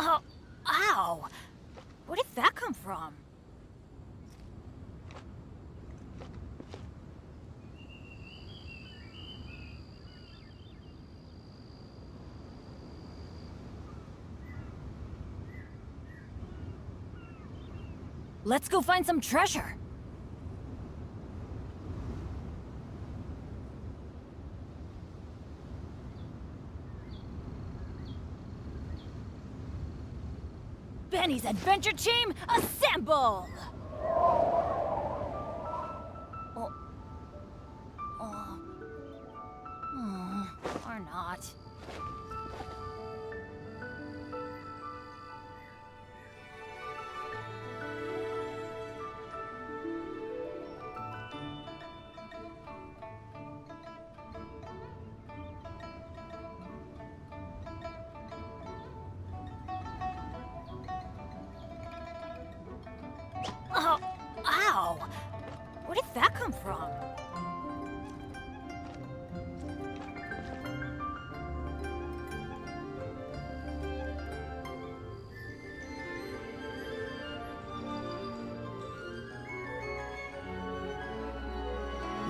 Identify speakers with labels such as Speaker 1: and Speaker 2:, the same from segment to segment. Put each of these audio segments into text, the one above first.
Speaker 1: Oh, ow! Where did that come from? Let's go find some treasure! Benny's Adventure Team, assemble! Or not. Oh, ow! Where did that come from?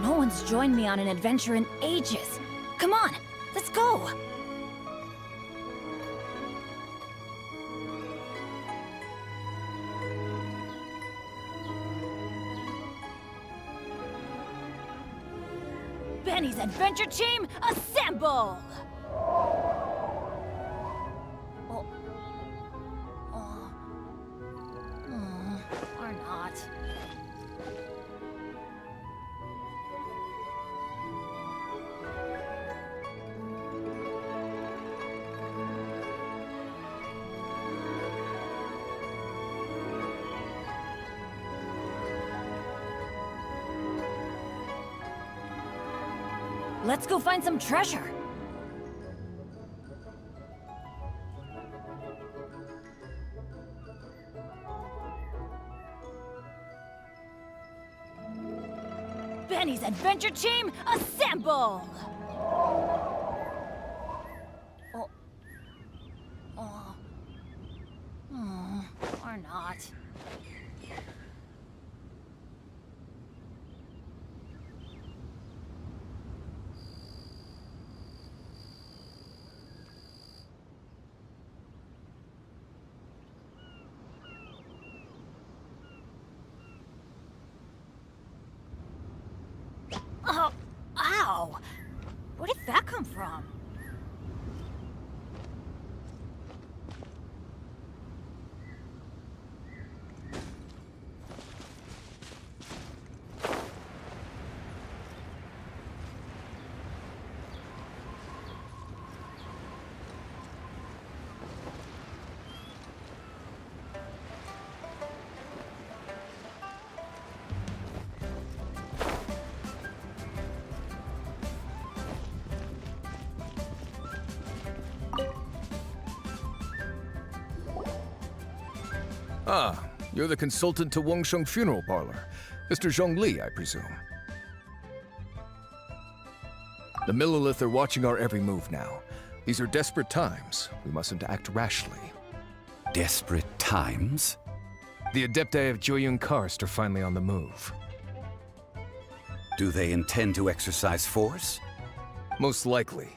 Speaker 1: No one's joined me on an adventure in ages. Come on, let's go! Benny's Adventure Team, assemble! Or not. Let's go find some treasure. Benny's Adventure Team, assemble! Or not. Oh, ow! Where did that come from?
Speaker 2: Ah, you're the consultant to Wangsheng Funeral Parlor. Mr. Zhongli, I presume. The Millilith are watching our every move now. These are desperate times. We mustn't act rashly.
Speaker 3: Desperate times?
Speaker 2: The Adepti of Joyun Karst are finally on the move.
Speaker 3: Do they intend to exercise force?
Speaker 2: Most likely.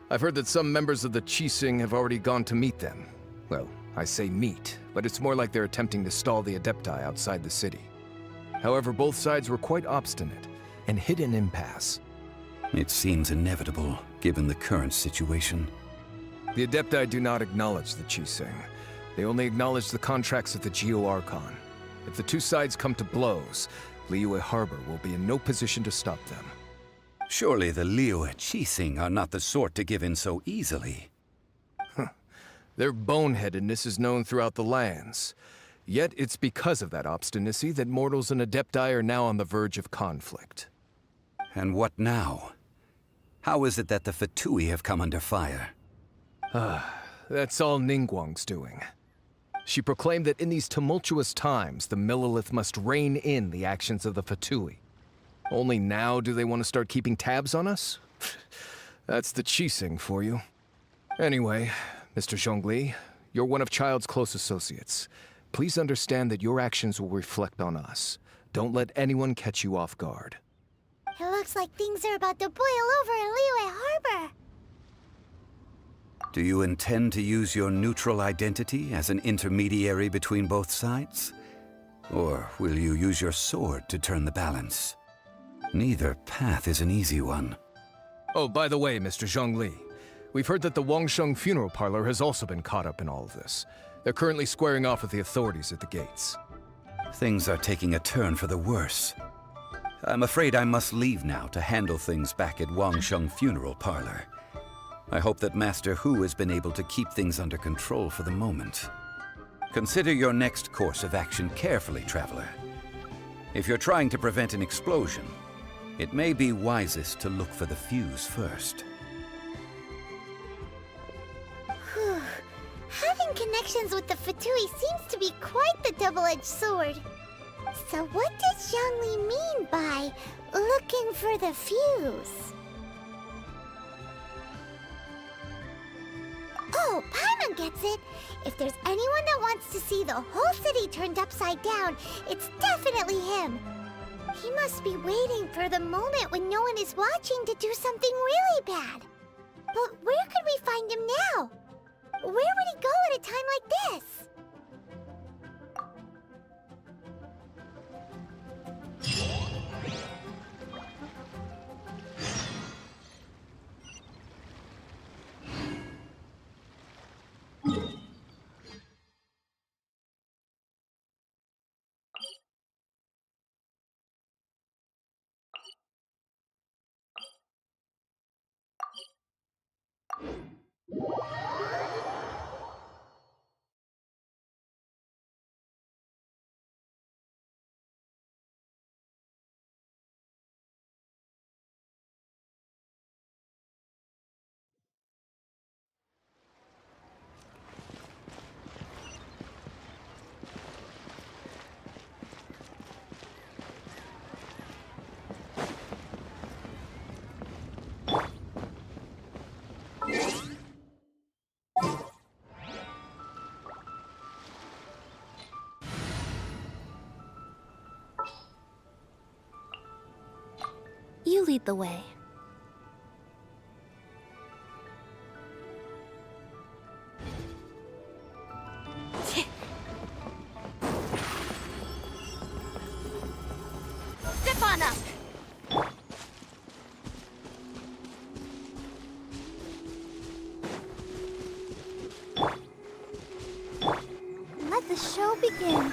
Speaker 2: I've heard that some members of the Qixing have already gone to meet them. Well, I say meet, but it's more like they're attempting to stall the Adepti outside the city. However, both sides were quite obstinate and hit an impasse.
Speaker 3: It seems inevitable, given the current situation.
Speaker 2: The Adepti do not acknowledge the Qixing. They only acknowledge the contracts of the Geo-Archon. If the two sides come to blows, Liyue Harbor will be in no position to stop them.
Speaker 3: Surely the Liyue Qixing are not the sort to give in so easily.
Speaker 2: Their boneheadedness is known throughout the lands. Yet it's because of that obstinacy that mortals and Adepti are now on the verge of conflict.
Speaker 3: And what now? How is it that the Fatui have come under fire?
Speaker 2: That's all Ningguang's doing. She proclaimed that in these tumultuous times, the Millilith must rein in the actions of the Fatui. Only now do they want to start keeping tabs on us? That's the Qixing for you. Anyway, Mr. Zhongli, you're one of Child's close associates. Please understand that your actions will reflect on us. Don't let anyone catch you off guard.
Speaker 4: It looks like things are about to boil over in Liyue Harbor.
Speaker 3: Do you intend to use your neutral identity as an intermediary between both sides? Or will you use your sword to turn the balance? Neither path is an easy one.
Speaker 2: Oh, by the way, Mr. Zhongli, we've heard that the Wangsheng funeral parlor has also been caught up in all of this. They're currently squaring off with the authorities at the gates.
Speaker 3: Things are taking a turn for the worse. I'm afraid I must leave now to handle things back at Wangsheng funeral parlor. I hope that Master Hu has been able to keep things under control for the moment. Consider your next course of action carefully, Traveler. If you're trying to prevent an explosion, it may be wisest to look for the fuse first.
Speaker 4: Whew. Having connections with the Fatui seems to be quite the double-edged sword. So what does Zhongli mean by looking for the fuse? Oh, Paimon gets it! If there's anyone that wants to see the whole city turned upside down, it's definitely him! He must be waiting for the moment when no one is watching to do something really bad. But where could we find him now? Where would he go at a time like this?
Speaker 1: You lead the way. Step on up!
Speaker 4: Let the show begin.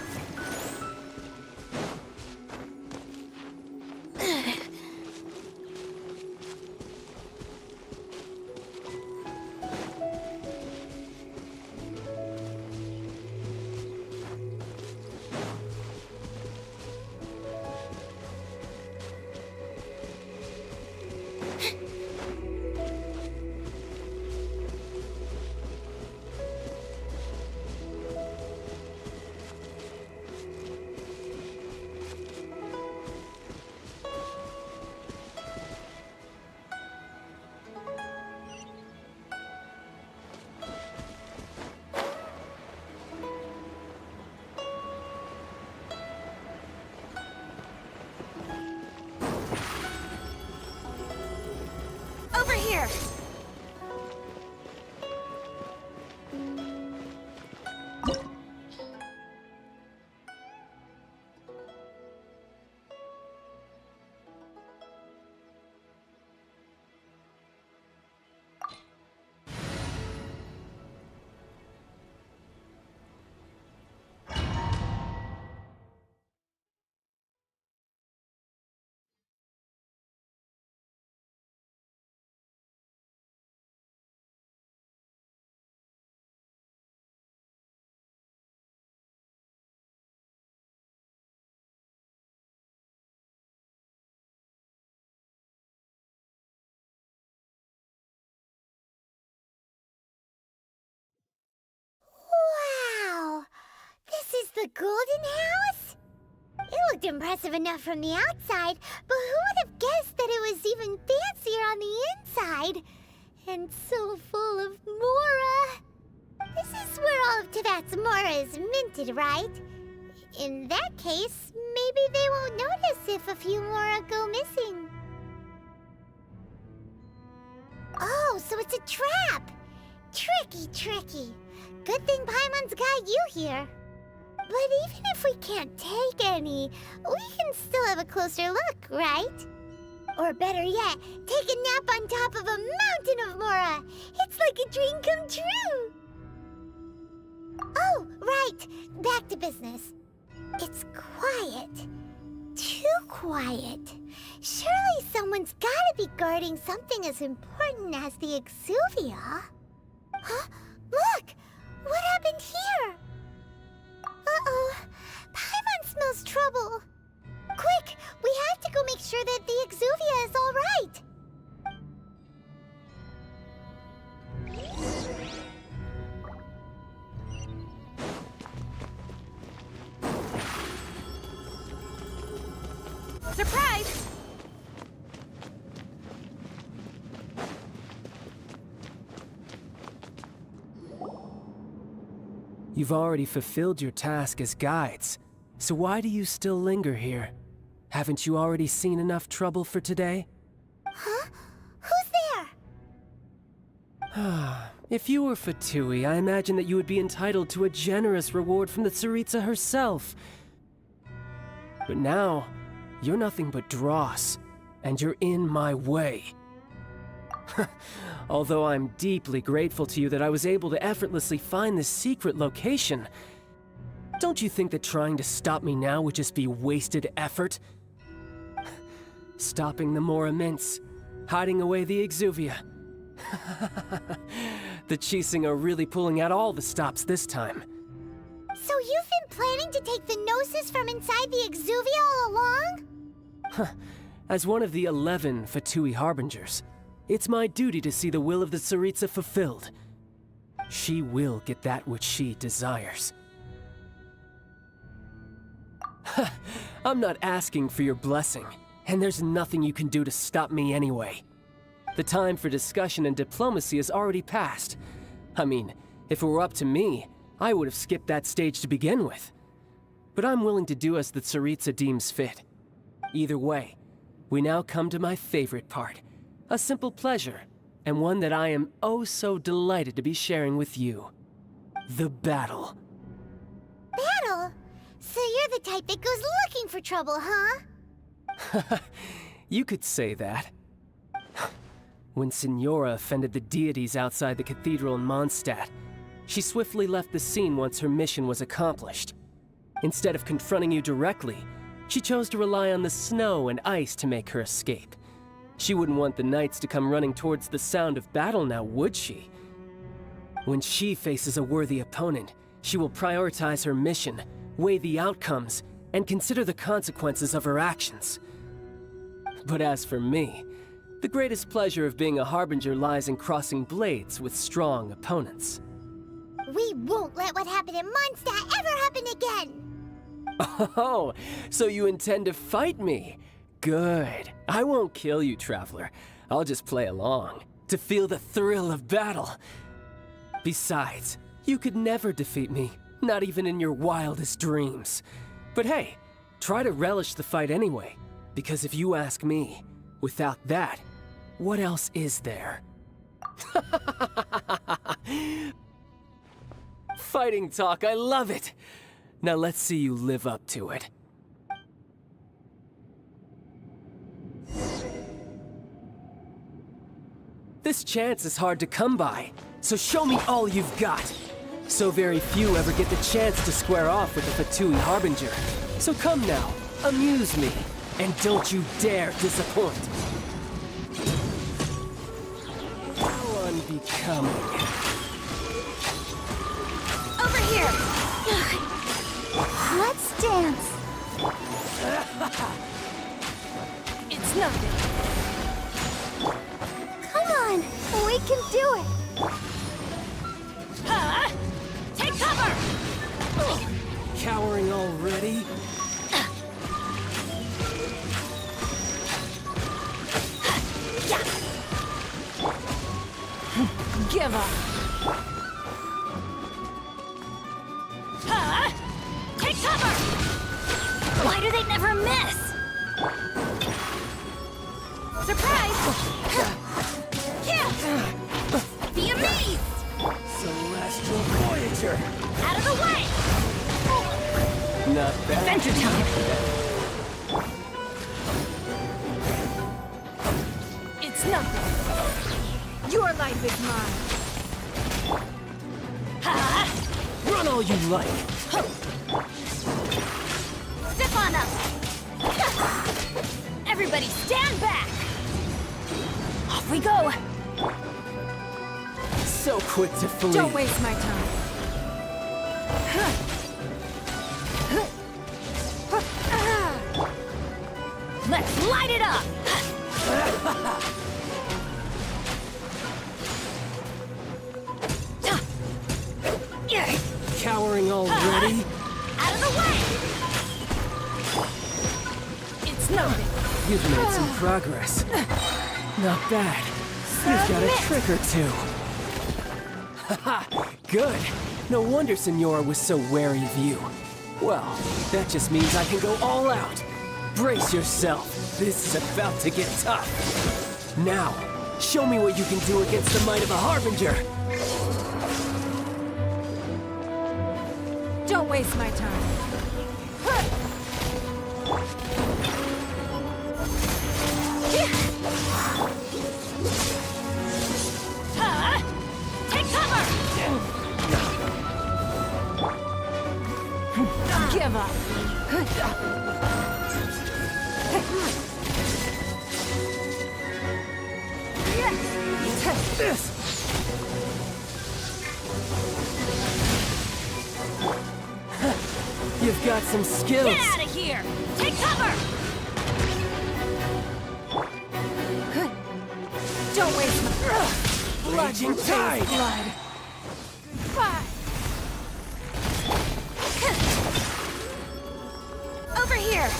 Speaker 1: Over here!
Speaker 4: Wow! This is the Golden House? It looked impressive enough from the outside, but who would have guessed that it was even fancier on the inside? And so full of Mora! This is where all of Tevat's Mora is minted, right? In that case, maybe they won't notice if a few Mora go missing. Oh, so it's a trap! Tricky, tricky. Good thing Paimon's got you here. But even if we can't take any, we can still have a closer look, right? Or better yet, take a nap on top of a mountain of Mora. It's like a dream come true. Oh, right. Back to business. It's quiet. Too quiet. Surely someone's gotta be guarding something as important as the Exuvia. Huh? Look! What happened here? Uh-oh. Paimon smells trouble. Quick! We have to go make sure that the Exuvia is all right.
Speaker 1: Surprise!
Speaker 5: You've already fulfilled your task as guides, so why do you still linger here? Haven't you already seen enough trouble for today?
Speaker 4: Huh? Who's there?
Speaker 5: If you were Fatui, I imagine that you would be entitled to a generous reward from the Tsaritsa herself. But now, you're nothing but dross, and you're in my way. Although I'm deeply grateful to you that I was able to effortlessly find this secret location, don't you think that trying to stop me now would just be wasted effort? Stopping the Mora Mints, hiding away the Exuvia. The Chising are really pulling out all the stops this time.
Speaker 4: So you've been planning to take the Gnosis from inside the Exuvia all along?
Speaker 5: As one of the 11 Fatui Harbingers, it's my duty to see the will of the Tsaritsa fulfilled. She will get that which she desires. I'm not asking for your blessing, and there's nothing you can do to stop me anyway. The time for discussion and diplomacy has already passed. I mean, if it were up to me, I would have skipped that stage to begin with. But I'm willing to do as the Tsaritsa deems fit. Either way, we now come to my favorite part. A simple pleasure, and one that I am oh so delighted to be sharing with you. The battle.
Speaker 4: Battle? So you're the type that goes looking for trouble, huh?
Speaker 5: You could say that. When Signora offended the deities outside the cathedral in Mondstadt, she swiftly left the scene once her mission was accomplished. Instead of confronting you directly, she chose to rely on the snow and ice to make her escape. She wouldn't want the knights to come running towards the sound of battle now, would she? When she faces a worthy opponent, she will prioritize her mission, weigh the outcomes, and consider the consequences of her actions. But as for me, the greatest pleasure of being a Harbinger lies in crossing blades with strong opponents.
Speaker 4: We won't let what happened in Mondstadt ever happen again!
Speaker 5: Oh, so you intend to fight me? Good. I won't kill you, Traveler. I'll just play along, to feel the thrill of battle. Besides, you could never defeat me, not even in your wildest dreams. But hey, try to relish the fight anyway, because if you ask me, without that, what else is there? Fighting talk, I love it! Now let's see you live up to it. This chance is hard to come by, so show me all you've got. So very few ever get the chance to square off with the Fatui Harbinger. So come now, amuse me, and don't you dare disappoint. How unbecoming.
Speaker 1: Over here!
Speaker 4: Let's dance!
Speaker 1: It's nothing.
Speaker 4: Come on! We can do it!
Speaker 1: Take cover!
Speaker 5: Cowering already?
Speaker 1: Give up.
Speaker 6: Your life is mine.
Speaker 5: Run all you like.
Speaker 1: Step on up! Everybody stand back! Off we go!
Speaker 5: So quick to flee.
Speaker 6: Don't waste my time.
Speaker 1: Let's light it up!
Speaker 5: Cowering already?
Speaker 1: Out of the way! It's noted.
Speaker 5: You've made some progress. Not bad. You've got a trick or two. Haha, good. No wonder Senora was so wary of you. Well, that just means I can go all out. Brace yourself. This is about to get tough. Now, show me what you can do against the might of a Harbinger.
Speaker 6: Don't waste my time.
Speaker 1: Take cover!
Speaker 6: Give up.
Speaker 5: This! You've got some skills.
Speaker 1: Get out of here! Take cover!
Speaker 6: Don't waste my
Speaker 5: Raging tide!
Speaker 6: blood. Goodbye.
Speaker 1: Over here!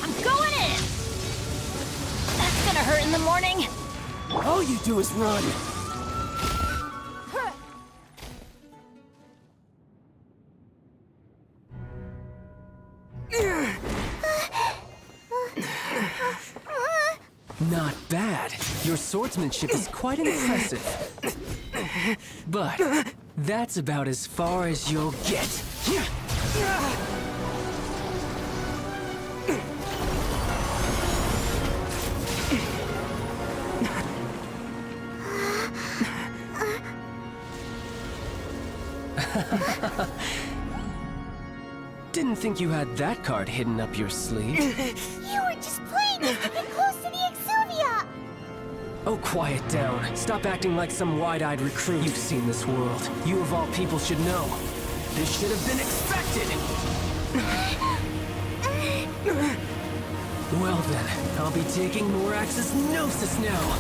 Speaker 1: I'm going in! That's gonna hurt in the morning.
Speaker 5: All you do is run. Not bad. Your swordsmanship is quite impressive. But that's about as far as you'll get. Didn't think you had that card hidden up your sleeve.
Speaker 4: You were just playing us to get close to the Exuvia!
Speaker 5: Oh, quiet down. Stop acting like some wide-eyed recruit. You've seen this world. You of all people should know. This should have been expected! Well then, I'll be taking Morax's Gnosis now.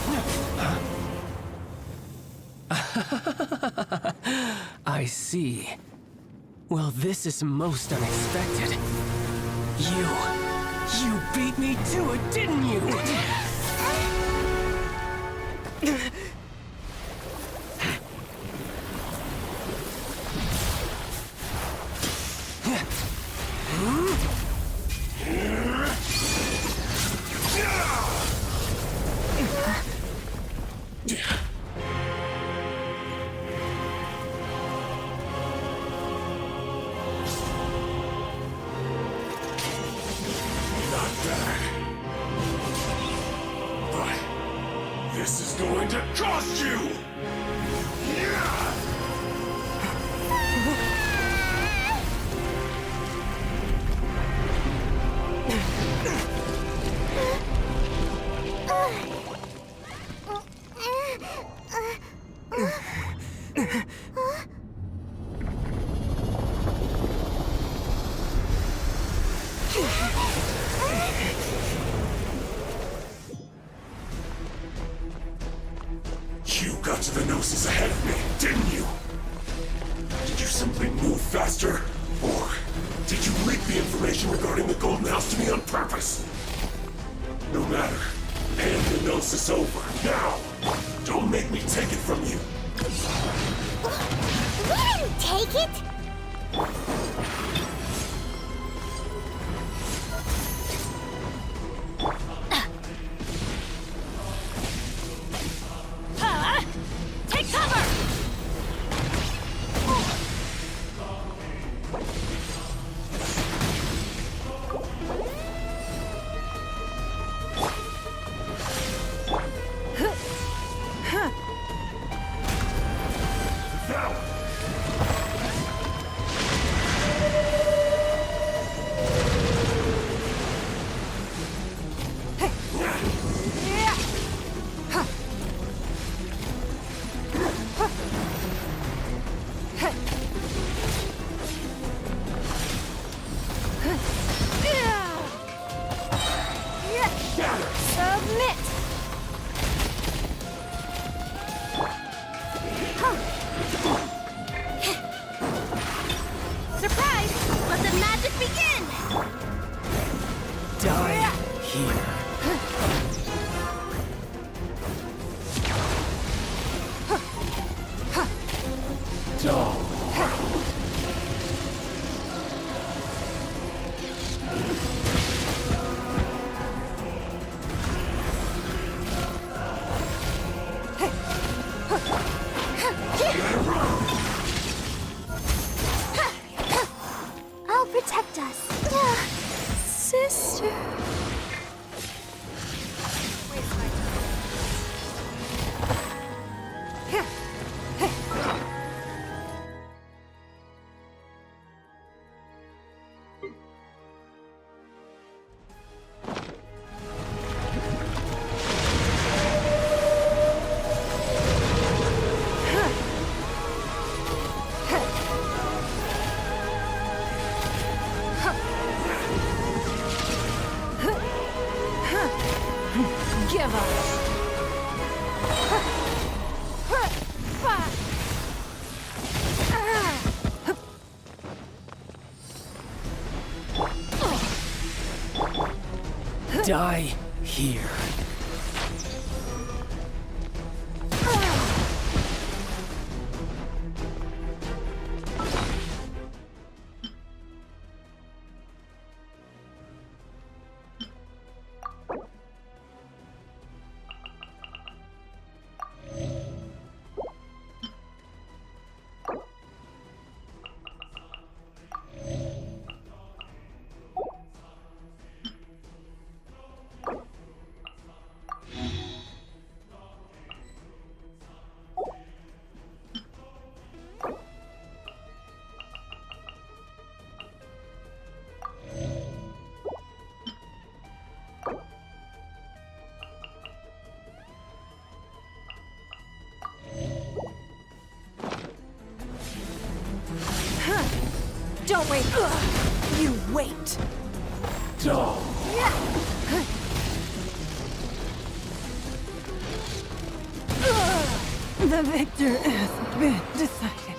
Speaker 5: I see. Well, this is most unexpected. You beat me to it, didn't you?
Speaker 7: This is going to cost you! You got to the Gnosis ahead of me, didn't you? Did you simply move faster? Or did you leak the information regarding the Golden House to me on purpose? No matter. Hand the Gnosis over, now! Don't make me take it from you!
Speaker 4: We didn't take it!
Speaker 1: Take cover! Surprise! Let the magic begin!
Speaker 5: Die here.
Speaker 4: I'll protect us. Sister.
Speaker 6: Waste my time. Give up.
Speaker 5: Die here.
Speaker 6: Don't wait. You wait.
Speaker 8: The victor has been decided.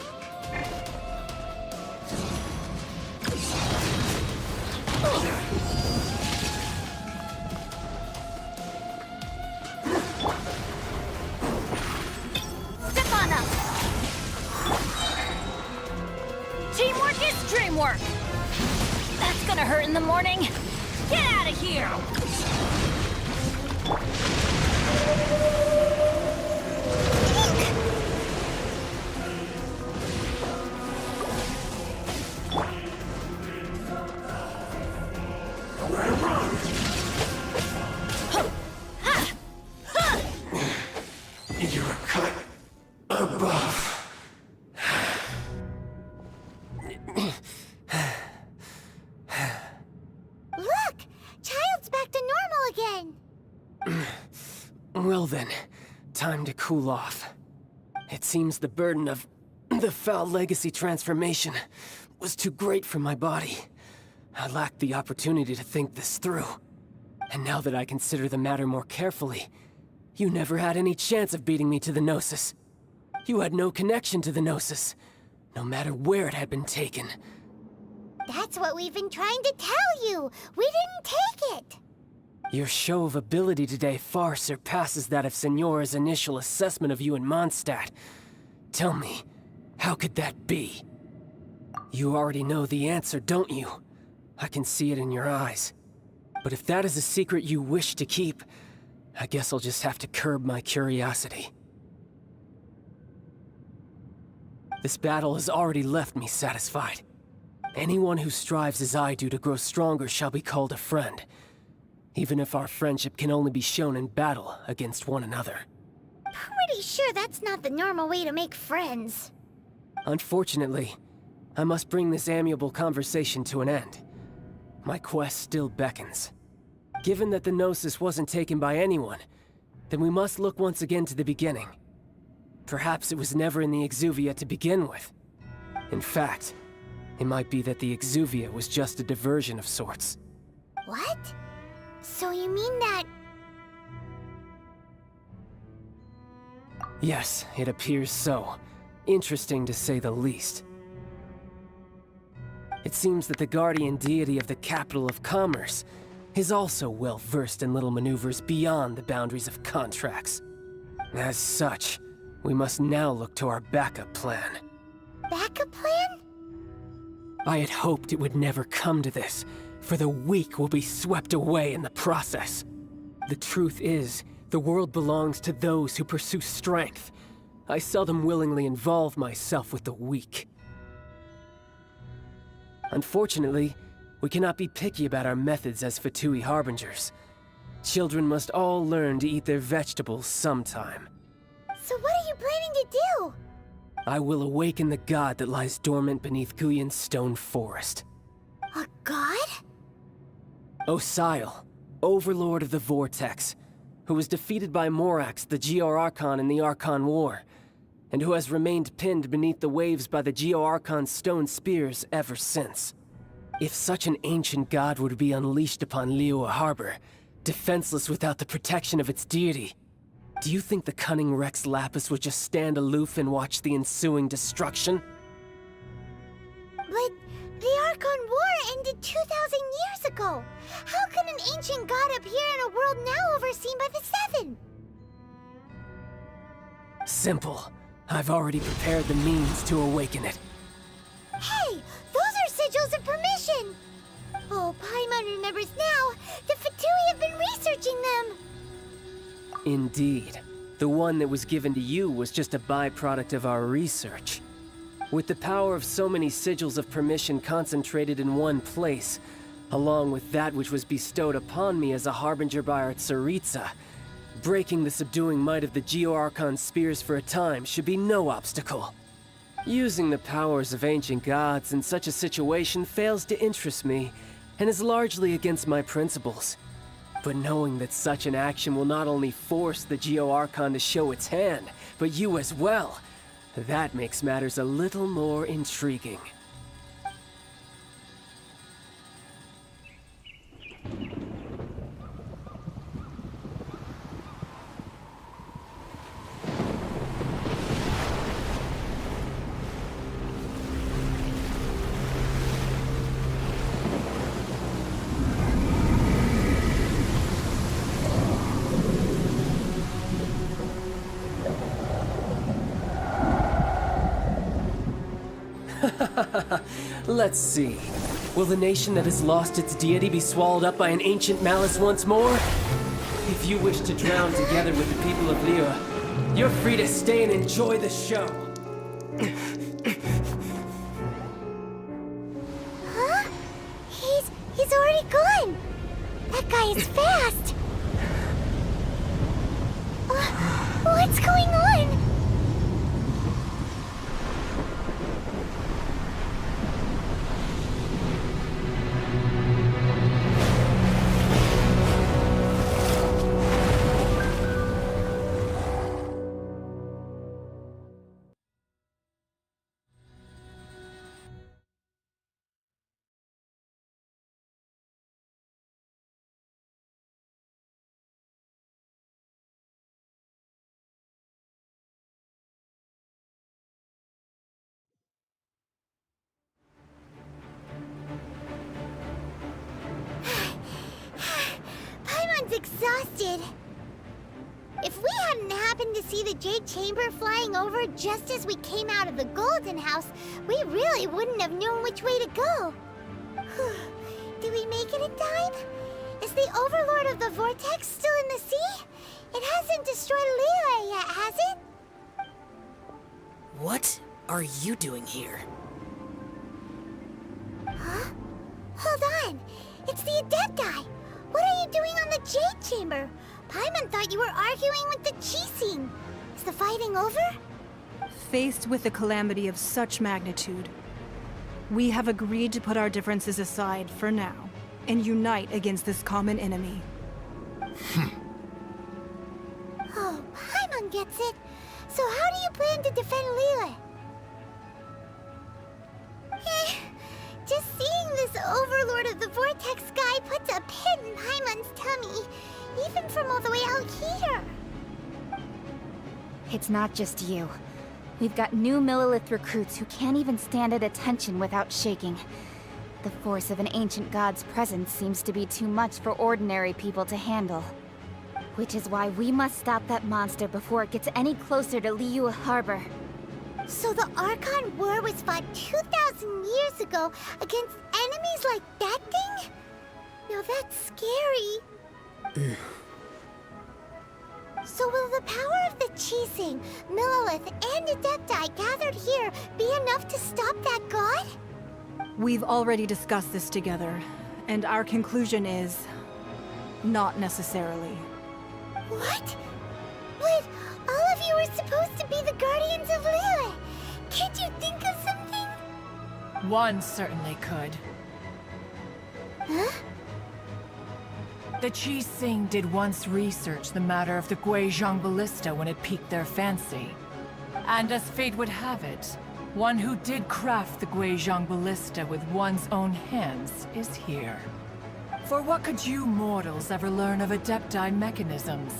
Speaker 1: Step on up! Teamwork is dreamwork! That's gonna hurt in the morning! Get out of here!
Speaker 7: You're cut above.
Speaker 4: Look! Child's back to normal again.
Speaker 5: Well then, time to cool off. It seems the burden of the foul legacy transformation was too great for my body. I lacked the opportunity to think this through. And now that I consider the matter more carefully, you never had any chance of beating me to the Gnosis. You had no connection to the Gnosis, no matter where it had been taken.
Speaker 4: That's what we've been trying to tell you. We didn't take it.
Speaker 5: Your show of ability today far surpasses that of Signora's initial assessment of you in Mondstadt. Tell me, how could that be? You already know the answer, don't you? I can see it in your eyes. But if that is a secret you wish to keep, I guess I'll just have to curb my curiosity. This battle has already left me satisfied. Anyone who strives as I do to grow stronger shall be called a friend, even if our friendship can only be shown in battle against one another.
Speaker 4: Pretty sure that's not the normal way to make friends.
Speaker 5: Unfortunately, I must bring this amiable conversation to an end. My quest still beckons. Given that the Gnosis wasn't taken by anyone, then we must look once again to the beginning. Perhaps it was never in the Exuvia to begin with. In fact, it might be that the Exuvia was just a diversion of sorts.
Speaker 4: What? So you mean that...
Speaker 5: Yes, it appears so. Interesting to say the least. It seems that the guardian deity of the capital of commerce is also well versed in little maneuvers beyond the boundaries of contracts. As such, we must now look to our backup plan.
Speaker 4: Backup plan?
Speaker 5: I had hoped it would never come to this, for the weak will be swept away in the process. The truth is, the world belongs to those who pursue strength. I seldom willingly involve myself with the weak. Unfortunately, we cannot be picky about our methods as Fatui Harbingers. Children must all learn to eat their vegetables sometime.
Speaker 4: So what are you planning to do?
Speaker 5: I will awaken the god that lies dormant beneath Guyon's stone forest.
Speaker 4: A god?
Speaker 5: Osial, overlord of the Vortex, who was defeated by Morax, the Geo-Archon in the Archon War, and who has remained pinned beneath the waves by the Geo-Archon's stone spears ever since. If such an ancient god were to be unleashed upon Liyue Harbor, defenseless without the protection of its deity, do you think the cunning Rex Lapis would just stand aloof and watch the ensuing destruction?
Speaker 4: But the Archon War ended 2,000 years ago. How can an ancient god appear in a world now overseen by the Seven?
Speaker 5: Simple. I've already prepared the means to awaken it.
Speaker 4: Hey, those are sigils of permission! Oh, Paimon remembers now. The Fatui have been researching them.
Speaker 5: Indeed. The one that was given to you was just a byproduct of our research. With the power of so many sigils of permission concentrated in one place, along with that which was bestowed upon me as a harbinger by our Tsaritsa, breaking the subduing might of the Geo-Archon spears for a time should be no obstacle. Using the powers of ancient gods in such a situation fails to interest me, and is largely against my principles. But knowing that such an action will not only force the Geo-Archon to show its hand, but you as well, that makes matters a little more intriguing. Let's see. Will the nation that has lost its deity be swallowed up by an ancient malice once more? If you wish to drown together with the people of Liyue, you're free to stay and enjoy the show.
Speaker 4: Huh? He's already gone. That guy is fast. What's going on? Paimon's exhausted. If we hadn't happened to see the Jade Chamber flying over just as we came out of the Golden House, we really wouldn't have known which way to go. Did we make it in time? Is the Overlord of the Vortex still in the sea? It hasn't destroyed Liyue yet, has it?
Speaker 9: What are you doing here?
Speaker 4: Huh? Hold on. It's the Adepti. What are you doing on the Jade Chamber? Paimon thought you were arguing with the Chising. Is the fighting over?
Speaker 6: Faced with a calamity of such magnitude, we have agreed to put our differences aside for now and unite against this common enemy.
Speaker 4: Oh, Paimon gets it. So how do you plan to defend Liyue? Just seeing this Overlord of the Vortex guy puts a pit in Paimon's tummy, even from all the way out here.
Speaker 10: It's not just you. We've got new Millilith recruits who can't even stand at attention without shaking. The force of an ancient god's presence seems to be too much for ordinary people to handle. Which is why we must stop that monster before it gets any closer to Liyue Harbor.
Speaker 4: So the Archon War was fought 2,000 years ago against enemies like that thing? Now that's scary. So will the power of the Qixing, Millelith, and Adepti gathered here be enough to stop that god?
Speaker 6: We've already discussed this together, and our conclusion is... not necessarily.
Speaker 4: What? But all of you were supposed to be the Guardians of Liyue. Can't you think of something?
Speaker 11: One certainly could.
Speaker 4: Huh?
Speaker 11: The Qixing did once research the matter of the Guizhong Ballista when it piqued their fancy. And as fate would have it, one who did craft the Guizhong Ballista with one's own hands is here. For what could you mortals ever learn of Adepti mechanisms?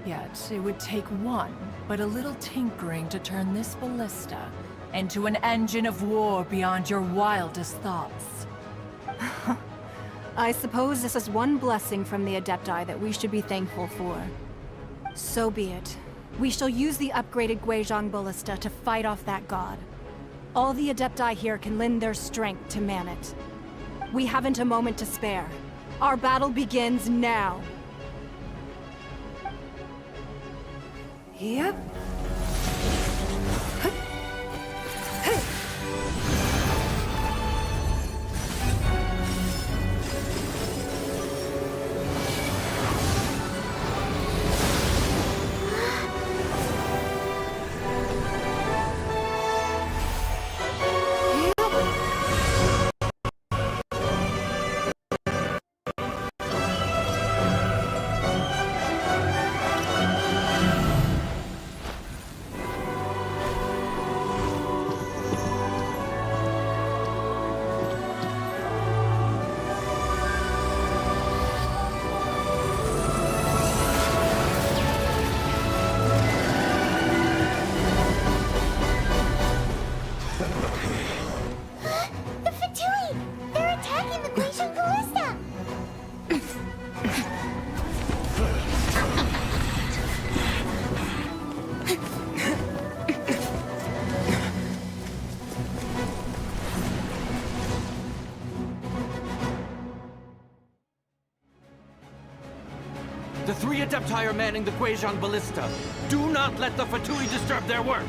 Speaker 11: Yet, it would take one, but a little tinkering to turn this ballista into an engine of war beyond your wildest thoughts.
Speaker 6: I suppose this is one blessing from the Adepti that we should be thankful for. So be it. We shall use the upgraded Guizhong Ballista to fight off that god. All the Adepti here can lend their strength to man it. We haven't a moment to spare. Our battle begins now.
Speaker 8: Yep.
Speaker 4: The Fatui! They're attacking the Guizhong Ballista!
Speaker 12: The three Adepti are manning the Guizhong Ballista. Do not let the Fatui disturb their work!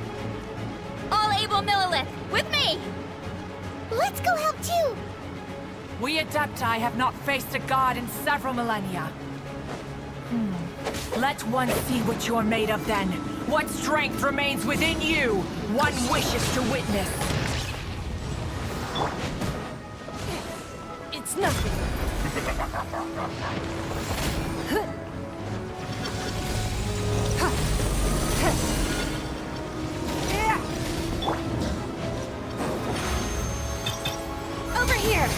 Speaker 1: All able Millelith, with me!
Speaker 4: Let's go help too!
Speaker 11: We Adepti have not faced a god in several millennia. Let one see what you're made of then. What strength remains within you, one wishes to witness.
Speaker 1: It's nothing. Over here!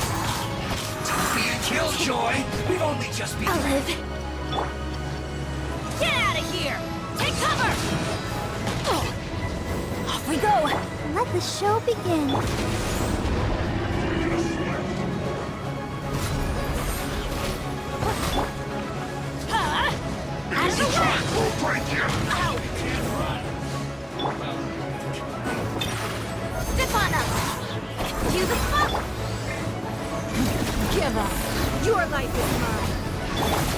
Speaker 7: Don't be a killjoy! We've only just begun.
Speaker 1: I'll live. Get out of here! Take cover! Off we go!
Speaker 4: Let the show begin.
Speaker 1: Out of the way!
Speaker 7: We'll break you!
Speaker 1: Step on up! You the fuck!
Speaker 6: Give up. Your life is mine.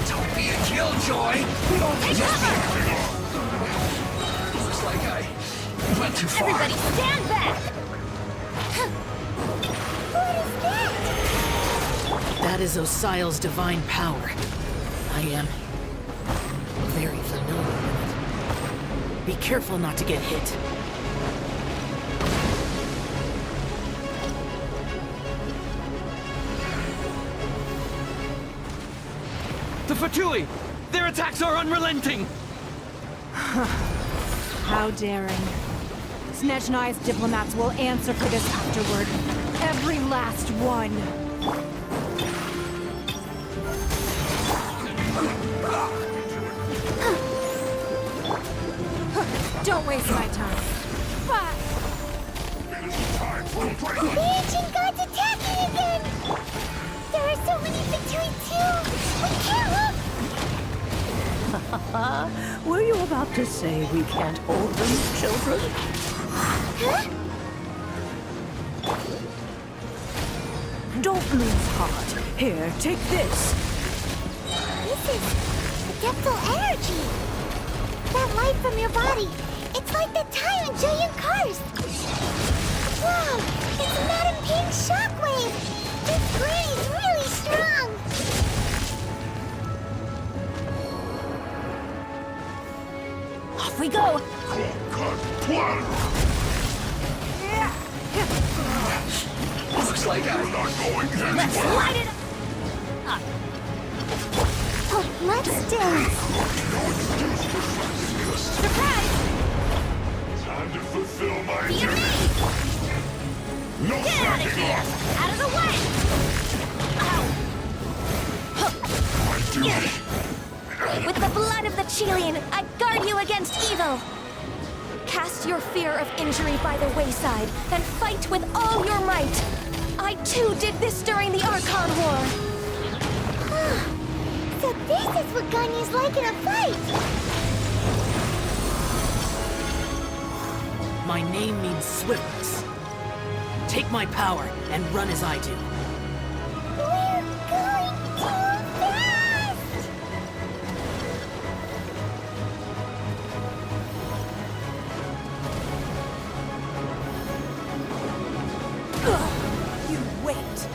Speaker 7: Don't be a killjoy! We've only
Speaker 1: Take
Speaker 7: just
Speaker 1: cover!
Speaker 7: begun. Looks like I went too far.
Speaker 1: Everybody stand back!
Speaker 4: What is that?
Speaker 9: That is Osial's divine power. I am very familiar with it. Be careful not to get hit.
Speaker 12: The Fatui! Their attacks are unrelenting!
Speaker 6: How daring. Snezhnai's diplomats will answer for this afterward. Every last one. Don't waste my time.
Speaker 4: The ancient god's attacking again!
Speaker 8: Were you about to say we can't hold them, children? Don't lose heart. Here, take this.
Speaker 4: This is adeptal energy. That light from your body. It's like the time in Julian Cars. Wow, it's Madam Ping's shockwave. This gray is really strong.
Speaker 1: Off we go!
Speaker 7: Looks like I'm not going anywhere.
Speaker 1: Let's light it up!
Speaker 4: Oh, let's dance.
Speaker 1: Surprise!
Speaker 7: Time to fulfill my
Speaker 1: Be
Speaker 7: duty.
Speaker 1: amazed!
Speaker 7: No
Speaker 1: Get out of
Speaker 7: backing
Speaker 1: here!
Speaker 7: off.
Speaker 1: Out of the way!
Speaker 7: My duty.
Speaker 10: With the blood of the Chilean, I guard you against evil! Cast your fear of injury by the wayside, and fight with all your might! I too did this during the Archon War!
Speaker 4: So this is what Ganyu's like in a fight.
Speaker 9: My name means swiftness. Take my power and run as I do.
Speaker 4: We're going too fast.
Speaker 8: You wait.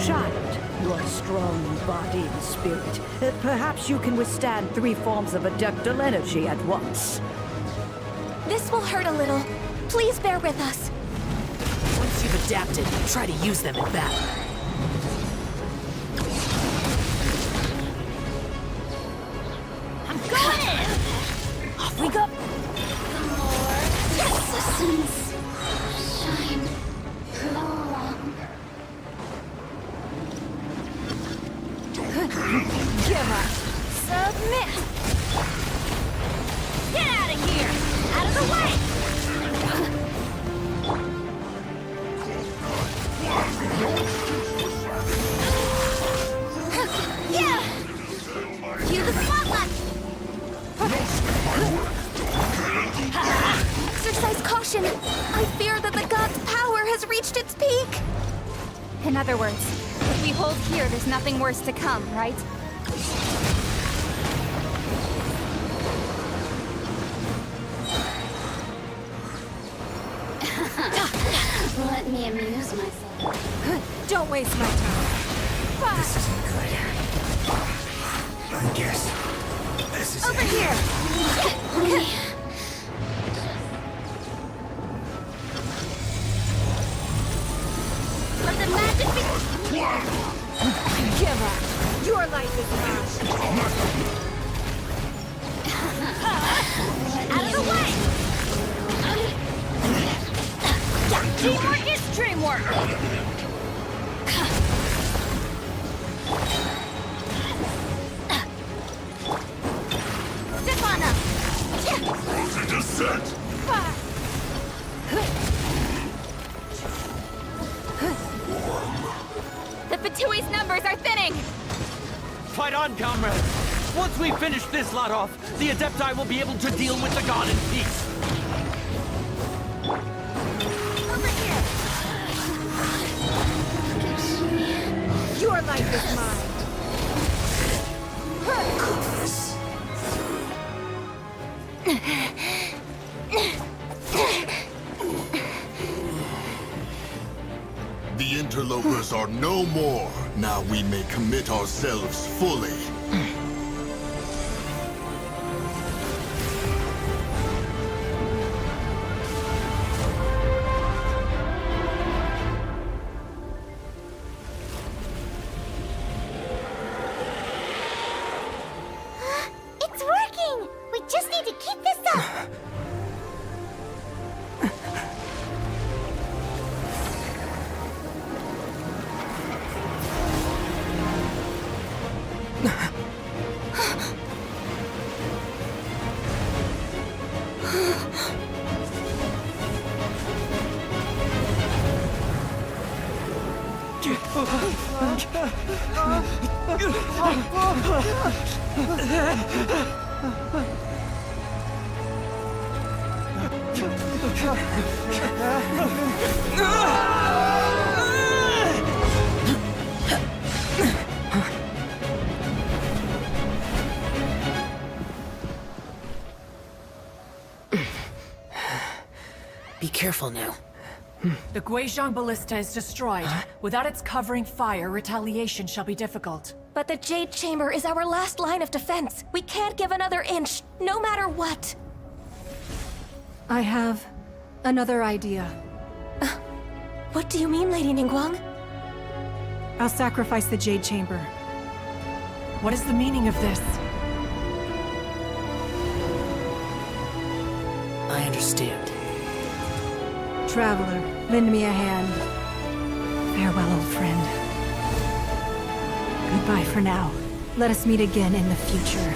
Speaker 8: Child, you are strong in body and spirit. Perhaps you can withstand 3 forms of adeptal energy at once.
Speaker 10: This will hurt a little. Please bear with us.
Speaker 9: Once you've adapted, try to use them in battle.
Speaker 1: I'm going in! Off we go!
Speaker 4: Assassins shine long.
Speaker 1: Give up! Submit! Get out of here! Out of the way! Yeah! Cue the spotlight!
Speaker 10: Exercise caution. I fear that the god's power has reached its peak. In other words, if we hold here, there's nothing worse to come, right?
Speaker 4: Let me amuse myself.
Speaker 6: Don't waste my time.
Speaker 7: This isn't good. I guess this is
Speaker 10: Over
Speaker 7: it.
Speaker 10: here!
Speaker 1: Let the magic be...
Speaker 6: Give up. Your life is mine.
Speaker 1: Out of the way! Teamwork is dreamwork! Step on up!
Speaker 7: Frozen descent.
Speaker 10: The Fatui's numbers are thinning!
Speaker 12: Fight on, comrades! Once we finish this lot off, the Adepti will be able to deal with the god in peace.
Speaker 1: Over here!
Speaker 6: Your life is mine.
Speaker 7: The interlopers are no more. Now we may commit ourselves fully.
Speaker 4: It's working! We just need to keep this up!
Speaker 9: Be careful now.
Speaker 11: The Guizhong Ballista is destroyed. Without its covering fire, retaliation shall be difficult.
Speaker 10: But the Jade Chamber is our last line of defense. We can't give another inch, no matter what.
Speaker 6: I have another idea.
Speaker 10: What do you mean, Lady Ningguang?
Speaker 6: I'll sacrifice the Jade Chamber.
Speaker 11: What is the meaning of this?
Speaker 9: I understand.
Speaker 6: Traveler, lend me a hand. Farewell, old friend. Goodbye for now. Let us meet again in the future.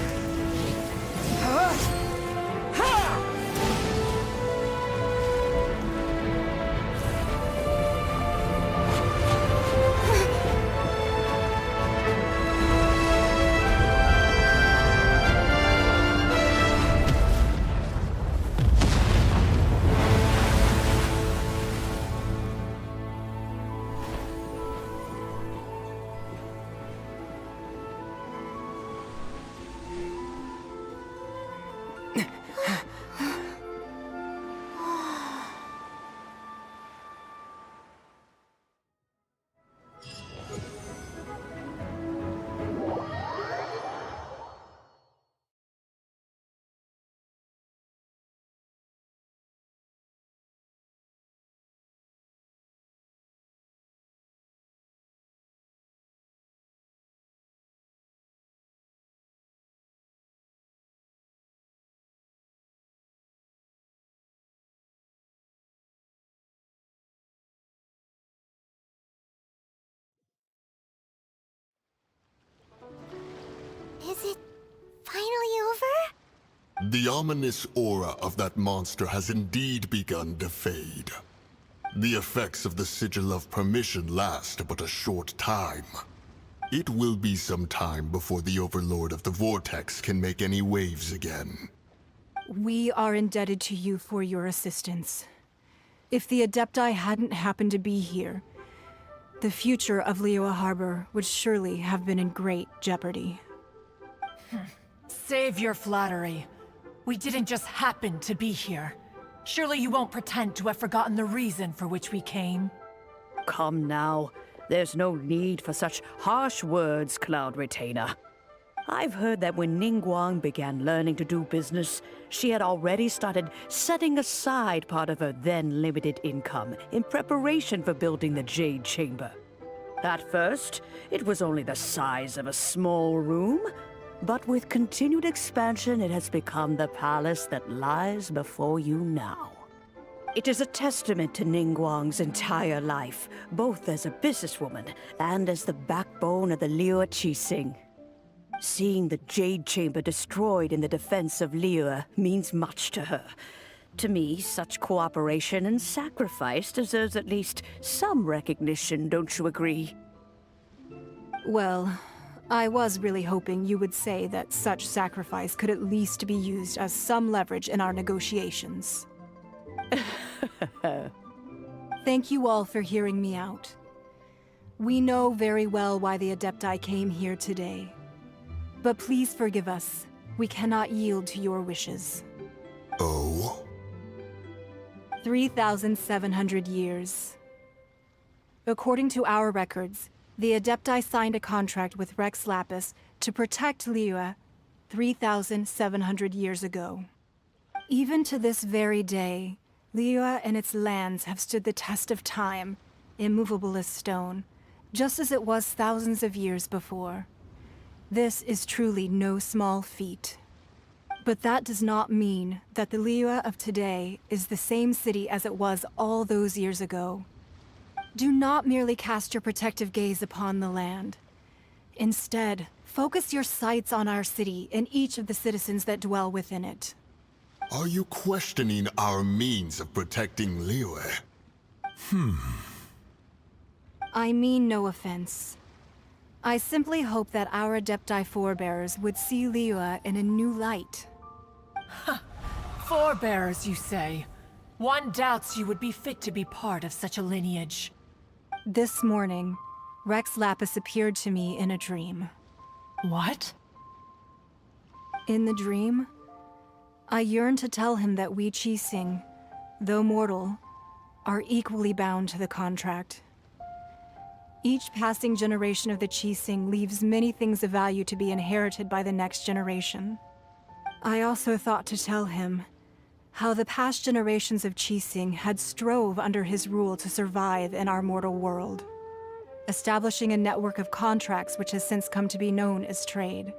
Speaker 4: Is it finally over?
Speaker 7: The ominous aura of that monster has indeed begun to fade. The effects of the Sigil of Permission last but a short time. It will be some time before the Overlord of the Vortex can make any waves again.
Speaker 6: We are indebted to you for your assistance. If the Adepti hadn't happened to be here, the future of Liyue Harbor would surely have been in great jeopardy.
Speaker 11: Save your flattery. We didn't just happen to be here. Surely you won't pretend to have forgotten the reason for which we came.
Speaker 8: Come now. There's no need for such harsh words, Cloud Retainer. I've heard that when Ningguang began learning to do business, she had already started setting aside part of her then limited income in preparation for building the Jade Chamber. At first, it was only the size of a small room, but with continued expansion, it has become the palace that lies before you now. It is a testament to Ningguang's entire life, both as a businesswoman and as the backbone of the Liyue Qixing. Seeing the Jade Chamber destroyed in the defense of Liyue means much to her. To me, such cooperation and sacrifice deserves at least some recognition, don't you agree?
Speaker 6: Well, I was really hoping you would say that such sacrifice could at least be used as some leverage in our negotiations. Thank you all for hearing me out. We know very well why the Adepti came here today. But please forgive us. We cannot yield to your wishes.
Speaker 7: Oh?
Speaker 6: 3,700 years. According to our records, the Adepti signed a contract with Rex Lapis to protect Liyue 3,700 years ago. Even to this very day, Liyue and its lands have stood the test of time, immovable as stone, just as it was thousands of years before. This is truly no small feat. But that does not mean that the Liyue of today is the same city as it was all those years ago. Do not merely cast your protective gaze upon the land. Instead, focus your sights on our city and each of the citizens that dwell within it.
Speaker 7: Are you questioning our means of protecting Liyue?
Speaker 6: I mean no offense. I simply hope that our Adepti forebears would see Liyue in a new light.
Speaker 11: Forebears, you say? One doubts you would be fit to be part of such a lineage.
Speaker 6: This morning, Rex Lapis appeared to me in a dream.
Speaker 11: What?
Speaker 6: In the dream, I yearned to tell him that we Qixing, though mortal, are equally bound to the contract. Each passing generation of the Qixing leaves many things of value to be inherited by the next generation. I also thought to tell him how the past generations of Qixing had strove under his rule to survive in our mortal world, establishing a network of contracts which has since come to be known as trade.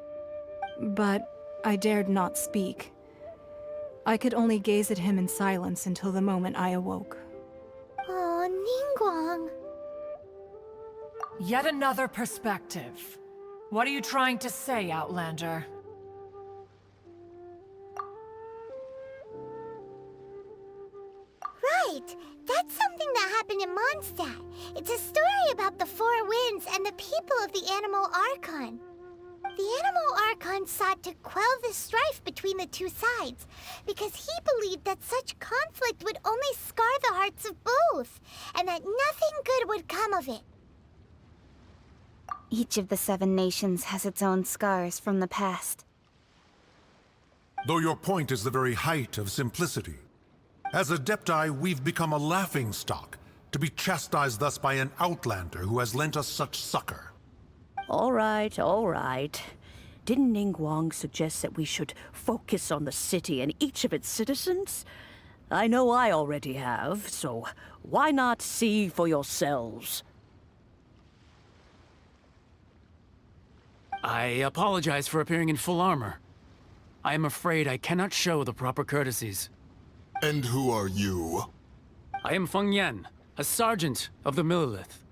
Speaker 6: But I dared not speak. I could only gaze at him in silence until the moment I awoke.
Speaker 4: Oh, Ningguang.
Speaker 11: Yet another perspective. What are you trying to say, Outlander?
Speaker 4: Right! That's something that happened in Mondstadt. It's a story about the Four Winds and the people of the Animal Archon. The Animal Archon sought to quell the strife between the two sides, because he believed that such conflict would only scar the hearts of both, and that nothing good would come of it.
Speaker 13: Each of the 7 nations has its own scars from the past.
Speaker 7: Though your point is the very height of simplicity. As Adepti, we've become a laughingstock, to be chastised thus by an outlander who has lent us such succor.
Speaker 8: All right, all right. Didn't Ningguang suggest that we should focus on the city and each of its citizens? I know I already have, so why not see for yourselves?
Speaker 14: I apologize for appearing in full armor. I am afraid I cannot show the proper courtesies.
Speaker 7: And who are you?
Speaker 14: I am Feng Yan, a sergeant of the Millelith.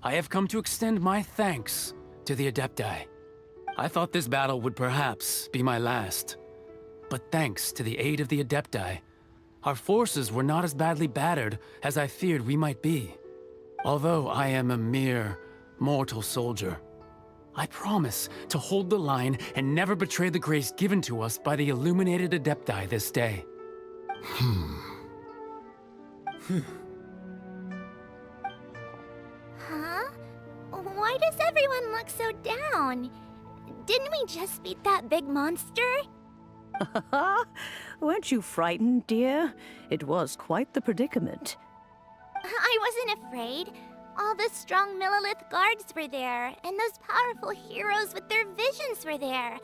Speaker 14: I have come to extend my thanks to the Adepti. I thought this battle would perhaps be my last. But thanks to the aid of the Adepti, our forces were not as badly battered as I feared we might be. Although I am a mere mortal soldier, I promise to hold the line and never betray the grace given to us by the illuminated Adepti this day.
Speaker 4: Huh? Why does everyone look so down? Didn't we just beat that big monster?
Speaker 8: Weren't you frightened, dear? It was quite the predicament.
Speaker 4: I wasn't afraid. All the strong Millelith guards were there, and those powerful heroes with their visions were there.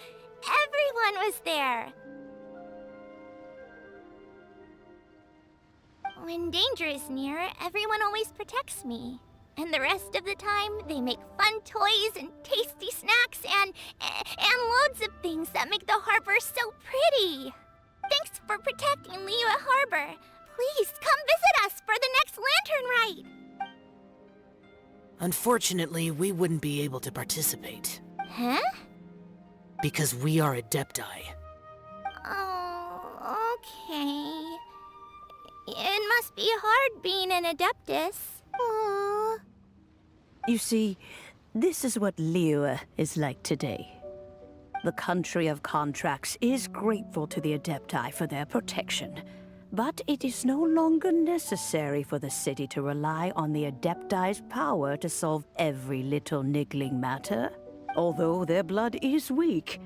Speaker 4: Everyone was there. When danger is near, everyone always protects me. And the rest of the time, they make fun toys and tasty snacks and loads of things that make the harbor so pretty. Thanks for protecting Liyue Harbor. Please come visit us for the next lantern rite.
Speaker 9: Unfortunately, we wouldn't be able to participate.
Speaker 4: Huh?
Speaker 9: Because we are Adepti.
Speaker 4: Oh, okay. It must be hard being an Adeptus. Aww.
Speaker 8: You see, this is what Liyue is like today. The country of contracts is grateful to the Adepti for their protection. But it is no longer necessary for the city to rely on the Adepti's power to solve every little niggling matter. Although their blood is weak,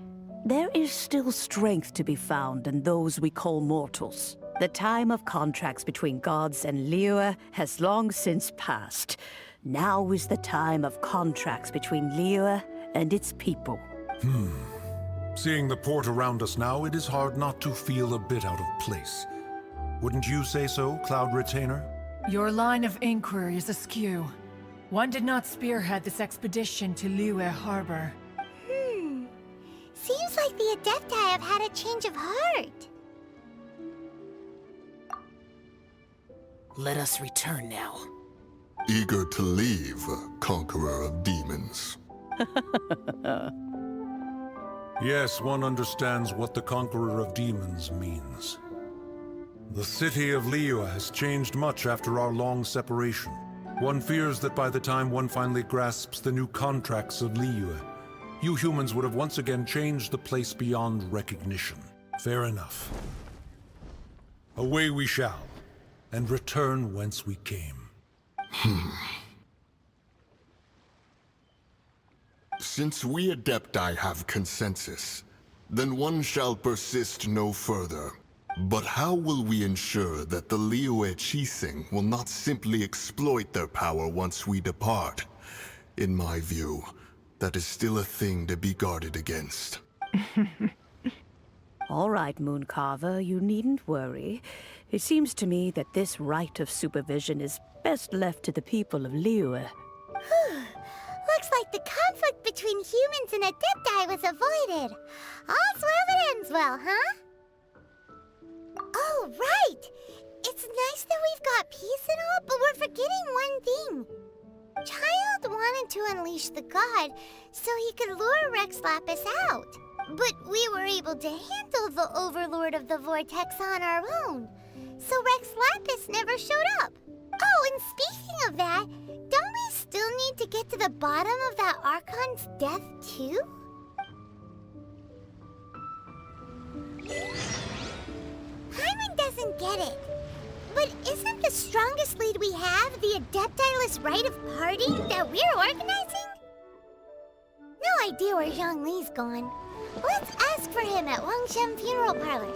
Speaker 8: there is still strength to be found in those we call mortals. The time of contracts between gods and Liyue has long since passed. Now is the time of contracts between Liyue and its people.
Speaker 7: Seeing the port around us now, it is hard not to feel a bit out of place. Wouldn't you say so, Cloud Retainer?
Speaker 11: Your line of inquiry is askew. One did not spearhead this expedition to Liyue Harbor.
Speaker 4: Seems like the Adepti have had a change of heart.
Speaker 9: Let us return now.
Speaker 7: Eager to leave, Conqueror of Demons. Yes, one understands what the Conqueror of Demons means. The city of Liyue has changed much after our long separation.
Speaker 15: One fears that by the time one finally grasps the new contracts of Liyue, you humans would have once again changed the place beyond recognition. Fair enough. Away we shall, and return whence we came.
Speaker 7: Since we Adepti have consensus, then one shall persist no further. But how will we ensure that the Liyue Qixing will not simply exploit their power once we depart? In my view, that is still a thing to be guarded against.
Speaker 8: All right, Mooncarver, you needn't worry. It seems to me that this right of supervision is best left to the people of Liyue.
Speaker 4: Looks like the conflict between humans and Adepti was avoided. All's well that ends well, huh? Oh, right! It's nice that we've got peace and all, but we're forgetting one thing. Child wanted to unleash the god so he could lure Rex Lapis out. But we were able to handle the Overlord of the Vortex on our own. So Rex Lapis never showed up. Oh, and speaking of that, don't we still need to get to the bottom of that Archon's death, too? Hyman doesn't get it. But isn't the strongest lead we have the Adeptiless rite of parting that we're organizing? No idea where Zhongli's gone. Let's ask for him at Wangshen Funeral Parlor.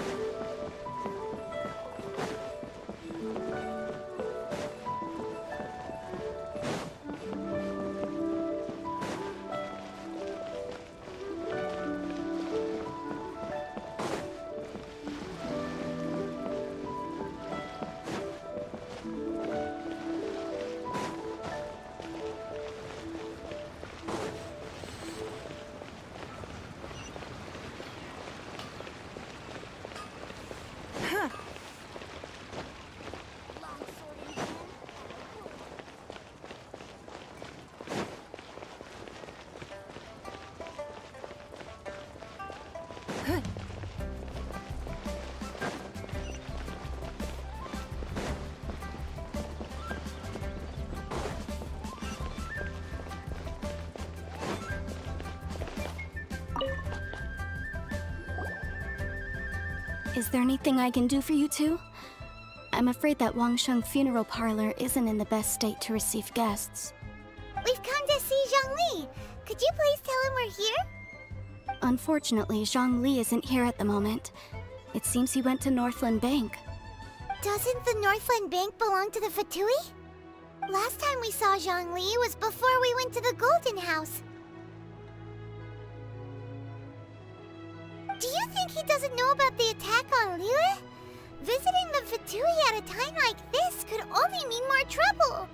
Speaker 13: Is there anything I can do for you two? I'm afraid that Wangshen Funeral Parlor isn't in the best state to receive guests.
Speaker 4: We've come to see Zhongli. Could you please tell him we're here?
Speaker 13: Unfortunately, Zhongli isn't here at the moment. It seems he went to Northland Bank.
Speaker 4: Doesn't the Northland Bank belong to the Fatui? Last time we saw Zhongli was before we went to the Golden House. Do you think he doesn't know about the attack on Liyue? Visiting the Fatui at a time like this could only mean more trouble.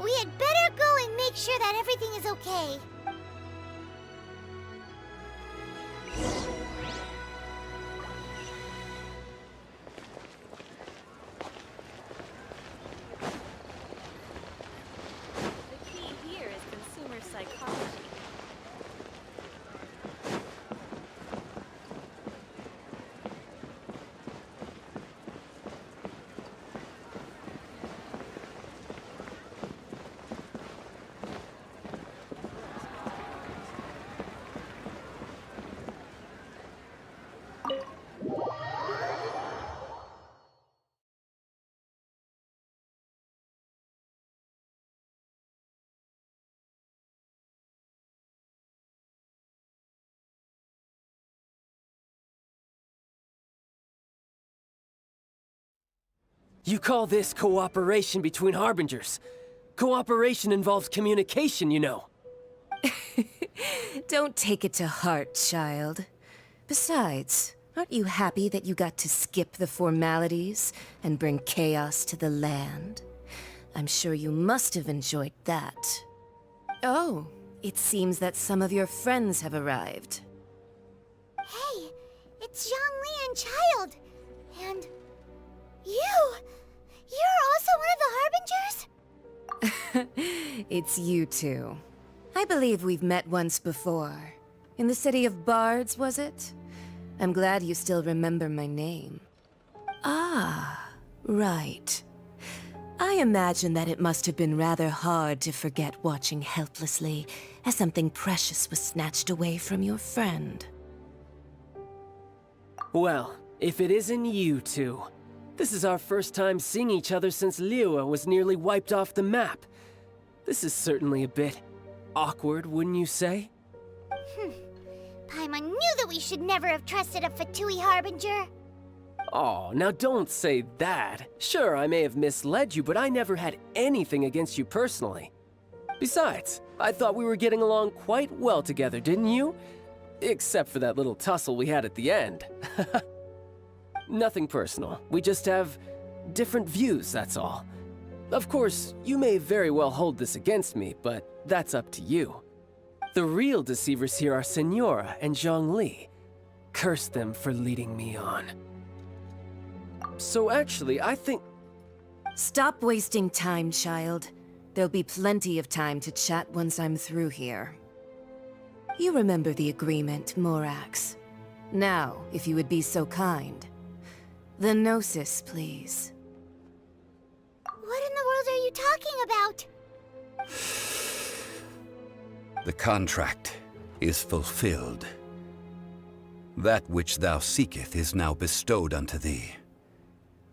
Speaker 4: We had better go and make sure that everything is okay.
Speaker 10: The key here is consumer psychology.
Speaker 5: You call this cooperation between Harbingers? Cooperation involves communication, you know.
Speaker 16: Don't take it to heart, child. Besides, aren't you happy that you got to skip the formalities and bring chaos to the land? I'm sure you must have enjoyed that. Oh, it seems that some of your friends have arrived.
Speaker 4: Hey, it's Zhongli and Child. And you! You're also one of the Harbingers?
Speaker 16: It's you two. I believe we've met once before. In the city of Bards, was it? I'm glad you still remember my name. Ah, right. I imagine that it must have been rather hard to forget watching helplessly as something precious was snatched away from your friend.
Speaker 5: Well, if it isn't you two. This is our first time seeing each other since Liyue was nearly wiped off the map. This is certainly a bit awkward, wouldn't you say?
Speaker 4: Paimon knew that we should never have trusted a Fatui Harbinger.
Speaker 5: Oh, now don't say that. Sure, I may have misled you, but I never had anything against you personally. Besides, I thought we were getting along quite well together, didn't you? Except for that little tussle we had at the end. Nothing personal. We just have different views, that's all. Of course, you may very well hold this against me, but that's up to you. The real deceivers here are Senora and Zhongli. Curse them for leading me on. So actually, I think...
Speaker 16: Stop wasting time, child. There'll be plenty of time to chat once I'm through here. You remember the agreement, Morax. Now, if you would be so kind. The Gnosis, please.
Speaker 4: What in the world are you talking about?
Speaker 3: The contract is fulfilled. That which thou seeketh is now bestowed unto thee.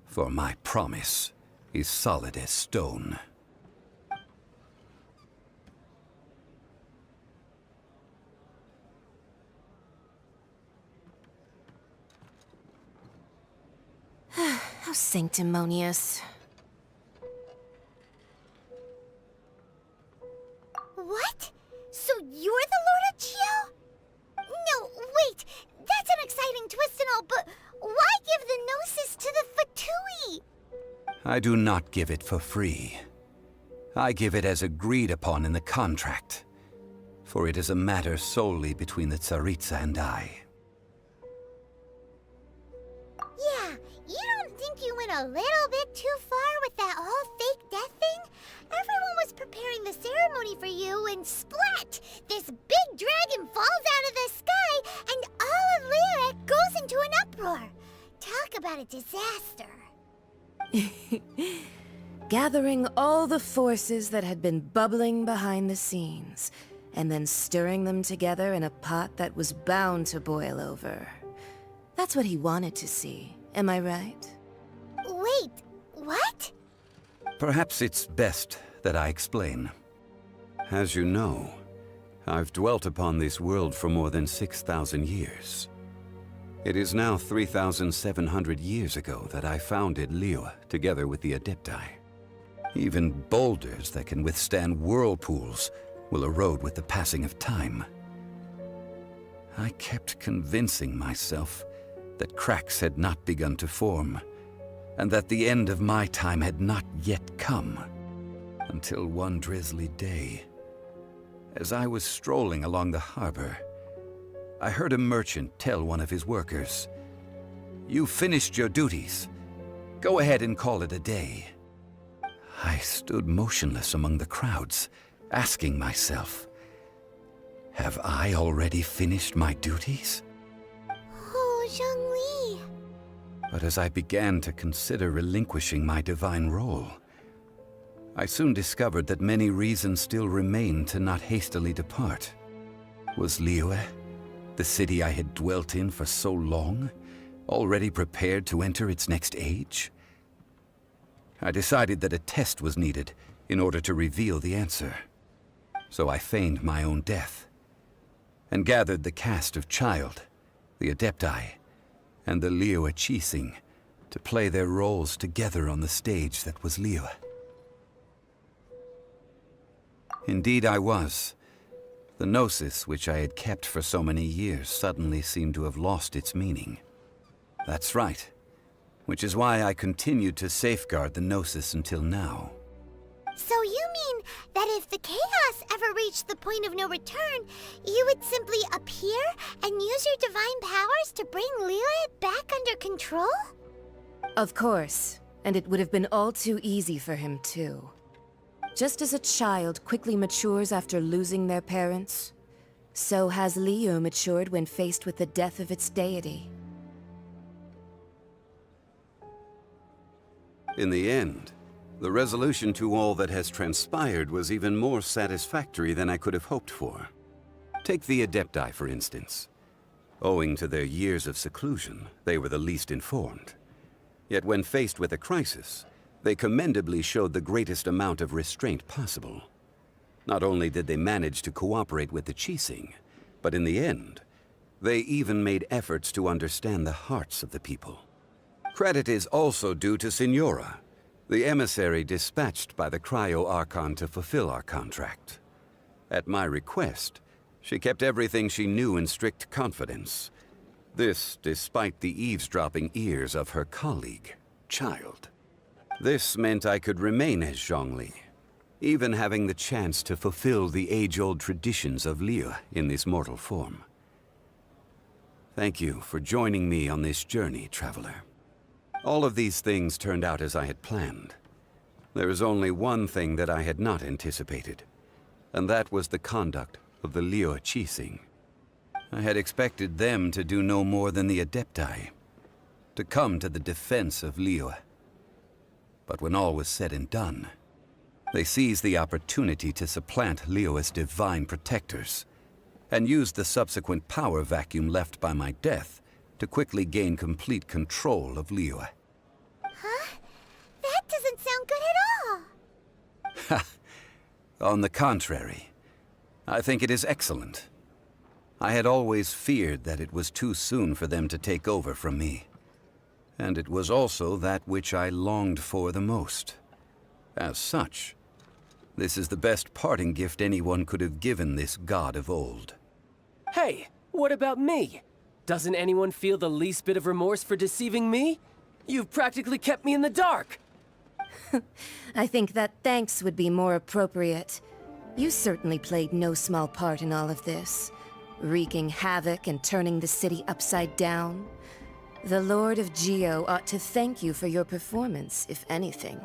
Speaker 3: For my promise is solid as stone.
Speaker 16: How sanctimonious.
Speaker 4: What? So you're the Lord of Chio? No, wait! That's an exciting twist and all, but why give the Gnosis to the Fatui?
Speaker 3: I do not give it for free. I give it as agreed upon in the contract, for it is a matter solely between the Tsaritsa and I.
Speaker 4: Yeah, you don't think you went a little bit too far with that whole fake death thing? Everyone was preparing the ceremony for you, and splat! This big dragon falls out of the sky, and all of Lyric goes into an uproar. Talk about a disaster.
Speaker 16: Gathering all the forces that had been bubbling behind the scenes, and then stirring them together in a pot that was bound to boil over. That's what he wanted to see, am I right?
Speaker 4: Wait, what?
Speaker 3: Perhaps it's best that I explain. As you know, I've dwelt upon this world for more than 6,000 years. It is now 3,700 years ago that I founded Liyue together with the Adepti. Even boulders that can withstand whirlpools will erode with the passing of time. I kept convincing myself that cracks had not begun to form, and that the end of my time had not yet come. Until one drizzly day, as I was strolling along the harbor, I heard a merchant tell one of his workers, "You've finished your duties. Go ahead and call it a day." I stood motionless among the crowds, asking myself, have I already finished my duties?
Speaker 4: Oh, Zhongli.
Speaker 3: But as I began to consider relinquishing my divine role, I soon discovered that many reasons still remained to not hastily depart. Was Liyue, the city I had dwelt in for so long, already prepared to enter its next age? I decided that a test was needed in order to reveal the answer. So I feigned my own death, and gathered the cast of Child, the Adepti, and the Liyue Qixing to play their roles together on the stage that was Liyue. Indeed I was. The Gnosis, which I had kept for so many years, suddenly seemed to have lost its meaning. That's right, which is why I continued to safeguard the Gnosis until now.
Speaker 4: So you mean that if the chaos ever reached the point of no return, you would simply appear and use your divine powers to bring Liyue back under control?
Speaker 16: Of course, and it would have been all too easy for him too. Just as a child quickly matures after losing their parents, so has Liyue matured when faced with the death of its deity.
Speaker 3: In the end, The resolution to all that has transpired was even more satisfactory than I could have hoped for. Take the Adepti, for instance. Owing to their years of seclusion, they were the least informed. Yet when faced with a crisis, they commendably showed the greatest amount of restraint possible. Not only did they manage to cooperate with the Qixing, but in the end, they even made efforts to understand the hearts of the people. Credit is also due to Signora, the emissary dispatched by the Cryo-Archon to fulfill our contract. At my request, she kept everything she knew in strict confidence. This despite the eavesdropping ears of her colleague, Child. This meant I could remain as Zhongli, even having the chance to fulfill the age-old traditions of Liyue in this mortal form. Thank you for joining me on this journey, Traveler. All of these things turned out as I had planned. There is only one thing that I had not anticipated, and that was the conduct of the Liyue Qixing. I had expected them to do no more than the Adepti, to come to the defense of Liyue. But when all was said and done, they seized the opportunity to supplant Liyue as divine protectors, and used the subsequent power vacuum left by my death to quickly gain complete control of Liyue.
Speaker 4: Huh? That doesn't sound good at all!
Speaker 3: On the contrary, I think it is excellent. I had always feared that it was too soon for them to take over from me. And it was also that which I longed for the most. As such, this is the best parting gift anyone could have given this god of old.
Speaker 5: Hey, what about me? Doesn't anyone feel the least bit of remorse for deceiving me? You've practically kept me in the dark!
Speaker 16: I think that thanks would be more appropriate. You certainly played no small part in all of this, wreaking havoc and turning the city upside down. The Lord of Geo ought to thank you for your performance, if anything.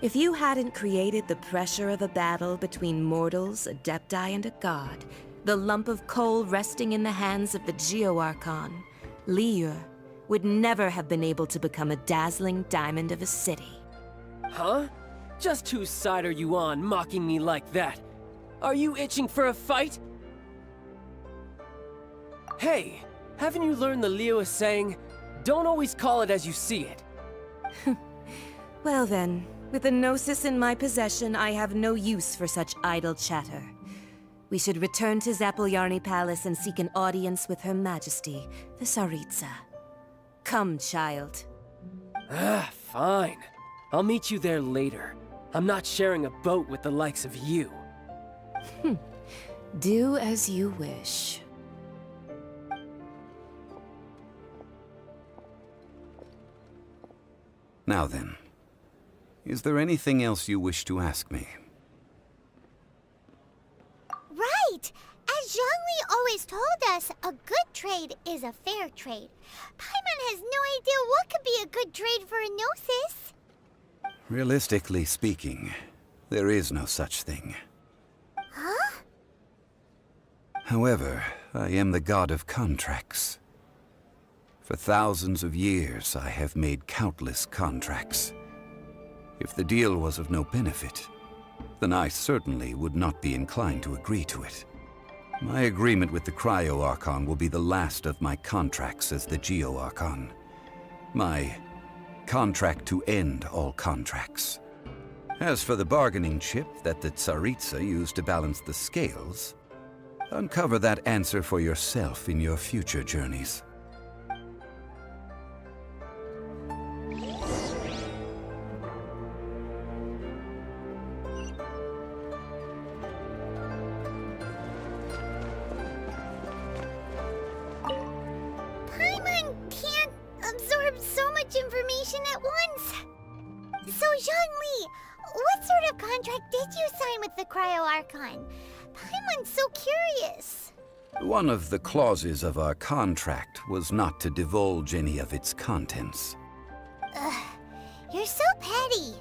Speaker 16: If you hadn't created the pressure of a battle between mortals, Adepti, and a god, the lump of coal resting in the hands of the Geo-Archon, Liyue, would never have been able to become a dazzling diamond of a city.
Speaker 5: Huh? Just whose side are you on, mocking me like that? Are you itching for a fight? Hey, haven't you learned the Liyue saying, don't always call it as you see it?
Speaker 16: Well then, with the Gnosis in my possession, I have no use for such idle chatter. We should return to Zapoljarny Palace and seek an audience with Her Majesty, the Tsaritsa. Come, child.
Speaker 5: Fine. I'll meet you there later. I'm not sharing a boat with the likes of you.
Speaker 16: Do as you wish.
Speaker 3: Now then, is there anything else you wish to ask me?
Speaker 4: Right! As Zhongli always told us, a good trade is a fair trade. Paimon has no idea what could be a good trade for a Gnosis.
Speaker 3: Realistically speaking, there is no such thing.
Speaker 4: Huh?
Speaker 3: However, I am the god of contracts. For thousands of years, I have made countless contracts. If the deal was of no benefit, then I certainly would not be inclined to agree to it. My agreement with the Cryo-Archon will be the last of my contracts as the Geo-Archon. My contract to end all contracts. As for the bargaining chip that the Tsaritsa used to balance the scales, uncover that answer for yourself in your future journeys.
Speaker 4: Paimon can't absorb so much information at once. So, Zhongli, what sort of contract did you sign with the Cryo-Archon? Paimon's so curious.
Speaker 3: One of the clauses of our contract was not to divulge any of its contents.
Speaker 4: Ugh, you're so petty.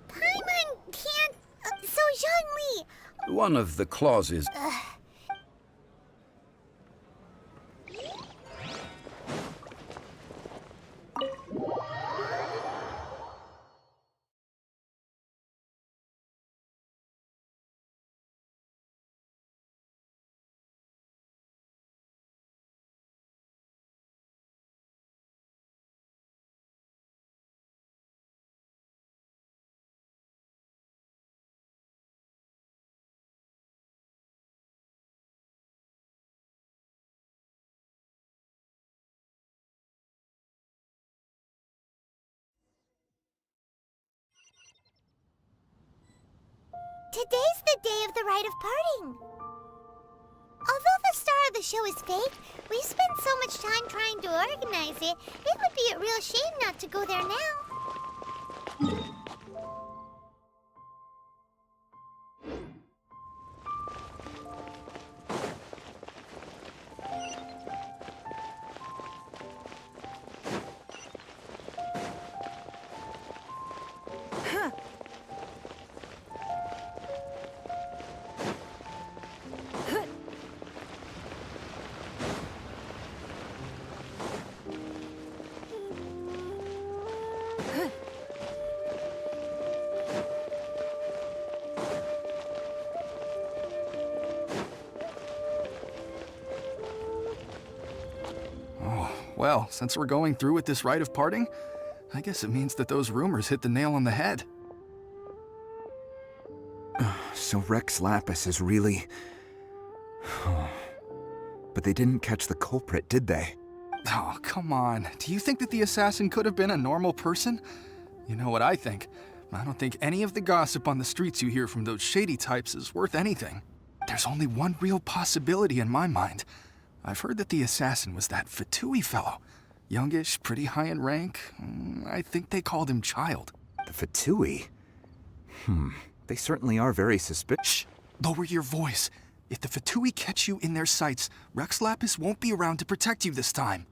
Speaker 4: Paimon can't... So, Zhongli...
Speaker 3: One of the clauses...
Speaker 4: Today's the day of the rite of parting. Although the star of the show is fake, we've spent so much time trying to organize it, it would be a real shame not to go there now.
Speaker 17: Well, since we're going through with this rite of parting, I guess it means that those rumors hit the nail on the head.
Speaker 18: So Rex Lapis is really... But they didn't catch the culprit, did they?
Speaker 17: Oh, come on. Do you think that the assassin could have been a normal person? You know what I think. I don't think any of the gossip on the streets you hear from those shady types is worth anything. There's only one real possibility in my mind. I've heard that the assassin was that Fatui fellow. Youngish, pretty high in rank. I think they called him Child.
Speaker 18: The Fatui? They certainly are very suspicious.
Speaker 17: Shh! Lower your voice. If the Fatui catch you in their sights, Rex Lapis won't be around to protect you this time.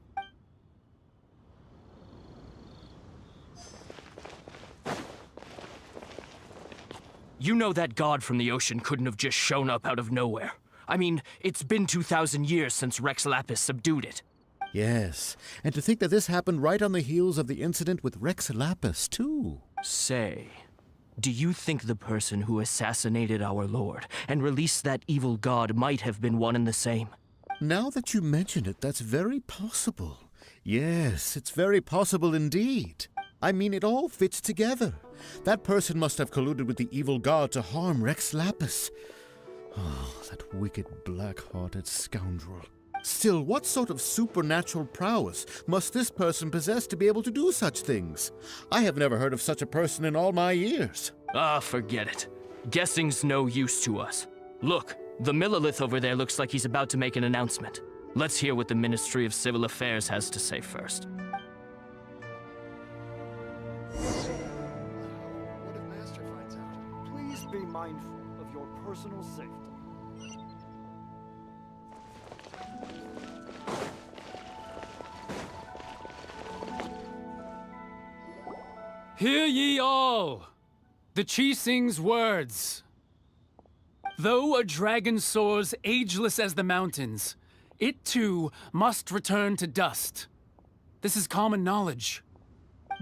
Speaker 12: You know that god from the ocean couldn't have just shown up out of nowhere. I mean, it's been 2,000 years since Rex Lapis subdued it.
Speaker 19: Yes, and to think that this happened right on the heels of the incident with Rex Lapis, too.
Speaker 12: Say, do you think the person who assassinated our lord and released that evil god might have been one and the same?
Speaker 19: Now that you mention it, that's very possible. Yes, it's very possible indeed. I mean, it all fits together. That person must have colluded with the evil god to harm Rex Lapis. Oh, that wicked, black-hearted scoundrel. Still, what sort of supernatural prowess must this person possess to be able to do such things? I have never heard of such a person in all my years.
Speaker 12: Ah, forget it. Guessing's no use to us. Look, the Millilith over there looks like he's about to make an announcement. Let's hear what the Ministry of Civil Affairs has to say first.
Speaker 20: What if Master finds out? Please be mindful of your personal safety.
Speaker 14: Hear ye all, the Qixing's words. Though a dragon soars ageless as the mountains, it too must return to dust. This is common knowledge.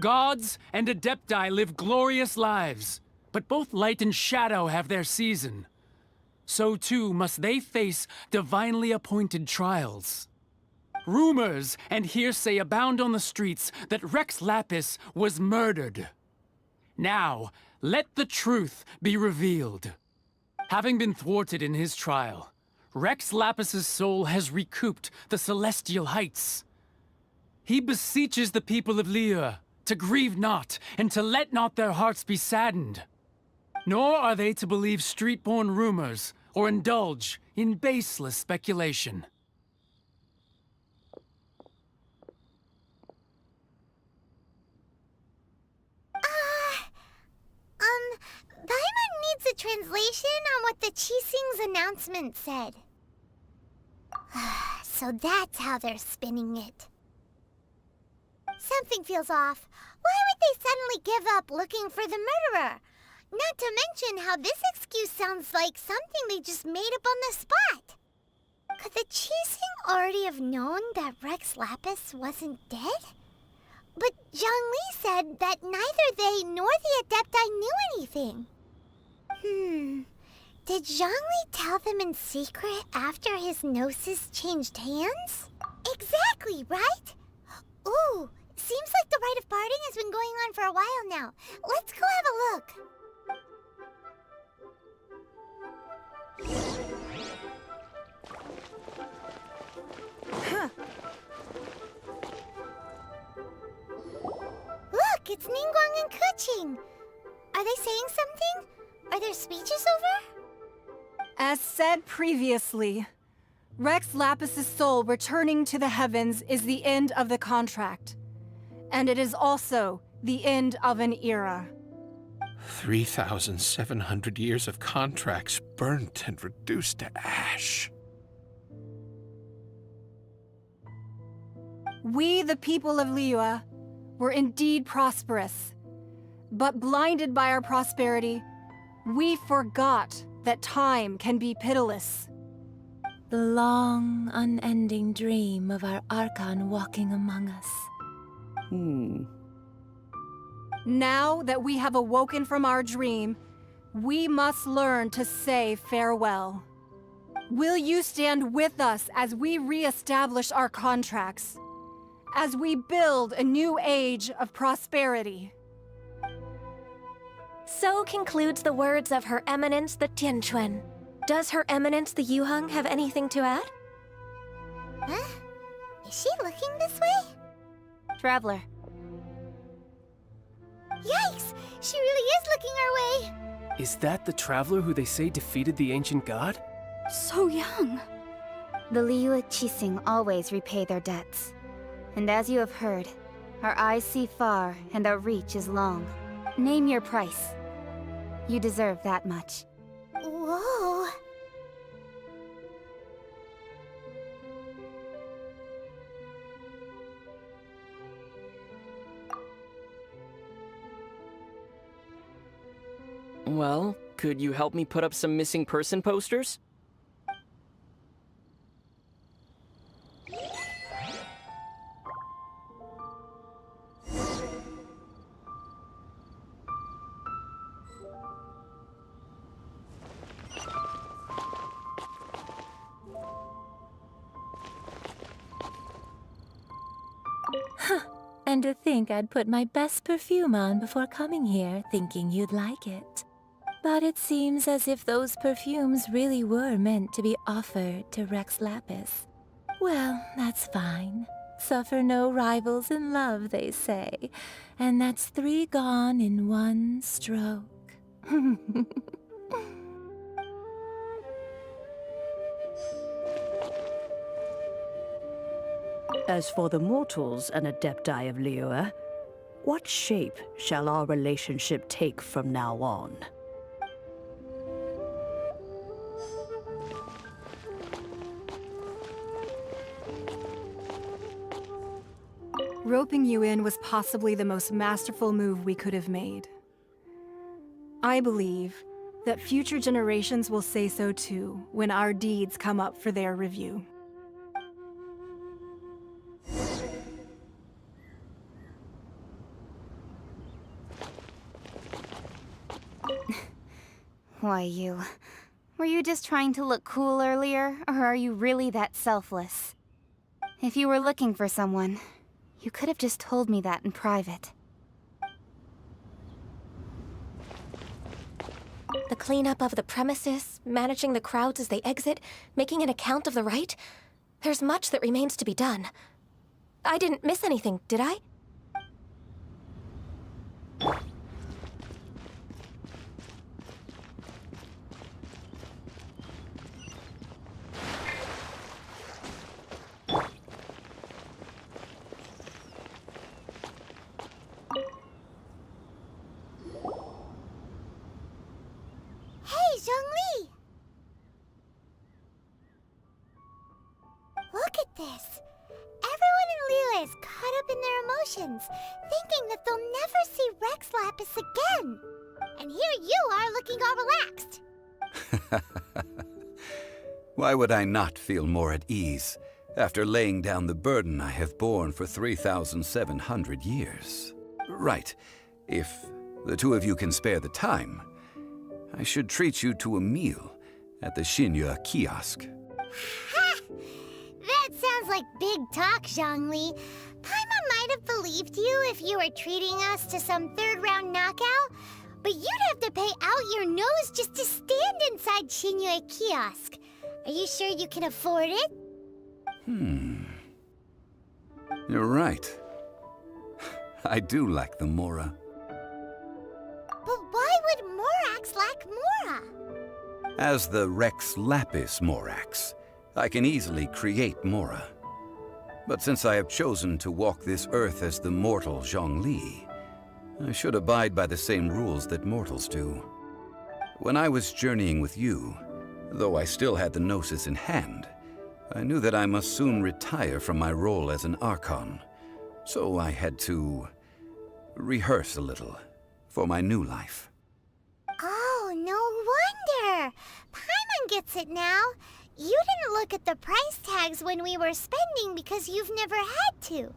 Speaker 14: Gods and Adepti live glorious lives, but both light and shadow have their season. So too must they face divinely appointed trials. Rumors and hearsay abound on the streets that Rex Lapis was murdered. Now, let the truth be revealed. Having been thwarted in his trial, Rex Lapis's soul has recouped the celestial heights. He beseeches the people of Liyue to grieve not and to let not their hearts be saddened. Nor are they to believe street-born rumors or indulge in baseless speculation.
Speaker 4: Paimon needs a translation on what the Qixing's announcement said. So that's how they're spinning it. Something feels off. Why would they suddenly give up looking for the murderer? Not to mention how this excuse sounds like something they just made up on the spot. Could the Qixing already have known that Rex Lapis wasn't dead? But Zhongli said that neither they nor the Adepti knew anything. Did Zhongli tell them in secret after his gnosis changed hands? Exactly, right? Ooh, seems like the rite of parting has been going on for a while now. Let's go have a look. Look, it's Ningguang and Keqing. Are they saying something? Are there speeches over?
Speaker 6: As said previously, Rex Lapis's soul returning to the heavens is the end of the contract. And it is also the end of an era.
Speaker 21: 3,700 years of contracts burnt and reduced to ash.
Speaker 6: We, the people of Liyue, were indeed prosperous. But blinded by our prosperity, we forgot that time can be pitiless.
Speaker 10: The long, unending dream of our Archon walking among us.
Speaker 6: Now that we have awoken from our dream, we must learn to say farewell. Will you stand with us as we re-establish our contracts? As we build a new age of prosperity?
Speaker 10: So concludes the words of Her Eminence the Tianquan. Does Her Eminence the Yuheng have anything to add?
Speaker 4: Huh? Is she looking this way?
Speaker 10: Traveler.
Speaker 4: Yikes! She really is looking our way!
Speaker 5: Is that the traveler who they say defeated the ancient god?
Speaker 13: So young. The Liyue Qixing always repay their debts. And as you have heard, our eyes see far and our reach is long. Name your price. You deserve that much.
Speaker 4: Whoa!
Speaker 5: Well, could you help me put up some missing person posters?
Speaker 10: And to think I'd put my best perfume on before coming here, thinking you'd like it. But it seems as if those perfumes really were meant to be offered to Rex Lapis. Well, that's fine. Suffer no rivals in love, they say. And that's 3 gone in 1 stroke.
Speaker 8: As for the mortals and Adepti of Liyue, what shape shall our relationship take from now on?
Speaker 6: Roping you in was possibly the most masterful move we could have made. I believe that future generations will say so too when our deeds come up for their review.
Speaker 13: Why, you... Were you just trying to look cool earlier, or are you really that selfless? If you were looking for someone, you could have just told me that in private.
Speaker 10: The cleanup of the premises, managing the crowds as they exit, making an account of the rite. There's much that remains to be done. I didn't miss anything, did I?
Speaker 4: Hey, Zhongli! Look at this. Everyone in Liyue is caught up in their emotions, thinking that they'll never see Rex Lapis again. And here you are looking all relaxed.
Speaker 3: Why would I not feel more at ease after laying down the burden I have borne for 3,700 years? Right. If the 2 of you can spare the time, I should treat you to a meal at the Shenhe kiosk.
Speaker 4: Ha! That sounds like big talk, Zhongli. Paimon might have believed you if you were treating us to some 3rd-round knockout, but you'd have to pay out your nose just to stand inside Shenhe kiosk. Are you sure you can afford it?
Speaker 3: You're right. I do lack the Mora.
Speaker 4: But why would Morax lack
Speaker 3: As the Rex Lapis Morax, I can easily create Mora. But since I have chosen to walk this earth as the mortal Zhongli, I should abide by the same rules that mortals do. When I was journeying with you, though I still had the Gnosis in hand, I knew that I must soon retire from my role as an Archon, so I had to rehearse a little for my new life.
Speaker 4: Oh, no wonder! Paimon gets it now. You didn't look at the price tags when we were spending because you've never had to.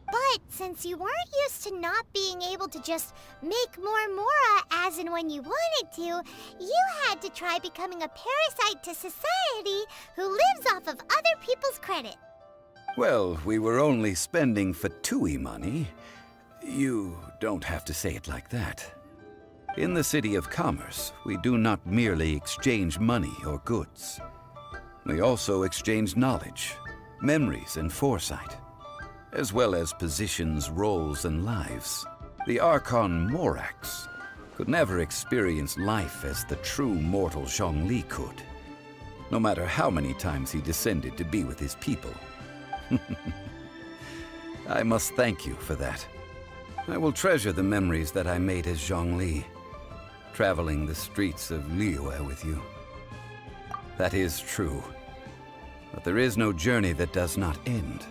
Speaker 4: But since you weren't used to not being able to just make more Mora as and when you wanted to, you had to try becoming a parasite to society who lives off of other people's credit.
Speaker 3: Well, we were only spending Fatui money. You don't have to say it like that. In the City of Commerce, we do not merely exchange money or goods. We also exchange knowledge, memories, and foresight, as well as positions, roles, and lives. The Archon Morax could never experience life as the true mortal Zhongli could, no matter how many times he descended to be with his people. I must thank you for that. I will treasure the memories that I made as Zhongli, traveling the streets of Liyue with you. That is true. But there is no journey that does not end.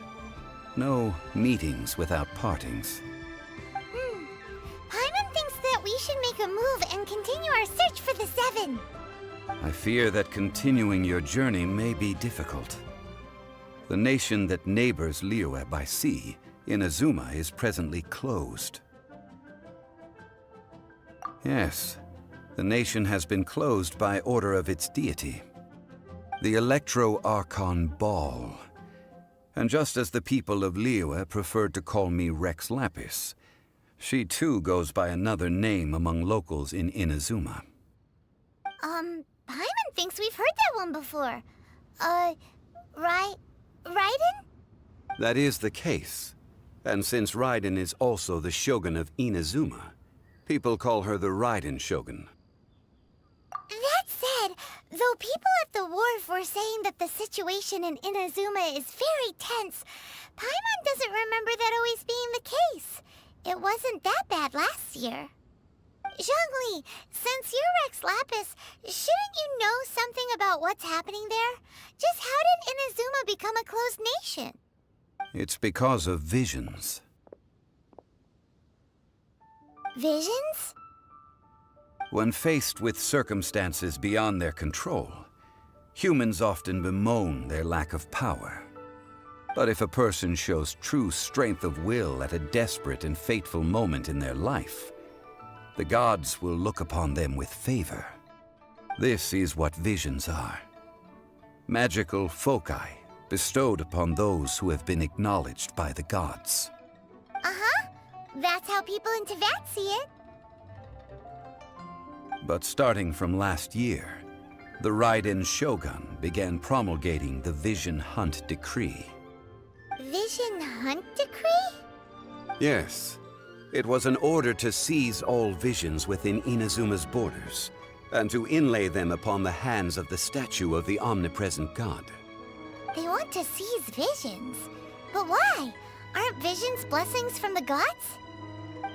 Speaker 3: No meetings without partings.
Speaker 4: Paimon thinks that we should make a move and continue our search for the Seven.
Speaker 3: I fear that continuing your journey may be difficult. The nation that neighbors Liyue by sea, Inazuma, is presently closed. Yes, the nation has been closed by order of its deity, the Electro-Archon Ball. And just as the people of Liyue preferred to call me Rex Lapis, she too goes by another name among locals in Inazuma.
Speaker 4: Paimon thinks we've heard that one before. Raiden?
Speaker 3: That is the case. And since Raiden is also the Shogun of Inazuma, people call her the Raiden Shogun.
Speaker 4: That said, though people at the wharf were saying that the situation in Inazuma is very tense, Paimon doesn't remember that always being the case. It wasn't that bad last year. Zhongli, since you're Rex Lapis, shouldn't you know something about what's happening there? Just how did Inazuma become a closed nation?
Speaker 3: It's because of visions.
Speaker 4: Visions?
Speaker 3: When faced with circumstances beyond their control, humans often bemoan their lack of power. But if a person shows true strength of will at a desperate and fateful moment in their life, the gods will look upon them with favor. This is what visions are. Magical foci bestowed upon those who have been acknowledged by the gods.
Speaker 4: Uh-huh. That's how people in Teyvat see it.
Speaker 3: But starting from last year, the Raiden Shogun began promulgating the Vision Hunt Decree.
Speaker 4: Vision Hunt Decree?
Speaker 3: Yes. It was an order to seize all visions within Inazuma's borders, and to inlay them upon the hands of the statue of the omnipresent god.
Speaker 4: They want to seize visions. But why? Aren't visions blessings from the gods?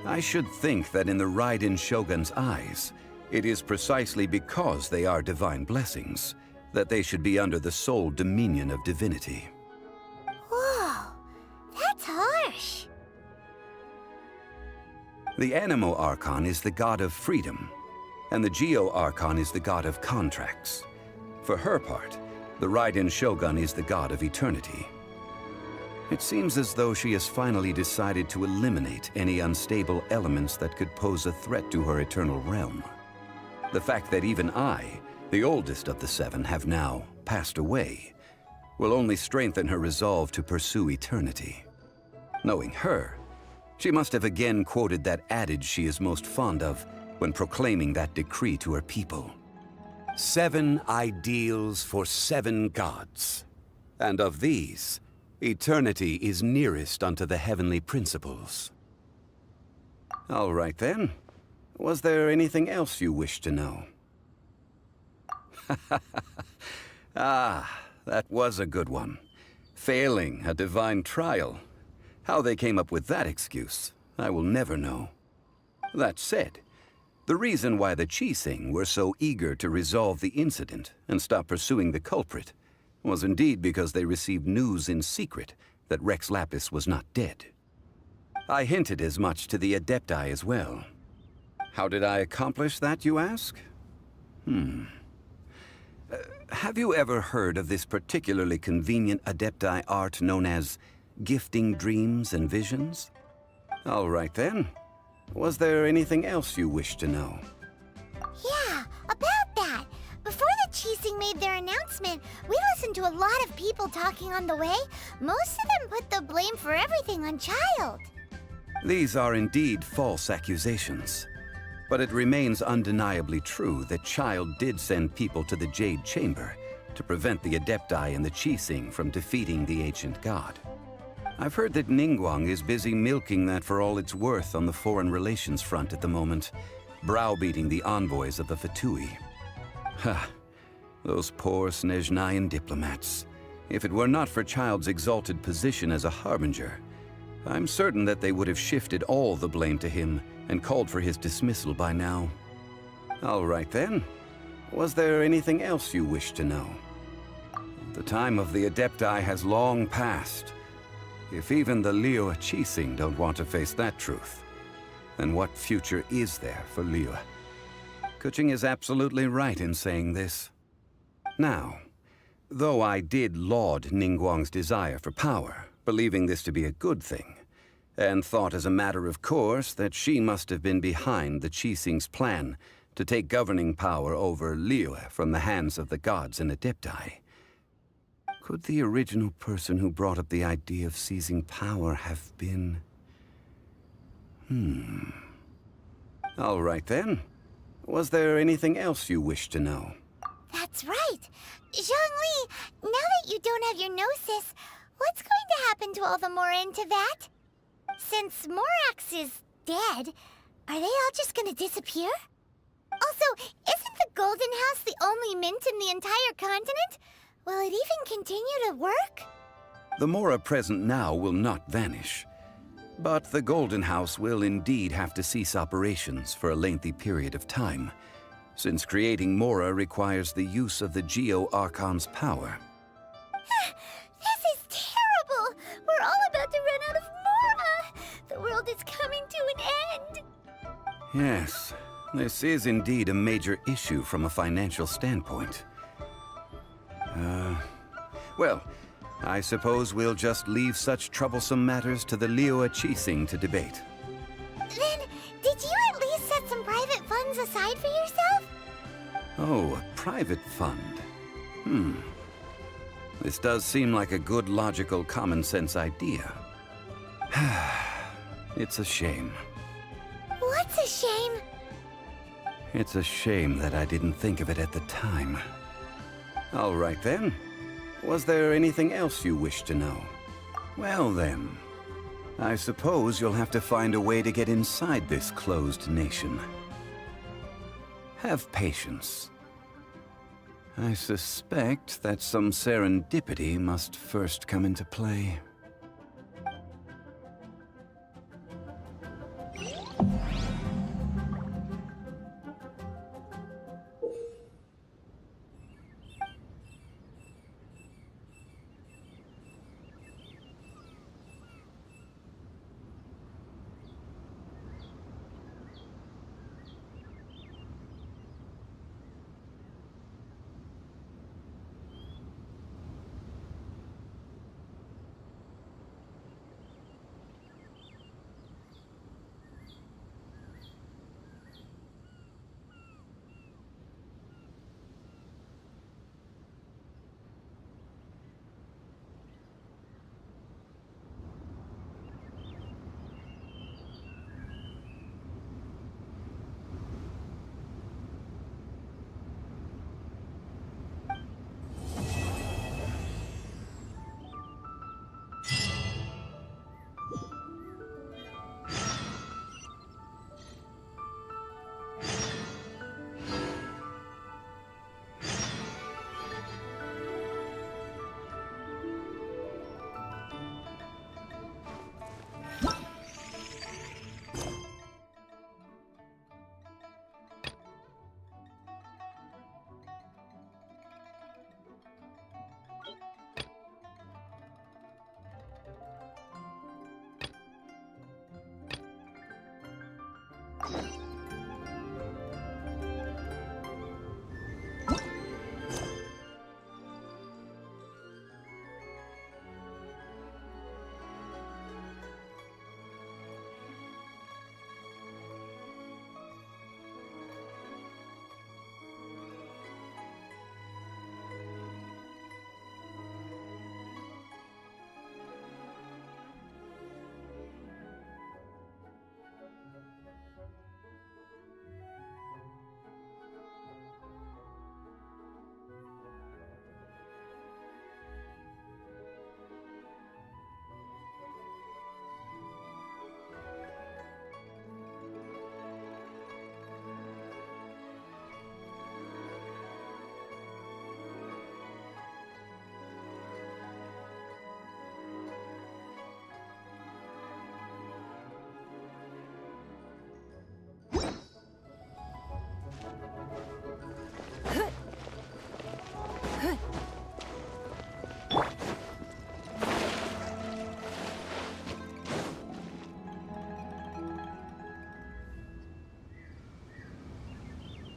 Speaker 3: I should think that in the Raiden Shogun's eyes, it is precisely because they are divine blessings that they should be under the sole dominion of divinity.
Speaker 4: Whoa, that's harsh.
Speaker 3: The Animo Archon is the god of freedom, and the Geo Archon is the god of contracts. For her part, the Raiden Shogun is the god of eternity. It seems as though she has finally decided to eliminate any unstable elements that could pose a threat to her eternal realm. The fact that even I, the oldest of the seven, have now passed away, will only strengthen her resolve to pursue eternity. Knowing her, she must have again quoted that adage she is most fond of when proclaiming that decree to her people. 7 ideals for 7 gods, and of these, eternity is nearest unto the heavenly principles. All right then. Was there anything else you wished to know? Ah, that was a good one. Failing a divine trial. How they came up with that excuse, I will never know. That said, the reason why the Qixing were so eager to resolve the incident and stop pursuing the culprit was indeed because they received news in secret that Rex Lapis was not dead. I hinted as much to the Adepti as well. How did I accomplish that, you ask? Have you ever heard of this particularly convenient Adepti art known as gifting dreams and visions? All right then. Was there anything else you wish to know?
Speaker 4: Yeah, about that. Before the Qixing made their announcement, we listened to a lot of people talking on the way. Most of them put the blame for everything on Child.
Speaker 3: These are indeed false accusations. But it remains undeniably true that Child did send people to the Jade Chamber to prevent the Adepti and the Qixing from defeating the ancient god. I've heard that Ningguang is busy milking that for all it's worth on the foreign relations front at the moment, browbeating the envoys of the Fatui. Ha! Those poor Snezhnayan diplomats. If it were not for Child's exalted position as a harbinger, I'm certain that they would have shifted all the blame to him and called for his dismissal by now. All right then. Was there anything else you wish to know? The time of the Adepti has long passed. If even the Liyue Qixing don't want to face that truth, then what future is there for Liyue? Kuching is absolutely right in saying this. Now, though I did laud Ningguang's desire for power, believing this to be a good thing, and thought as a matter of course that she must have been behind the Qixing's plan to take governing power over Liyue from the hands of the gods and Adepti, could the original person who brought up the idea of seizing power have been... All right then. Was there anything else you wish to know?
Speaker 4: That's right. Zhongli, now that you don't have your gnosis, what's going to happen to all the Mora in Teyvat? Since Morax is dead, are they all just gonna disappear? Also, isn't the Golden House the only mint in the entire continent? Will it even continue to work?
Speaker 3: The Mora present now will not vanish. But the Golden House will indeed have to cease operations for a lengthy period of time, since creating Mora requires the use of the Geo-Archon's power.
Speaker 4: This is terrible! We're all about to run out of Mora! The world is coming to an end!
Speaker 3: Yes, this is indeed a major issue from a financial standpoint. Well, I suppose we'll just leave such troublesome matters to the Liyue Qixing to debate.
Speaker 4: Then, did you at least set some private funds aside for yourself?
Speaker 3: Oh, a private fund. This does seem like a good, logical, common-sense idea. It's a shame.
Speaker 4: What's a shame?
Speaker 3: It's a shame that I didn't think of it at the time. All right then. Was there anything else you wish to know? Well then, I suppose you'll have to find a way to get inside this closed nation. Have patience. I suspect that some serendipity must first come into play.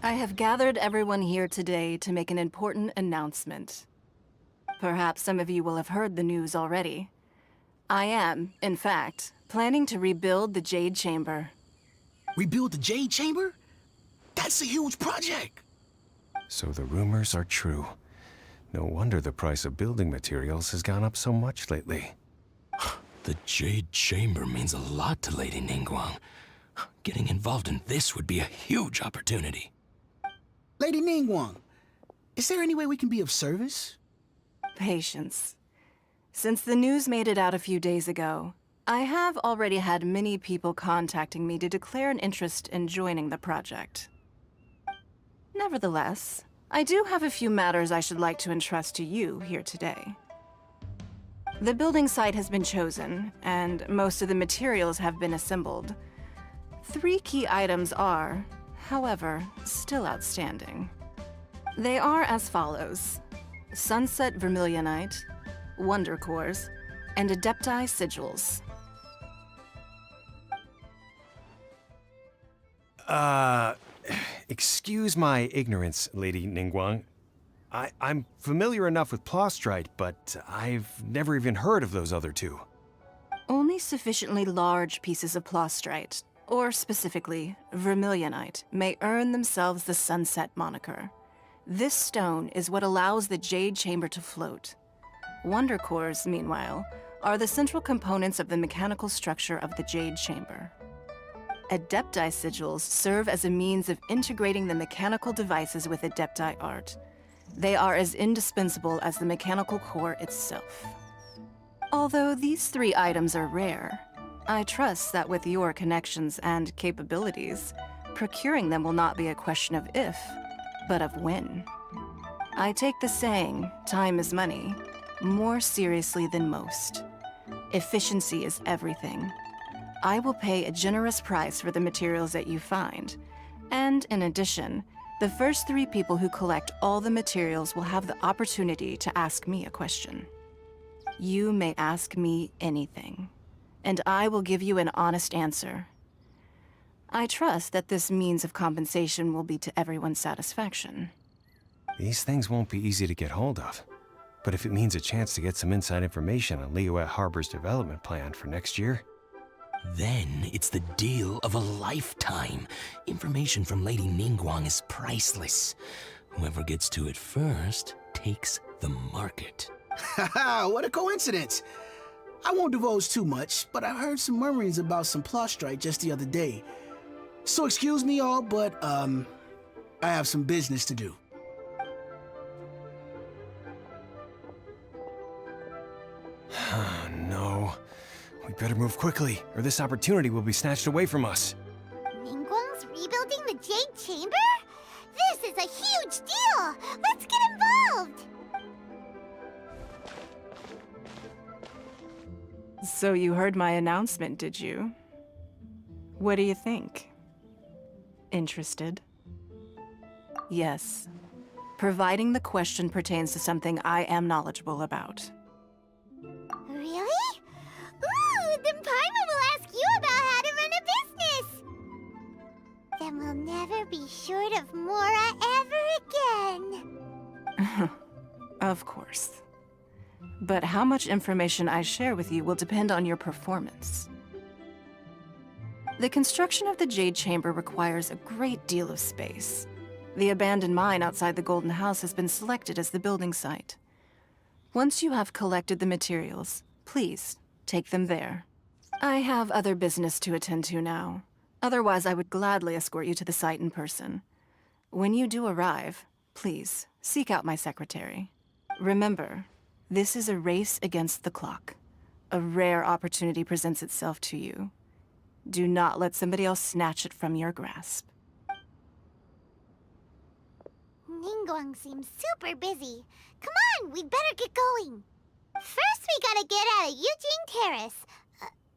Speaker 6: I have gathered everyone here today to make an important announcement. Perhaps some of you will have heard the news already. I am, in fact, planning to rebuild the Jade Chamber.
Speaker 2: Rebuild the Jade Chamber? That's a huge project!
Speaker 22: So the rumors are true. No wonder the price of building materials has gone up so much lately.
Speaker 2: The Jade Chamber means a lot to Lady Ningguang. Getting involved in this would be a huge opportunity.
Speaker 23: Lady Ningguang, is there any way we can be of service?
Speaker 6: Patience. Since the news made it out a few days ago, I have already had many people contacting me to declare an interest in joining the project. Nevertheless, I do have a few matters I should like to entrust to you here today. The building site has been chosen, and most of the materials have been assembled. 3 key items are, however, still outstanding. They are as follows: Sunset Vermilionite, Wonder Cores, and Adepti Sigils.
Speaker 22: Excuse my ignorance, Lady Ningguang. I'm familiar enough with Plostrite, but I've never even heard of those other 2.
Speaker 6: Only sufficiently large pieces of Plostrite, or specifically Vermilionite, may earn themselves the Sunset moniker. This stone is what allows the Jade Chamber to float. Wonder Cores, meanwhile, are the central components of the mechanical structure of the Jade Chamber. Adepti Sigils serve as a means of integrating the mechanical devices with Adepti art. They are as indispensable as the mechanical core itself. Although these 3 items are rare, I trust that with your connections and capabilities, procuring them will not be a question of if, but of when. I take the saying, time is money, more seriously than most. Efficiency is everything. I will pay a generous price for the materials that you find, and in addition, the first 3 people who collect all the materials will have the opportunity to ask me a question. You may ask me anything, and I will give you an honest answer. I trust that this means of compensation will be to everyone's satisfaction.
Speaker 22: These things won't be easy to get hold of. But if it means a chance to get some inside information on Liyue Harbor's development plan for next year...
Speaker 2: Then it's the deal of a lifetime. Information from Lady Ningguang is priceless. Whoever gets to it first takes the market.
Speaker 23: Haha, what a coincidence! I won't divulge too much, but I heard some murmurings about some Plostrite just the other day. So excuse me all, but, I have some business to do.
Speaker 22: No. We better move quickly, or this opportunity will be snatched away from us.
Speaker 4: Ningguang's rebuilding the Jade Chamber? This is a huge deal! Let's get involved!
Speaker 6: So you heard my announcement, did you? What do you think? Interested? Yes. Providing the question pertains to something I am knowledgeable about.
Speaker 4: Really? Ooh, then Paimon will ask you about how to run a business! Then we'll never be short of Mora ever again.
Speaker 6: Of course. But how much information I share with you will depend on your performance. The construction of the Jade Chamber requires a great deal of space. The abandoned mine outside the Golden House has been selected as the building site. Once you have collected the materials, please take them there. I have other business to attend to now. Otherwise, I would gladly escort you to the site in person. When you do arrive, please seek out my secretary. Remember, this is a race against the clock. A rare opportunity presents itself to you. Do not let somebody else snatch it from your grasp.
Speaker 4: Ningguang seems super busy. Come on, we'd better get going. First, we gotta get out of Eugene Terrace.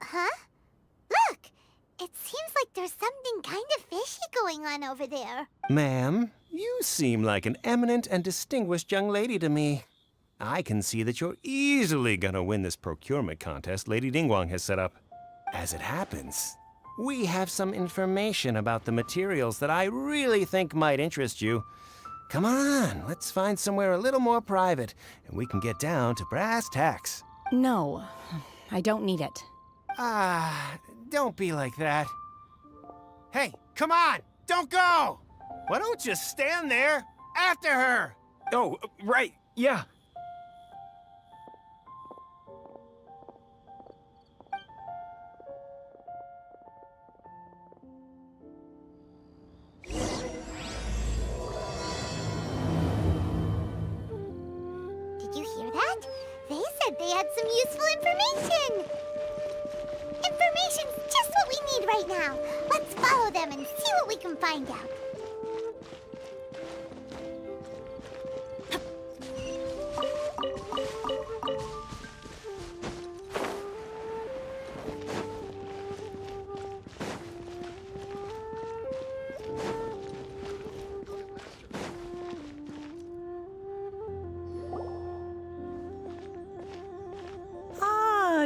Speaker 4: Huh? Look! It seems like there's something kind of fishy going on over there.
Speaker 22: Ma'am, you seem like an eminent and distinguished young lady to me. I can see that you're easily gonna win this procurement contest Lady Ningguang has set up. As it happens, we have some information about the materials that I really think might interest you. Come on, let's find somewhere a little more private, and we can get down to brass tacks.
Speaker 1: No, I don't need it.
Speaker 22: Don't be like that. Hey, come on! Don't go! Why don't you stand there after her? Oh, right, yeah.
Speaker 4: Did you hear that? They said they had some useful information. Information's just what we need right now. Let's follow them and see what we can find out.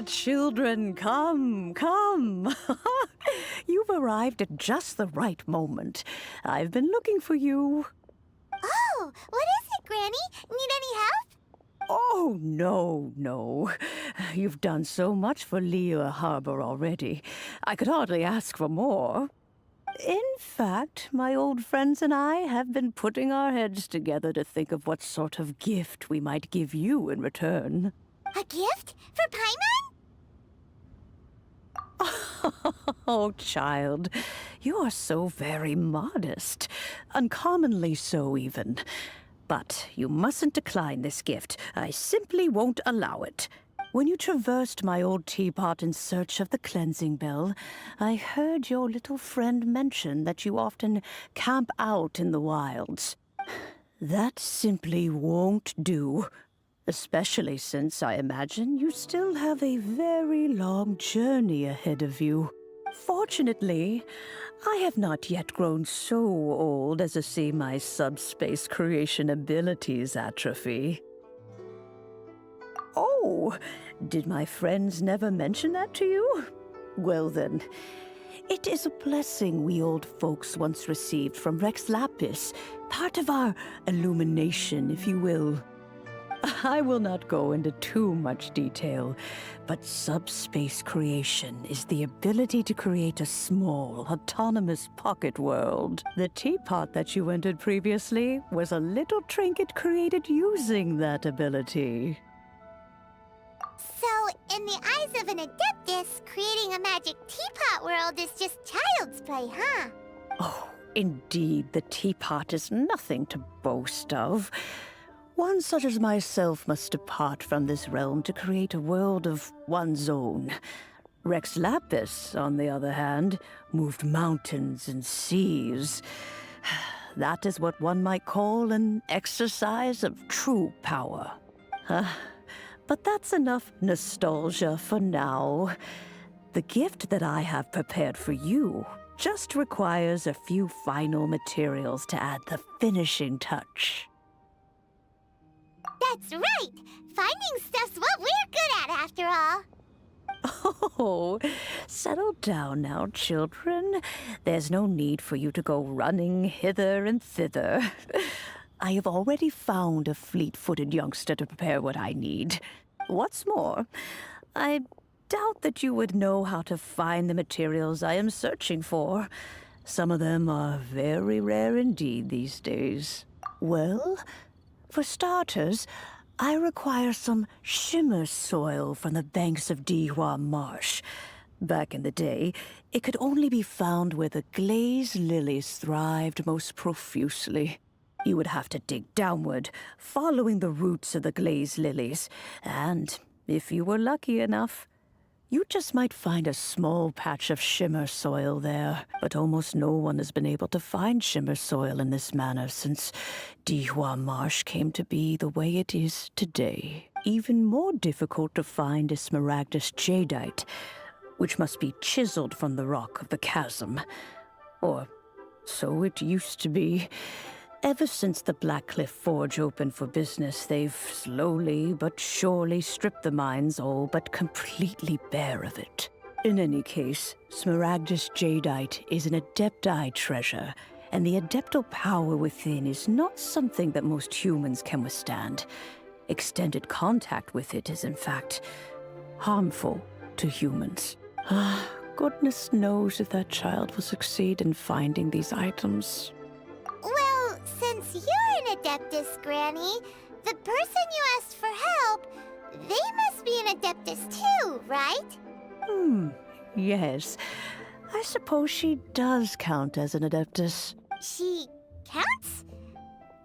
Speaker 8: Children, come, come. You've arrived at just the right moment. I've been looking for you.
Speaker 4: Oh, what is it, Granny? Need any help?
Speaker 8: Oh, no. You've done so much for Liyue Harbor already. I could hardly ask for more. In fact, my old friends and I have been putting our heads together to think of what sort of gift we might give you in return.
Speaker 4: A gift? For Paimon?
Speaker 8: Oh, child, you are so very modest. Uncommonly so, even. But you mustn't decline this gift. I simply won't allow it. When you traversed my old teapot in search of the cleansing bell, I heard your little friend mention that you often camp out in the wilds. That simply won't do. Especially since I imagine you still have a very long journey ahead of you. Fortunately, I have not yet grown so old as to see my subspace creation abilities atrophy. Oh, did my friends never mention that to you? Well then, it is a blessing we old folks once received from Rex Lapis, part of our illumination, if you will. I will not go into too much detail, but subspace creation is the ability to create a small, autonomous pocket world. The teapot that you entered previously was a little trinket created using that ability.
Speaker 4: So, in the eyes of an Adeptus, creating a magic teapot world is just child's play, huh?
Speaker 8: Oh, indeed, the teapot is nothing to boast of. One such as myself must depart from this realm to create a world of one's own. Rex Lapis, on the other hand, moved mountains and seas. That is what one might call an exercise of true power. But that's enough nostalgia for now. The gift that I have prepared for you just requires a few final materials to add the finishing touch.
Speaker 4: That's right! Finding stuff's what we're good at, after all.
Speaker 8: Oh, settle down now, children. There's no need for you to go running hither and thither. I have already found a fleet-footed youngster to prepare what I need. What's more, I doubt that you would know how to find the materials I am searching for. Some of them are very rare indeed these days. Well, for starters, I require some shimmer soil from the banks of Dihua Marsh. Back in the day, it could only be found where the glazed lilies thrived most profusely. You would have to dig downward, following the roots of the glazed lilies, and if you were lucky enough, you just might find a small patch of shimmer soil there. But almost no one has been able to find shimmer soil in this manner since Dihua Marsh came to be the way it is today. Even more difficult to find is smaragdus jadeite, which must be chiseled from the rock of the chasm. Or so it used to be. Ever since the Blackcliff Forge opened for business, they've slowly but surely stripped the mines all but completely bare of it. In any case, Smaragdus Jadeite is an Adepti treasure, and the Adeptal power within is not something that most humans can withstand. Extended contact with it is, in fact, harmful to humans. Goodness knows if that child will succeed in finding these items.
Speaker 4: Well, since you're an Adeptus, Granny, the person you asked for help, they must be an Adeptus too, right?
Speaker 8: Yes. I suppose she does count as an Adeptus.
Speaker 4: She counts?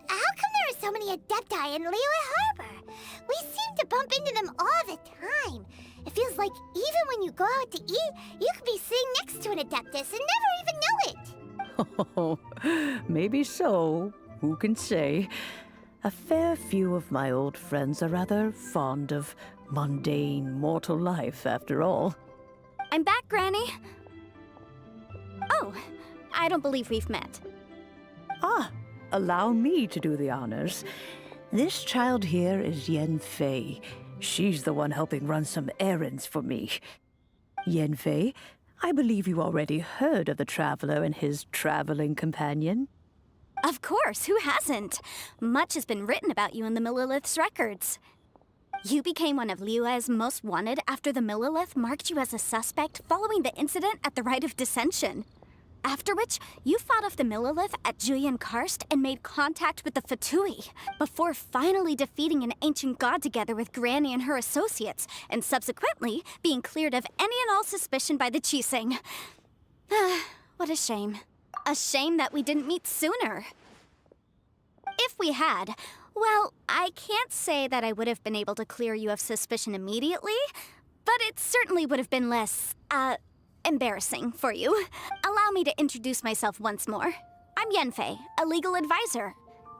Speaker 4: How come there are so many Adepti in Liyue Harbor? We seem to bump into them all the time. It feels like even when you go out to eat, you could be sitting next to an Adeptus and never even know it.
Speaker 8: Oh, maybe so. Who can say? A fair few of my old friends are rather fond of mundane mortal life, after all.
Speaker 13: I'm back, Granny. Oh, I don't believe we've met.
Speaker 8: Allow me to do the honors. This child here is Yenfei. She's the one helping run some errands for me. Yenfei, I believe you already heard of the Traveler and his traveling companion.
Speaker 13: Of course, who hasn't? Much has been written about you in the Millilith's records. You became one of Liyue's most wanted after the Millilith marked you as a suspect following the incident at the Rite of Dissension. After which, you fought off the Millilith at Julian Karst and made contact with the Fatui, before finally defeating an ancient god together with Granny and her associates, and subsequently being cleared of any and all suspicion by the Qixing. What a shame. A shame that we didn't meet sooner. If we had, well, I can't say that I would have been able to clear you of suspicion immediately, but it certainly would have been less, embarrassing for you. Allow me to introduce myself once more. I'm Yenfei, a legal advisor.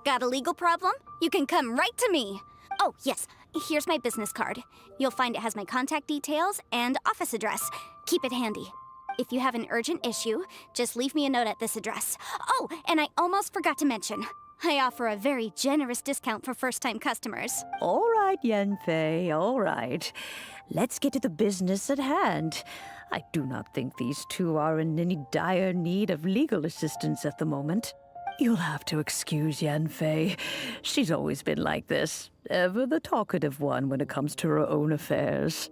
Speaker 13: Got a legal problem? You can come right to me. Oh, yes, here's my business card. You'll find it has my contact details and office address. Keep it handy. If you have an urgent issue, just leave me a note at this address. Oh, and I almost forgot to mention, I offer a very generous discount for first-time customers.
Speaker 8: All right, Yenfei, all right. Let's get to the business at hand. I do not think these two are in any dire need of legal assistance at the moment. You'll have to excuse Yenfei. She's always been like this, ever the talkative one when it comes to her own affairs.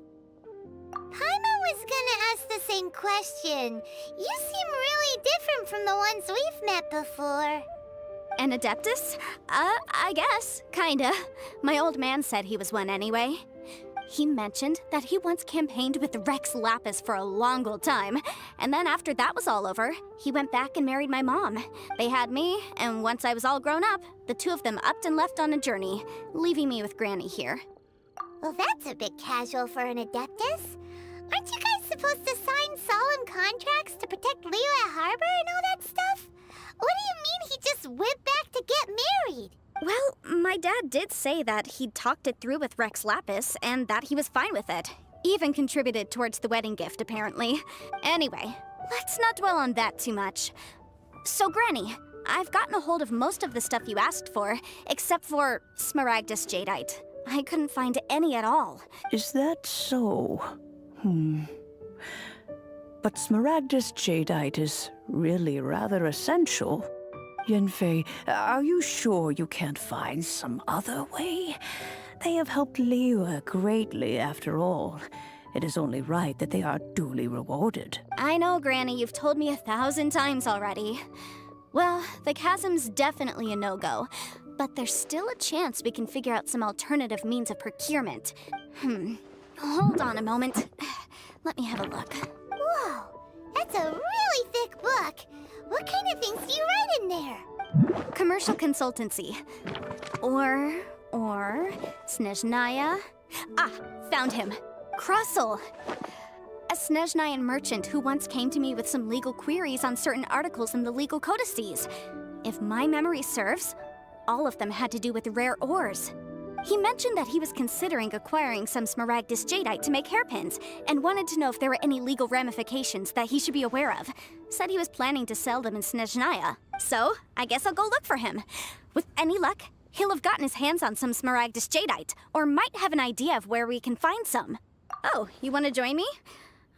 Speaker 4: Paimon was gonna ask the same question. You seem really different from the ones we've met before.
Speaker 13: An Adeptus? I guess, kinda. My old man said he was one anyway. He mentioned that he once campaigned with Rex Lapis for a long old time, and then after that was all over, he went back and married my mom. They had me, and once I was all grown up, the two of them upped and left on a journey, leaving me with Granny here.
Speaker 4: Well, that's a bit casual for an Adeptus. Aren't you guys supposed to sign solemn contracts to protect Liyue Harbor and all that stuff? What do you mean he just went back to get married?
Speaker 13: Well, my dad did say that he'd talked it through with Rex Lapis and that he was fine with it. Even contributed towards the wedding gift, apparently. Anyway, let's not dwell on that too much. So, Granny, I've gotten a hold of most of the stuff you asked for, except for Smaragdus Jadeite. I couldn't find any at all.
Speaker 8: Is that so? But Smaragdus Jadeite is really rather essential. Yenfei, are you sure you can't find some other way? They have helped Liyue greatly, after all. It is only right that they are duly rewarded.
Speaker 13: I know, Granny, you've told me 1,000 times already. Well, the chasm's definitely a no-go, but there's still a chance we can figure out some alternative means of procurement. Hold on a moment. Let me have a look.
Speaker 4: Whoa, that's a really thick book. What kind of things do you write in there?
Speaker 13: Commercial consultancy. Or Snezhnaya. Found him. Krusel. A Snezhnayan merchant who once came to me with some legal queries on certain articles in the legal codices. If my memory serves, all of them had to do with rare ores. He mentioned that he was considering acquiring some Smaragdus Jadeite to make hairpins, and wanted to know if there were any legal ramifications that he should be aware of. Said he was planning to sell them in Snezhnaya. So, I guess I'll go look for him. With any luck, he'll have gotten his hands on some Smaragdus Jadeite, or might have an idea of where we can find some. Oh, you want to join me?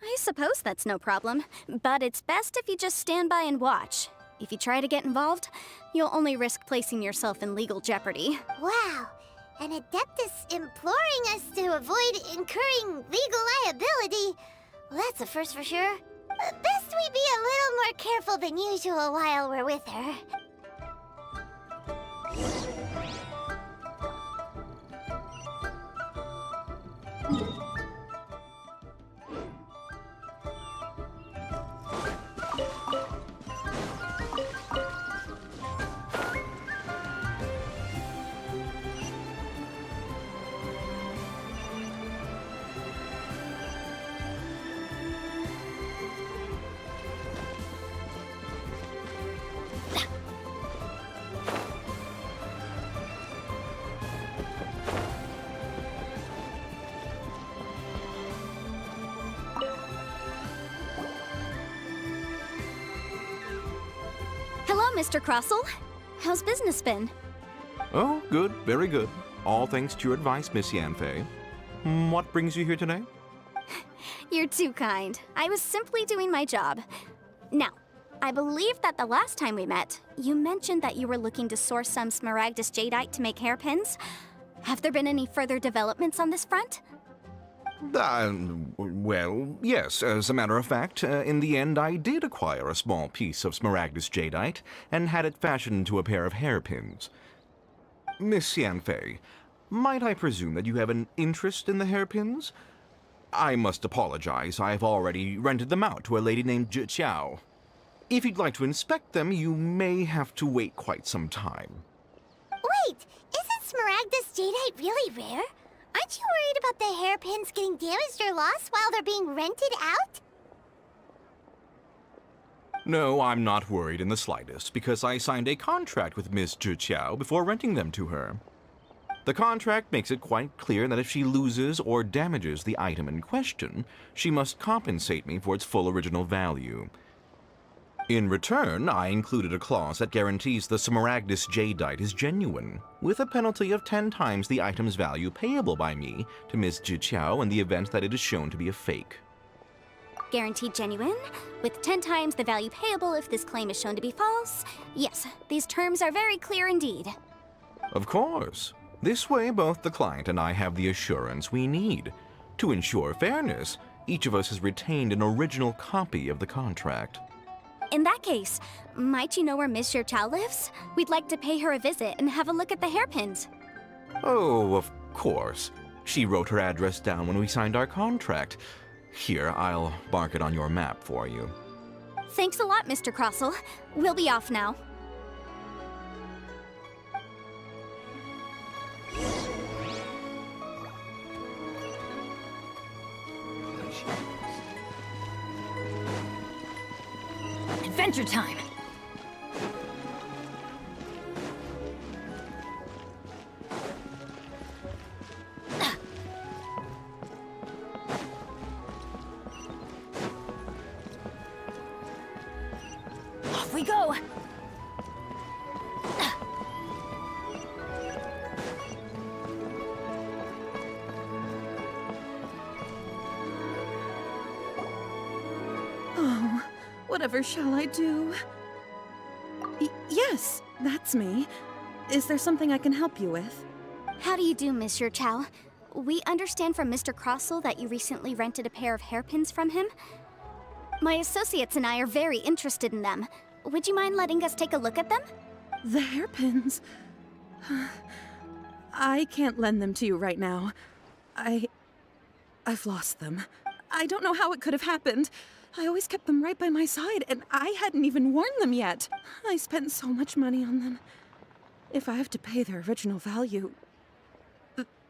Speaker 9: I suppose that's no problem, but it's best if you just stand by and watch. If you try to get involved, you'll only risk placing yourself in legal jeopardy.
Speaker 4: Wow, an Adeptus imploring us to avoid incurring legal liability. Well, that's a first for sure. Best we be a little more careful than usual while we're with her.
Speaker 9: Hello, Mr. Crossell. How's business been?
Speaker 11: Oh, good, very good. All thanks to your advice, Miss Yanfei. What brings you here today?
Speaker 9: You're too kind. I was simply doing my job. Now, I believe that the last time we met, you mentioned that you were looking to source some Smaragdus jadeite to make hairpins. Have there been any further developments on this front?
Speaker 11: Well, yes. As a matter of fact, in the end, I did acquire a small piece of Smaragdus jadeite and had it fashioned into a pair of hairpins. Miss Yanfei, might I presume that you have an interest in the hairpins? I must apologize. I've already rented them out to a lady named Zhi Qiao. If you'd like to inspect them, you may have to wait quite some time.
Speaker 4: Wait, isn't Smaragdus jadeite really rare? Aren't you worried about the hairpins getting damaged or lost while they're being rented out?
Speaker 11: No, I'm not worried in the slightest, because I signed a contract with Miss Zhi Qiao before renting them to her. The contract makes it quite clear that if she loses or damages the item in question, she must compensate me for its full original value. In return, I included a clause that guarantees the Smaragdus jadeite is genuine, with a penalty of 10 times the item's value payable by me to Miss Zhi Qiao in the event that it is shown to be a fake.
Speaker 9: Guaranteed genuine, with 10 times the value payable if this claim is shown to be false. Yes, these terms are very clear indeed.
Speaker 11: Of course. This way, both the client and I have the assurance we need. To ensure fairness, each of us has retained an original copy of the contract.
Speaker 9: In that case, might you know where Miss Zhi Qiao lives? We'd like to pay her a visit and have a look at the hairpins.
Speaker 11: Oh, of course. She wrote her address down when we signed our contract. Here, I'll mark it on your map for you.
Speaker 9: Thanks a lot, Mr. Crossell. We'll be off now.
Speaker 6: Adventure time! Off we go!
Speaker 15: Oh, whatever shall I do? Yes, that's me. Is there something I can help you with?
Speaker 9: How do you do, Miss Zhi Qiao? We understand from Mr. Crossell that you recently rented a pair of hairpins from him. My associates and I are very interested in them. Would you mind letting us take a look at them?
Speaker 15: The hairpins? I can't lend them to you right now. I've lost them. I don't know how it could have happened. I always kept them right by my side, and I hadn't even worn them yet. I spent so much money on them. If I have to pay their original value,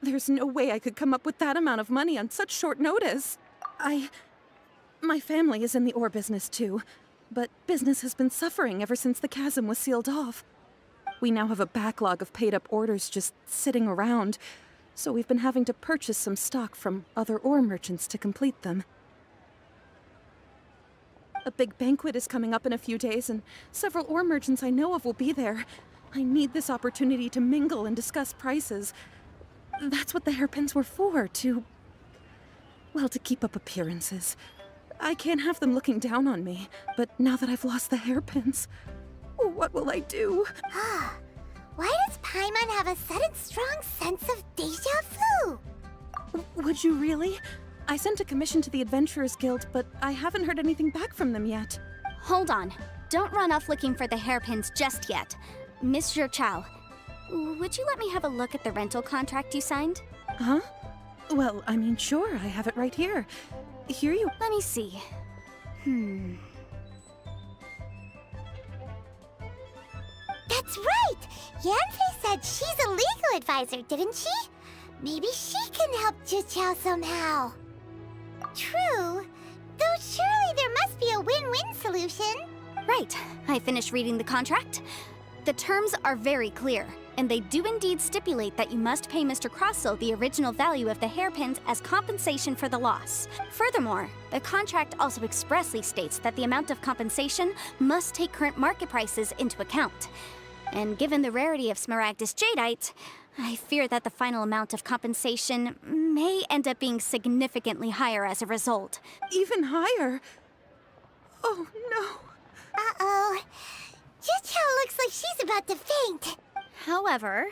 Speaker 15: there's no way I could come up with that amount of money on such short notice. My family is in the ore business too, but business has been suffering ever since the chasm was sealed off. We now have a backlog of paid-up orders just sitting around, so we've been having to purchase some stock from other ore merchants to complete them. A big banquet is coming up in a few days, and several ore merchants I know of will be there. I need this opportunity to mingle and discuss prices. That's what the hairpins were for, to keep up appearances. I can't have them looking down on me, but now that I've lost the hairpins, what will I do?
Speaker 4: Why does Paimon have a sudden strong sense of deja vu?
Speaker 15: Would you really? I sent a commission to the Adventurers Guild, but I haven't heard anything back from them yet.
Speaker 9: Hold on. Don't run off looking for the hairpins just yet. Miss Chow, would you let me have a look at the rental contract you signed?
Speaker 15: Huh? Well, I mean, sure, I have it right here. Here you...
Speaker 9: Let me see.
Speaker 4: That's right! Yanfei said she's a legal advisor, didn't she? Maybe she can help Juqiao somehow. True. Though surely there must be a win-win solution.
Speaker 9: Right. I finished reading the contract. The terms are very clear, and they do indeed stipulate that you must pay Mr. Crossell the original value of the hairpins as compensation for the loss. Furthermore, the contract also expressly states that the amount of compensation must take current market prices into account. And given the rarity of Smaragdus Jadeite, I fear that the final amount of compensation may end up being significantly higher as a result.
Speaker 15: Even higher? Oh, no.
Speaker 4: Uh-oh. Juqiao looks like she's about to faint.
Speaker 9: However,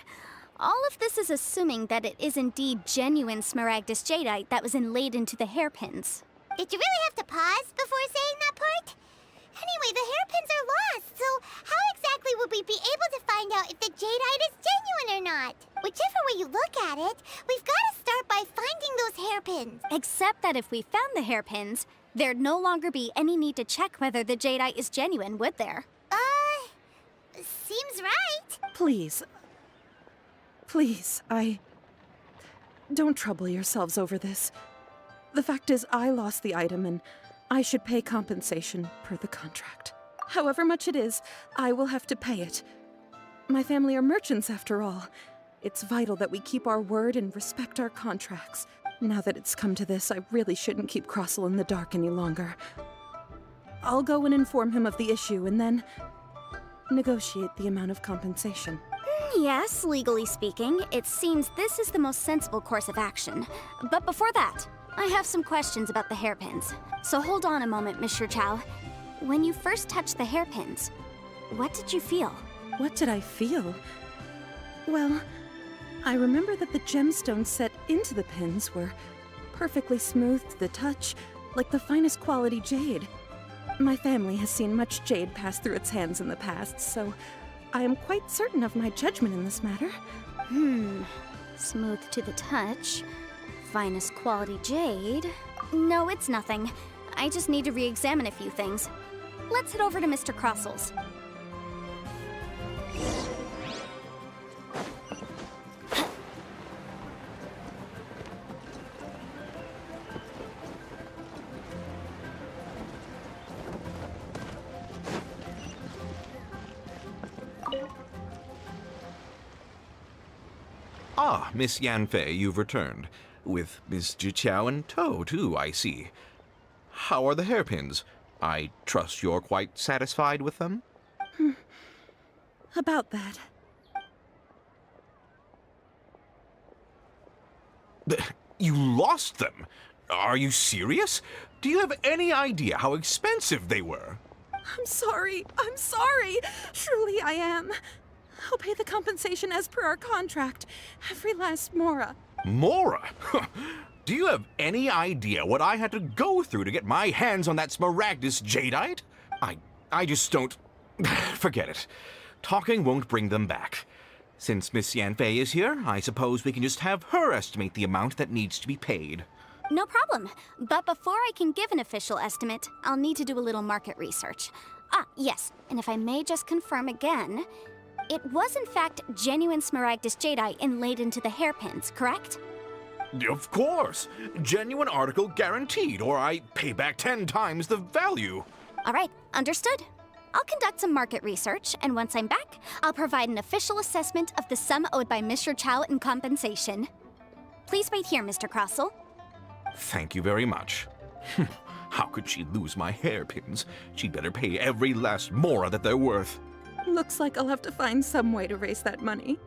Speaker 9: all of this is assuming that it is indeed genuine Smaragdus Jadeite that was inlaid into the hairpins.
Speaker 4: Did you really have to pause before saying that part? Anyway, the hairpins are lost, so how exactly would we be able to find out if the Jadeite is genuine or not? Whichever way you look at it, we've got to start by finding those hairpins.
Speaker 9: Except that if we found the hairpins, there'd no longer be any need to check whether the Jadeite is genuine, would there?
Speaker 4: Seems right.
Speaker 15: Please. Please, Don't trouble yourselves over this. The fact is, I lost the item and I should pay compensation per the contract. However much it is, I will have to pay it. My family are merchants, after all. It's vital that we keep our word and respect our contracts. Now that it's come to this, I really shouldn't keep Crossell in the dark any longer. I'll go and inform him of the issue and then negotiate the amount of compensation.
Speaker 9: Yes, legally speaking, it seems this is the most sensible course of action. But before that, I have some questions about the hairpins. So hold on a moment, Mr. Chow. When you first touched the hairpins, what did you feel?
Speaker 15: What did I feel? Well, I remember that the gemstones set into the pins were perfectly smooth to the touch, like the finest quality jade. My family has seen much jade pass through its hands in the past, so I am quite certain of my judgment in this matter.
Speaker 9: Smooth to the touch. Finest quality jade. No, it's nothing. I just need to re-examine a few things. Let's head over to Mr. Crossell's.
Speaker 11: Ah, Miss Yanfei, you've returned. With Miss Juqiao in tow, too, I see. How are the hairpins? I trust you're quite satisfied with them?
Speaker 15: About that.
Speaker 11: You lost them? Are you serious? Do you have any idea how expensive they were?
Speaker 15: I'm sorry. Truly I am. I'll pay the compensation as per our contract. Every last mora.
Speaker 11: Mora? Do you have any idea what I had to go through to get my hands on that Smaragdus Jadeite? I just don't... Forget it. Talking won't bring them back. Since Miss Yanfei is here, I suppose we can just have her estimate the amount that needs to be paid.
Speaker 9: No problem. But before I can give an official estimate, I'll need to do a little market research. Ah, yes, and if I may just confirm again, it was in fact genuine Smaragdus Jadeite inlaid into the hairpins, correct?
Speaker 11: Of course. Genuine article guaranteed, or I pay back 10 times the value.
Speaker 9: All right, understood. I'll conduct some market research, and once I'm back, I'll provide an official assessment of the sum owed by Mr. Chow in compensation. Please wait here, Mr. Crossell.
Speaker 11: Thank you very much. How could she lose my hairpins? She'd better pay every last mora that they're worth.
Speaker 15: Looks like I'll have to find some way to raise that money.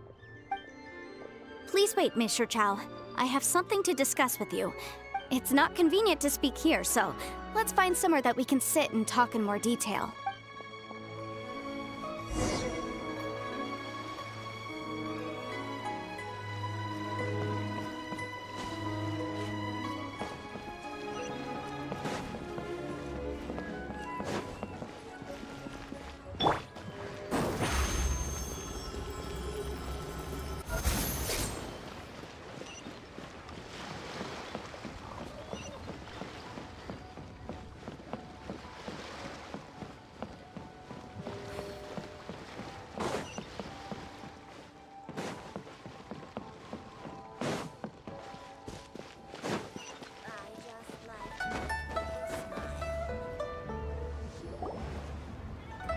Speaker 9: Please wait, Mr. Chow. I have something to discuss with you. It's not convenient to speak here, so let's find somewhere that we can sit and talk in more detail.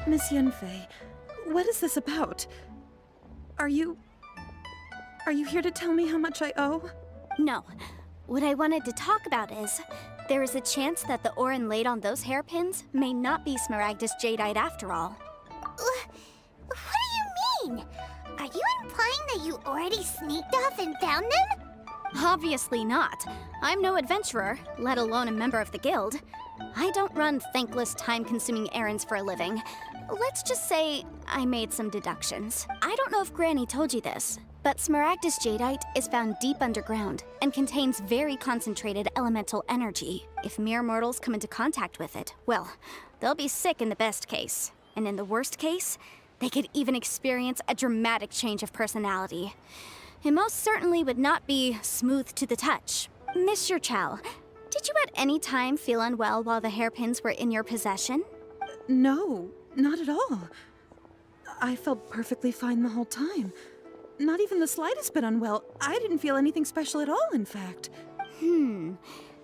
Speaker 15: Miss Yenfei, what is this about? Are you here to tell me how much I owe?
Speaker 9: No. What I wanted to talk about is, there is a chance that the Orin laid on those hairpins may not be Smaragdus Jadeite after all.
Speaker 4: What do you mean? Are you implying that you already sneaked off and found them?
Speaker 9: Obviously not. I'm no adventurer, let alone a member of the guild. I don't run thankless, time-consuming errands for a living. Let's just say I made some deductions. I don't know if Granny told you this, but Smaragdus Jadeite is found deep underground and contains very concentrated elemental energy. If mere mortals come into contact with it, well, they'll be sick in the best case. And in the worst case, they could even experience a dramatic change of personality. It most certainly would not be smooth to the touch. Mr. Chow, did you at any time feel unwell while the hairpins were in your possession?
Speaker 15: No, not at all. I felt perfectly fine the whole time. Not even the slightest bit unwell. I didn't feel anything special at all, in fact.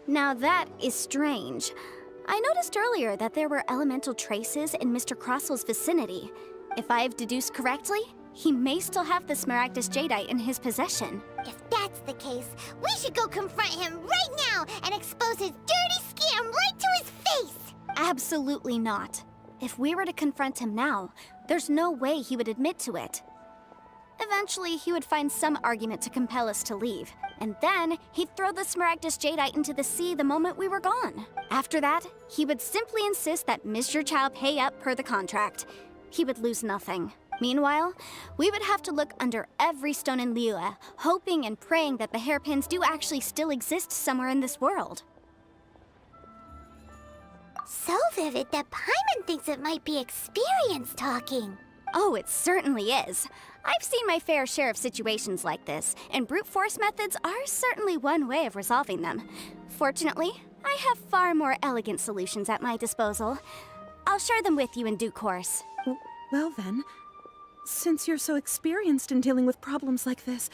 Speaker 9: Now that is strange. I noticed earlier that there were elemental traces in Mr. Crossel's vicinity. If I've deduced correctly, he may still have the Smaragdus Jadeite in his possession.
Speaker 4: If that's the case, we should go confront him right now and expose his dirty scam right to his face!
Speaker 9: Absolutely not. If we were to confront him now, there's no way he would admit to it. Eventually, he would find some argument to compel us to leave, and then he'd throw the Smaragdus Jadeite into the sea the moment we were gone. After that, he would simply insist that Mr. Chow pay up per the contract. He would lose nothing. Meanwhile, we would have to look under every stone in Liyue, hoping and praying that the hairpins do actually still exist somewhere in this world.
Speaker 4: So vivid that Paimon thinks it might be experience talking.
Speaker 9: Oh, it certainly is. I've seen my fair share of situations like this, and brute force methods are certainly one way of resolving them. Fortunately, I have far more elegant solutions at my disposal. I'll share them with you in due course.
Speaker 15: Well then, since you're so experienced in dealing with problems like this,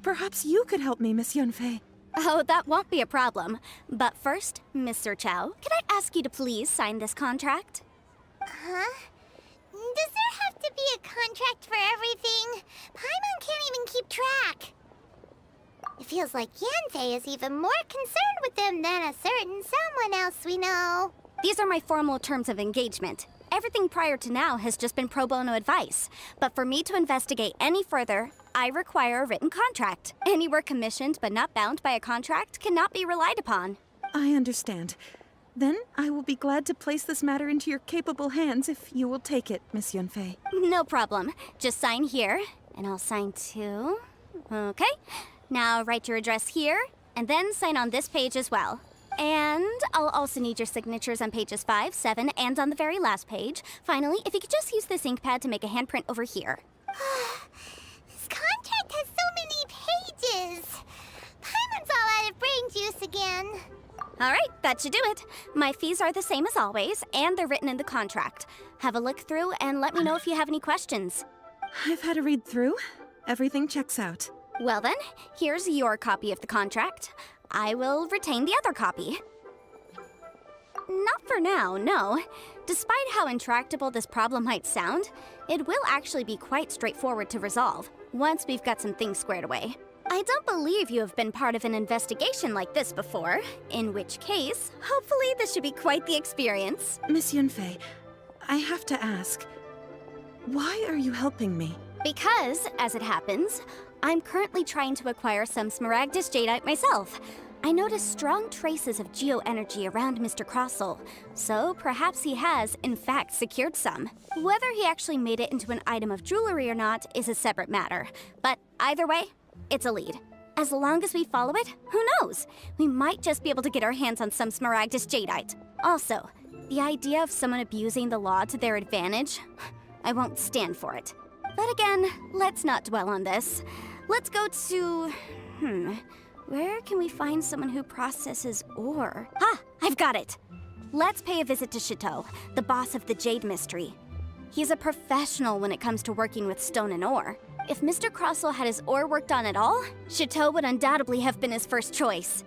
Speaker 15: perhaps you could help me, Miss Yenfei.
Speaker 9: Oh, that won't be a problem. But first, Mr. Chow, can I ask you to please sign this contract?
Speaker 4: Huh? Does there have to be a contract for everything? Paimon can't even keep track. It feels like Yanfei is even more concerned with them than a certain someone else we know.
Speaker 9: These are my formal terms of engagement. Everything prior to now has just been pro bono advice. But for me to investigate any further, I require a written contract. Any work commissioned but not bound by a contract cannot be relied upon.
Speaker 15: I understand. Then I will be glad to place this matter into your capable hands if you will take it, Miss Yenfei.
Speaker 9: No problem. Just sign here, and I'll sign too. Okay. Now write your address here, and then sign on this page as well. And I'll also need your signatures on pages 5, 7, and on the very last page. Finally, if you could just use this ink pad to make a handprint over here.
Speaker 4: This contract has so many pages. Paimon's all out of brain juice again.
Speaker 9: All right, that should do it. My fees are the same as always, and they're written in the contract. Have a look through and let me know if you have any questions.
Speaker 15: I've had a read through. Everything checks out.
Speaker 9: Well then, here's your copy of the contract. I will retain the other copy. Not for now, no. Despite how intractable this problem might sound, it will actually be quite straightforward to resolve, once we've got some things squared away. I don't believe you have been part of an investigation like this before, in which case, hopefully this should be quite the experience.
Speaker 15: Miss Yenfei, I have to ask, why are you helping me?
Speaker 9: Because, as it happens, I'm currently trying to acquire some Smaragdus Jadeite myself. I noticed strong traces of geoenergy around Mr. Crossel, so perhaps he has, in fact, secured some. Whether he actually made it into an item of jewelry or not is a separate matter, but either way, it's a lead. As long as we follow it, who knows? We might just be able to get our hands on some Smaragdus Jadeite. Also, the idea of someone abusing the law to their advantage, I won't stand for it. But again, let's not dwell on this. Let's go to... where can we find someone who processes ore? Ha! I've got it! Let's pay a visit to Chateau, the boss of the Jade Mystery. He's a professional when it comes to working with stone and ore. If Mr. Crossel had his ore worked on at all, Chateau would undoubtedly have been his first choice.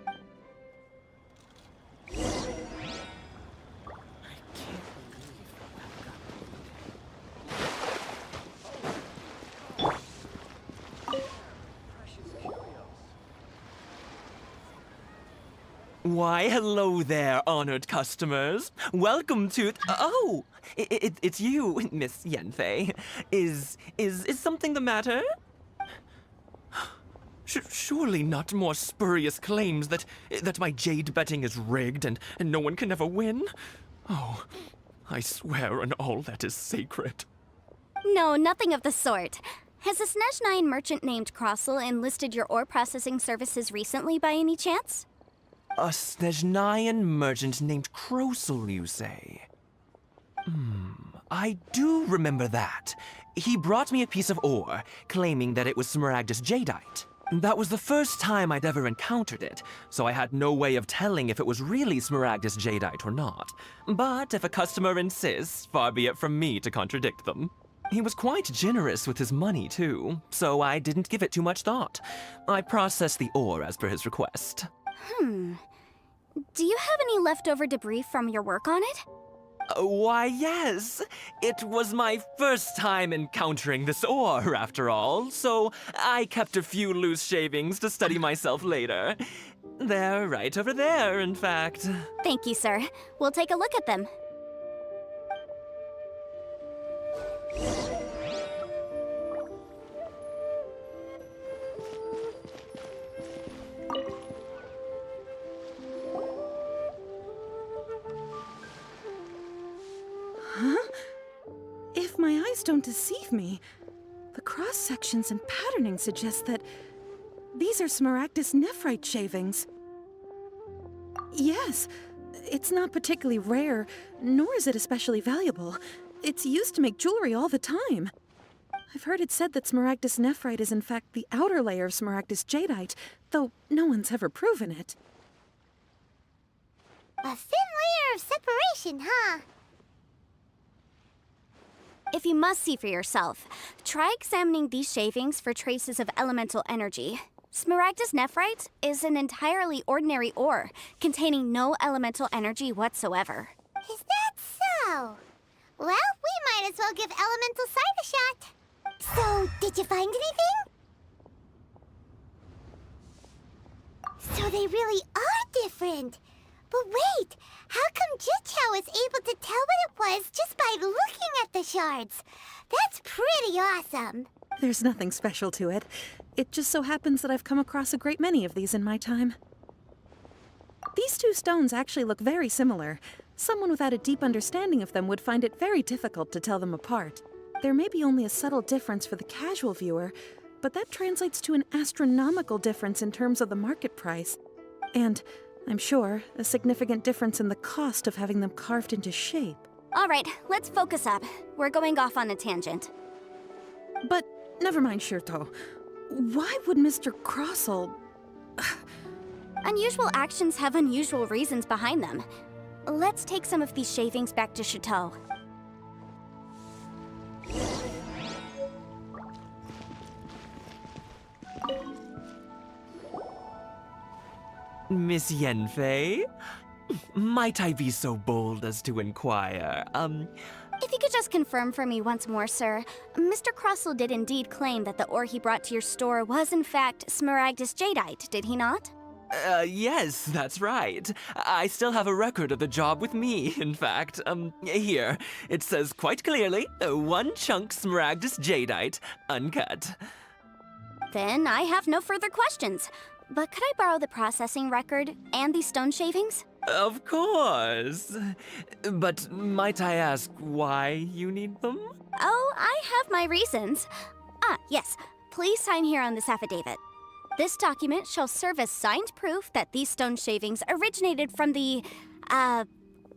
Speaker 7: Why, hello there, honored customers. Welcome to... Oh! It's you, Miss Yenfei. Is something the matter? Surely not more spurious claims that my jade betting is rigged and no one can ever win? Oh, I swear on all that is sacred.
Speaker 9: No, nothing of the sort. Has a Snezhnine merchant named Crossel enlisted your ore processing services recently by any chance?
Speaker 7: A Snezhnine merchant named Crossel, you say? I do remember that. He brought me a piece of ore, claiming that it was Smaragdus Jadeite. That was the first time I'd ever encountered it, so I had no way of telling if it was really Smaragdus Jadeite or not. But if a customer insists, far be it from me to contradict them. He was quite generous with his money, too, so I didn't give it too much thought. I processed the ore as per his request.
Speaker 9: Do you have any leftover debris from your work on it?
Speaker 7: Why, yes. It was my first time encountering this ore, after all, so I kept a few loose shavings to study myself later. They're right over there, in fact.
Speaker 9: Thank you, sir. We'll take a look at them.
Speaker 15: If my eyes don't deceive me, the cross-sections and patterning suggest that these are Smaragdus nephrite shavings. Yes, it's not particularly rare, nor is it especially valuable. It's used to make jewelry all the time. I've heard it said that Smaragdus nephrite is in fact the outer layer of Smaragdus jadeite, though no one's ever proven it.
Speaker 4: A thin layer of separation, huh?
Speaker 9: If you must see for yourself, try examining these shavings for traces of elemental energy. Smaragdus nephrite is an entirely ordinary ore, containing no elemental energy whatsoever.
Speaker 4: Is that so? Well, we might as well give elemental sight a shot. So, did you find anything? So they really are different. But wait, how come Jichao was able to tell what it was just by looking at the shards? That's pretty awesome.
Speaker 15: There's nothing special to it. It just so happens that I've come across a great many of these in my time. These two stones actually look very similar. Someone without a deep understanding of them would find it very difficult to tell them apart. There may be only a subtle difference for the casual viewer, but that translates to an astronomical difference in terms of the market price. And I'm sure, a significant difference in the cost of having them carved into shape.
Speaker 9: All right, let's focus up. We're going off on a tangent.
Speaker 15: But never mind, Shirto. Why would Mr. Crossel...
Speaker 9: Unusual actions have unusual reasons behind them. Let's take some of these shavings back to Chateau.
Speaker 7: Miss Yenfei? Might I be so bold as to inquire,
Speaker 9: If you could just confirm for me once more, sir. Mr. Crossel did indeed claim that the ore he brought to your store was in fact Smaragdus jadeite, did he not?
Speaker 7: Yes, that's right. I still have a record of the job with me, in fact. Here. It says quite clearly, 1 chunk Smaragdus jadeite, uncut.
Speaker 9: Then I have no further questions. but could I borrow the processing record and these stone shavings?
Speaker 7: Of course. But might I ask why you need them?
Speaker 9: Oh, I have my reasons. Yes. Please sign here on this affidavit. This document shall serve as signed proof that these stone shavings originated from the,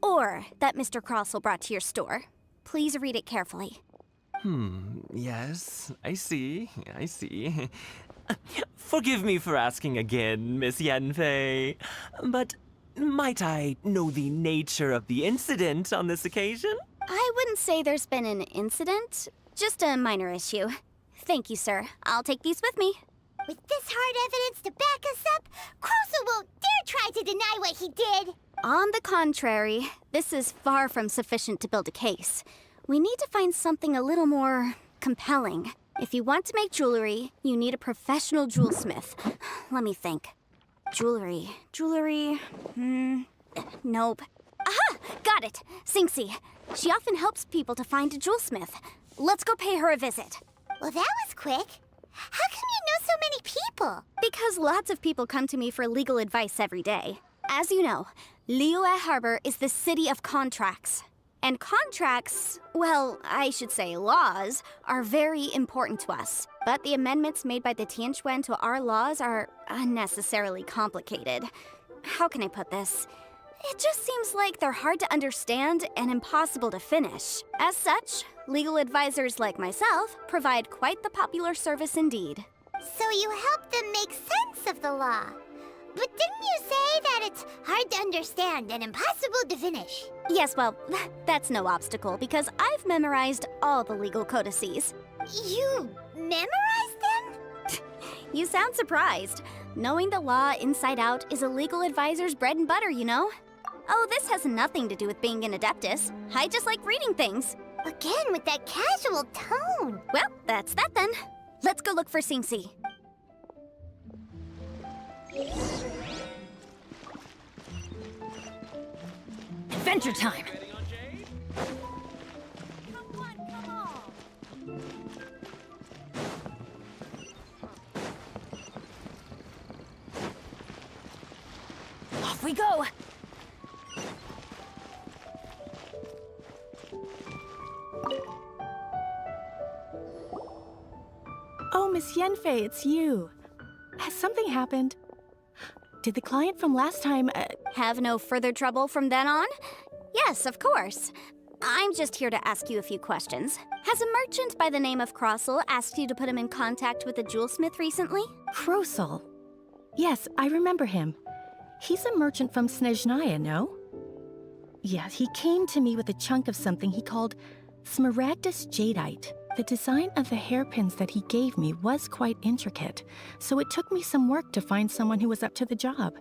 Speaker 9: ore that Mr. Crossell brought to your store. Please read it carefully.
Speaker 7: Yes, I see. Forgive me for asking again, Miss Yanfei, but might I know the nature of the incident on this occasion?
Speaker 9: I wouldn't say there's been an incident, just a minor issue. Thank you, sir. I'll take these with me.
Speaker 4: With this hard evidence to back us up, Crossell won't dare try to deny what he did.
Speaker 9: On the contrary, this is far from sufficient to build a case. We need to find something a little more compelling. If you want to make jewelry, you need a professional jewelsmith. Let me think. Jewelry. Nope. Aha! Got it! Sinxi. She often helps people to find a jewelsmith. Let's go pay her a visit.
Speaker 4: Well, that was quick. How come you know so many people?
Speaker 9: Because lots of people come to me for legal advice every day. As you know, Liyue Harbor is the city of contracts. And contracts, well, I should say laws, are very important to us. But the amendments made by the Tianquan to our laws are unnecessarily complicated. How can I put this? It just seems like they're hard to understand and impossible to finish. As such, legal advisors like myself provide quite the popular service indeed.
Speaker 4: So you help them make sense of the law. But didn't you say that it's hard to understand and impossible to finish?
Speaker 9: Yes, well, that's no obstacle because I've memorized all the legal codices.
Speaker 4: You memorized them?
Speaker 9: You sound surprised. Knowing the law inside out is a legal advisor's bread and butter, you know? Oh, this has nothing to do with being an adeptus. I just like reading things.
Speaker 4: Again, with that casual tone.
Speaker 9: Well, that's that then. Let's go look for Sinxi.
Speaker 10: Adventure time! Off we go!
Speaker 16: Oh, Miss Yanfei, it's you. Has something happened? Did the client from last time,
Speaker 9: Have no further trouble from then on? Yes, of course. I'm just here to ask you a few questions. Has a merchant by the name of Crossell asked you to put him in contact with a jewelsmith recently?
Speaker 16: Crossell? Yes, I remember him. He's a merchant from Snezhnaya, no? Yeah, he came to me with a chunk of something he called Smaragdus Jadeite. The design of the hairpins that he gave me was quite intricate, so it took me some work to find someone who was up to the job.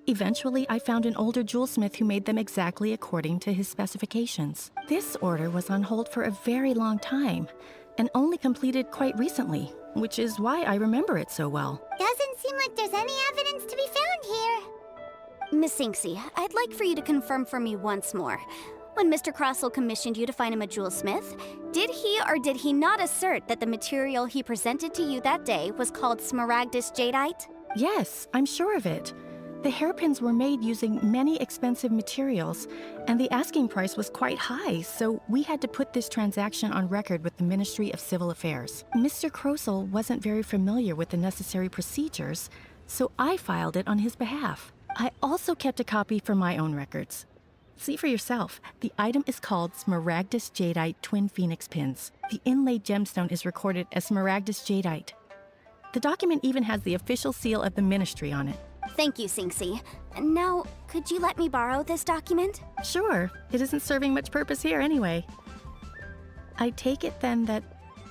Speaker 16: Eventually, I found an older jewelsmith who made them exactly according to his specifications. This order was on hold for a very long time, and only completed quite recently, which is why I remember it so well.
Speaker 4: Doesn't seem like there's any evidence to be found here.
Speaker 9: Miss Sinxi, I'd like for you to confirm for me once more. When Mr. Crossell commissioned you to find him a jewelsmith, did he or did he not assert that the material he presented to you that day was called Smaragdus Jadeite?
Speaker 16: Yes, I'm sure of it. The hairpins were made using many expensive materials, and the asking price was quite high, so we had to put this transaction on record with the Ministry of Civil Affairs. Mr. Crossell wasn't very familiar with the necessary procedures, so I filed it on his behalf. I also kept a copy for my own records. See for yourself, the item is called Smaragdus Jadeite Twin Phoenix Pins. The inlaid gemstone is recorded as Smaragdus Jadeite. The document even has the official seal of the ministry on it.
Speaker 9: Thank you, Sinxi. Now, could you let me borrow this document?
Speaker 16: Sure, it isn't serving much purpose here anyway. I take it then that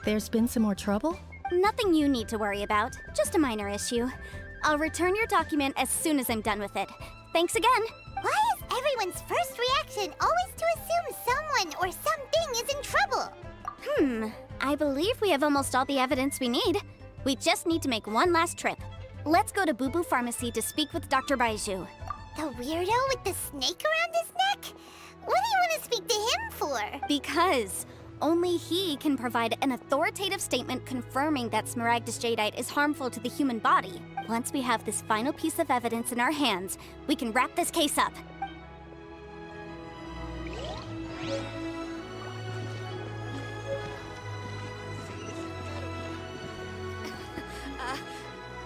Speaker 16: there's been some more trouble?
Speaker 9: Nothing you need to worry about, just a minor issue. I'll return your document as soon as I'm done with it. Thanks again!
Speaker 4: Why is everyone's first reaction always to assume someone or something is in trouble?
Speaker 9: I believe we have almost all the evidence we need. We just need to make one last trip. Let's go to Boo Boo Pharmacy to speak with Dr. Baizhu.
Speaker 4: The weirdo with the snake around his neck? What do you want to speak to him for?
Speaker 9: Because only he can provide an authoritative statement confirming that Smaragdus Jadeite is harmful to the human body. Once we have this final piece of evidence in our hands, we can wrap this case up.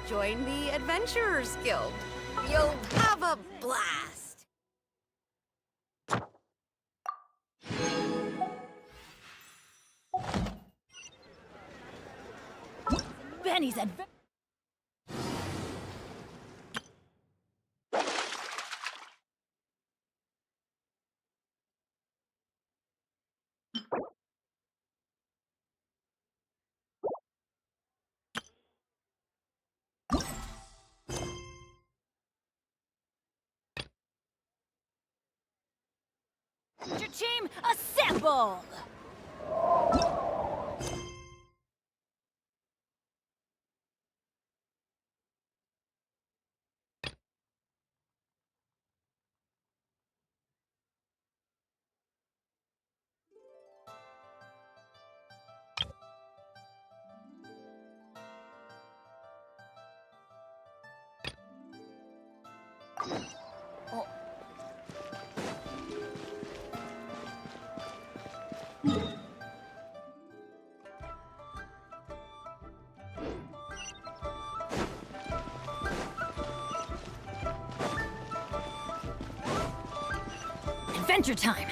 Speaker 17: Join the Adventurers Guild. You'll have a blast.
Speaker 10: Benny's adventure. Team, assemble! Adventure time!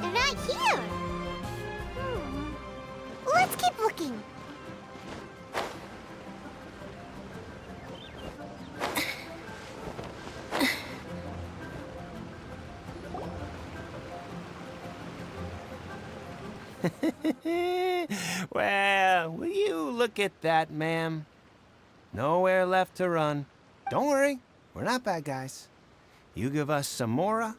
Speaker 4: They're not here. Let's keep looking.
Speaker 22: Well, will you look at that, ma'am? Nowhere left to run. Don't worry, we're not bad guys. You give us some mora,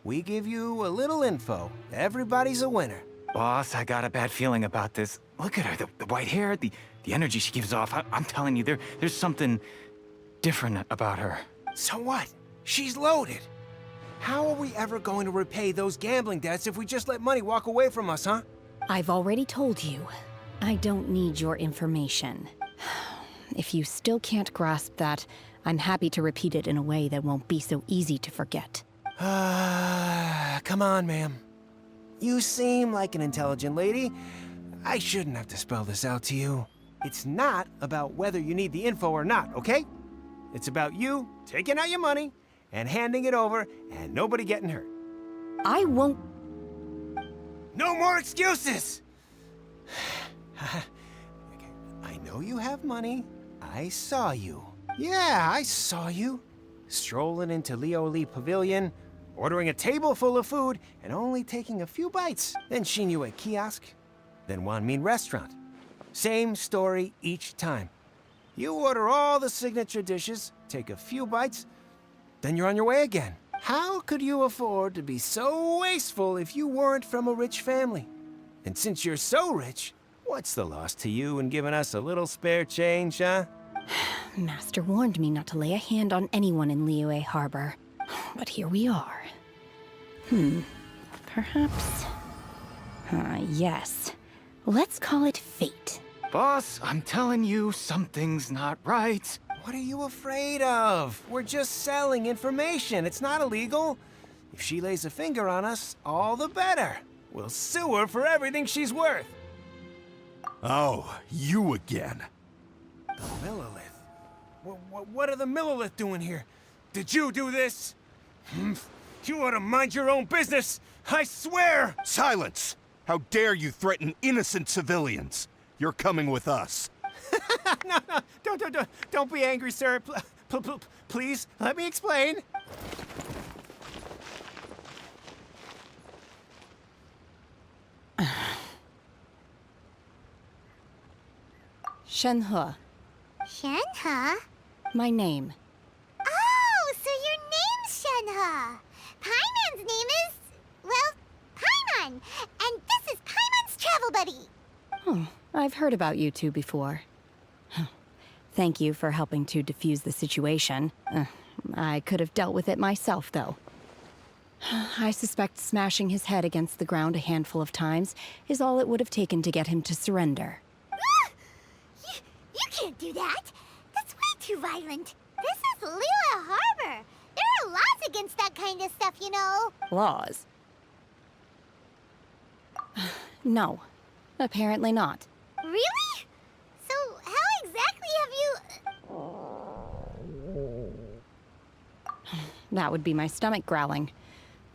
Speaker 22: we give you a little info. Everybody's a winner.
Speaker 18: Boss, I got a bad feeling about this. Look at her, the white hair, the energy she gives off. I'm telling you, there's something different about her.
Speaker 22: So what? She's loaded. How are we ever going to repay those gambling debts if we just let money walk away from us, huh?
Speaker 1: I've already told you. I don't need your information. If you still can't grasp that, I'm happy to repeat it in a way that won't be so easy to forget.
Speaker 22: Come on, ma'am. You seem like an intelligent lady. I shouldn't have to spell this out to you. It's not about whether you need the info or not, okay? It's about you taking out your money and handing it over and nobody getting hurt.
Speaker 1: I won't...
Speaker 22: No more excuses! I know you have money. I saw you. Yeah, I saw you. Strolling into Leo Lee Pavilion, ordering a table full of food, and only taking a few bites. Then Shinue Kiosk, then Wanmin Restaurant. Same story each time. You order all the signature dishes, take a few bites, then you're on your way again. How could you afford to be so wasteful if you weren't from a rich family? And since you're so rich, what's the loss to you in giving us a little spare change, huh?
Speaker 1: Master warned me not to lay a hand on anyone in Liyue Harbor. But here we are. Perhaps... yes. Let's call it fate.
Speaker 18: Boss, I'm telling you, something's not right.
Speaker 22: What are you afraid of? We're just selling information. It's not illegal. If she lays a finger on us, all the better. We'll sue her for everything she's worth.
Speaker 19: Oh, you again.
Speaker 22: The Millilith. What are the Millilith doing here? Did you do this? You ought to mind your own business. I swear!
Speaker 19: Silence! How dare you threaten innocent civilians? You're coming with us.
Speaker 22: No, don't be angry, sir. Please, let me explain.
Speaker 1: Shenhe.
Speaker 4: Shenhe?
Speaker 1: My name.
Speaker 4: Oh, so your name's Shenhe. Paimon's name is, well, Paimon. And this is Paimon's travel buddy.
Speaker 1: Oh, I've heard about you two before. Thank you for helping to defuse the situation. I could have dealt with it myself, though. I suspect smashing his head against the ground a handful of times is all it would have taken to get him to surrender.
Speaker 4: You can't do that. That's way too violent. This is Liyue Harbor. There are laws against that kind of stuff, you know.
Speaker 1: Laws? No. Apparently not.
Speaker 4: Really? So how exactly have you...
Speaker 1: That would be my stomach growling.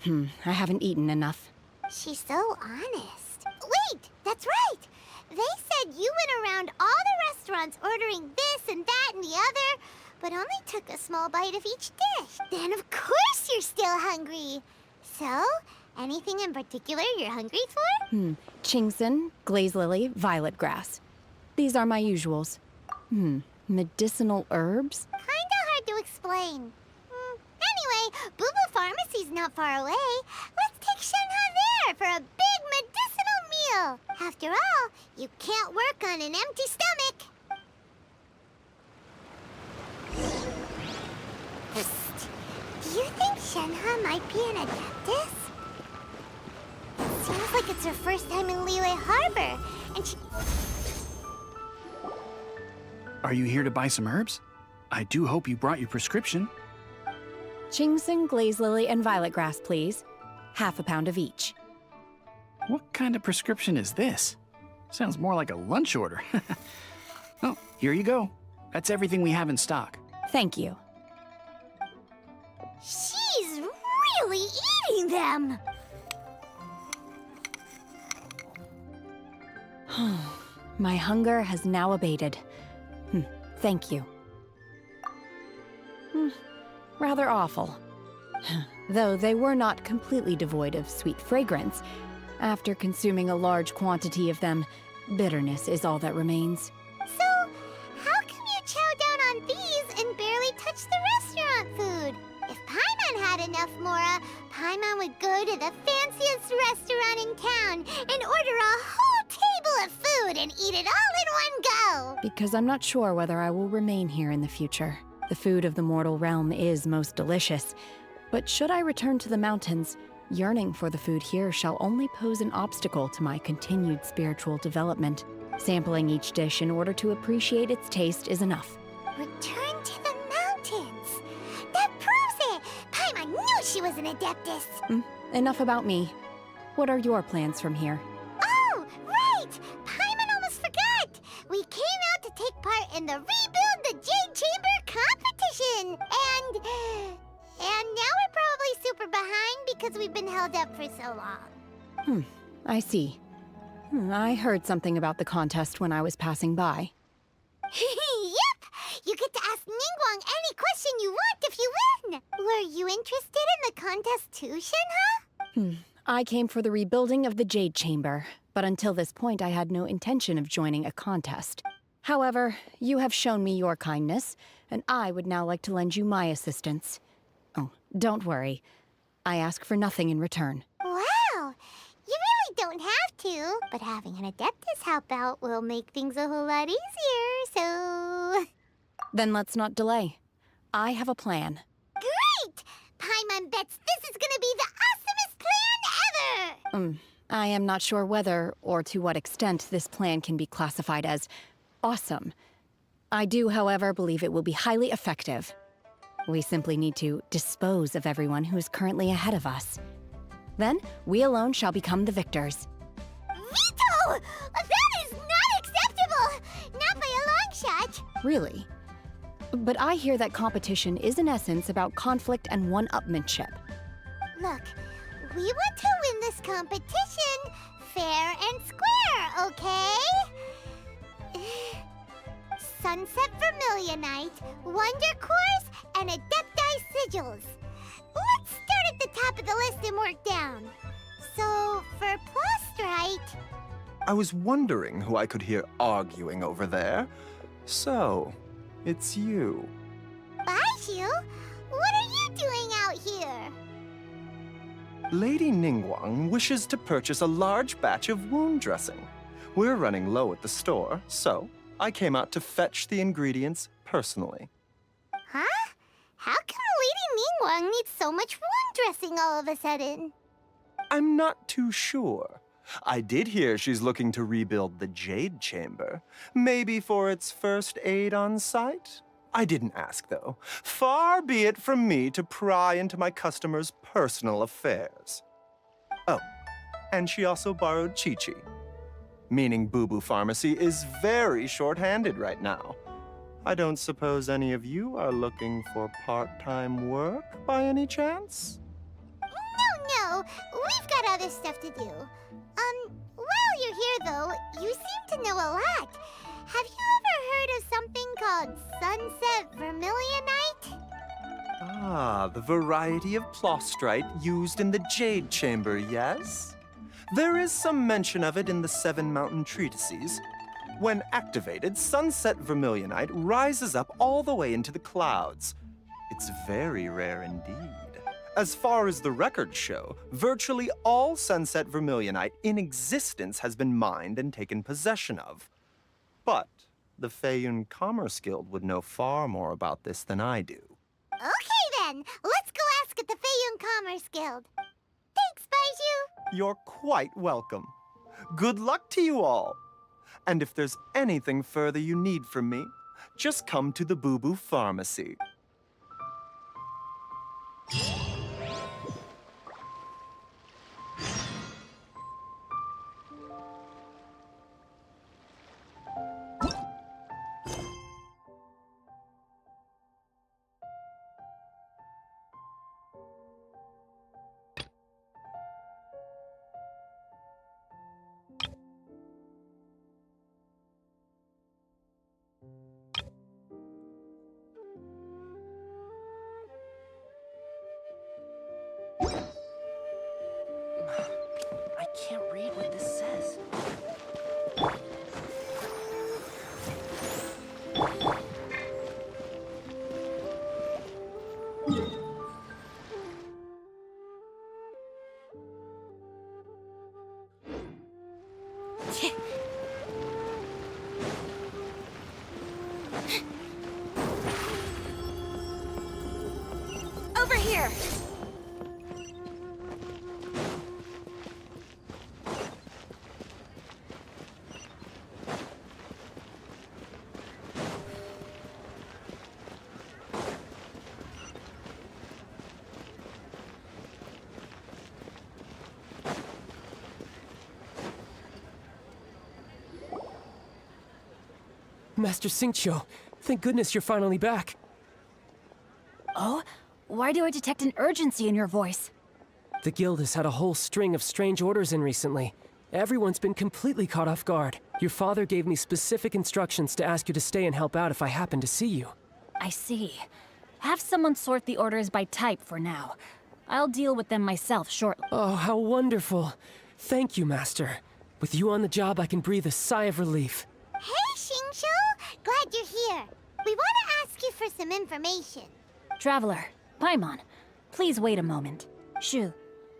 Speaker 1: I haven't eaten enough.
Speaker 4: She's so honest. Wait, that's right. They said you went around all the restaurants ordering this and that and the other, but only took a small bite of each dish. Then of course you're still hungry. So, anything in particular you're hungry for?
Speaker 1: Chingson, glaze lily, violet grass. These are my usuals. Medicinal herbs?
Speaker 4: Kinda hard to explain. Anyway, Boo Boo Pharmacy's not far away. Let's take Shenhe there for a big medicinal meal. After all, you can't work on an empty stomach. Psst. Do you think Shenhe might be an adeptus? It seems like it's her first time in Liyue Harbor, and she...
Speaker 12: Are you here to buy some herbs? I do hope you brought your prescription.
Speaker 1: Chingson, glaze lily, and violet grass, please. Half a pound of each.
Speaker 12: What kind of prescription is this? Sounds more like a lunch order. Oh, here you go. That's everything we have in stock.
Speaker 1: Thank you.
Speaker 4: She's really eating them!
Speaker 1: My hunger has now abated. Thank you. Rather awful. Though they were not completely devoid of sweet fragrance. After consuming a large quantity of them, bitterness is all that remains.
Speaker 4: So, how come you chow down on these and barely touch the restaurant food? If Paimon had enough Mora, Paimon would go to the fanciest restaurant in town and order a whole table of food and eat it all in one go!
Speaker 1: Because I'm not sure whether I will remain here in the future. The food of the mortal realm is most delicious, but should I return to the mountains, yearning for the food here shall only pose an obstacle to my continued spiritual development. Sampling each dish in order to appreciate its taste is enough.
Speaker 4: Return to the mountains! That proves it! Paimon knew she was an adeptus!
Speaker 1: Enough about me. What are your plans from here?
Speaker 4: Oh, right! Paimon almost forgot! We came out to take part in the Rebuild the Jade Chamber competition! And now we're probably super behind because we've been held up for so long.
Speaker 1: I see. I heard something about the contest when I was passing by.
Speaker 4: Yep! You get to ask Ningguang any question you want if you win! Were you interested in the contest too, Shenhe?
Speaker 1: I came for the rebuilding of the Jade Chamber, but until this point I had no intention of joining a contest. However, you have shown me your kindness, and I would now like to lend you my assistance. Oh, don't worry. I ask for nothing in return.
Speaker 4: Wow! You really don't have to, but having an adeptus help out will make things a whole lot easier, so...
Speaker 1: Then let's not delay. I have a plan.
Speaker 4: Great! Paimon bets this is gonna be the awesomest plan ever!
Speaker 1: I am not sure whether or to what extent this plan can be classified as awesome. I do, however, believe it will be highly effective. We simply need to dispose of everyone who is currently ahead of us. Then, we alone shall become the victors.
Speaker 4: Veto! That is not acceptable! Not by a long shot!
Speaker 1: Really? But I hear that competition is in essence about conflict and one-upmanship.
Speaker 4: Look, we want to win this competition fair and square, okay? Sunset Vermilionite, Wonder Cores, and Adepti Sigils. Let's start at the top of the list and work down. So, for Plastrite...
Speaker 14: I was wondering who I could hear arguing over there. So, it's you.
Speaker 4: Baiju? What are you doing out here?
Speaker 14: Lady Ningguang wishes to purchase a large batch of wound dressing. We're running low at the store, so I came out to fetch the ingredients personally.
Speaker 4: Huh? How come Lady Ningguang needs so much wound dressing all of a sudden?
Speaker 14: I'm not too sure. I did hear she's looking to rebuild the Jade Chamber. Maybe for its first aid on site? I didn't ask, though. Far be it from me to pry into my customers' personal affairs. Oh, and she also borrowed Chi-Chi. Meaning Boo Boo Pharmacy is very short-handed right now. I don't suppose any of you are looking for part-time work by any chance?
Speaker 4: No, we've got other stuff to do. While you're here though, you seem to know a lot. Have you ever heard of something called Sunset Vermilionite?
Speaker 14: Ah, the variety of plostrite used in the Jade Chamber, yes? There is some mention of it in the Seven Mountain Treatises. When activated, Sunset Vermilionite rises up all the way into the clouds. It's very rare indeed. As far as the records show, virtually all Sunset Vermilionite in existence has been mined and taken possession of. But the Feiyun Commerce Guild would know far more about this than I do.
Speaker 4: Okay then, let's go ask at the Feiyun Commerce Guild. Thanks, Baiju.
Speaker 14: You're quite welcome. Good luck to you all. And if there's anything further you need from me, just come to the Boo Boo Pharmacy.
Speaker 5: I can't read what this says.
Speaker 10: Over here!
Speaker 5: Master Xingqiu, thank goodness you're finally back.
Speaker 6: Oh? Why do I detect an urgency in your voice?
Speaker 5: The guild has had a whole string of strange orders in recently. Everyone's been completely caught off guard. Your father gave me specific instructions to ask you to stay and help out if I happen to see you.
Speaker 6: I see. Have someone sort the orders by type for now. I'll deal with them myself shortly.
Speaker 5: Oh, how wonderful. Thank you, Master. With you on the job, I can breathe a sigh of relief.
Speaker 4: Hey, Xingqiu! Glad you're here. We want to ask you for some information.
Speaker 6: Traveler, Paimon, please wait a moment. Shu,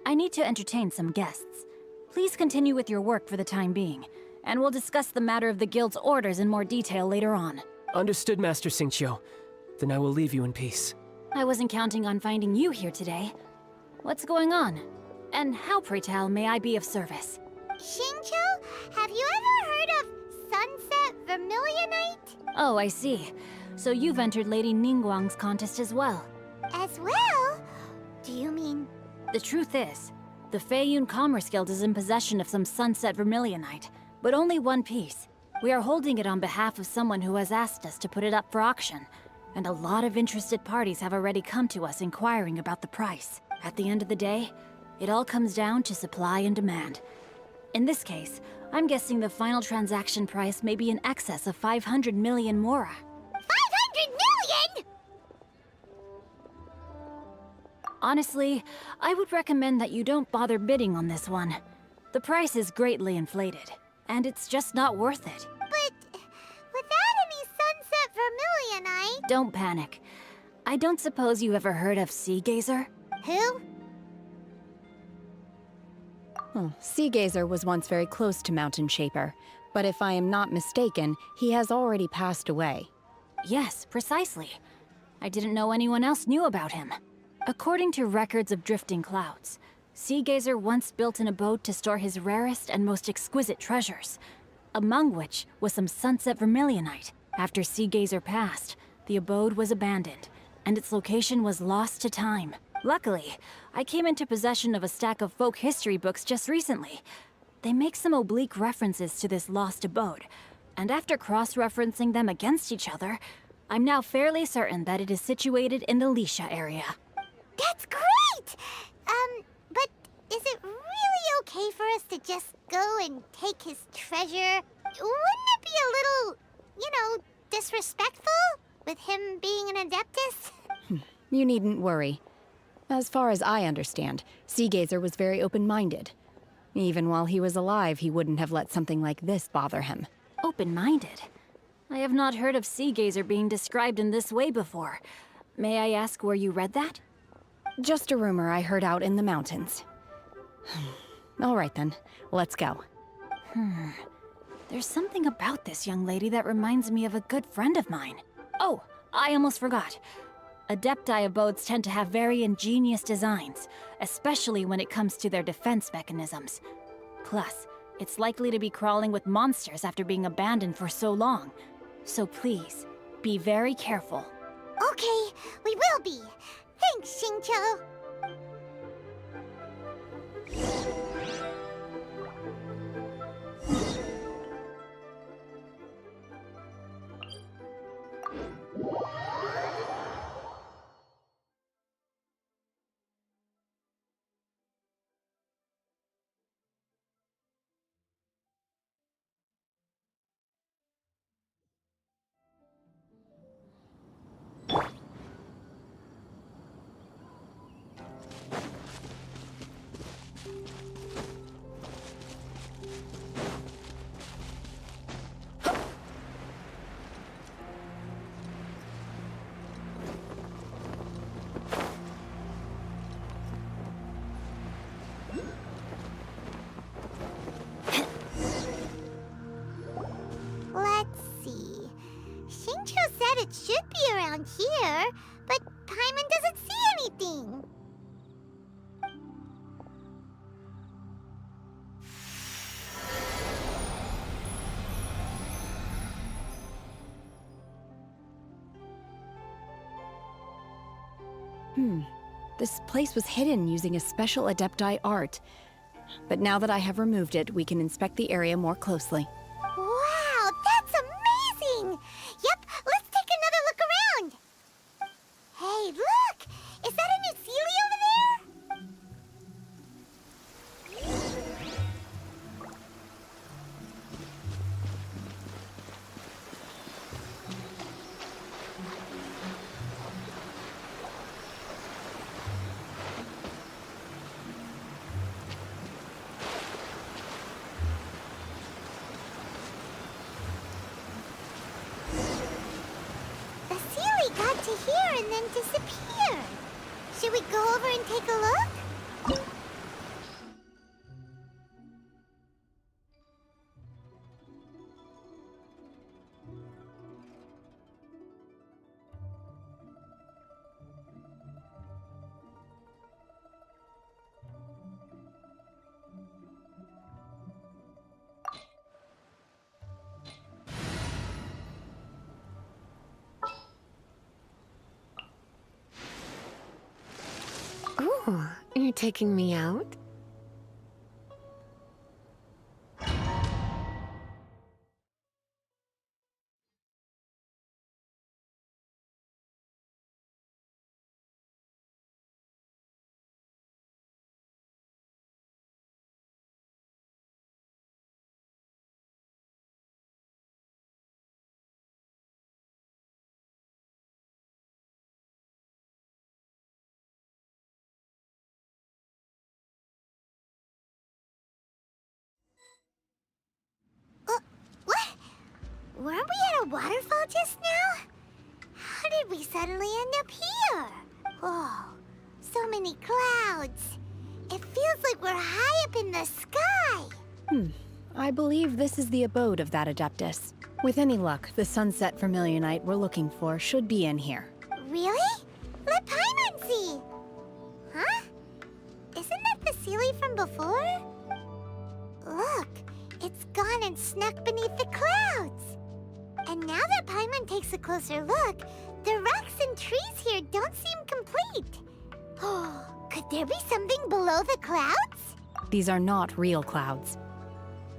Speaker 6: I need to entertain some guests. Please continue with your work for the time being, and we'll discuss the matter of the guild's orders in more detail later on.
Speaker 5: Understood, Master Xingqiu. Then I will leave you in peace.
Speaker 6: I wasn't counting on finding you here today. What's going on? And how, pray tell, may I be of service?
Speaker 4: Xingqiu, have you ever heard of Sunset Vermilionite?
Speaker 6: Oh, I see. So you've entered Lady Ningguang's contest as well.
Speaker 4: As well? Do you mean...
Speaker 6: The truth is, the Feiyun Commerce Guild is in possession of some Sunset Vermilionite, but only one piece. We are holding it on behalf of someone who has asked us to put it up for auction, and a lot of interested parties have already come to us inquiring about the price. At the end of the day, it all comes down to supply and demand. In this case, I'm guessing the final transaction price may be in excess of 500 million mora.
Speaker 4: 500 million?!
Speaker 6: Honestly, I would recommend that you don't bother bidding on this one. The price is greatly inflated,
Speaker 10: and it's just not worth it.
Speaker 4: But without any sunset vermilionite...
Speaker 10: Don't panic. I don't suppose you ever heard of Sea Gazer?
Speaker 4: Who?
Speaker 1: Sea Gazer was once very close to Mountain Shaper, but if I am not mistaken, he has already passed away.
Speaker 10: Yes, precisely. I didn't know anyone else knew about him. According to records of drifting clouds, Sea Gazer once built an abode to store his rarest and most exquisite treasures, among which was some sunset vermilionite. After Sea Gazer passed, the abode was abandoned, and its location was lost to time. Luckily, I came into possession of a stack of folk history books just recently. They make some oblique references to this lost abode, and after cross-referencing them against each other, I'm now fairly certain that it is situated in the Lisha area.
Speaker 4: That's great! But is it really okay for us to just go and take his treasure? Wouldn't it be a little, disrespectful? With him being an Adeptus?
Speaker 1: You needn't worry. As far as I understand, Sea Gazer was very open-minded. Even while he was alive, he wouldn't have let something like this bother him.
Speaker 10: Open-minded? I have not heard of Sea Gazer being described in this way before. May I ask where you read that?
Speaker 1: Just a rumor I heard out in the mountains. All right then, let's go.
Speaker 10: There's something about this young lady that reminds me of a good friend of mine. Oh, I almost forgot. Adepti abodes tend to have very ingenious designs, especially when it comes to their defense mechanisms. Plus, it's likely to be crawling with monsters after being abandoned for so long. So please, be very careful.
Speaker 4: Okay, we will be. Thanks, Xingqiu. It should be around here, but Paimon doesn't see anything.
Speaker 1: This place was hidden using a special Adepti art. But now that I have removed it, we can inspect the area more closely.
Speaker 4: Wow, that's amazing! Yep, let's take another look around. Hey, look! Is that a new Sealy over there? The Sealy got to here and then disappeared. Should we go over and take a look?
Speaker 3: Ooh, you're taking me out?
Speaker 4: Weren't we at a waterfall just now? How did we suddenly end up here? Oh, so many clouds. It feels like we're high up in the sky.
Speaker 1: I believe this is the abode of that Adeptus. With any luck, the sunset vermilionite we're looking for should be in here.
Speaker 4: Really? Let Paimon see. Huh? Isn't that the Sealy from before? Look, it's gone and snuck beneath the clouds. And now that Paimon takes a closer look, the rocks and trees here don't seem complete. Oh, could there be something below the clouds?
Speaker 1: These are not real clouds.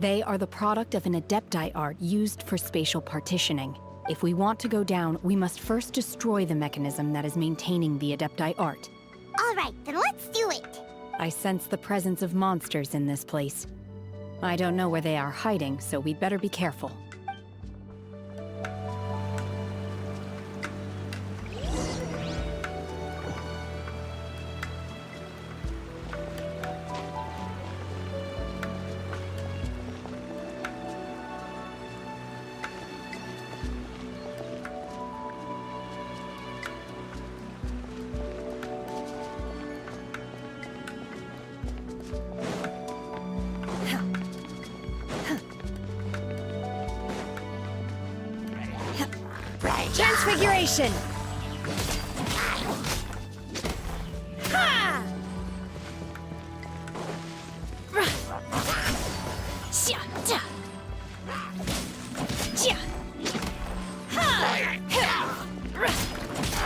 Speaker 1: They are the product of an Adepti art used for spatial partitioning. If we want to go down, we must first destroy the mechanism that is maintaining the Adepti art.
Speaker 4: All right, then let's do it.
Speaker 1: I sense the presence of monsters in this place. I don't know where they are hiding, so we'd better be careful.
Speaker 10: Transfiguration! Ha! Xia, ja. Jia. Ha!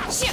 Speaker 10: Xia.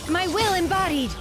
Speaker 10: My will embodied!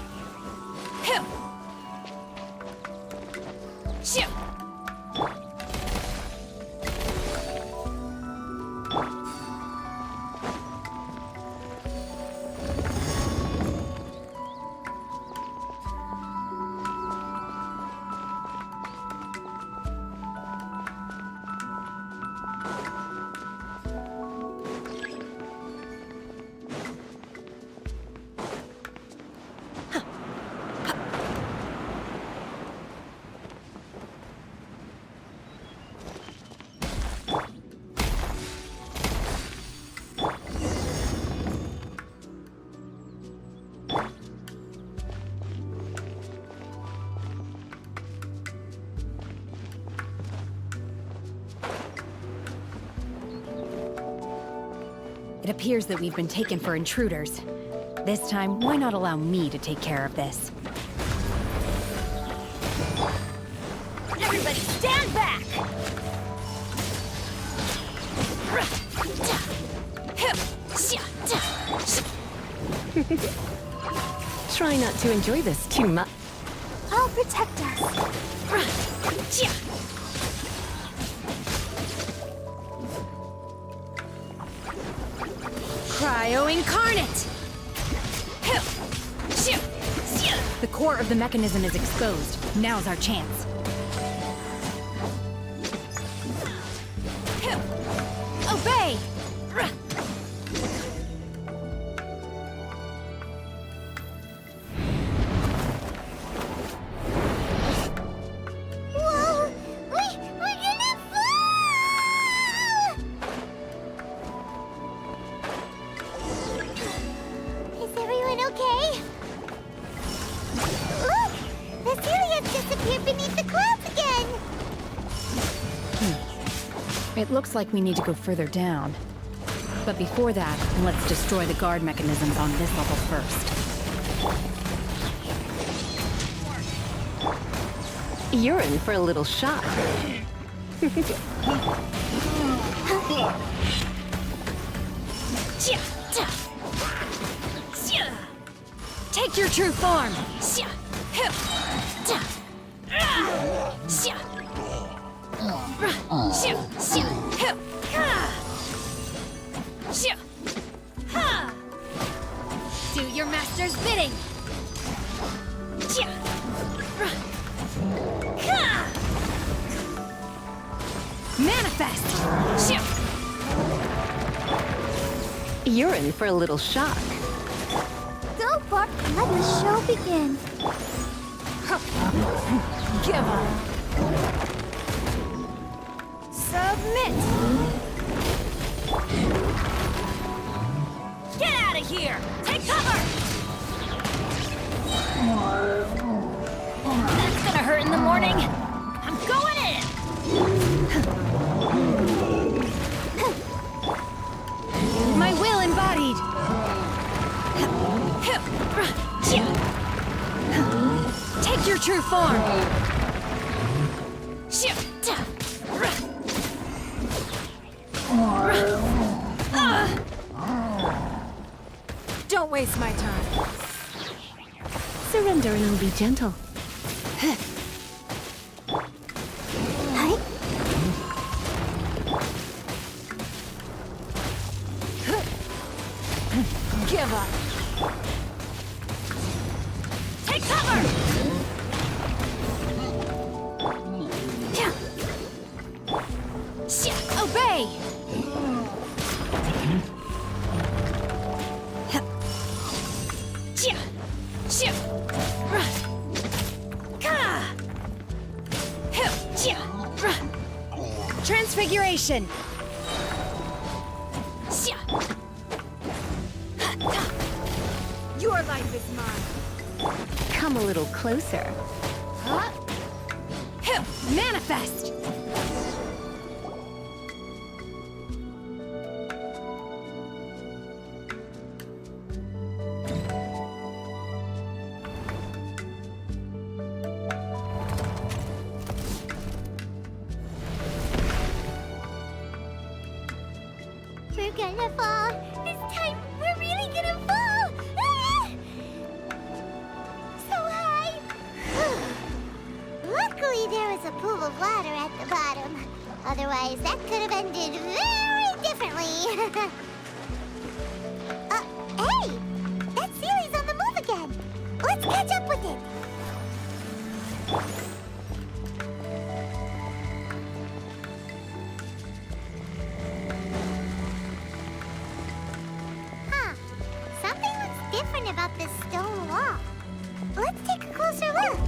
Speaker 1: It appears that we've been taken for intruders. This time, why not allow me to take care of this?
Speaker 10: Everybody stand back!
Speaker 15: Try not to enjoy this too much.
Speaker 10: I'll protect us.
Speaker 1: Cryo Incarnate! The core of the mechanism is exposed. Now's our chance. Obey!
Speaker 4: Whoa! We're gonna fall! Is everyone okay? Look! The Celia's disappeared beneath the clouds again!
Speaker 1: It looks like we need to go further down. But before that, let's destroy the guard mechanisms on this level first.
Speaker 15: You're in for a little shock.
Speaker 6: Take your true form!
Speaker 10: Do your master's bidding!
Speaker 6: Manifest!
Speaker 3: You're in for a little shock.
Speaker 4: Go, Bark, let the show begin.
Speaker 6: Give up! Submit!
Speaker 10: Get out of here! Take cover! That's gonna hurt in the morning. I'm going in!
Speaker 6: My will embodied! Take your true form! Don't waste my time.
Speaker 3: Surrender and I'll be gentle.
Speaker 6: Give up!
Speaker 10: Take cover!
Speaker 6: Obey! Transfiguration! Your life is mine!
Speaker 3: Come a little closer.
Speaker 6: Manifest!
Speaker 4: We're gonna fall. This time, we're really gonna fall. Ah! So high. Luckily, there was a pool of water at the bottom. Otherwise, that could have ended very differently. Hey! That Sealy's on the move again. Let's catch up with it. Something looks different about this stone wall. Let's take a closer look.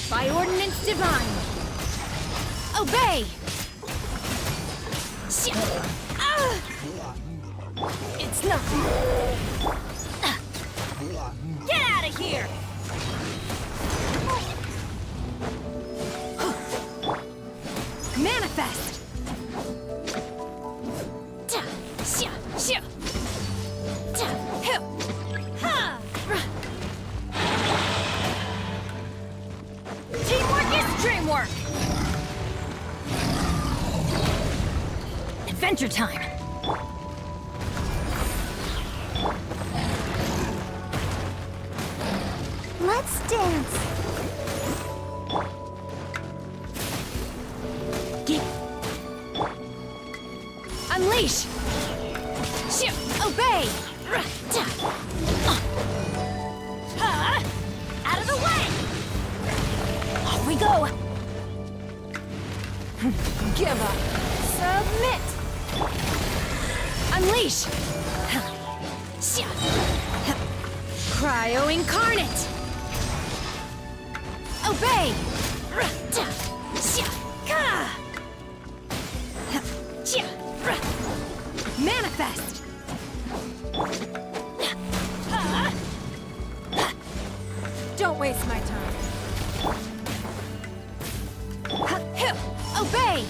Speaker 6: By ordinance divine! Obey! It's nothing!
Speaker 10: Get out of here!
Speaker 6: Manifest!
Speaker 10: Teamwork is dreamwork!
Speaker 1: Adventure time!
Speaker 4: Let's dance.
Speaker 10: Unleash! Obey! Out of the way! Off we go! Give up! Submit! Unleash! Cryo incarnate! Obey! Manifest! Don't waste my time. Obey!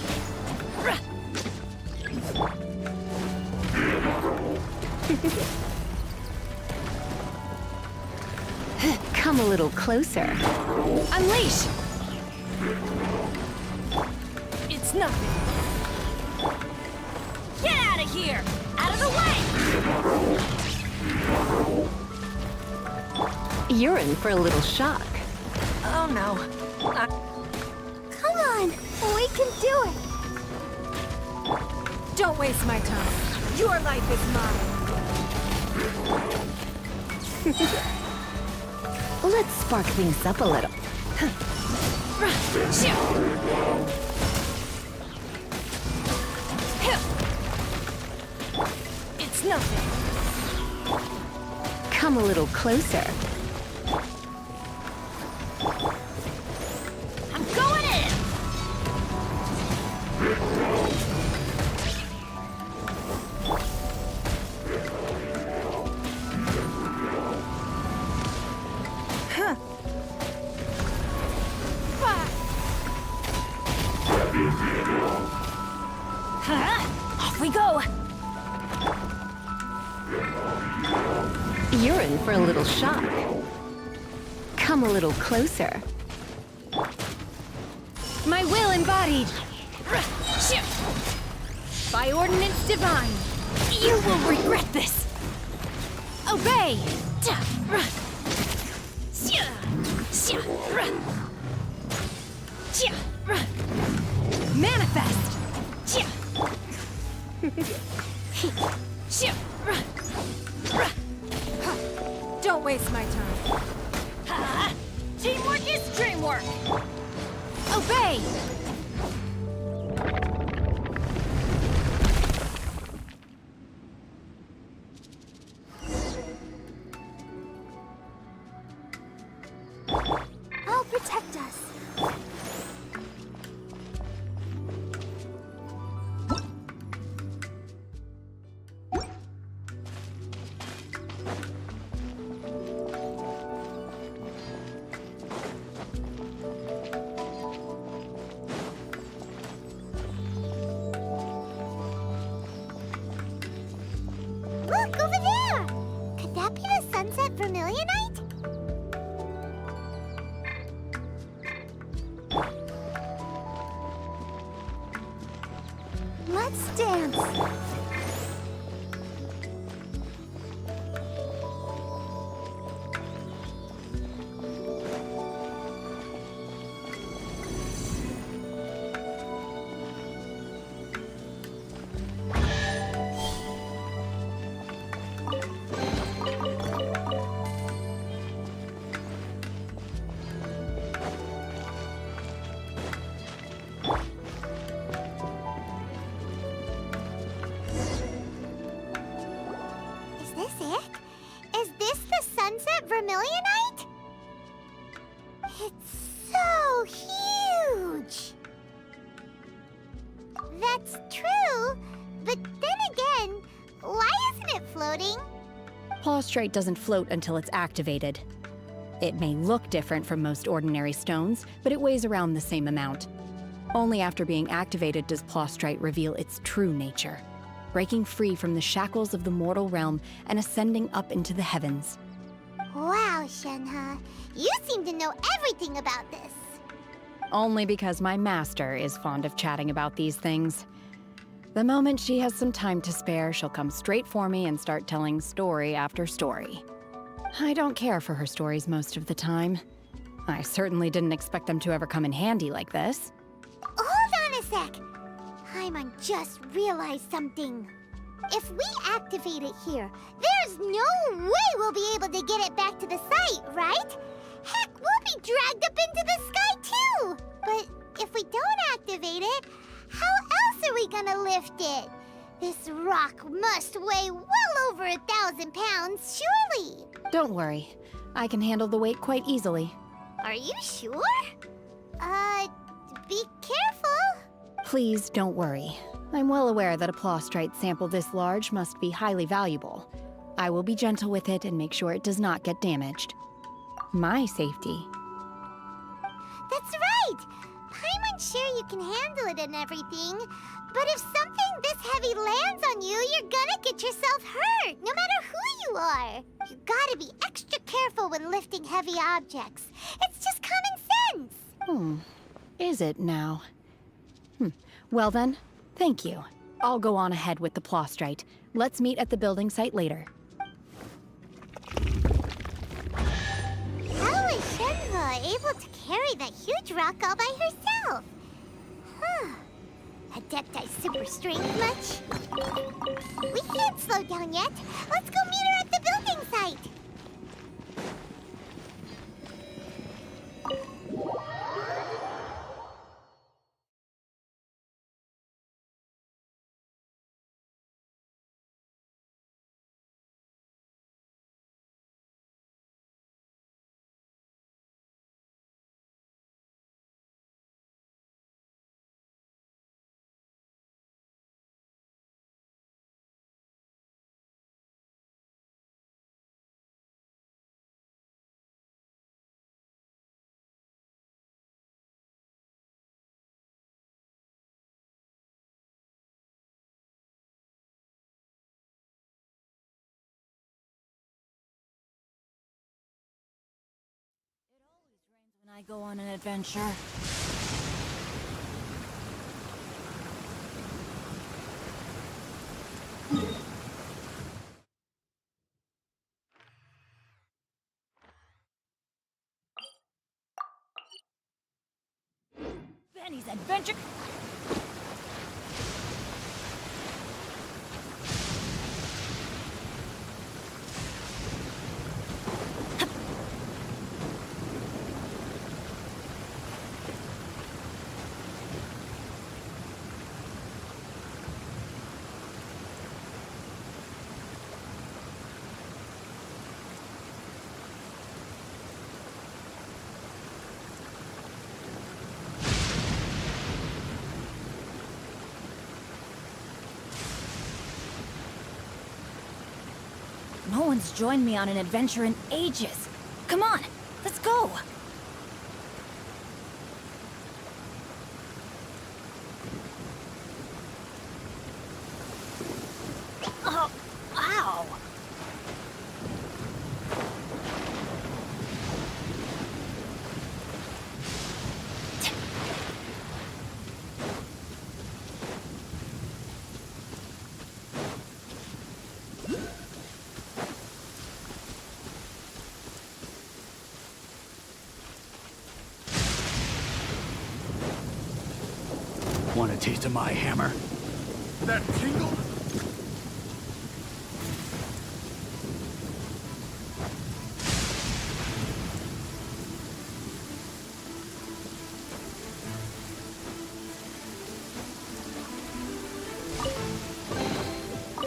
Speaker 3: Come a little closer.
Speaker 10: Unleash! It's nothing. Get out of here! Out of the way!
Speaker 3: You're in for a little shock.
Speaker 10: Oh no.
Speaker 4: Come on, we can do it.
Speaker 6: Don't waste my time. Your life is mine.
Speaker 3: Let's spark things up a little.
Speaker 10: It's nothing.
Speaker 3: Come a little closer.
Speaker 10: I'm going in! Off we go!
Speaker 3: You're in for a little shock. Come a little closer.
Speaker 10: My will embodied! By ordinance divine, you will regret this! Obey! Manifest!
Speaker 6: Don't waste my time.
Speaker 10: Teamwork is dreamwork! Obey!
Speaker 4: I'll protect us. Look, over there! Could that be the sunset vermilionite? Let's dance. Is this it? Is this the sunset vermilionite? It's so huge! That's true, but then again, why isn't it floating?
Speaker 1: Plaustrite doesn't float until it's activated. It may look different from most ordinary stones, but it weighs around the same amount. Only after being activated does Plaustrite reveal its true nature, breaking free from the shackles of the mortal realm and ascending up into the heavens.
Speaker 4: Wow, Shenhe, you seem to know everything about this.
Speaker 1: Only because my master is fond of chatting about these things. The moment she has some time to spare, she'll come straight for me and start telling story after story. I don't care for her stories most of the time. I certainly didn't expect them to ever come in handy like this.
Speaker 4: Hold on a sec! Paimon just realized something. If we activate it here, there's no way we'll be able to get it back to the site, right? Heck, we'll be dragged up into the sky too! But if we don't activate it, how else are we gonna lift it? This rock must weigh well over 1,000 pounds, surely!
Speaker 1: Don't worry. I can handle the weight quite easily.
Speaker 4: Are you sure? Be careful!
Speaker 1: Please don't worry. I'm well aware that a plaustrite sample this large must be highly valuable. I will be gentle with it and make sure it does not get damaged. My safety.
Speaker 4: That's right! Paimon's sure you can handle it and everything, but if something this heavy lands on you, you're gonna get yourself hurt, no matter who you are. You gotta be extra careful when lifting heavy objects. It's just common sense!
Speaker 1: Is it now? Well then, thank you. I'll go on ahead with the plaustrite. Let's meet at the building site later.
Speaker 4: How is Shenhe able to carry that huge rock all by herself? Adepti super strength much? We can't slow down yet. Let's go meet her at the building site.
Speaker 6: When I go on an adventure. Benny's adventure. No one's joined me on an adventure in ages. Come on, let's go! Oh, ow!
Speaker 12: Want a taste of my hammer?
Speaker 19: That tingle?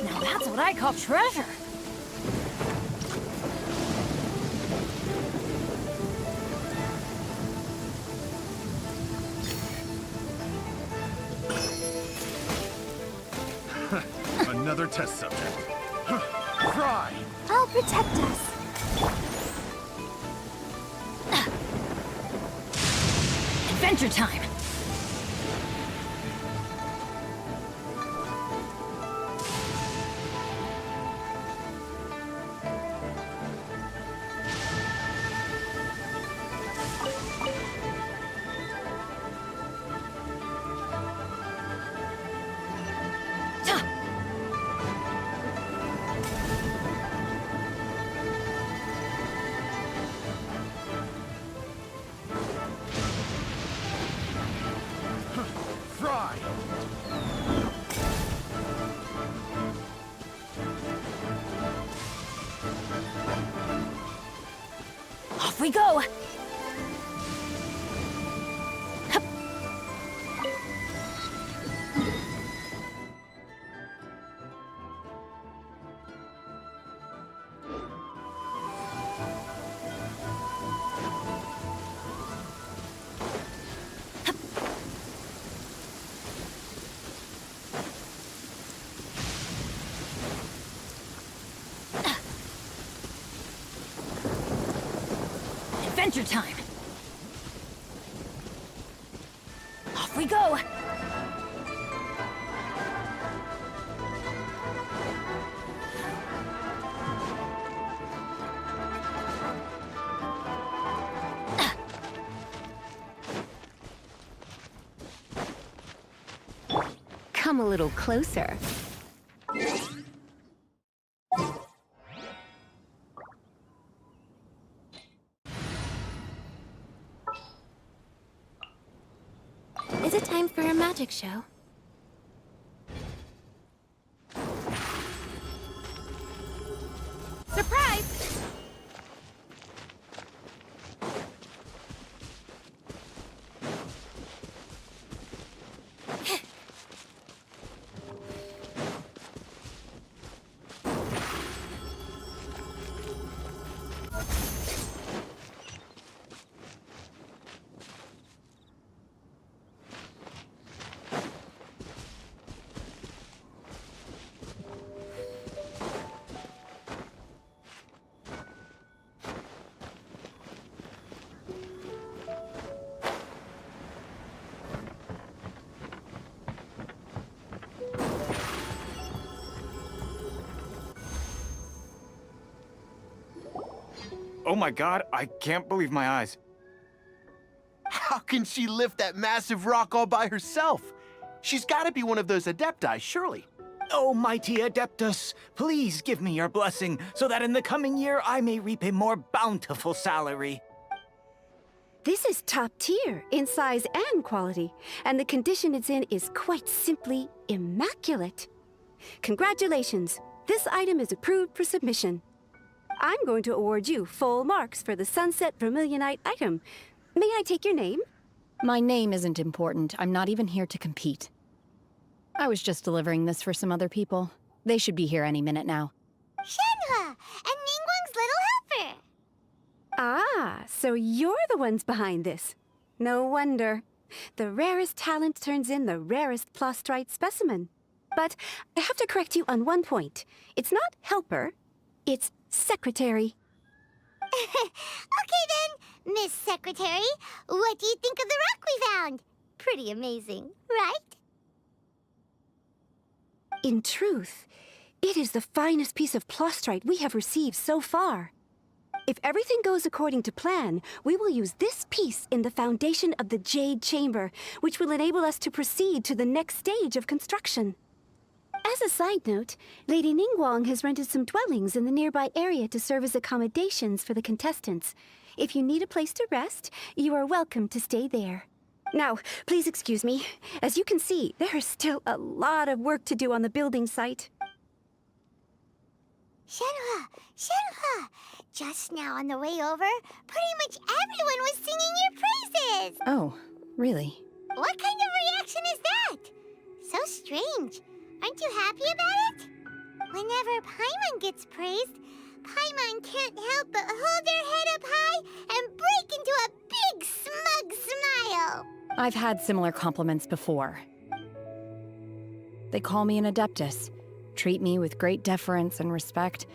Speaker 6: Now that's what I call treasure!
Speaker 19: Another test subject. Fry!
Speaker 4: I'll protect us.
Speaker 6: Adventure time!
Speaker 10: Off we go! Adventure time! Off we go!
Speaker 3: Come a little closer.
Speaker 9: Is it time for a magic show?
Speaker 10: Surprise!
Speaker 18: Oh my god, I can't believe my eyes.
Speaker 14: How can she lift that massive rock all by herself? She's gotta be one of those Adepti, surely.
Speaker 18: Oh, mighty Adeptus, please give me your blessing so that in the coming year I may reap a more bountiful salary.
Speaker 2: This is top tier in size and quality, and the condition it's in is quite simply immaculate. Congratulations, this item is approved for submission. I'm going to award you full marks for the Sunset Vermilionite item. May I take your name?
Speaker 1: My name isn't important. I'm not even here to compete. I was just delivering this for some other people. They should be here any minute now.
Speaker 4: Shenhe! And Ningguang's little helper!
Speaker 2: Ah, so you're the ones behind this. No wonder. The rarest talent turns in the rarest plostrite specimen. But I have to correct you on one point. It's not helper, it's secretary.
Speaker 4: Okay then, Miss Secretary, what do you think of the rock we found? Pretty amazing, right?
Speaker 2: In truth, it is the finest piece of plostrite we have received so far. If everything goes according to plan, we will use this piece in the foundation of the Jade Chamber, which will enable us to proceed to the next stage of construction. As a side note, Lady Ningguang has rented some dwellings in the nearby area to serve as accommodations for the contestants. If you need a place to rest, you are welcome to stay there. Now, please excuse me. As you can see, there is still a lot of work to do on the building site.
Speaker 4: Shenhe! Shenhe! Just now on the way over, pretty much everyone was singing your praises!
Speaker 1: Oh, really?
Speaker 4: What kind of reaction is that? So strange. Aren't you happy about it? Whenever Paimon gets praised, Paimon can't help but hold their head up high and break into a big smug smile.
Speaker 1: I've had similar compliments before. They call me an Adeptus, treat me with great deference and respect,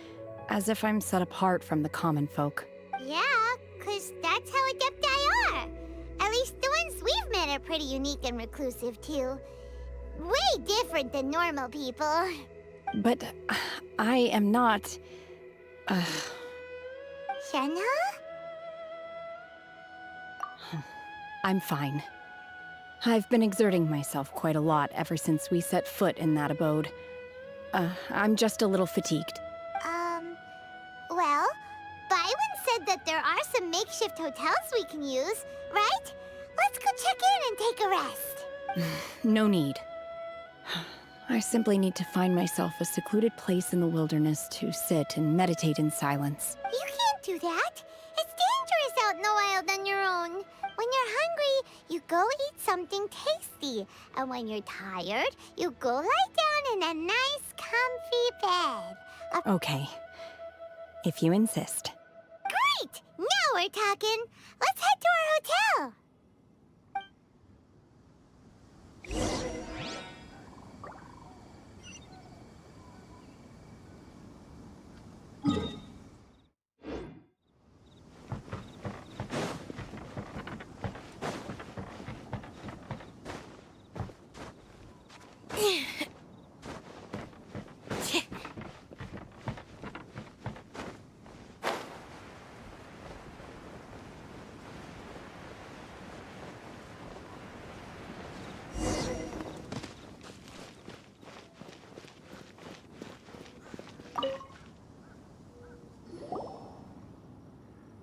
Speaker 1: as if I'm set apart from the common folk.
Speaker 4: Yeah, 'cause that's how Adepti are. At least the ones we've met are pretty unique and reclusive, too. Way different than normal people.
Speaker 1: But I am not...
Speaker 4: Shenhe?
Speaker 1: I'm fine. I've been exerting myself quite a lot ever since we set foot in that abode. I'm just a little fatigued.
Speaker 4: Well, Byron said that there are some makeshift hotels we can use, right? Let's go check in and take a rest.
Speaker 1: No need. I simply need to find myself a secluded place in the wilderness to sit and meditate in silence.
Speaker 4: You can't do that. It's dangerous out in the wild on your own. When you're hungry, you go eat something tasty. And when you're tired, you go lie down in a nice, comfy bed.
Speaker 1: Okay. If you insist.
Speaker 4: Great! Now we're talking. Let's head to our hotel.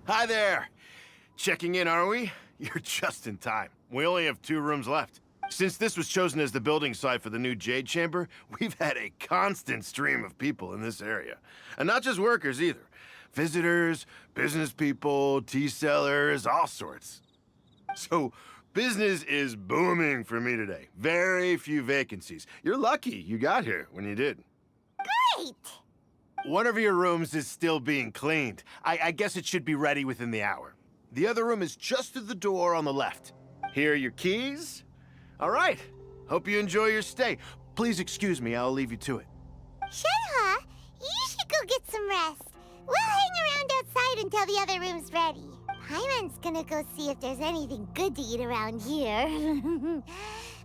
Speaker 20: Hi there! Checking in, are we? You're just in time. We only have 2 rooms left. Since this was chosen as the building site for the new Jade Chamber, we've had a constant stream of people in this area. And not just workers either. Visitors, business people, tea sellers, all sorts. So, business is booming for me today. Very few vacancies. You're lucky you got here when you did.
Speaker 4: Great!
Speaker 20: One of your rooms is still being cleaned. I guess it should be ready within the hour. The other room is just through the door on the left. Here are your keys. All right. Hope you enjoy your stay. Please excuse me, I'll leave you to it.
Speaker 4: Shenhe, you should go get some rest. We'll hang around outside until the other room's ready. Paimon's gonna go see if there's anything good to eat around here.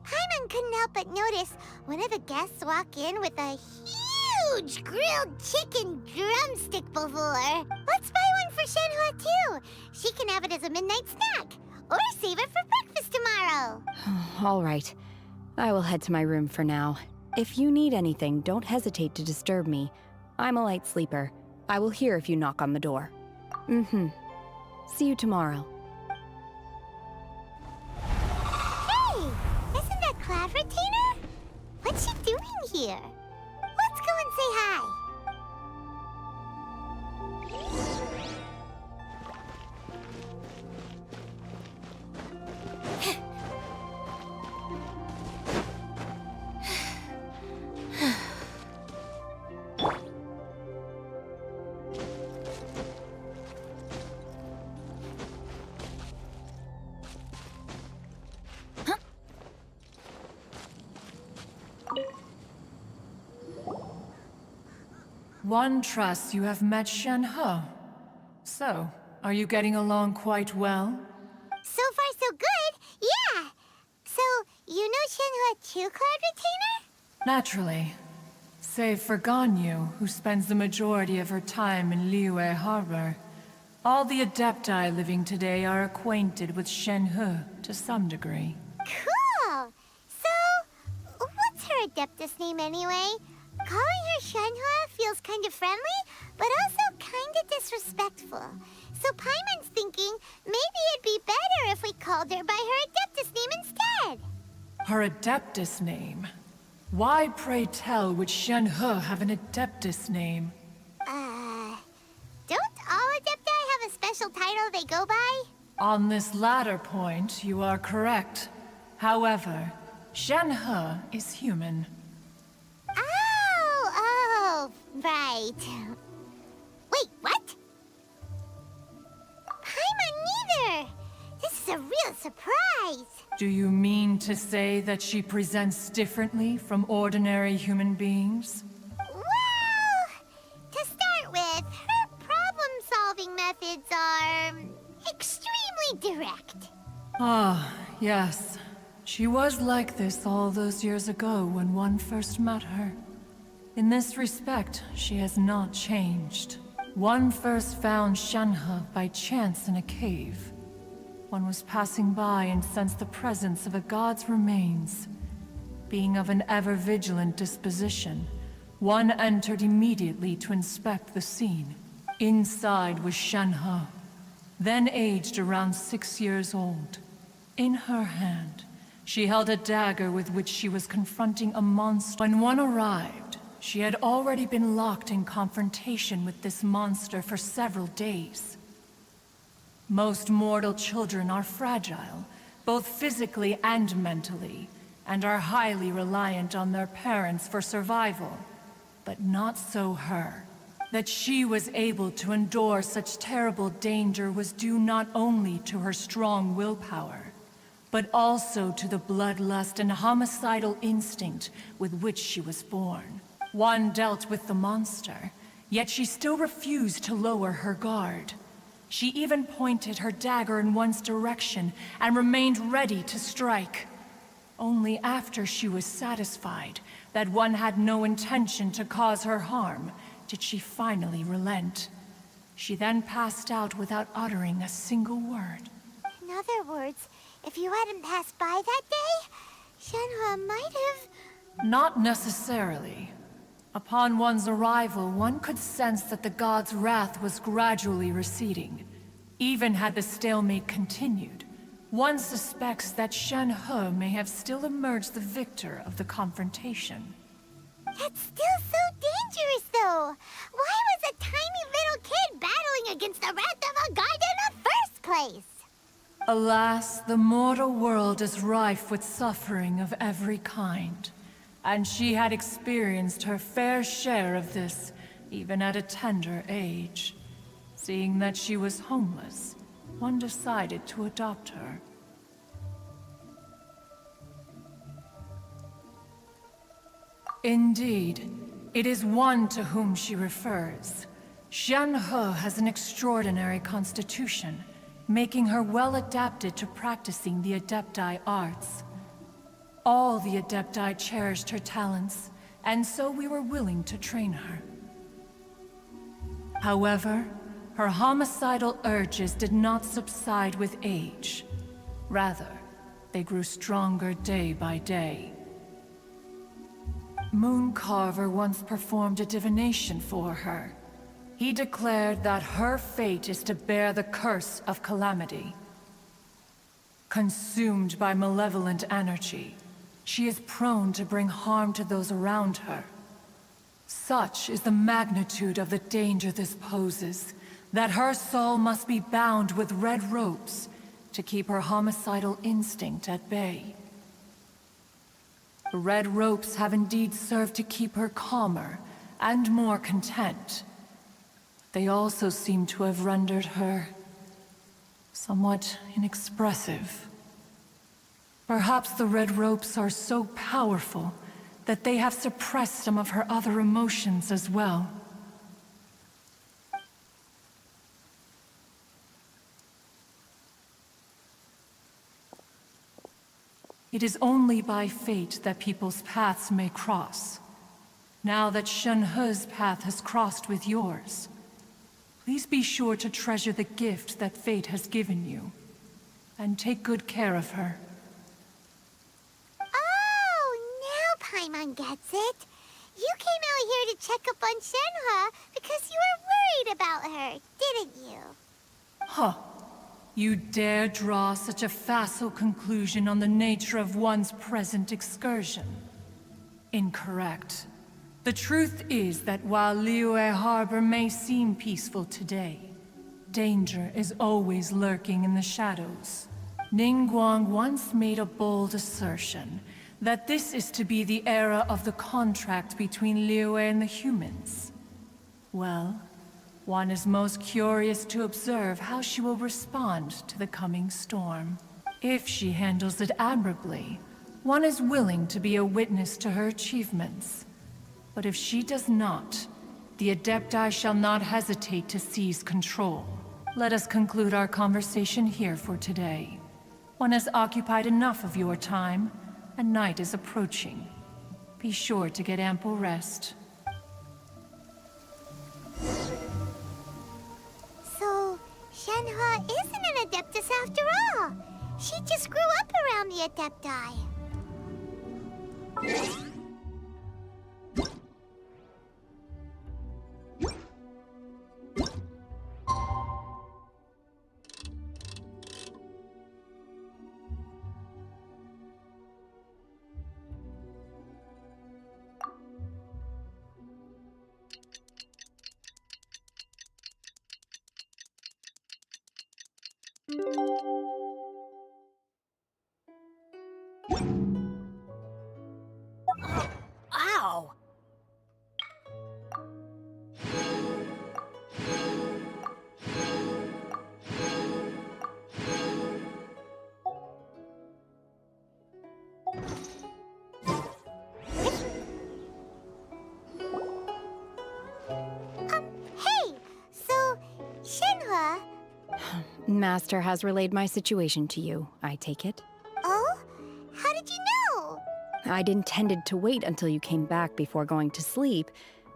Speaker 4: Paimon couldn't help but notice one of the guests walk in with a huge grilled chicken drumstick before. Let's buy one for Shenhe too. She can have it as a midnight snack. Or save it for breakfast tomorrow.
Speaker 1: All right. I will head to my room for now. If you need anything, don't hesitate to disturb me. I'm a light sleeper. I will hear if you knock on the door. See you tomorrow.
Speaker 4: Hey! Isn't that Cloud Retainer? What's she doing here? Let's go and say hi.
Speaker 21: One trusts you have met Shenhe. So, are you getting along quite well?
Speaker 4: So far, so good. Yeah. So, you know Shenhe too, Cloud Retainer?
Speaker 21: Naturally. Save for Ganyu, who spends the majority of her time in Liyue Harbor. All the Adepti living today are acquainted with Shenhe to some degree.
Speaker 4: Cool. So, what's her Adeptus name anyway? Calling her Shenhe feels kind of friendly, but also kind of disrespectful. So Paimon's thinking maybe it'd be better if we called her by her Adeptus name instead.
Speaker 21: Her Adeptus name? Why, pray tell, would Shenhe have an Adeptus name?
Speaker 4: Don't all Adepti have a special title they go by?
Speaker 21: On this latter point, you are correct. However, Shenhe is human.
Speaker 4: Oh, right. Wait, what? Paimon neither! This is a real surprise!
Speaker 21: Do you mean to say that she presents differently from ordinary human beings?
Speaker 4: Well, to start with, her problem-solving methods are extremely direct.
Speaker 21: Ah, yes. She was like this all those years ago when one first met her. In this respect, she has not changed. One first found Shenhe by chance in a cave. One was passing by and sensed the presence of a god's remains. Being of an ever-vigilant disposition, one entered immediately to inspect the scene. Inside was Shenhe, then aged around 6 years old. In her hand, she held a dagger with which she was confronting a monster. When one arrived, she had already been locked in confrontation with this monster for several days. Most mortal children are fragile, both physically and mentally, and are highly reliant on their parents for survival. But not so her. That she was able to endure such terrible danger was due not only to her strong willpower, but also to the bloodlust and homicidal instinct with which she was born. One dealt with the monster, yet she still refused to lower her guard. She even pointed her dagger in one's direction and remained ready to strike. Only after she was satisfied that one had no intention to cause her harm did she finally relent. She then passed out without uttering a single word.
Speaker 4: In other words, if you hadn't passed by that day, Shenhe might have...
Speaker 21: Not necessarily. Upon one's arrival, one could sense that the god's wrath was gradually receding. Even had the stalemate continued, one suspects that Shenhe may have still emerged the victor of the confrontation.
Speaker 4: That's still so dangerous, though. Why was a tiny little kid battling against the wrath of a god in the first place?
Speaker 21: Alas, the mortal world is rife with suffering of every kind. And she had experienced her fair share of this, even at a tender age. Seeing that she was homeless, one decided to adopt her. Indeed, it is one to whom she refers. Shenhe has an extraordinary constitution, making her well adapted to practicing the Adepti arts. All the Adepti cherished her talents, and so we were willing to train her. However, her homicidal urges did not subside with age. Rather, they grew stronger day by day. Mooncarver once performed a divination for her. He declared that her fate is to bear the curse of calamity. Consumed by malevolent energy, she is prone to bring harm to those around her. Such is the magnitude of the danger this poses, that her soul must be bound with red ropes to keep her homicidal instinct at bay. The red ropes have indeed served to keep her calmer and more content. They also seem to have rendered her somewhat inexpressive. Perhaps the red ropes are so powerful that they have suppressed some of her other emotions as well. It is only by fate that people's paths may cross. Now that Shenhe's path has crossed with yours, please be sure to treasure the gift that fate has given you, and take good care of her.
Speaker 4: Oh, now Paimon gets it. You came out here to check up on Shenhe because you were worried about her, didn't you?
Speaker 21: Huh. You dare draw such a facile conclusion on the nature of one's present excursion? Incorrect. The truth is that while Liyue Harbor may seem peaceful today, danger is always lurking in the shadows. Ningguang once made a bold assertion that this is to be the era of the contract between Liyue and the humans. Well, one is most curious to observe how she will respond to the coming storm. If she handles it admirably, one is willing to be a witness to her achievements. But if she does not, the Adepti shall not hesitate to seize control. Let us conclude our conversation here for today. One has occupied enough of your time, and night is approaching. Be sure to get ample rest.
Speaker 4: So, Shenhe isn't an Adeptus after all. She just grew up around the Adepti.
Speaker 10: Ow!
Speaker 4: Hey! So, Shenhe...
Speaker 1: Master has relayed my situation to you, I take it.
Speaker 4: Oh? How did you know?
Speaker 1: I'd intended to wait until you came back before going to sleep,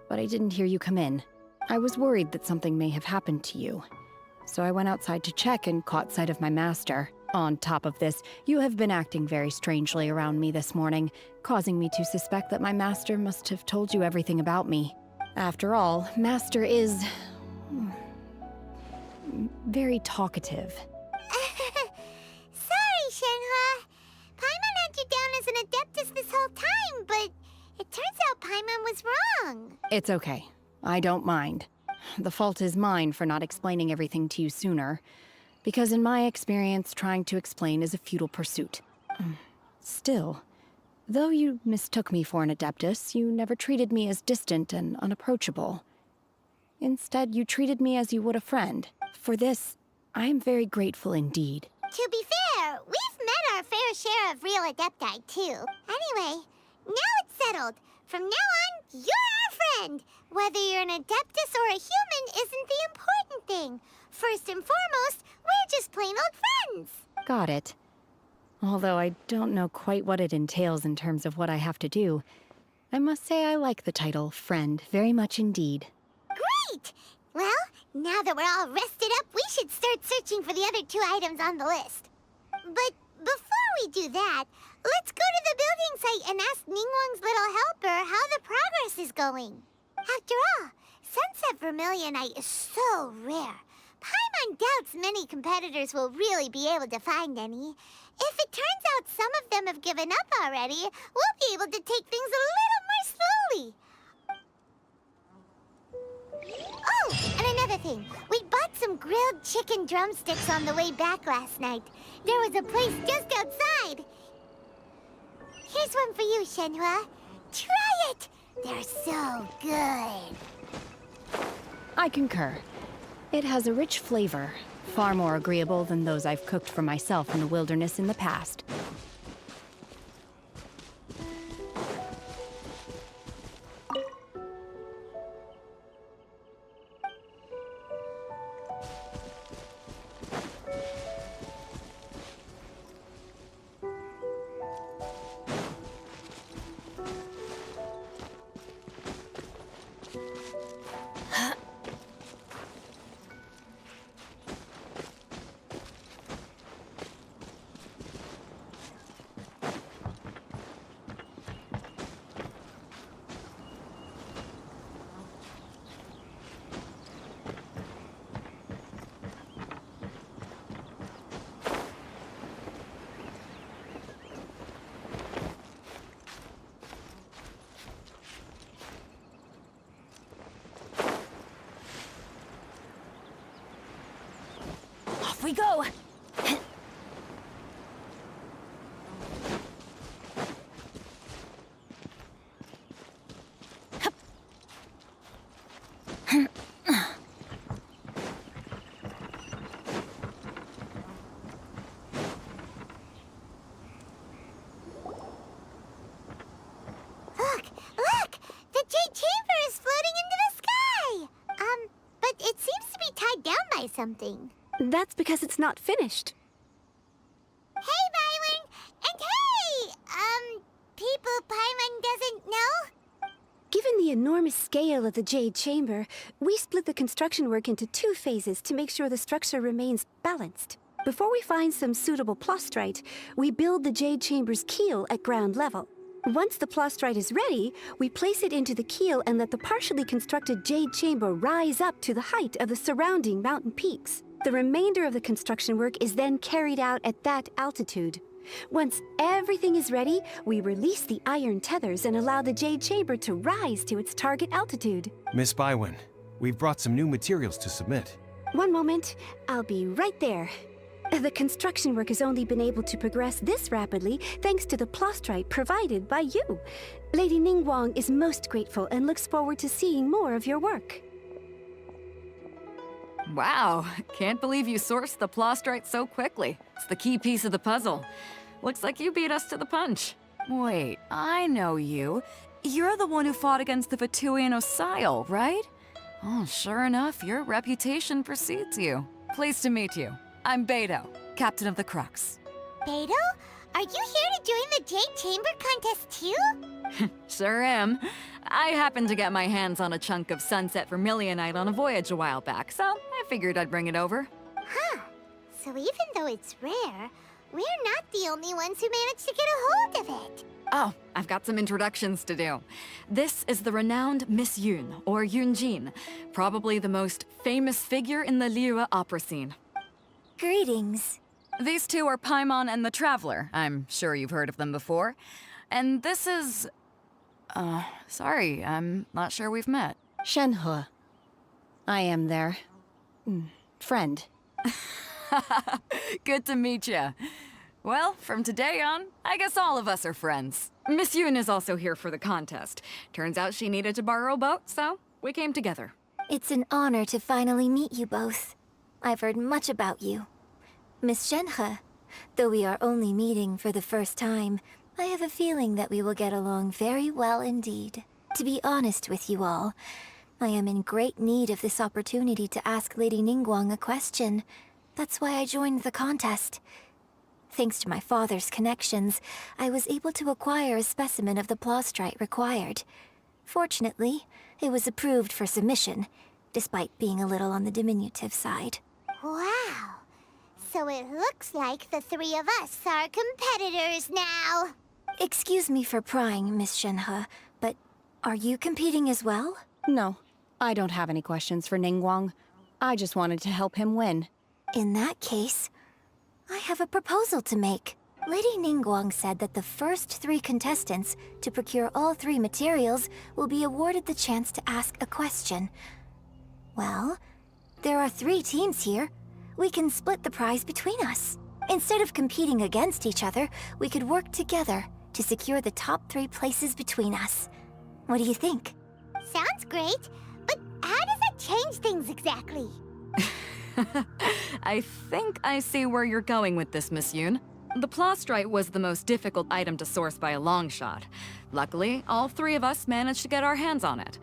Speaker 1: but I didn't hear you come in. I was worried that something may have happened to you. So I went outside to check and caught sight of my master. On top of this, you have been acting very strangely around me this morning, causing me to suspect that my master must have told you everything about me. After all, Master is... very talkative.
Speaker 4: Sorry, Shenhe. Paimon had you down as an adeptus this whole time, but it turns out Paimon was wrong.
Speaker 1: It's okay. I don't mind. The fault is mine for not explaining everything to you sooner, because in my experience, trying to explain is a futile pursuit. Still, though you mistook me for an adeptus, you never treated me as distant and unapproachable. Instead, you treated me as you would a friend. For this, I am very grateful indeed.
Speaker 4: To be fair, we've met our fair share of real adepti, too. Anyway, now it's settled. From now on, you're our friend. Whether you're an adeptus or a human isn't the important thing. First and foremost, we're just plain old friends.
Speaker 1: Got it. Although I don't know quite what it entails in terms of what I have to do, I must say I like the title, Friend, very much indeed.
Speaker 4: Great! Well, now that we're all rested up, we should start searching for the other 2 items on the list. But before we do that, let's go to the building site and ask Ningguang's little helper how the progress is going. After all, Sunset Vermilionite is so rare. Paimon doubts many competitors will really be able to find any. If it turns out some of them have given up already, we'll be able to take things a little more slowly. Oh, and another thing. We bought some grilled chicken drumsticks on the way back last night. There was a place just outside. Here's one for you, Shenhe. Try it! They're so good.
Speaker 1: I concur. It has a rich flavor, far more agreeable than those I've cooked for myself in the wilderness in the past.
Speaker 10: Off we go!
Speaker 4: Look! The Jade Chamber is floating into the sky! But it seems to be tied down by something.
Speaker 2: That's because it's not finished.
Speaker 4: Hey, Byron! And hey! People Paimon doesn't know?
Speaker 2: Given the enormous scale of the Jade Chamber, we split the construction work into 2 phases to make sure the structure remains balanced. Before we find some suitable plastrite, we build the Jade Chamber's keel at ground level. Once the plastrite is ready, we place it into the keel and let the partially constructed Jade Chamber rise up to the height of the surrounding mountain peaks. The remainder of the construction work is then carried out at that altitude. Once everything is ready, we release the iron tethers and allow the Jade Chamber to rise to its target altitude.
Speaker 8: Miss Bywin, we've brought some new materials to submit.
Speaker 2: One moment, I'll be right there. The construction work has only been able to progress this rapidly thanks to the plastrite provided by you. Lady Ningguang is most grateful and looks forward to seeing more of your work.
Speaker 8: Wow, can't believe you sourced the plastrite so quickly. It's the key piece of the puzzle. Looks like you beat us to the punch. Wait, I know you. You're the one who fought against the Vatuian Osile, right? Oh, sure enough, your reputation precedes you. Pleased to meet you. I'm Beto, captain of the Crux.
Speaker 4: Beto? Are you here to join the Jade Chamber contest too?
Speaker 8: Sure am. I happened to get my hands on a chunk of sunset vermilionite on a voyage a while back, so I figured I'd bring it over.
Speaker 4: Huh. So even though it's rare, we're not the only ones who managed to get a hold of it.
Speaker 8: Oh, I've got some introductions to do. This is the renowned Miss Yun, or Yunjin, probably the most famous figure in the Liyue opera scene.
Speaker 10: Greetings.
Speaker 8: These two are Paimon and the Traveler. I'm sure you've heard of them before. And this is... sorry, I'm not sure we've met.
Speaker 1: Shenhe. I am their... friend.
Speaker 8: Good to meet you. Well, from today on, I guess all of us are friends. Miss Yun is also here for the contest. Turns out she needed to borrow a boat, so we came together.
Speaker 10: It's an honor to finally meet you both. I've heard much about you. Miss Shenhe, though we are only meeting for the first time, I have a feeling that we will get along very well indeed. To be honest with you all, I am in great need of this opportunity to ask Lady Ningguang a question. That's why I joined the contest. Thanks to my father's connections, I was able to acquire a specimen of the plastrite required. Fortunately, it was approved for submission, despite being a little on the diminutive side.
Speaker 4: Wow. So it looks like the three of us are competitors now.
Speaker 10: Excuse me for prying, Miss Shenhe, but are you competing as well?
Speaker 1: No, I don't have any questions for Ningguang. I just wanted to help him win.
Speaker 10: In that case, I have a proposal to make. Lady Ningguang said that the first 3 contestants to procure all 3 materials will be awarded the chance to ask a question. Well, there are 3 teams here. We can split the prize between us. Instead of competing against each other, we could work together to secure the top 3 places between us. What do you think?
Speaker 4: Sounds great, but how does that change things exactly?
Speaker 8: I think I see where you're going with this, Miss Yun. The plastrite was the most difficult item to source by a long shot. Luckily, all 3 of us managed to get our hands on it.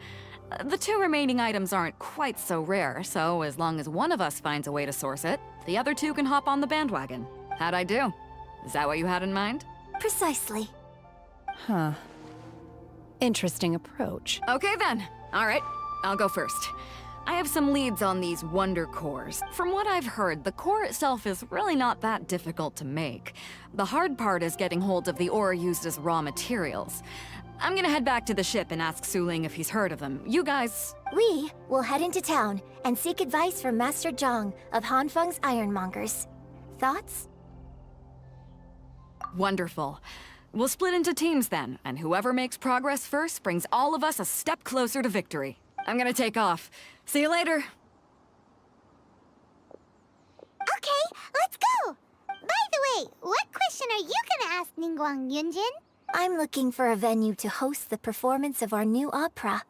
Speaker 8: The 2 remaining items aren't quite so rare, so as long as one of us finds a way to source it, the other 2 can hop on the bandwagon. How'd I do? Is that what you had in mind?
Speaker 10: Precisely.
Speaker 1: Huh. Interesting approach.
Speaker 8: Okay then. All right, I'll go first. I have some leads on these wonder cores. From what I've heard, the core itself is really not that difficult to make. The hard part is getting hold of the ore used as raw materials. I'm gonna head back to the ship and ask Suling if he's heard of them. You guys...
Speaker 10: We will head into town and seek advice from Master Zhang of Hanfeng's Ironmongers. Thoughts?
Speaker 8: Wonderful. We'll split into teams then, and whoever makes progress first brings all of us a step closer to victory. I'm gonna take off. See you later.
Speaker 4: Okay, let's go! By the way, what question are you gonna ask Ningguang Yunjin?
Speaker 10: I'm looking for a venue to host the performance of our new opera.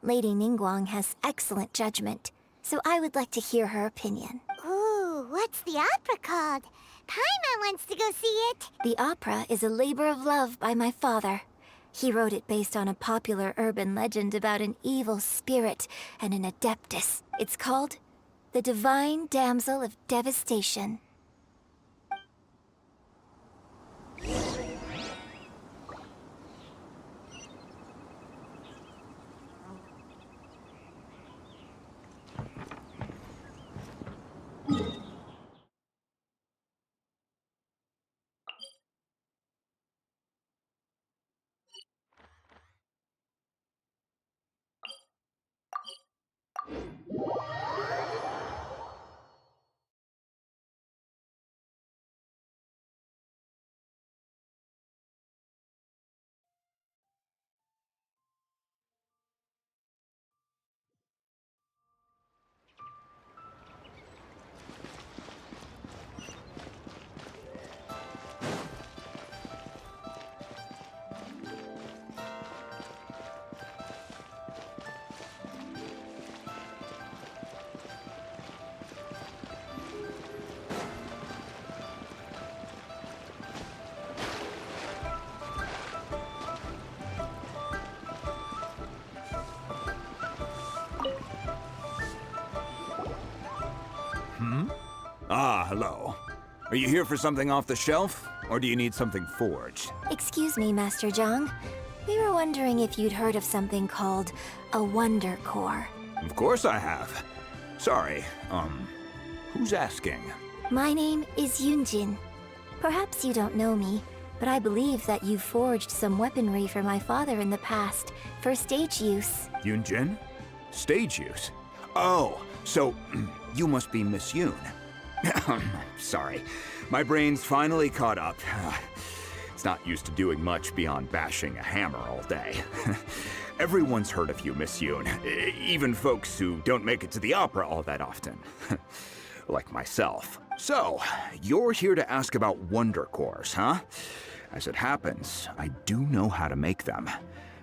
Speaker 10: Lady Ningguang has excellent judgment, so I would like to hear her opinion.
Speaker 4: Ooh, what's the opera called? Paimon wants to go see it.
Speaker 10: The opera is a labor of love by my father. He wrote it based on a popular urban legend about an evil spirit and an adeptus. It's called The Divine Damsel of Devastation.
Speaker 11: Ah, hello. Are you here for something off the shelf, or do you need something forged?
Speaker 10: Excuse me, Master Zhang. We were wondering if you'd heard of something called a Wonder Core.
Speaker 11: Of course I have. Sorry, who's asking?
Speaker 10: My name is Yunjin. Perhaps you don't know me, but I believe that you forged some weaponry for my father in the past, for stage use.
Speaker 11: Yunjin? Stage use? Oh, so you must be Miss Yoon. Sorry, my brain's finally caught up. It's not used to doing much beyond bashing a hammer all day. Everyone's heard of you, Miss Yoon, even folks who don't make it to the opera all that often. Like myself. So, you're here to ask about Wonder Cores, huh? As it happens, I do know how to make them.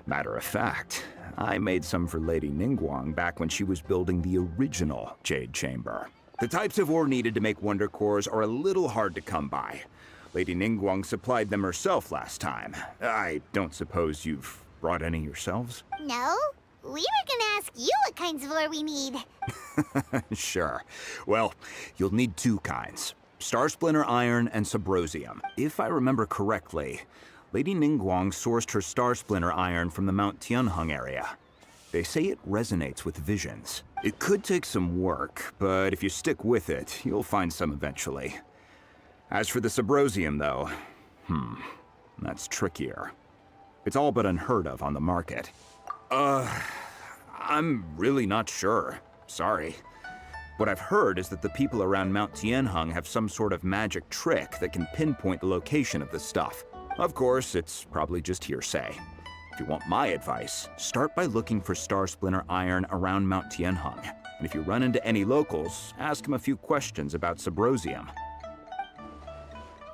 Speaker 11: Matter of fact, I made some for Lady Ningguang back when she was building the original Jade Chamber. The types of ore needed to make Wonder Cores are a little hard to come by. Lady Ningguang supplied them herself last time. I don't suppose you've brought any yourselves?
Speaker 4: No? We were gonna ask you what kinds of ore we need.
Speaker 11: Sure. Well, you'll need two kinds. Star Splinter Iron and Subrosium. If I remember correctly, Lady Ningguang sourced her Star Splinter Iron from the Mount Tianheng area. They say it resonates with visions. It could take some work, but if you stick with it, you'll find some eventually. As for the Subrosium, though, that's trickier. It's all but unheard of on the market. I'm really not sure. Sorry. What I've heard is that the people around Mount Tianheng have some sort of magic trick that can pinpoint the location of the stuff. Of course, it's probably just hearsay. If you want my advice, start by looking for Star Splinter Iron around Mount Tianheng. And if you run into any locals, ask them a few questions about Subrosium.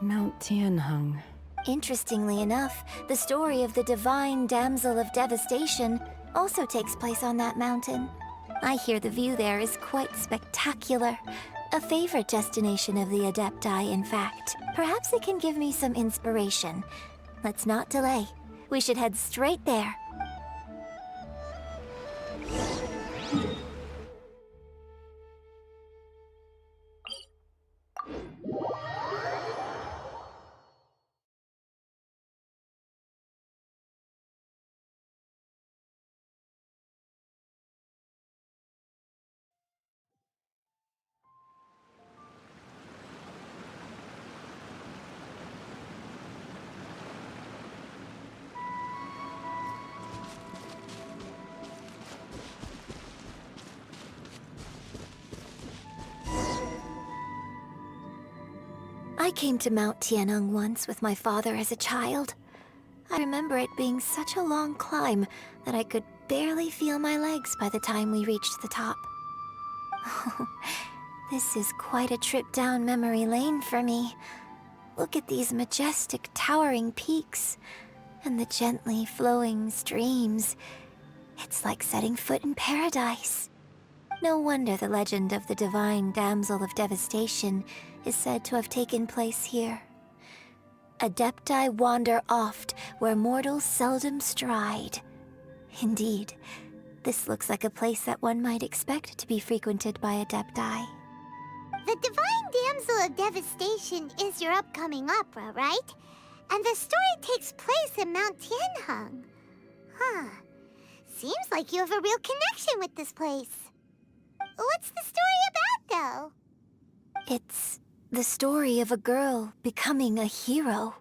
Speaker 1: Mount Tianheng.
Speaker 10: Interestingly enough, the story of the divine damsel of devastation also takes place on that mountain. I hear the view there is quite spectacular. A favorite destination of the Adepti, in fact. Perhaps it can give me some inspiration. Let's not delay. We should head straight there. I came to Mount Tianheng once with my father as a child. I remember it being such a long climb that I could barely feel my legs by the time we reached the top. This is quite a trip down memory lane for me. Look at these majestic, towering peaks, and the gently flowing streams. It's like setting foot in paradise. No wonder the legend of the divine damsel of devastation is said to have taken place here. Adepti wander oft where mortals seldom stride. Indeed, this looks like a place that one might expect to be frequented by Adepti.
Speaker 4: The Divine Damsel of Devastation is your upcoming opera, right? And the story takes place in Mount Tianheng. Huh. Seems like you have a real connection with this place. What's the story about, though?
Speaker 10: It's the story of a girl becoming a hero.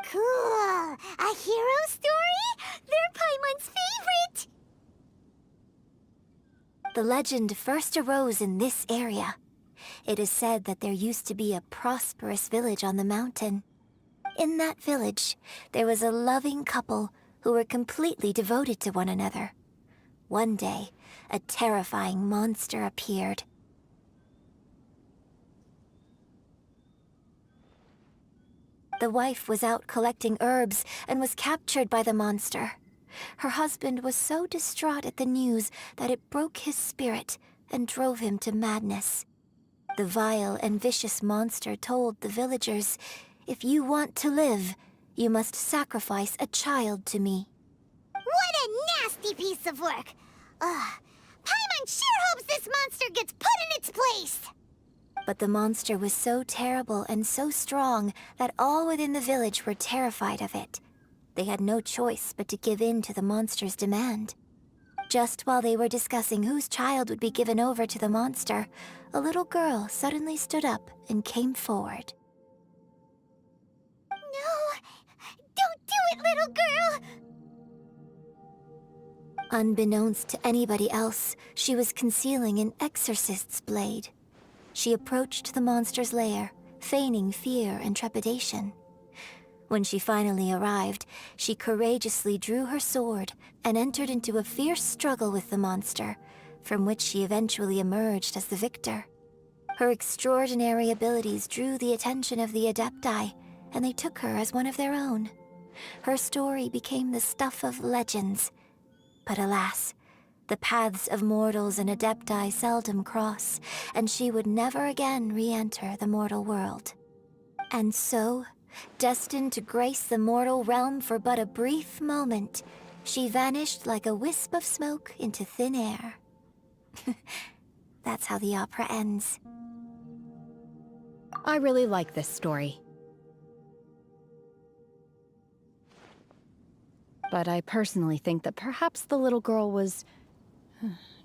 Speaker 4: Cool! A hero story? They're Paimon's favorite!
Speaker 10: The legend first arose in this area. It is said that there used to be a prosperous village on the mountain. In that village, there was a loving couple who were completely devoted to one another. One day, a terrifying monster appeared. The wife was out collecting herbs and was captured by the monster. Her husband was so distraught at the news that it broke his spirit and drove him to madness. The vile and vicious monster told the villagers, "If you want to live, you must sacrifice a child to me."
Speaker 4: What a nasty piece of work! Ugh. Paimon sure hopes this monster gets put in its place!
Speaker 10: But the monster was so terrible and so strong that all within the village were terrified of it. They had no choice but to give in to the monster's demand. Just while they were discussing whose child would be given over to the monster, a little girl suddenly stood up and came forward.
Speaker 4: No! Don't do it, little girl!
Speaker 10: Unbeknownst to anybody else, she was concealing an exorcist's blade. She approached the monster's lair, feigning fear and trepidation. When she finally arrived, she courageously drew her sword and entered into a fierce struggle with the monster, from which she eventually emerged as the victor. Her extraordinary abilities drew the attention of the Adepti, and they took her as one of their own. Her story became the stuff of legends. But alas, the paths of mortals and Adepti seldom cross, and she would never again re-enter the mortal world. And so, destined to grace the mortal realm for but a brief moment, she vanished like a wisp of smoke into thin air. That's how the opera ends.
Speaker 1: I really like this story. But I personally think that perhaps the little girl was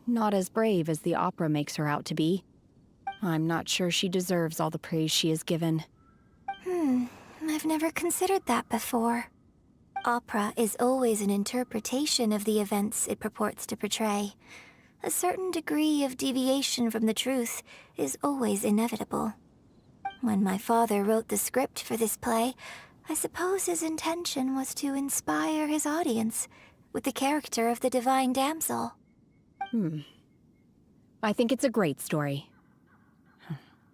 Speaker 1: not as brave as the opera makes her out to be. I'm not sure she deserves all the praise she is given.
Speaker 10: I've never considered that before. Opera is always an interpretation of the events it purports to portray. A certain degree of deviation from the truth is always inevitable. When my father wrote the script for this play, I suppose his intention was to inspire his audience with the character of the divine damsel.
Speaker 1: I think it's a great story.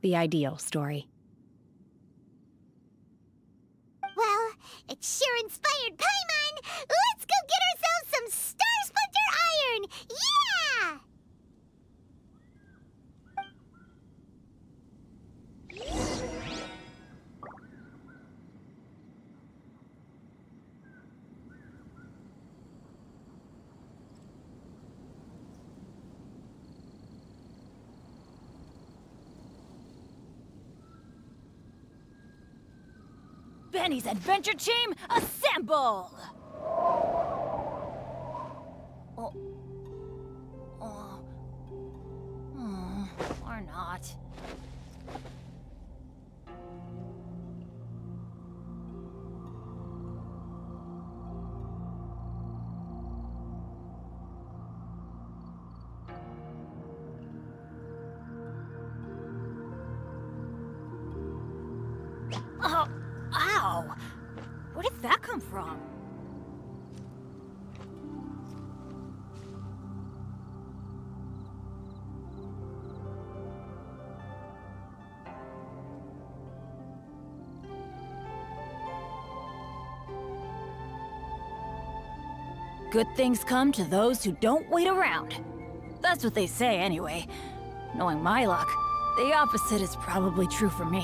Speaker 1: The ideal story.
Speaker 4: Well, it sure inspired Paimon! Let's go get ourselves some Star Splinter Iron! Yeah!
Speaker 7: Benny's Adventure Team, assemble! Or not. Oh, ow! Where did that come from? Good things come to those who don't wait around. That's what they say anyway. Knowing my luck, the opposite is probably true for me.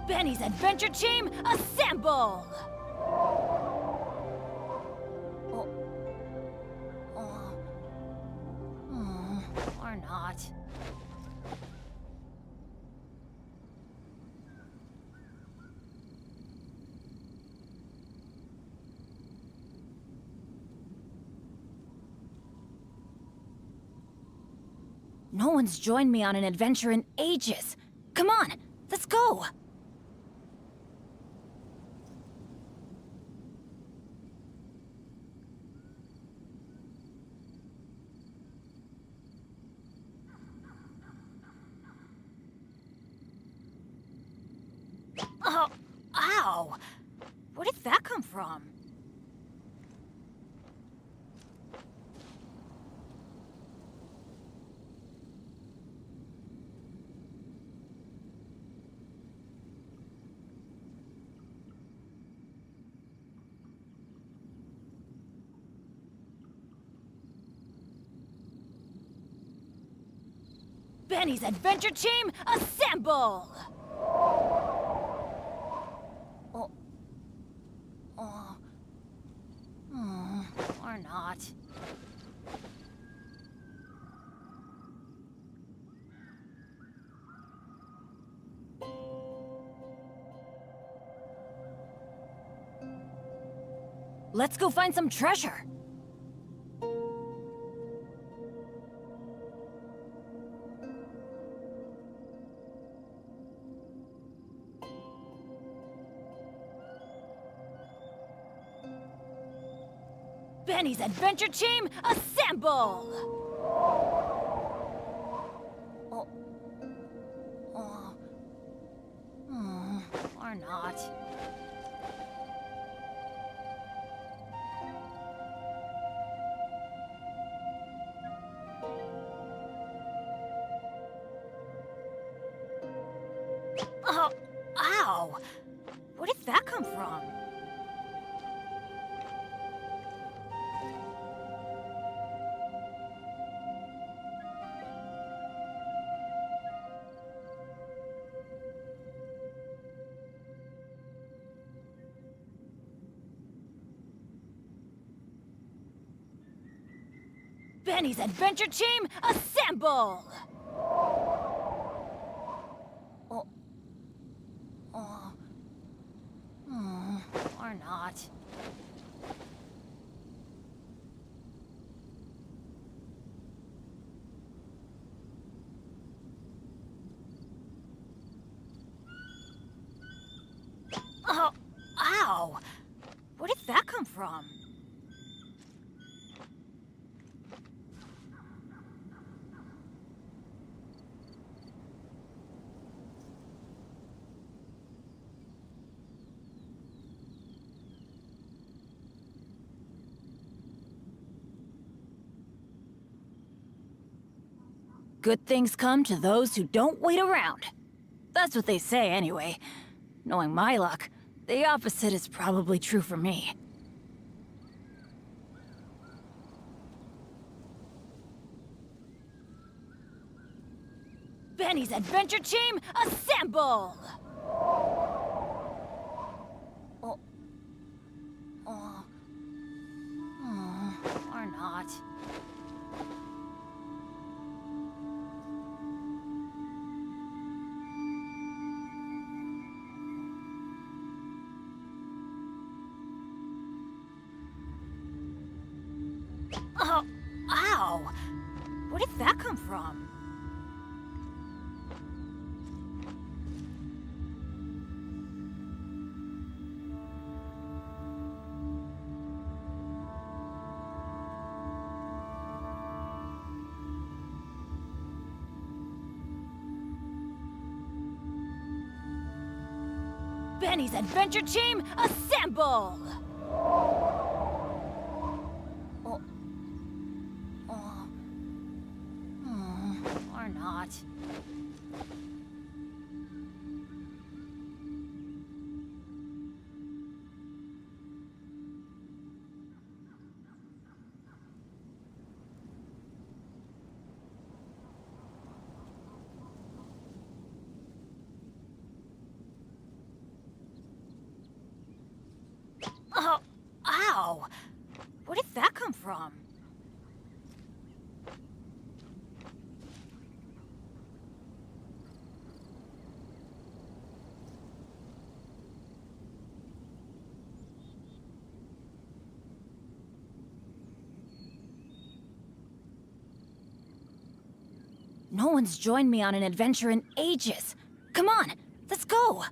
Speaker 7: Benny's Adventure Team, assemble! Or not. No one's joined me on an adventure in ages. Come on, let's go! Oh, ow! Where did that come from? Benny's Adventure Team, assemble! Or not. Let's go find some treasure. Benny's Adventure Team, assemble! Or not. Oh, ow! Where did that come from? Benny's Adventure Team, assemble! Or not. Oh, ow! Where did that come from? Good things come to those who don't wait around. That's what they say anyway. Knowing my luck, the opposite is probably true for me. Benny's Adventure Team, assemble! Or not. Oh, ow! Where did that come from? Benny's Adventure Team, assemble! Or not. Oh, ow! Where did that come from? No one's joined me on an adventure in ages. Come on, let's go!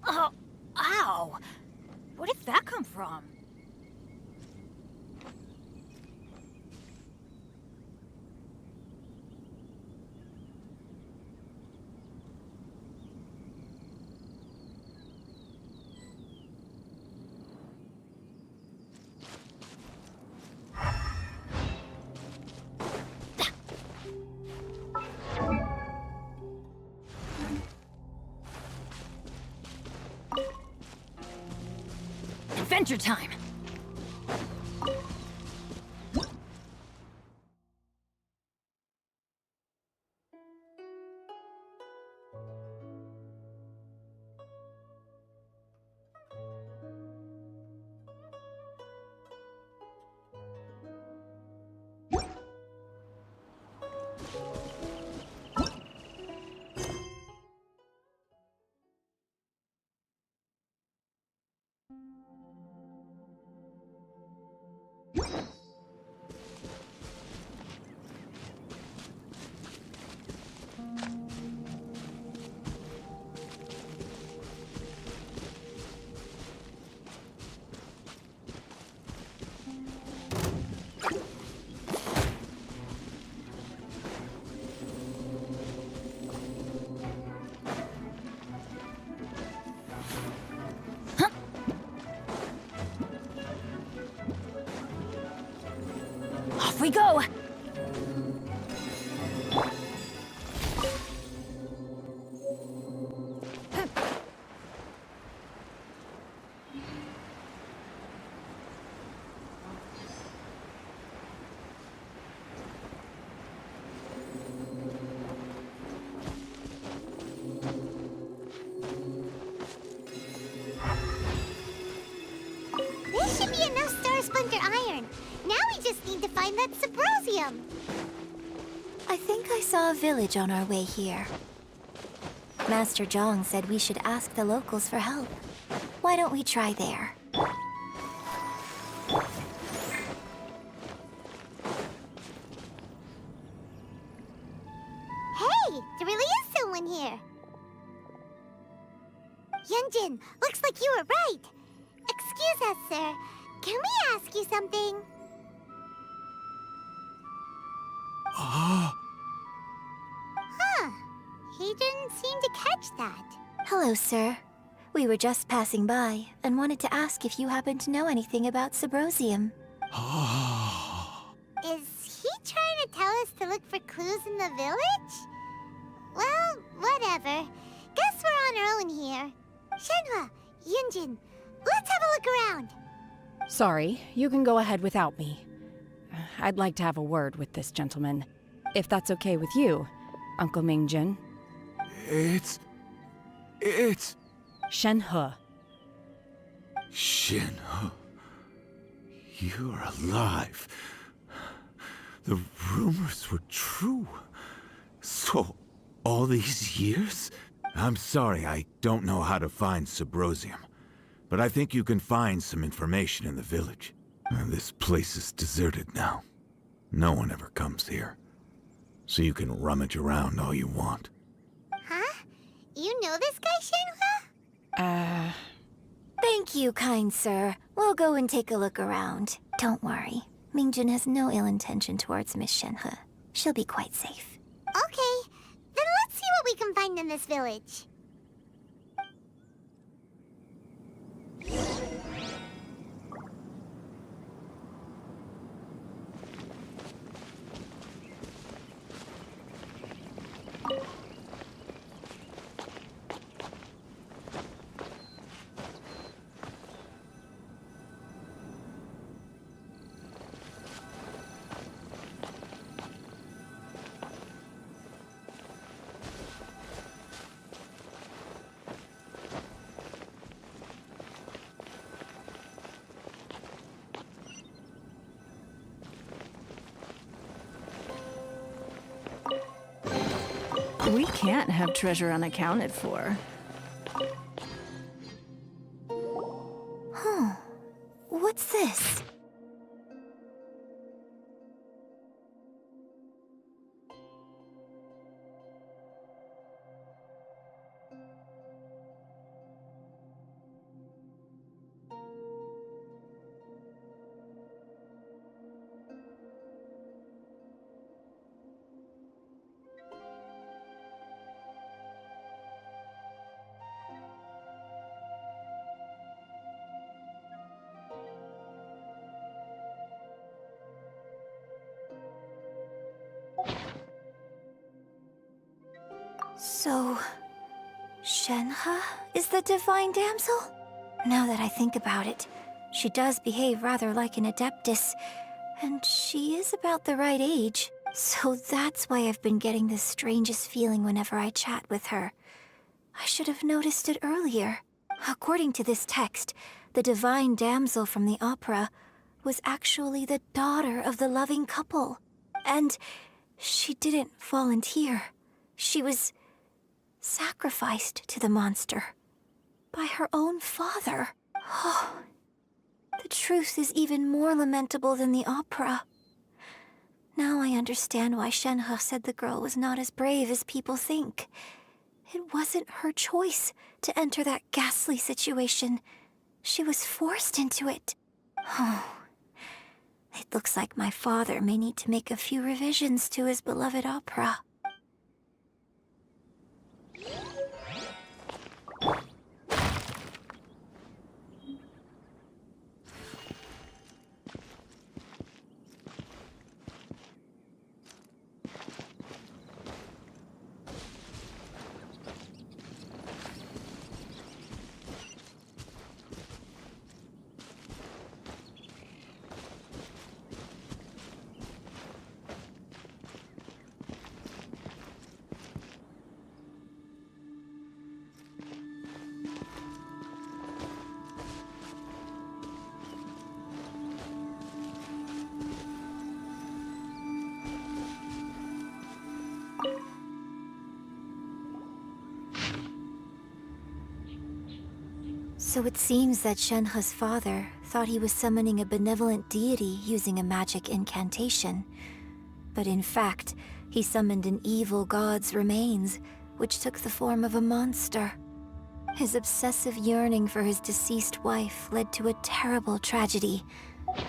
Speaker 7: Oh, ow! Where did that come from? Adventure time! Off we go!
Speaker 4: This should be enough Star Splinter iron. Now we just need to find that Subrosium.
Speaker 10: I think I saw a village on our way here. Master Zhang said we should ask the locals for help. Why don't we try there?
Speaker 4: Hey, there really is someone here. Yunjin, looks like you were right. Excuse us, sir. Can we ask you something? Huh. He didn't seem to catch that.
Speaker 10: Hello, sir. We were just passing by and wanted to ask if you happen to know anything about Subrosium.
Speaker 4: Is he trying to tell us to look for clues in the village? Well, whatever. Guess we're on our own here. Shenhe, Yunjin, let's have a look around.
Speaker 1: Sorry, you can go ahead without me. I'd like to have a word with this gentleman. If that's okay with you, Uncle Mingjin.
Speaker 11: It's...
Speaker 1: Shenhe.
Speaker 13: Shenhe. You're alive. The rumors were true. So, all these years?
Speaker 22: I'm sorry, I don't know how to find Subrosium. But I think you can find some information in the village.
Speaker 13: This place is deserted now. No one ever comes here. So you can rummage around all you want.
Speaker 4: Huh? You know this guy, Shenhe?
Speaker 10: Thank you, kind sir. We'll go and take a look around. Don't worry. Mingjin has no ill intention towards Miss Shenhe. She'll be quite safe.
Speaker 4: Okay, then let's see what we can find in this village.
Speaker 6: We can't have treasure unaccounted for.
Speaker 10: Huh. What's this? So, Shenhe is the divine damsel? Now that I think about it, she does behave rather like an adeptus, and she is about the right age. So that's why I've been getting the strangest feeling whenever I chat with her. I should have noticed it earlier. According to this text, the divine damsel from the opera was actually the daughter of the loving couple. And She didn't volunteer. She was sacrificed to the monster by her own father. Oh, the truth is even more lamentable than the opera. Now I understand why Shenhe said the girl was not as brave as people think. It wasn't her choice to enter that ghastly situation. She was forced into it. Oh, it looks like my father may need to make a few revisions to his beloved opera. So it seems that Shenhe's father thought he was summoning a benevolent deity using a magic incantation. But in fact, he summoned an evil god's remains, which took the form of a monster. His obsessive yearning for his deceased wife led to a terrible tragedy.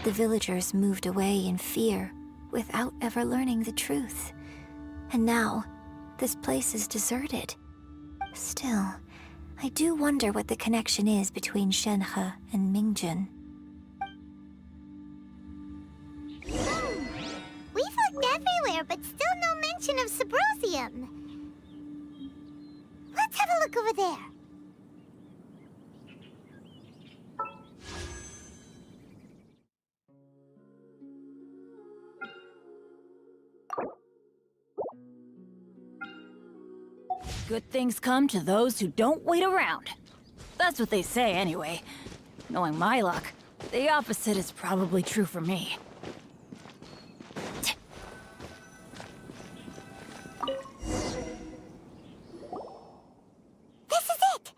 Speaker 10: The villagers moved away in fear, without ever learning the truth. And now, this place is deserted. Still, I do wonder what the connection is between Shenhe and Mingjun.
Speaker 4: We've looked everywhere, but still no mention of Sabrosium. Let's have a look over there.
Speaker 7: Good things come to those who don't wait around. That's what they say anyway. Knowing my luck, the opposite is probably true for me.
Speaker 4: This is it!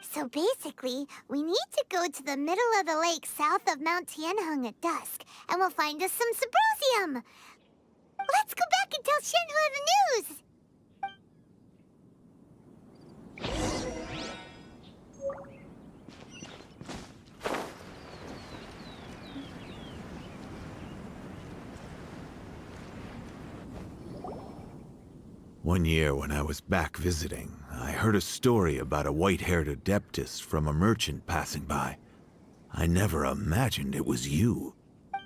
Speaker 4: So basically, we need to go to the middle of the lake south of Mount Tianheng at dusk, and we'll find us some Sabrosium! Let's go back and tell Shenhe the news!
Speaker 13: One year when I was back visiting, I heard a story about a white-haired adeptess from a merchant passing by. I never imagined it was you.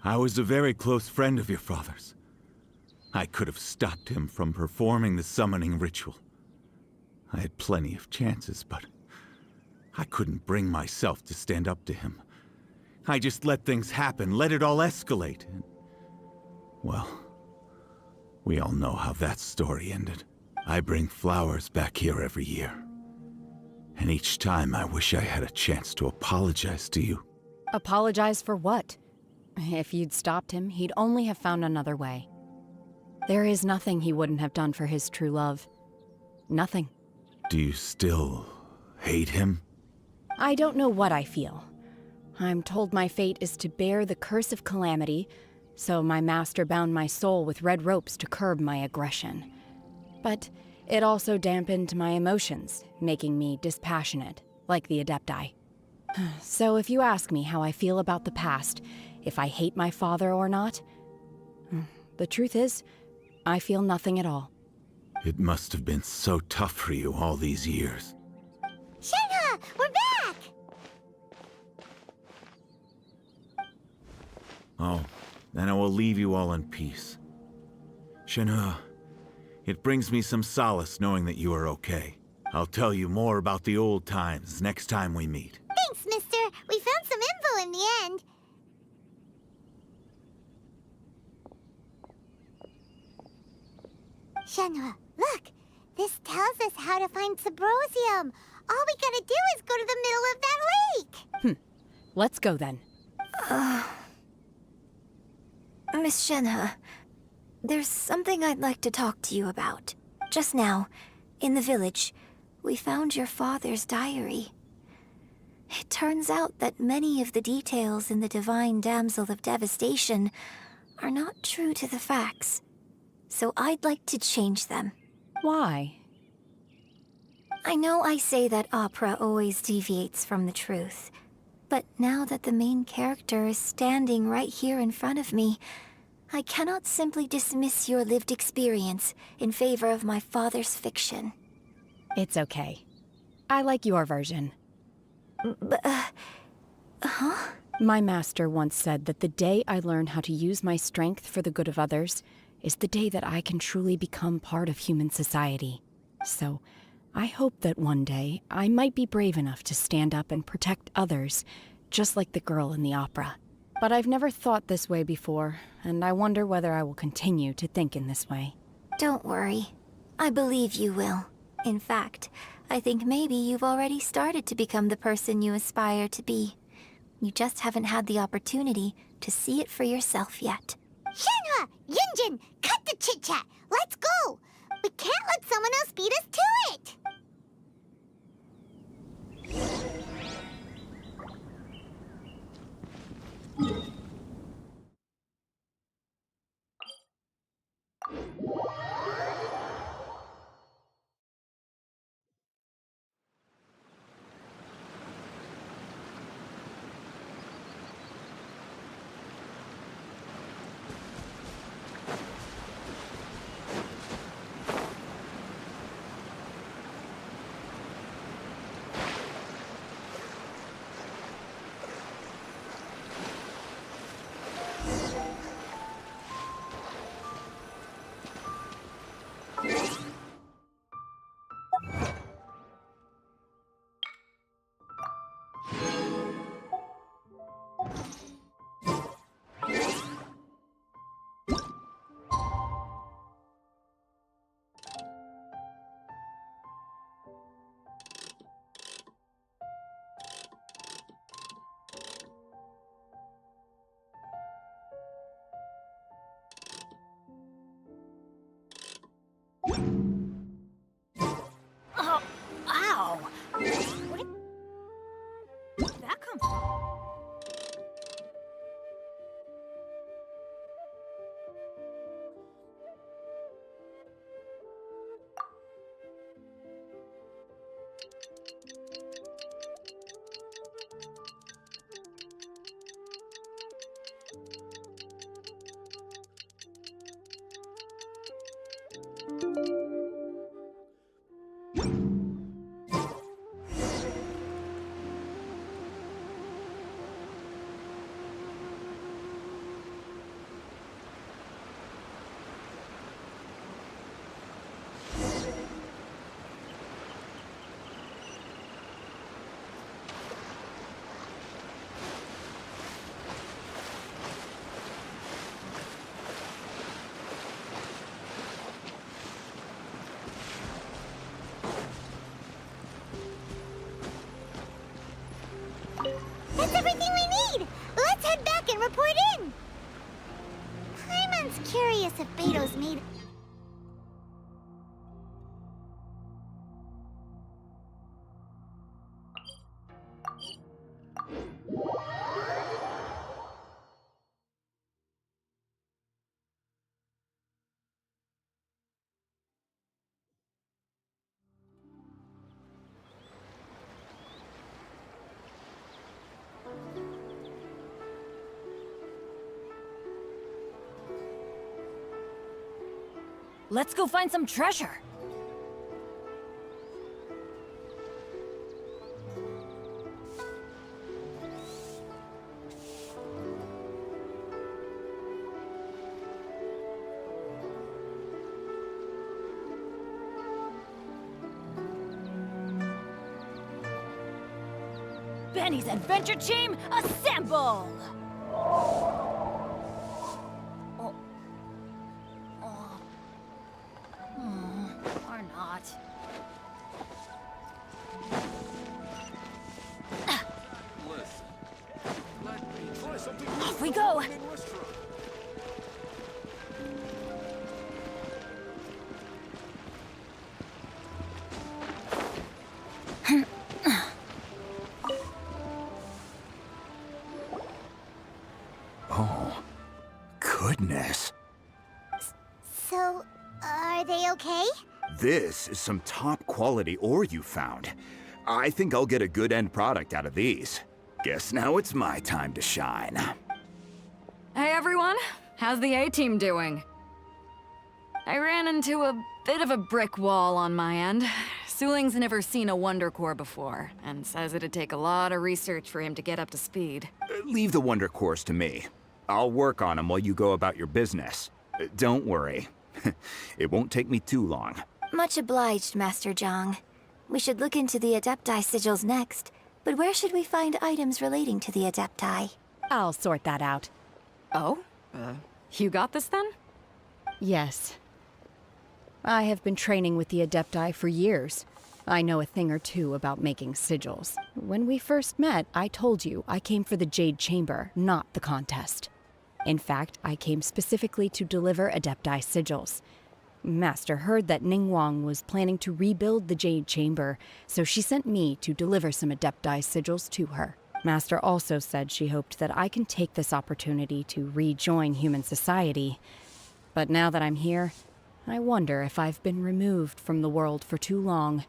Speaker 13: I was a very close friend of your father's. I could have stopped him from performing the summoning ritual. I had plenty of chances, but I couldn't bring myself to stand up to him. I just let things happen, let it all escalate. And, well, we all know how that story ended. I bring flowers back here every year. And each time I wish I had a chance to apologize to you.
Speaker 1: Apologize for what? If you'd stopped him, he'd only have found another way. There is nothing he wouldn't have done for his true love. Nothing.
Speaker 13: Do you still hate him?
Speaker 1: I don't know what I feel. I'm told my fate is to bear the curse of calamity, so my master bound my soul with red ropes to curb my aggression. But it also dampened my emotions, making me dispassionate, like the Adepti. So if you ask me how I feel about the past, if I hate my father or not, the truth is, I feel nothing at all.
Speaker 13: It must have been so tough for you all these years.
Speaker 4: Shenhe! We're back!
Speaker 13: Oh, then I will leave you all in peace. Shenhe, it brings me some solace knowing that you are okay. I'll tell you more about the old times next time we meet.
Speaker 4: Thanks, mister. We found some info in the end. Shenhe, look! This tells us how to find Sabrosium. All we gotta do is go to the middle of that lake!
Speaker 1: Let's go then.
Speaker 10: Miss Shenhe, there's something I'd like to talk to you about. Just now, in the village, we found your father's diary. It turns out that many of the details in the Divine Damsel of Devastation are not true to the facts. So I'd like to change them.
Speaker 1: Why?
Speaker 10: I know I say that opera always deviates from the truth, but now that the main character is standing right here in front of me, I cannot simply dismiss your lived experience in favor of my father's fiction.
Speaker 1: It's okay. I like your version.
Speaker 10: Huh?
Speaker 1: My master once said that the day I learn how to use my strength for the good of others is the day that I can truly become part of human society. So, I hope that one day I might be brave enough to stand up and protect others, just like the girl in the opera. But I've never thought this way before, and I wonder whether I will continue to think in this way.
Speaker 10: Don't worry. I believe you will. In fact, I think maybe you've already started to become the person you aspire to be. You just haven't had the opportunity to see it for yourself yet.
Speaker 4: Shenhe! Yunjin! Cut the chit-chat! Let's go! We can't let someone else beat us to it!
Speaker 7: Oh, ow! Where did that come from?
Speaker 4: That's everything we need! Let's head back and report in! Paimon's curious if Beto's made...
Speaker 7: Let's go find some treasure. Benny's Adventure Team, assemble! Or not. Off we go!
Speaker 11: goodness.
Speaker 4: So, are they okay?
Speaker 11: This is some top quality ore you found. I think I'll get a good end product out of these. Guess now it's my time to shine.
Speaker 8: Hey everyone, how's the A-team doing? I ran into a bit of a brick wall on my end. Suling's never seen a Wonder Core before, and says it'd take a lot of research for him to get up to speed.
Speaker 11: Leave the Wonder Cores to me. I'll work on them while you go about your business. Don't worry. It won't take me too long.
Speaker 10: Much obliged, Master Zhang. We should look into the Adepti sigils next, but where should we find items relating to the Adepti?
Speaker 1: I'll sort that out.
Speaker 8: Oh? You got this then?
Speaker 1: Yes. I have been training with the Adepti for years. I know a thing or two about making sigils. When we first met, I told you I came for the Jade Chamber, not the contest. In fact, I came specifically to deliver Adepti sigils. Master heard that Ningguang was planning to rebuild the Jade Chamber, so she sent me to deliver some Adepti sigils to her. Master also said she hoped that I can take this opportunity to rejoin human society. But now that I'm here, I wonder if I've been removed from the world for too long.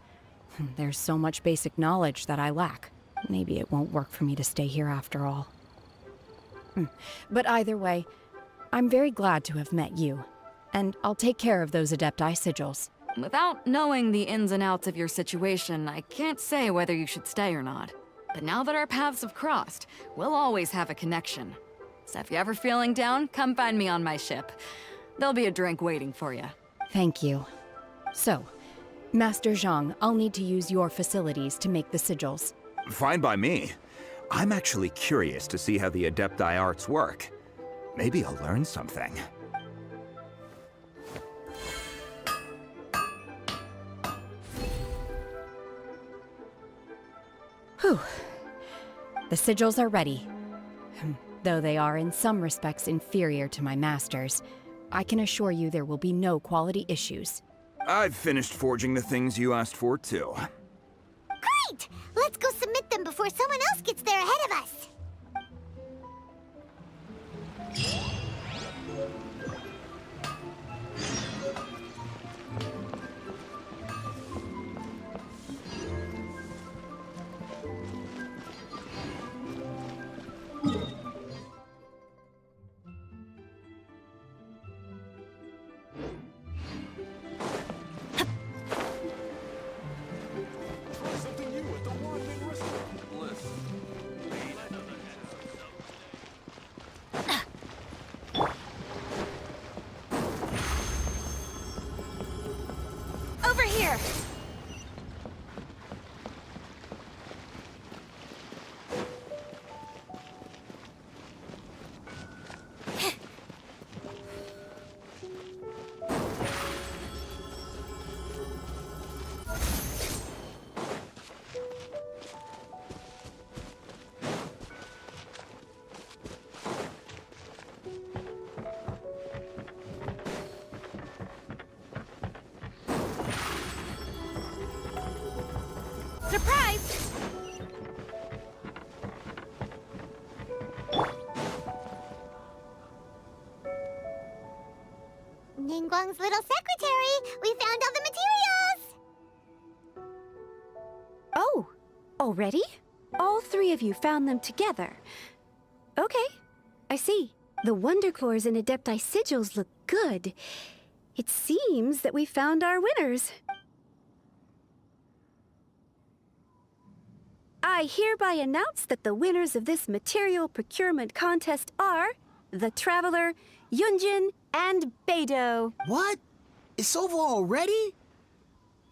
Speaker 1: There's so much basic knowledge that I lack. Maybe it won't work for me to stay here after all. But either way, I'm very glad to have met you. And I'll take care of those Adepti sigils.
Speaker 8: Without knowing the ins and outs of your situation, I can't say whether you should stay or not. But now that our paths have crossed, we'll always have a connection. So if you're ever feeling down, come find me on my ship. There'll be a drink waiting for you.
Speaker 1: Thank you. So, Master Zhang, I'll need to use your facilities to make the sigils.
Speaker 11: Fine by me. I'm actually curious to see how the Adepti arts work. Maybe I'll learn something.
Speaker 1: Whew. The sigils are ready. Though they are in some respects inferior to my master's, I can assure you there will be no quality issues.
Speaker 11: I've finished forging the things you asked for, too.
Speaker 4: Great! Let's go submit them before someone else gets there ahead of us.
Speaker 10: Over here! Surprise!
Speaker 4: Ningguang's little secretary! We found all the materials!
Speaker 2: Oh, already? All three of you found them together. Okay, I see. The Wonder Cores and Adepti sigils look good. It seems that we found our winners. I hereby announce that the winners of this material procurement contest are the Traveler, Yunjin, and Beidou.
Speaker 16: What? It's over already?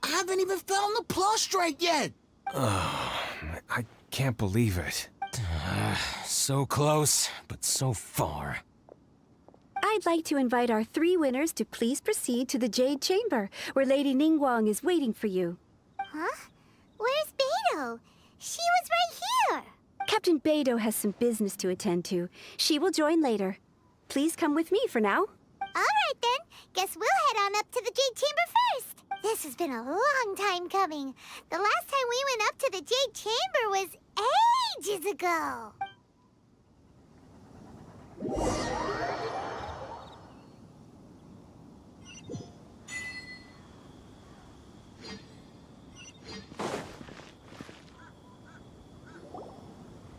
Speaker 16: I haven't even found the Plustrate yet!
Speaker 22: I can't believe it. So close, but so far.
Speaker 2: I'd like to invite our three winners to please proceed to the Jade Chamber, where Lady Ningguang is waiting for you.
Speaker 4: Huh? Where's Beidou? She was right here!
Speaker 2: Captain Beidou has some business to attend to. She will join later. Please come with me for now.
Speaker 4: Alright then, guess we'll head on up to the Jade Chamber first. This has been a long time coming. The last time we went up to the Jade Chamber was ages ago.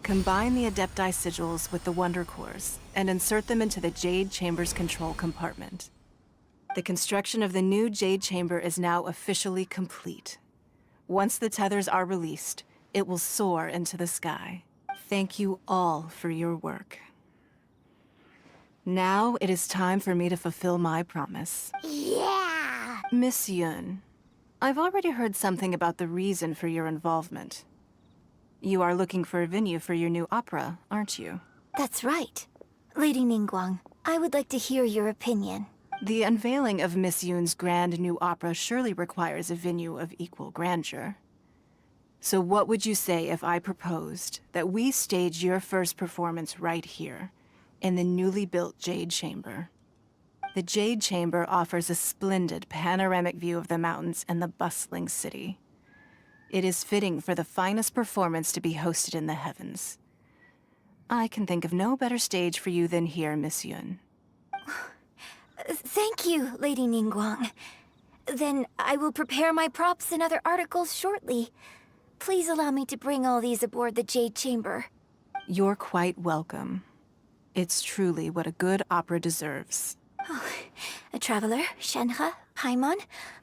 Speaker 5: Combine the Adepti sigils with the Wonder Cores and insert them into the Jade Chamber's control compartment. The construction of the new Jade Chamber is now officially complete. Once the tethers are released, it will soar into the sky. Thank you all for your work. Now it is time for me to fulfill my promise.
Speaker 4: Yeah!
Speaker 5: Miss Yun, I've already heard something about the reason for your involvement. You are looking for a venue for your new opera, aren't you?
Speaker 10: That's right. Lady Ningguang, I would like to hear your opinion.
Speaker 5: The unveiling of Miss Yun's grand new opera surely requires a venue of equal grandeur. So what would you say if I proposed that we stage your first performance right here, in the newly built Jade Chamber? The Jade Chamber offers a splendid panoramic view of the mountains and the bustling city. It is fitting for the finest performance to be hosted in the heavens. I can think of no better stage for you than here, Miss Yun.
Speaker 10: Thank you, Lady Ningguang. Then I will prepare my props and other articles shortly. Please allow me to bring all these aboard the Jade Chamber.
Speaker 5: You're quite welcome. It's truly what a good opera deserves.
Speaker 10: A traveler, Shenhe, Paimon,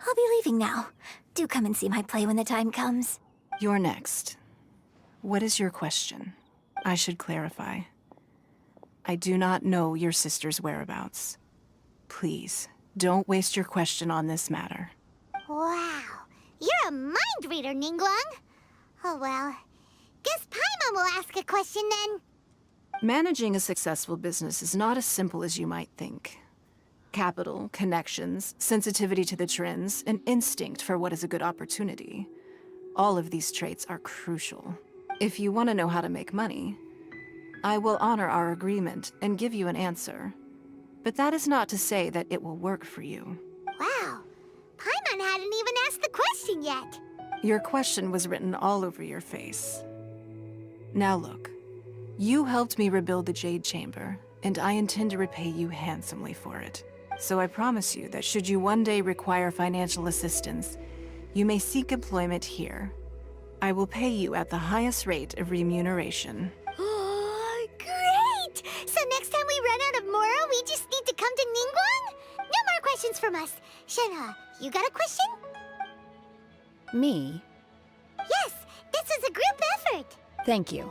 Speaker 10: I'll be leaving now. Do come and see my play when the time comes.
Speaker 5: You're next. What is your question? I should clarify. I do not know your sister's whereabouts. Please, don't waste your question on this matter.
Speaker 4: Wow, you're a mind reader, Ningguang. Oh well, guess Paimon will ask a question then.
Speaker 5: Managing a successful business is not as simple as you might think. Capital, connections, sensitivity to the trends, and instinct for what is a good opportunity. All of these traits are crucial. If you want to know how to make money, I will honor our agreement and give you an answer. But that is not to say that it will work for you.
Speaker 4: Wow, Paimon hadn't even asked the question yet.
Speaker 5: Your question was written all over your face. Now look, you helped me rebuild the Jade Chamber, and I intend to repay you handsomely for it. So I promise you that should you one day require financial assistance, you may seek employment here. I will pay you at the highest rate of remuneration.
Speaker 4: Oh, great! So next time we run out of Mora, we just need to come to Ningguang? No more questions from us. Shenhe, you got a question?
Speaker 1: Me?
Speaker 4: Yes, this is a group effort.
Speaker 1: Thank you.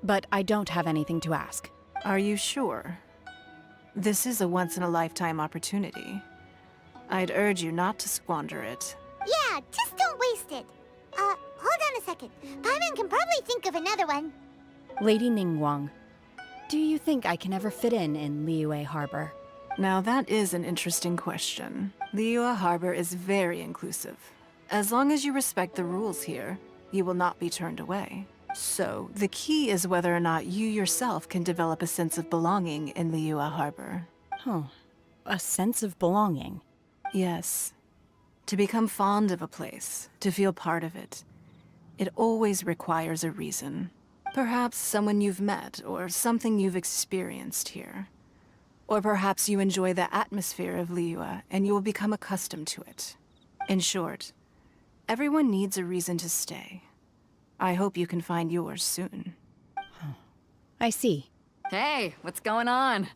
Speaker 1: But I don't have anything to ask.
Speaker 5: Are you sure? This is a once-in-a-lifetime opportunity. I'd urge you not to squander it.
Speaker 4: Yeah, just don't waste it. Hold on a second. Paimon can probably think of another one.
Speaker 1: Lady Ningguang, do you think I can ever fit in Liyue Harbor?
Speaker 5: Now that is an interesting question. Liyue Harbor is very inclusive. As long as you respect the rules here, you will not be turned away. So, the key is whether or not you yourself can develop a sense of belonging in Liyue Harbor.
Speaker 1: Huh. A sense of belonging?
Speaker 5: Yes. To become fond of a place, to feel part of it, it always requires a reason. Perhaps someone you've met, or something you've experienced here. Or perhaps you enjoy the atmosphere of Liyue, and you will become accustomed to it. In short, everyone needs a reason to stay. I hope you can find yours soon.
Speaker 1: I see.
Speaker 8: Hey, what's going on?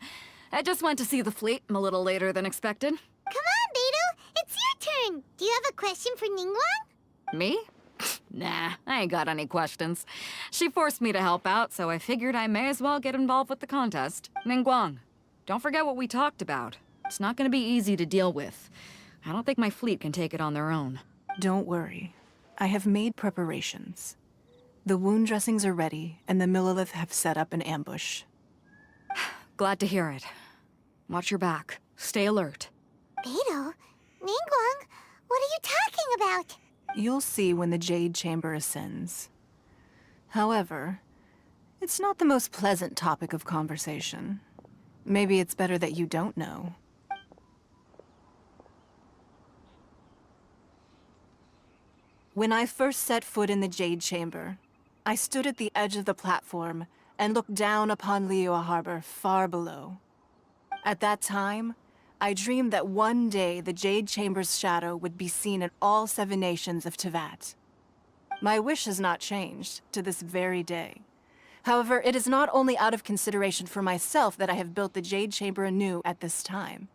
Speaker 8: I just went to see the fleet. I'm a little later than expected.
Speaker 4: Come on, Beidou. It's your turn. Do you have a question for Ningguang?
Speaker 8: Me? Nah, I ain't got any questions. She forced me to help out, so I figured I may as well get involved with the contest. Ningguang, don't forget what we talked about. It's not gonna be easy to deal with. I don't think my fleet can take it on their own.
Speaker 5: Don't worry. I have made preparations. The wound dressings are ready, and the Millilith have set up an ambush.
Speaker 8: Glad to hear it. Watch your back. Stay alert.
Speaker 4: Beidou? Ningguang? What are you talking about?
Speaker 5: You'll see when the Jade Chamber ascends. However, it's not the most pleasant topic of conversation. Maybe it's better that you don't know. When I first set foot in the Jade Chamber, I stood at the edge of the platform and looked down upon Liyue Harbor far below. At that time, I dreamed that one day the Jade Chamber's shadow would be seen in all 7 nations of Teyvat. My wish has not changed to this very day, However, it is not only out of consideration for myself that I have built the Jade Chamber anew at this time.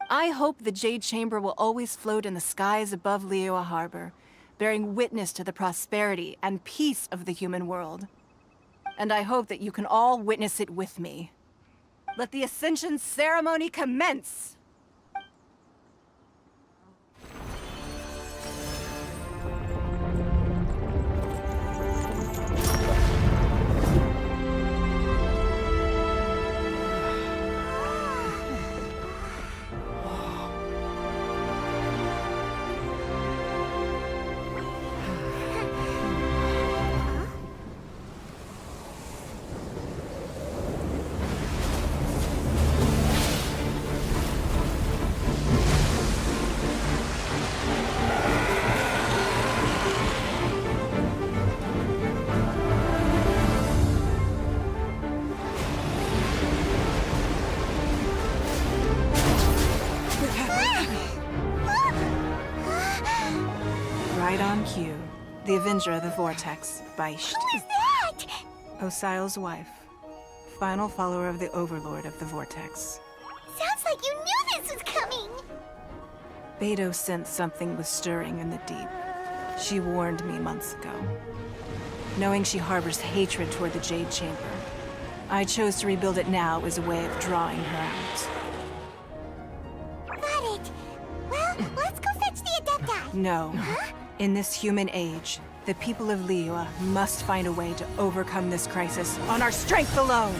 Speaker 5: I hope the Jade Chamber will always float in the skies above Liyue Harbor, bearing witness to the prosperity and peace of the human world. And I hope that you can all witness it with me. Let the Ascension ceremony commence! Right on cue. The Avenger of the Vortex, Beisht.
Speaker 4: Who is that?
Speaker 5: Osial's wife. Final follower of the Overlord of the Vortex.
Speaker 4: Sounds like you knew this was coming!
Speaker 5: Beto sensed something was stirring in the deep. She warned me months ago. Knowing she harbors hatred toward the Jade Chamber, I chose to rebuild it now as a way of drawing her out.
Speaker 4: Got it. Well, let's go fetch the Adepti.
Speaker 5: No.
Speaker 4: Huh?
Speaker 5: In this human age, the people of Liyue must find a way to overcome this crisis on our strength alone!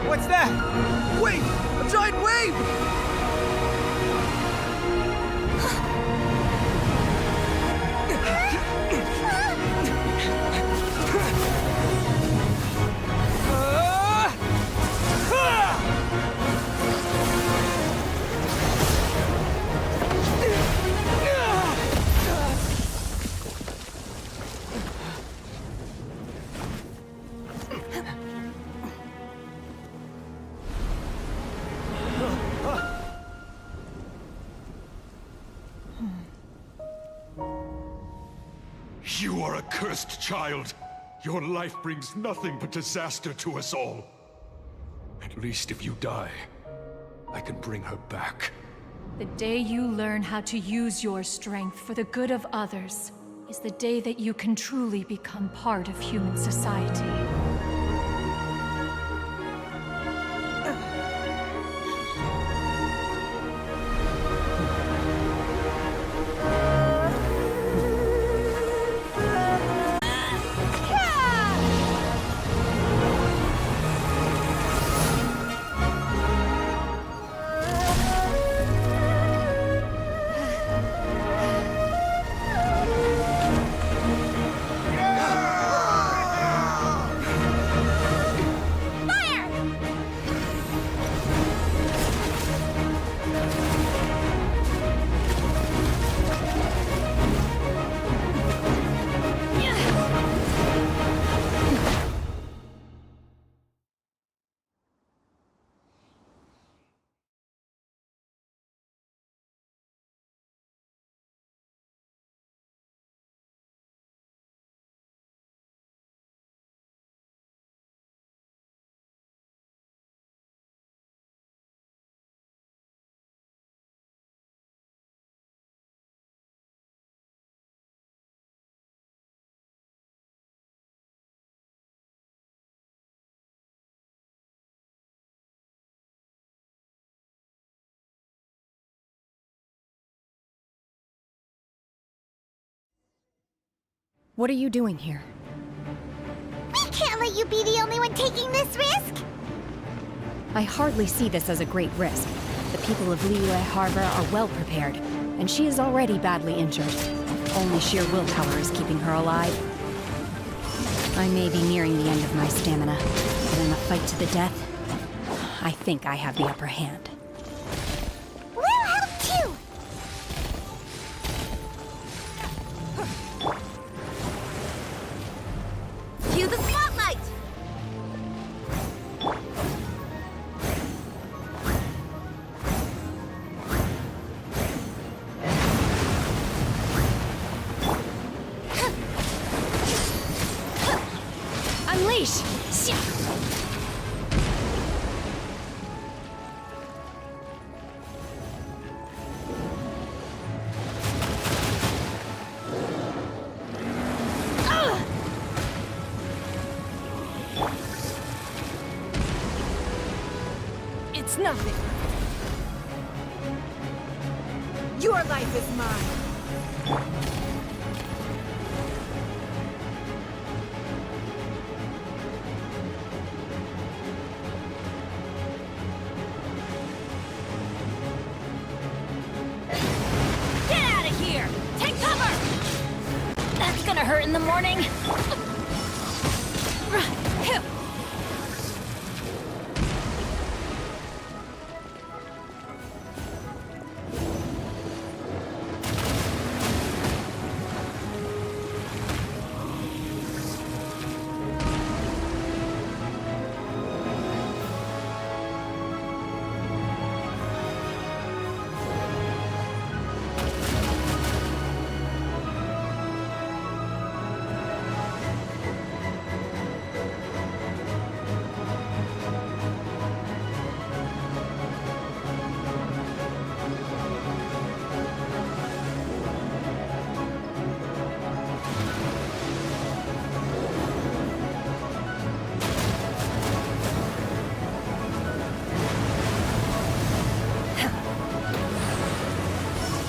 Speaker 15: What's that? Wait! A giant wave!
Speaker 17: You are a cursed child. Your life brings nothing but disaster to us all. At least if you die, I can bring her back.
Speaker 21: The day you learn how to use your strength for the good of others is the day that you can truly become part of human society.
Speaker 1: What are you doing here?
Speaker 4: We can't let you be the only one taking this risk!
Speaker 1: I hardly see this as a great risk. The people of Liyue Harbor are well prepared, and she is already badly injured. Only sheer willpower is keeping her alive. I may be nearing the end of my stamina, but in a fight to the death, I think I have the upper hand.
Speaker 4: We'll help too!
Speaker 10: Cue the spotlight!
Speaker 1: Unleash!
Speaker 10: It's nothing. Your life is mine.
Speaker 7: Get out of here! Take cover! That's gonna hurt in the morning.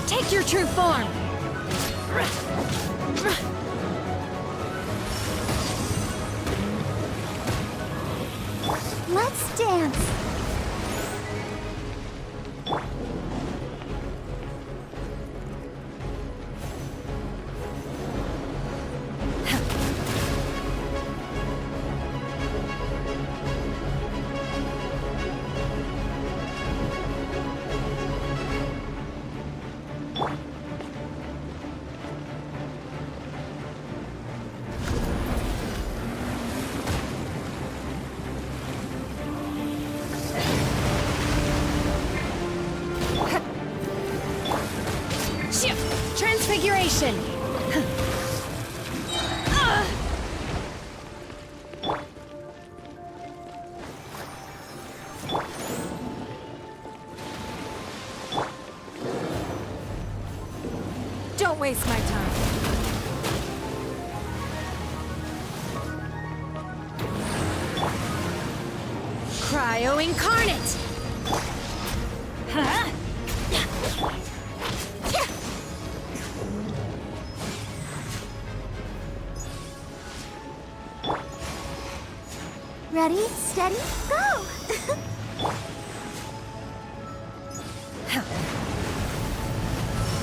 Speaker 1: Take your true form!
Speaker 4: Let's dance!
Speaker 1: Transfiguration!
Speaker 6: Don't waste my time.
Speaker 1: Cryo Incarnate! Huh?
Speaker 4: Ready, steady, go!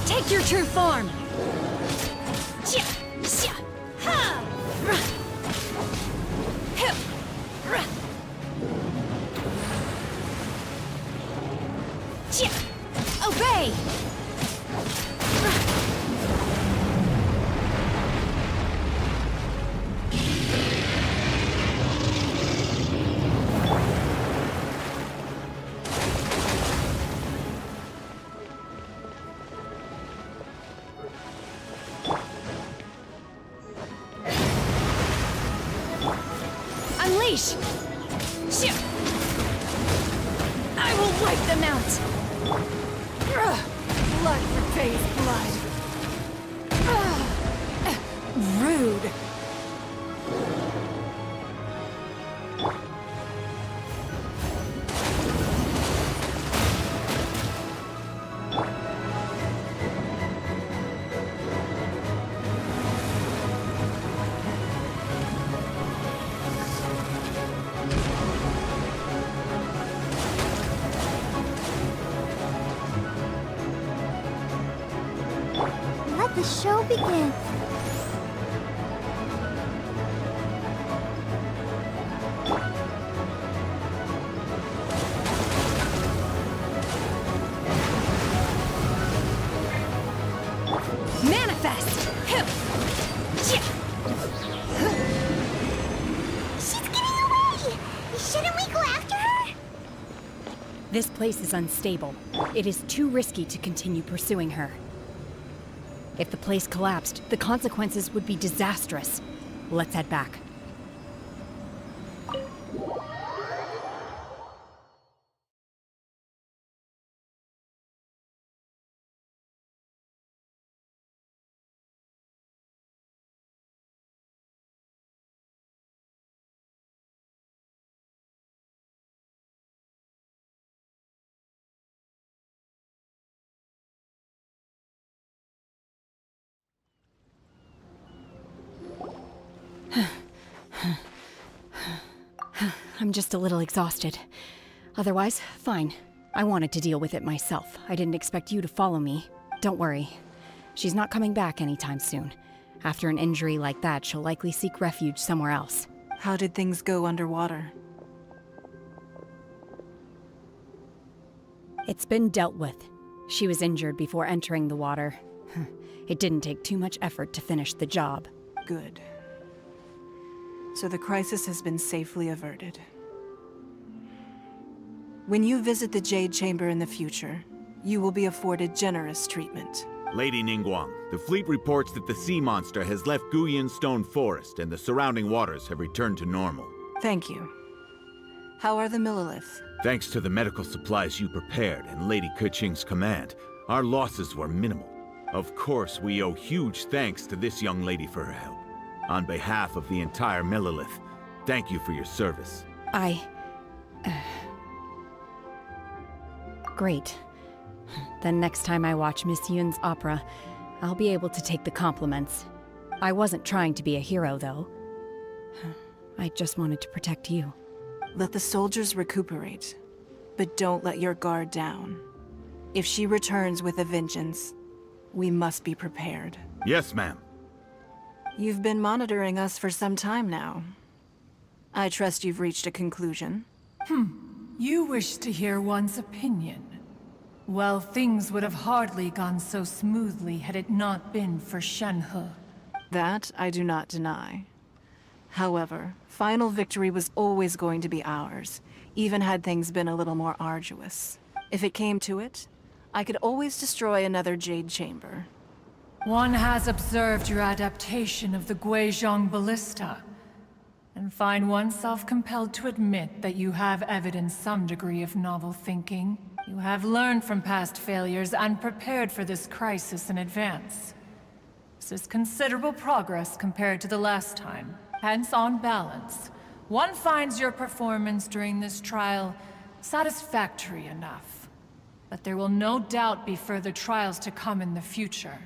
Speaker 1: Take your true form! Obey! Unleash! I will wipe them out!
Speaker 6: Blood repays blood.
Speaker 1: Rude!
Speaker 4: the show begin.
Speaker 1: Manifest!
Speaker 4: She's getting away! Shouldn't we go after her?
Speaker 1: This place is unstable. It is too risky to continue pursuing her. If the place collapsed, the consequences would be disastrous. Let's head back. I'm just a little exhausted. Otherwise, fine. I wanted to deal with it myself. I didn't expect you to follow me. Don't worry. She's not coming back anytime soon. After an injury like that, she'll likely seek refuge somewhere else.
Speaker 5: How did things go underwater?
Speaker 1: It's been dealt with. She was injured before entering the water. It didn't take too much effort to finish the job.
Speaker 5: Good. So the crisis has been safely averted. When you visit the Jade Chamber in the future, you will be afforded generous treatment.
Speaker 13: Lady Ningguang, the fleet reports that the sea monster has left Guyan Stone Forest and the surrounding waters have returned to normal.
Speaker 5: Thank you. How are the Millilith?
Speaker 13: Thanks to the medical supplies you prepared and Lady Keqing's command, our losses were minimal. Of course, we owe huge thanks to this young lady for her help. On behalf of the entire Millilith, thank you for your service.
Speaker 1: Great. Then next time I watch Miss Yun's opera, I'll be able to take the compliments. I wasn't trying to be a hero, though. I just wanted to protect you.
Speaker 5: Let the soldiers recuperate, but don't let your guard down. If she returns with a vengeance, we must be prepared.
Speaker 13: Yes, ma'am.
Speaker 5: You've been monitoring us for some time now. I trust you've reached a conclusion.
Speaker 21: You wish to hear one's opinion. Well, things would have hardly gone so smoothly had it not been for Shenhe.
Speaker 5: That I do not deny. However, final victory was always going to be ours, even had things been a little more arduous. If it came to it, I could always destroy another Jade Chamber.
Speaker 21: One has observed your adaptation of the Guizhong Ballista, and find oneself compelled to admit that you have evidenced some degree of novel thinking. You have learned from past failures and prepared for this crisis in advance. This is considerable progress compared to the last time. Hence, on balance, one finds your performance during this trial satisfactory enough. But there will no doubt be further trials to come in the future.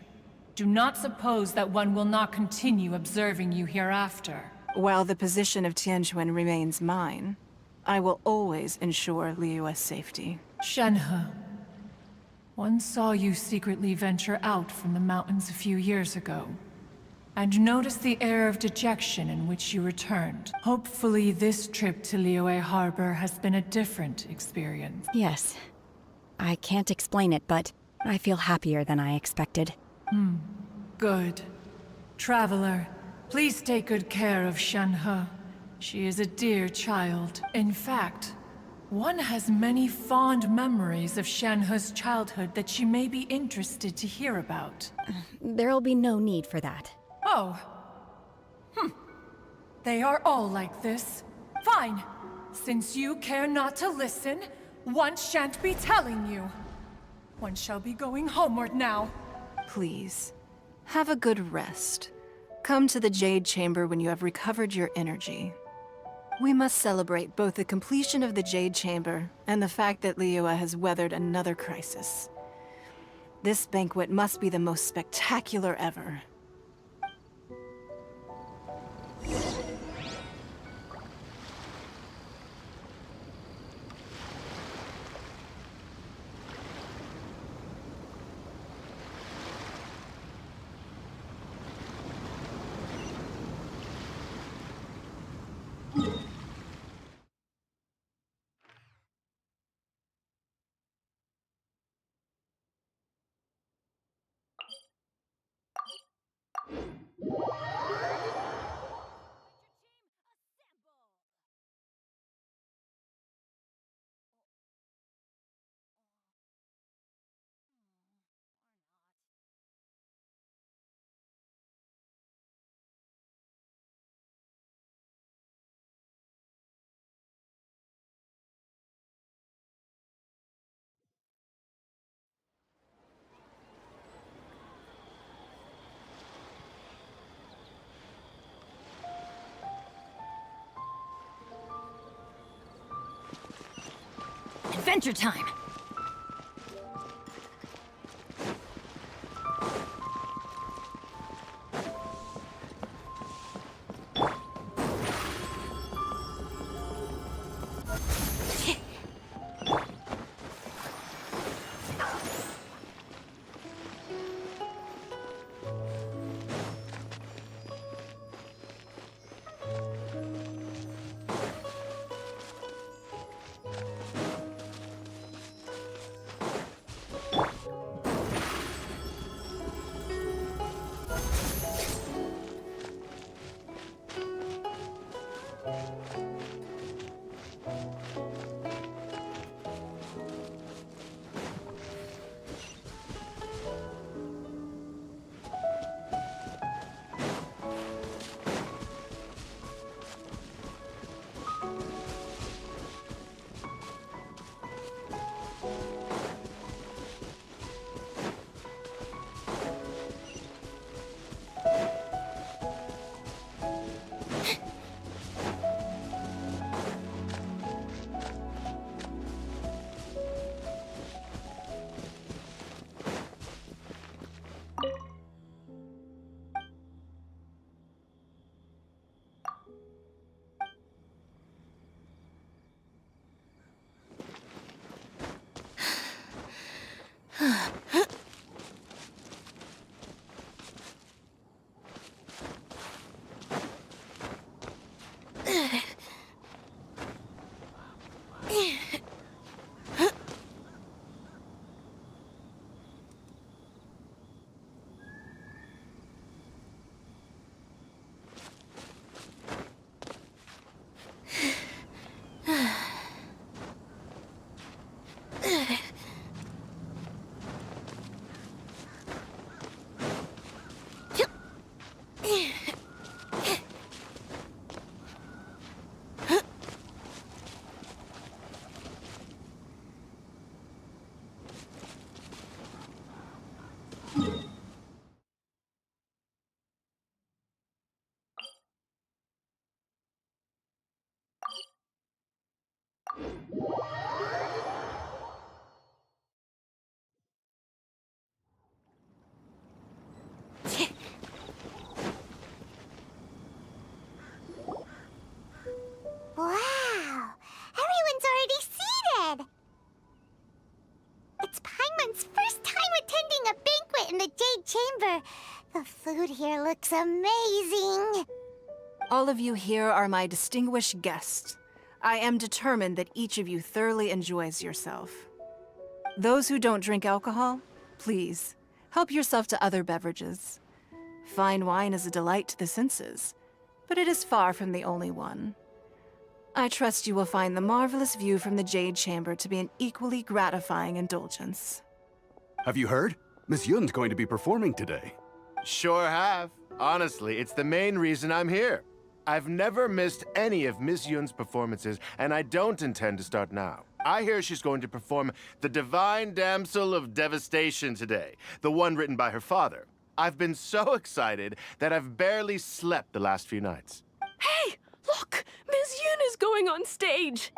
Speaker 21: Do not suppose that one will not continue observing you hereafter.
Speaker 5: While the position of Tianquan remains mine, I will always ensure Liyue's safety.
Speaker 21: Shenhe, one saw you secretly venture out from the mountains a few years ago, and noticed the air of dejection in which you returned. Hopefully this trip to Liyue Harbor has been a different experience.
Speaker 1: Yes. I can't explain it, but I feel happier than I expected.
Speaker 21: Good. Traveler, please take good care of Shenhe. She is a dear child. In fact, one has many fond memories of Shenhe's childhood that she may be interested to hear about.
Speaker 1: There'll be no need for that.
Speaker 21: Oh. They are all like this. Fine. Since you care not to listen, one shan't be telling you. One shall be going homeward now.
Speaker 5: Please, have a good rest. Come to the Jade Chamber when you have recovered your energy. We must celebrate both the completion of the Jade Chamber and the fact that Liyue has weathered another crisis. This banquet must be the most spectacular ever.
Speaker 7: adventure time!
Speaker 4: Wow! Everyone's already seated! It's Paimon's first time attending a banquet in the Jade Chamber. The food here looks amazing.
Speaker 5: All of you here are my distinguished guests. I am determined that each of you thoroughly enjoys yourself. Those who don't drink alcohol, please, help yourself to other beverages. Fine wine is a delight to the senses, but it is far from the only one. I trust you will find the marvelous view from the Jade Chamber to be an equally gratifying indulgence.
Speaker 12: Have you heard? Miss Yun's going to be performing today.
Speaker 20: Sure have. Honestly, it's the main reason I'm here. I've never missed any of Miss Yun's performances, and I don't intend to start now. I hear she's going to perform The Divine Damsel of Devastation today, the one written by her father. I've been so excited that I've barely slept the last few nights.
Speaker 10: Hey, look! Miss Yun is going on stage!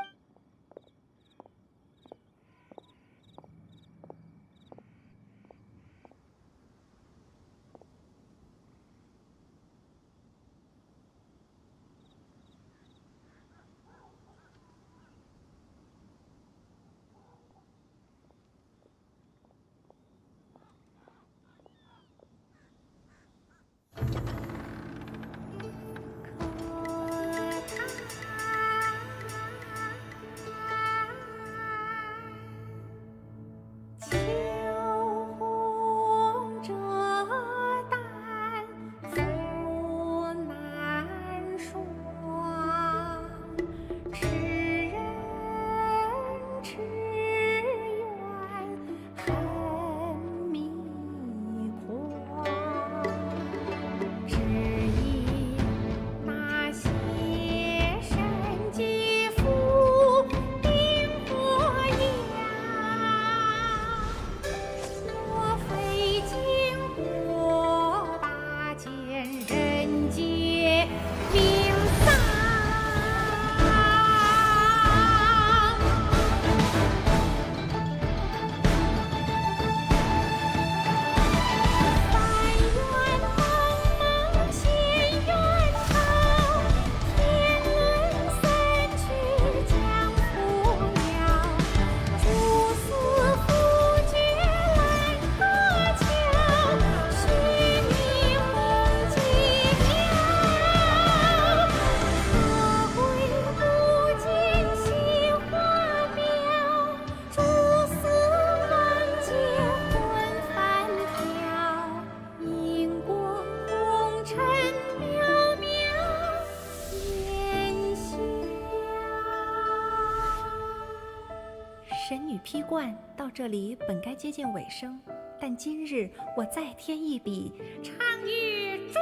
Speaker 3: 神女披冠到这里本该接近尾声，但今日我再添一笔，唱与诸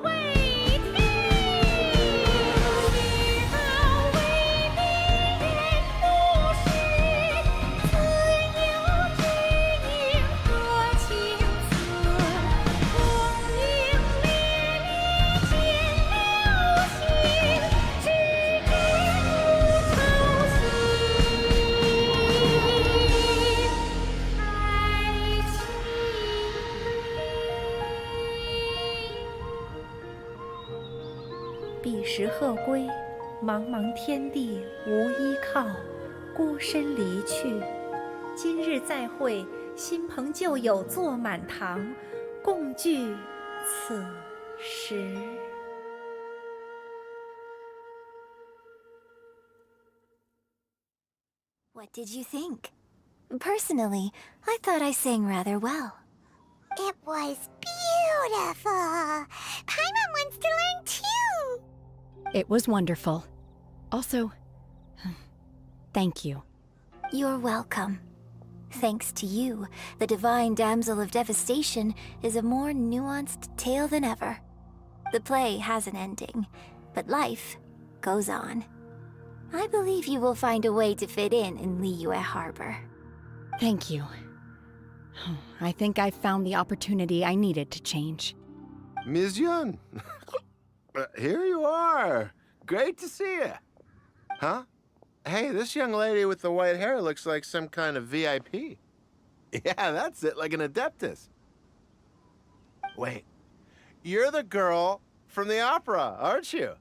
Speaker 3: 位听。彼时鹤归，茫茫天地无依靠，孤身离去。今日再会，新朋旧友坐满堂，共聚此时。
Speaker 10: What did you think? Personally, I thought I sang rather well.
Speaker 4: It was beautiful. Paimon wants to learn too.
Speaker 1: It was wonderful. Also, thank you.
Speaker 10: You're welcome. Thanks to you, the Divine Damsel of Devastation is a more nuanced tale than ever. The play has an ending, but life goes on. I believe you will find a way to fit in Liyue Harbor.
Speaker 1: Thank you. I think I've found the opportunity I needed to change.
Speaker 20: Ms. Yun, here you are. Great to see you. Huh? Hey, this young lady with the white hair looks like some kind of VIP. Yeah, that's it, like an Adeptus. Wait, you're the girl from the opera, aren't you?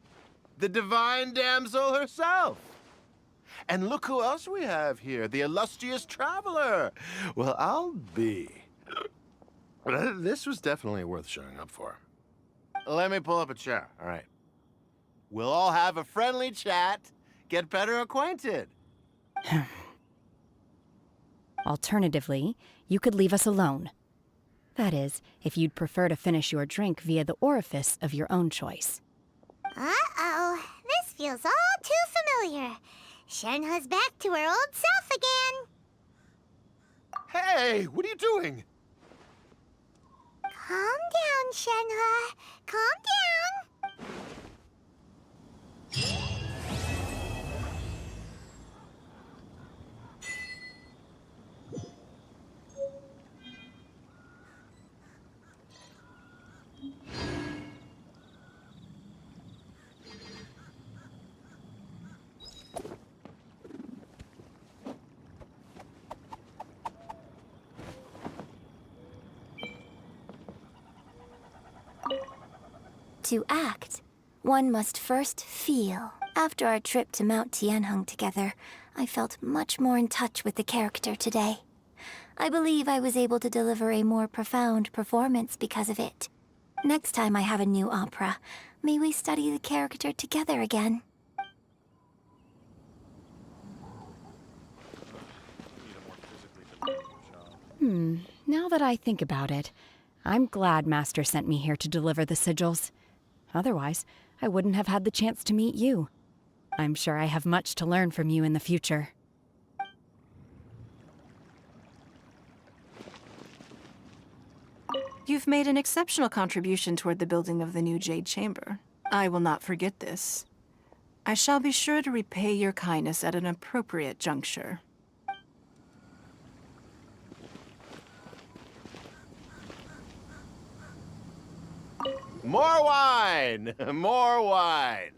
Speaker 20: The Divine Damsel herself. And look who else we have here, the illustrious traveler. Well, I'll be. This was definitely worth showing up for. Let me pull up a chair, all right. We'll all have a friendly chat, get better acquainted.
Speaker 1: Alternatively, you could leave us alone. That is, if you'd prefer to finish your drink via the orifice of your own choice.
Speaker 4: Uh-oh, this feels all too familiar. Shenhe's back to her old self again.
Speaker 20: Hey, what are you doing?
Speaker 4: Calm down, Shenhe. Calm down.
Speaker 10: To act, one must first feel. After our trip to Mount Tianheng together, I felt much more in touch with the character today. I believe I was able to deliver a more profound performance because of it. Next time I have a new opera, may we study the character together again.
Speaker 1: Now that I think about it, I'm glad Master sent me here to deliver the sigils. Otherwise, I wouldn't have had the chance to meet you. I'm sure I have much to learn from you in the future.
Speaker 5: You've made an exceptional contribution toward the building of the new Jade Chamber. I will not forget this. I shall be sure to repay your kindness at an appropriate juncture.
Speaker 20: More wine! More wine!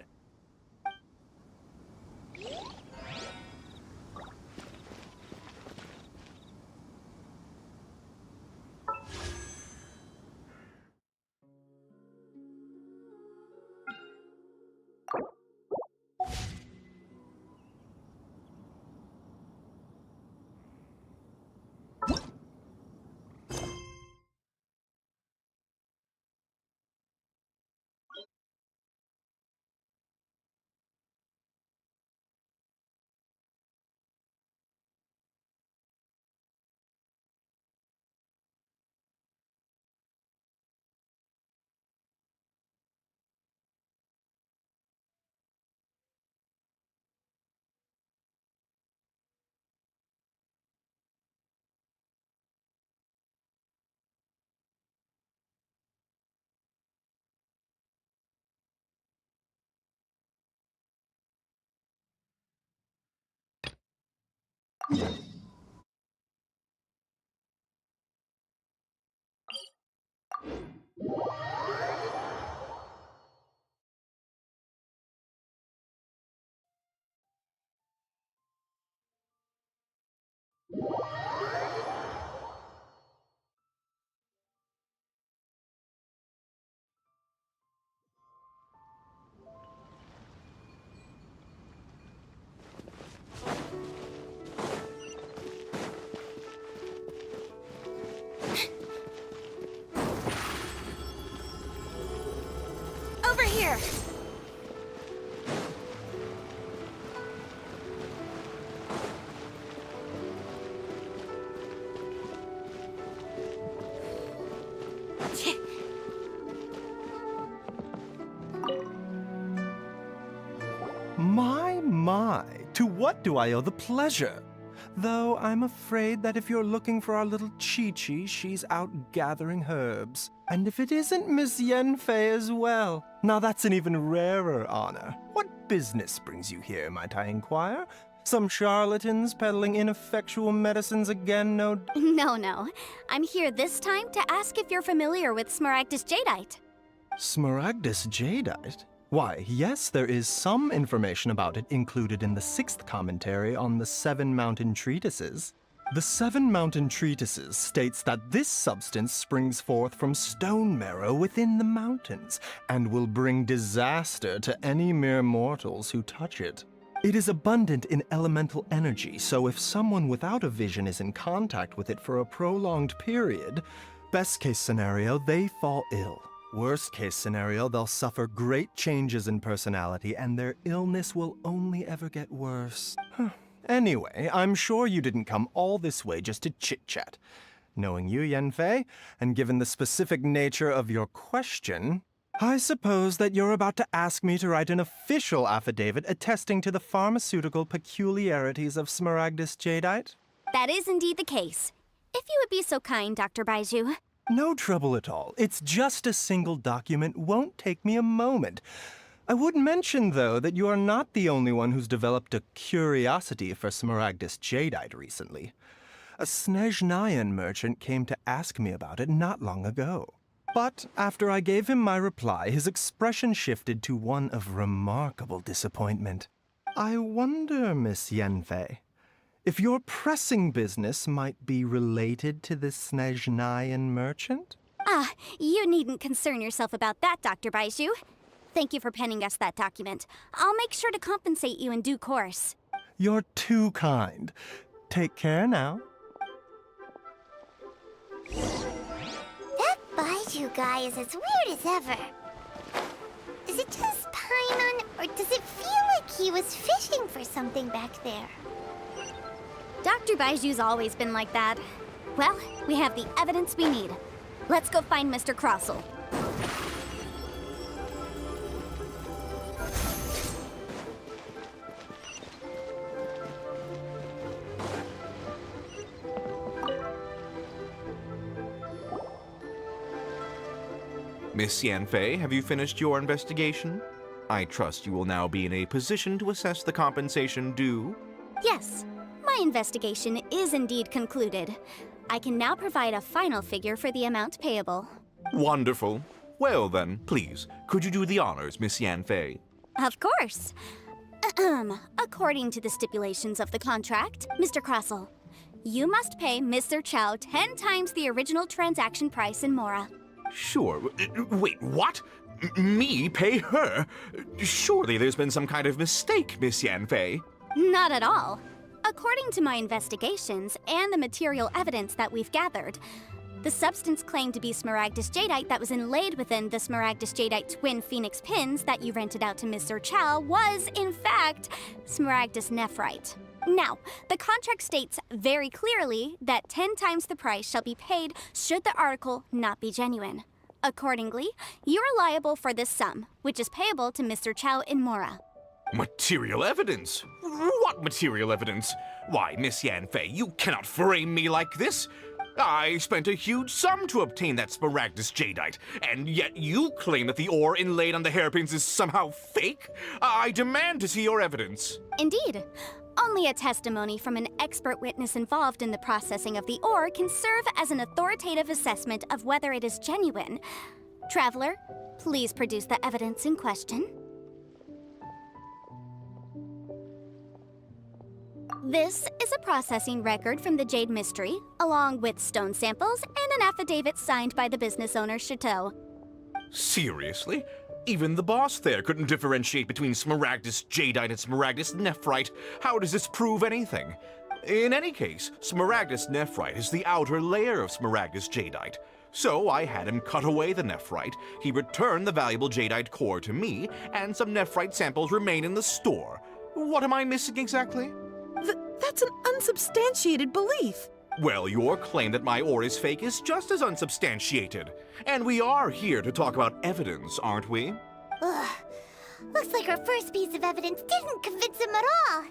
Speaker 10: Over here!
Speaker 14: My, to what do I owe the pleasure? Though I'm afraid that if you're looking for our little Chi-Chi, she's out gathering herbs. And if it isn't Miss Yenfei as well, now that's an even rarer honor. What business brings you here, might I inquire? Some charlatans peddling ineffectual medicines again, no...
Speaker 9: No. I'm here this time to ask if you're familiar with Smaragdus Jadeite.
Speaker 14: Smaragdus Jadeite? Why, yes, there is some information about it included in the 6th commentary on the 7 Mountain Treatises. The 7 Mountain Treatises states that this substance springs forth from stone marrow within the mountains, and will bring disaster to any mere mortals who touch it. It is abundant in elemental energy, so if someone without a vision is in contact with it for a prolonged period, best case scenario, they fall ill. Worst case scenario, they'll suffer great changes in personality and their illness will only ever get worse. Anyway, I'm sure you didn't come all this way just to chit-chat. Knowing you, Yenfei, and given the specific nature of your question, I suppose that you're about to ask me to write an official affidavit attesting to the pharmaceutical peculiarities of Smaragdus Jadeite?
Speaker 9: That is indeed the case. If you would be so kind, Dr. Baizhu.
Speaker 14: No trouble at all. It's just a single document. Won't take me a moment. I would mention, though, that you are not the only one who's developed a curiosity for Smaragdus Jadeite recently. A Snezhnayan merchant came to ask me about it not long ago. But after I gave him my reply, his expression shifted to one of remarkable disappointment. I wonder, Miss Yenfei, if your pressing business might be related to this Snezhnayan merchant?
Speaker 9: Ah, you needn't concern yourself about that, Dr. Baizhu. Thank you for penning us that document. I'll make sure to compensate you in due course.
Speaker 14: You're too kind. Take care now.
Speaker 4: That Baizhu guy is as weird as ever. Is it just Paimon, or does it feel like he was fishing for something back there?
Speaker 9: Dr. Baizhu's always been like that. Well, we have the evidence we need. Let's go find Mr. Crossell.
Speaker 19: Miss Yanfei, have you finished your investigation? I trust you will now be in a position to assess the compensation due.
Speaker 9: Yes, my investigation is indeed concluded. I can now provide a final figure for the amount payable.
Speaker 19: Wonderful. Well then, please, could you do the honors, Miss Yanfei?
Speaker 9: Of course. According to the stipulations of the contract, Mr. Crossell, you must pay Mr. Chow 10 times the original transaction price in Mora.
Speaker 19: Sure. Wait, what? Me pay her? Surely there's been some kind of mistake, Miss Yanfei.
Speaker 9: Not at all. According to my investigations and the material evidence that we've gathered, the substance claimed to be Smaragdus Jadeite that was inlaid within the Smaragdus Jadeite twin phoenix pins that you rented out to Mr. Chow was, in fact, Smaragdus Nephrite. Now, the contract states very clearly that 10 times the price shall be paid should the article not be genuine. Accordingly, you are liable for this sum, which is payable to Mr. Chow in Mora.
Speaker 19: Material evidence? What material evidence? Why, Miss Yanfei, you cannot frame me like this. I spent a huge sum to obtain that Smaragdus Jadeite, and yet you claim that the ore inlaid on the hairpins is somehow fake? I demand to see your evidence.
Speaker 9: Indeed. Only a testimony from an expert witness involved in the processing of the ore can serve as an authoritative assessment of whether it is genuine. Traveler, please produce the evidence in question. This is a processing record from the Jade Mystery, along with stone samples and an affidavit signed by the business owner, Chateau.
Speaker 19: Seriously? Even the boss there couldn't differentiate between Smaragdus Jadeite and Smaragdus Nephrite. How does this prove anything? In any case, Smaragdus Nephrite is the outer layer of Smaragdus Jadeite. So I had him cut away the Nephrite, he returned the valuable Jadeite core to me, and some Nephrite samples remain in the store. What am I missing exactly?
Speaker 11: That's an unsubstantiated belief.
Speaker 19: Well, your claim that my ore is fake is just as unsubstantiated. And we are here to talk about evidence, aren't we?
Speaker 4: Ugh. Looks like our first piece of evidence didn't convince him at all.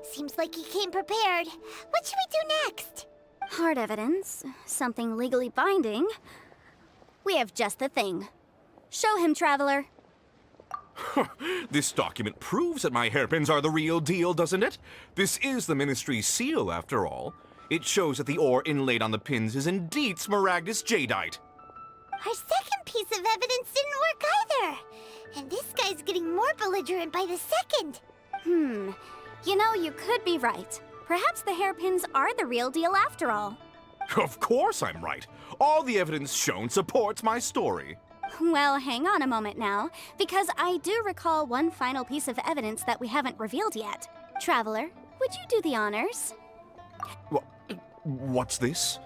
Speaker 4: Seems like he came prepared. What should we do next?
Speaker 9: Hard evidence, something legally binding. We have just the thing. Show him, Traveler.
Speaker 19: This document proves that my hairpins are the real deal, doesn't it? This is the Ministry's seal, after all. It shows that the ore inlaid on the pins is indeed Smaragdus Jadeite.
Speaker 4: Our second piece of evidence didn't work either. And this guy's getting more belligerent by the second.
Speaker 9: You know, you could be right. Perhaps the hairpins are the real deal after all.
Speaker 19: Of course I'm right. All the evidence shown supports my story.
Speaker 9: Well, hang on a moment now, because I do recall one final piece of evidence that we haven't revealed yet. Traveler, would you do the honors?
Speaker 19: What's this?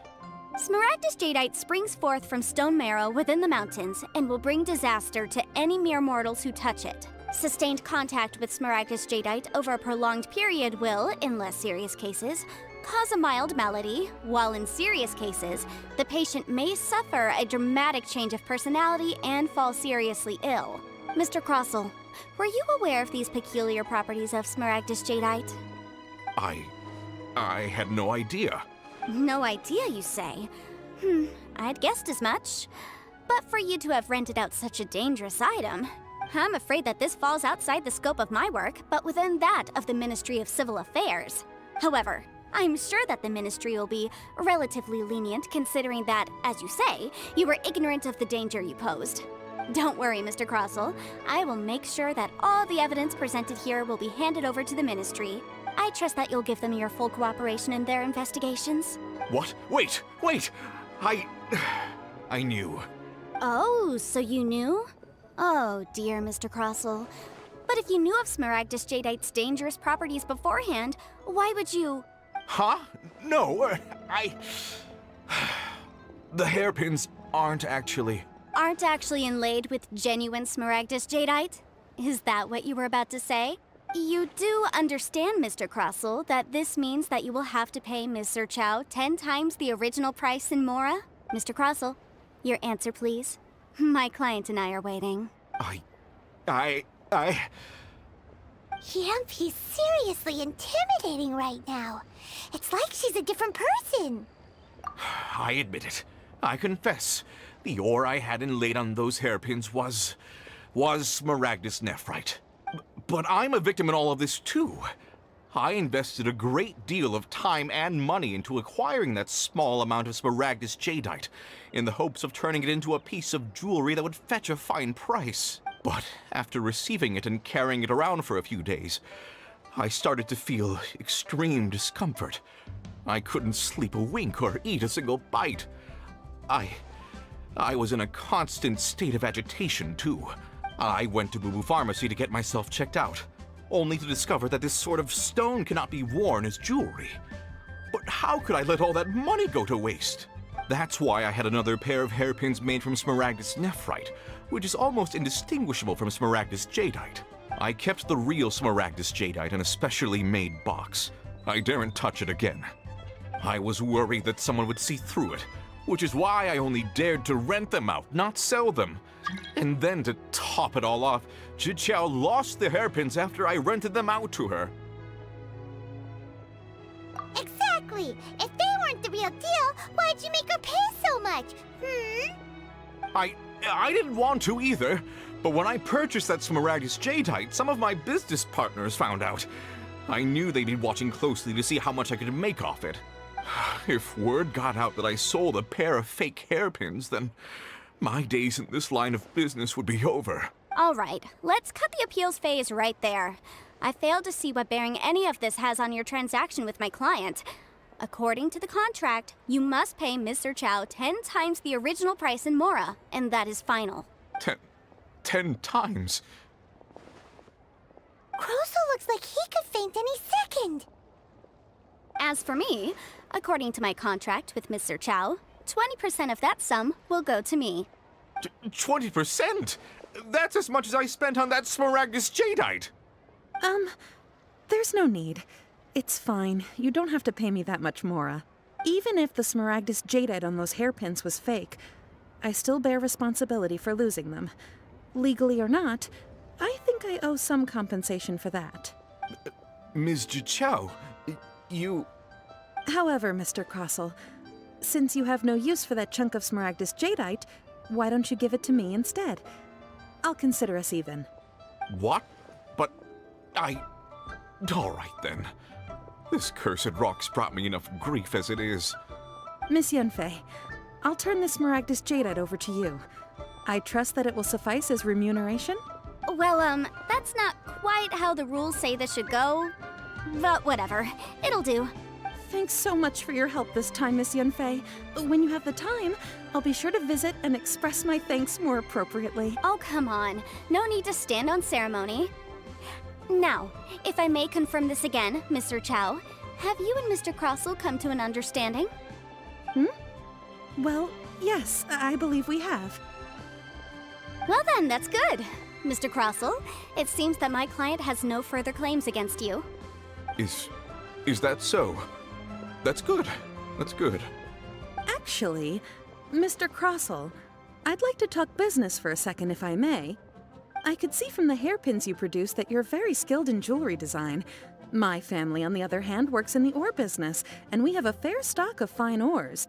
Speaker 9: Smaragdus Jadeite springs forth from stone marrow within the mountains and will bring disaster to any mere mortals who touch it. Sustained contact with Smaragdus Jadeite over a prolonged period will, in less serious cases, cause a mild malady, while in serious cases, the patient may suffer a dramatic change of personality and fall seriously ill. Mr. Crossell, were you aware of these peculiar properties of Smaragdus Jadeite?
Speaker 19: I had no idea.
Speaker 9: No idea, you say? I'd guessed as much. But for you to have rented out such a dangerous item, I'm afraid that this falls outside the scope of my work, but within that of the Ministry of Civil Affairs. However, I'm sure that the Ministry will be relatively lenient considering that, as you say, you were ignorant of the danger you posed. Don't worry, Mr. Crossell. I will make sure that all the evidence presented here will be handed over to the Ministry. I trust that you'll give them your full cooperation in their investigations.
Speaker 19: What? Wait! I knew.
Speaker 9: Oh, so you knew? Oh, dear Mr. Crossell. But if you knew of Smaragdus Jadeite's dangerous properties beforehand, why would you...
Speaker 19: Huh? No, The hairpins aren't actually
Speaker 9: inlaid with genuine Smaragdus Jadeite? Is that what you were about to say? You do understand, Mr. Crossell, that this means that you will have to pay Ms. Sir Chow 10 times the original price in Mora? Mr. Crossell, your answer, please. My client and I are waiting.
Speaker 4: Yep, he's seriously intimidating right now. It's like she's a different person.
Speaker 19: I admit it. I confess. The ore I had inlaid on those hairpins was Smaragdus Nephrite. But I'm a victim in all of this too. I invested a great deal of time and money into acquiring that small amount of Smaragdus Jadeite, in the hopes of turning it into a piece of jewelry that would fetch a fine price. But after receiving it and carrying it around for a few days, I started to feel extreme discomfort. I couldn't sleep a wink or eat a single bite. I was in a constant state of agitation too. I went to Boo Boo Pharmacy to get myself checked out, only to discover that this sort of stone cannot be worn as jewelry. But how could I let all that money go to waste? That's why I had another pair of hairpins made from Smaragdus Nephrite, which is almost indistinguishable from Smaragdus Jadeite. I kept the real Smaragdus Jadeite in a specially made box. I daren't touch it again. I was worried that someone would see through it, which is why I only dared to rent them out, not sell them. And then to top it all off, Chichao lost the hairpins after I rented them out to her.
Speaker 4: Exactly! If they weren't the real deal, why'd you make her pay so much?
Speaker 19: I didn't want to either, but when I purchased that Smaragdus Jadeite, some of my business partners found out. I knew they'd be watching closely to see how much I could make off it. If word got out that I sold a pair of fake hairpins, then My days in this line of business would be over.
Speaker 9: All right, let's cut the appeals phase right there. I failed to see what bearing any of this has on your transaction with my client. According to the contract, you must pay Mr. Chow 10 times the original price in Mora, and that is final.
Speaker 19: 10 times?
Speaker 4: Crosel looks like he could faint any second.
Speaker 9: As for me, according to my contract with Mr. Chow, 20% of that sum will go to me.
Speaker 19: 20%? That's as much as I spent on that Smaragdus Jadeite.
Speaker 11: There's no need. It's fine. You don't have to pay me that much, Mora. Even if the Smaragdus Jadeite on those hairpins was fake, I still bear responsibility for losing them. Legally or not, I think I owe some compensation for that.
Speaker 19: Ms. Chow, you...
Speaker 11: However, Mr. Crosel, since you have no use for that chunk of Smaragdus Jadeite, why don't you give it to me instead? I'll consider us even.
Speaker 19: What? But all right then. This cursed rock's brought me enough grief as it is.
Speaker 11: Miss Yunfei, I'll turn this Smaragdus Jadeite over to you. I trust that it will suffice as remuneration?
Speaker 9: Well, that's not quite how the rules say this should go. But whatever, it'll do.
Speaker 11: Thanks so much for your help this time, Miss Yunfei. When you have the time, I'll be sure to visit and express my thanks more appropriately.
Speaker 9: Oh, come on. No need to stand on ceremony. Now, if I may confirm this again, Mr. Chow, have you and Mr. Crosel come to an understanding?
Speaker 11: Well, yes, I believe we have.
Speaker 9: Well then, that's good. Mr. Crosel, it seems that my client has no further claims against you.
Speaker 19: Is that so? That's good. That's good.
Speaker 11: Actually, Mr. Crosel, I'd like to talk business for a second if I may. I could see from the hairpins you produce that you're very skilled in jewelry design. My family, on the other hand, works in the ore business, and we have a fair stock of fine ores.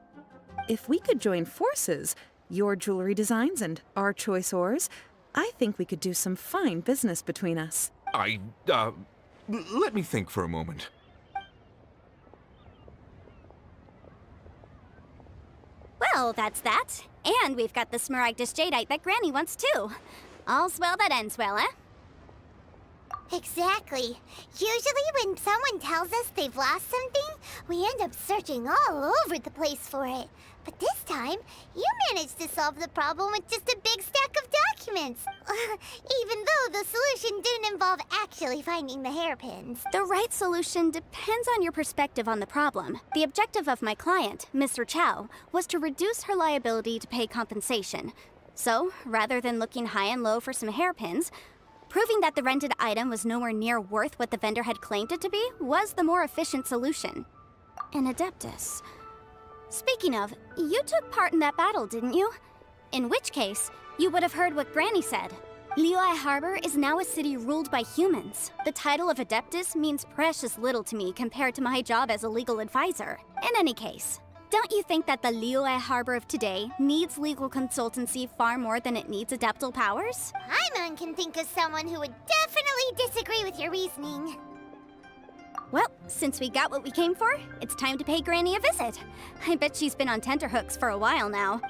Speaker 11: If we could join forces, your jewelry designs and our choice ores, I think we could do some fine business between us.
Speaker 19: Let me think for a moment.
Speaker 9: Well, that's that. And we've got the Smaragdus Jadeite that Granny wants too. All's well that ends well, eh?
Speaker 4: Exactly. Usually when someone tells us they've lost something, we end up searching all over the place for it. But this time, you managed to solve the problem with just a big stack of documents. Even though the solution didn't involve actually finding the hairpins.
Speaker 9: The right solution depends on your perspective on the problem. The objective of my client, Mr. Chow, was to reduce her liability to pay compensation. So, rather than looking high and low for some hairpins, proving that the rented item was nowhere near worth what the vendor had claimed it to be was the more efficient solution. An Adeptus. Speaking of, you took part in that battle, didn't you? In which case, you would have heard what Granny said. Liyue Harbor is now a city ruled by humans. The title of Adeptus means precious little to me compared to my job as a legal advisor. In any case, don't you think that the Liyue Harbor of today needs legal consultancy far more than it needs adeptal powers?
Speaker 4: Paimon can think of someone who would definitely disagree with your reasoning.
Speaker 9: Well, since we got what we came for, it's time to pay Granny a visit. I bet she's been on tenterhooks for a while now.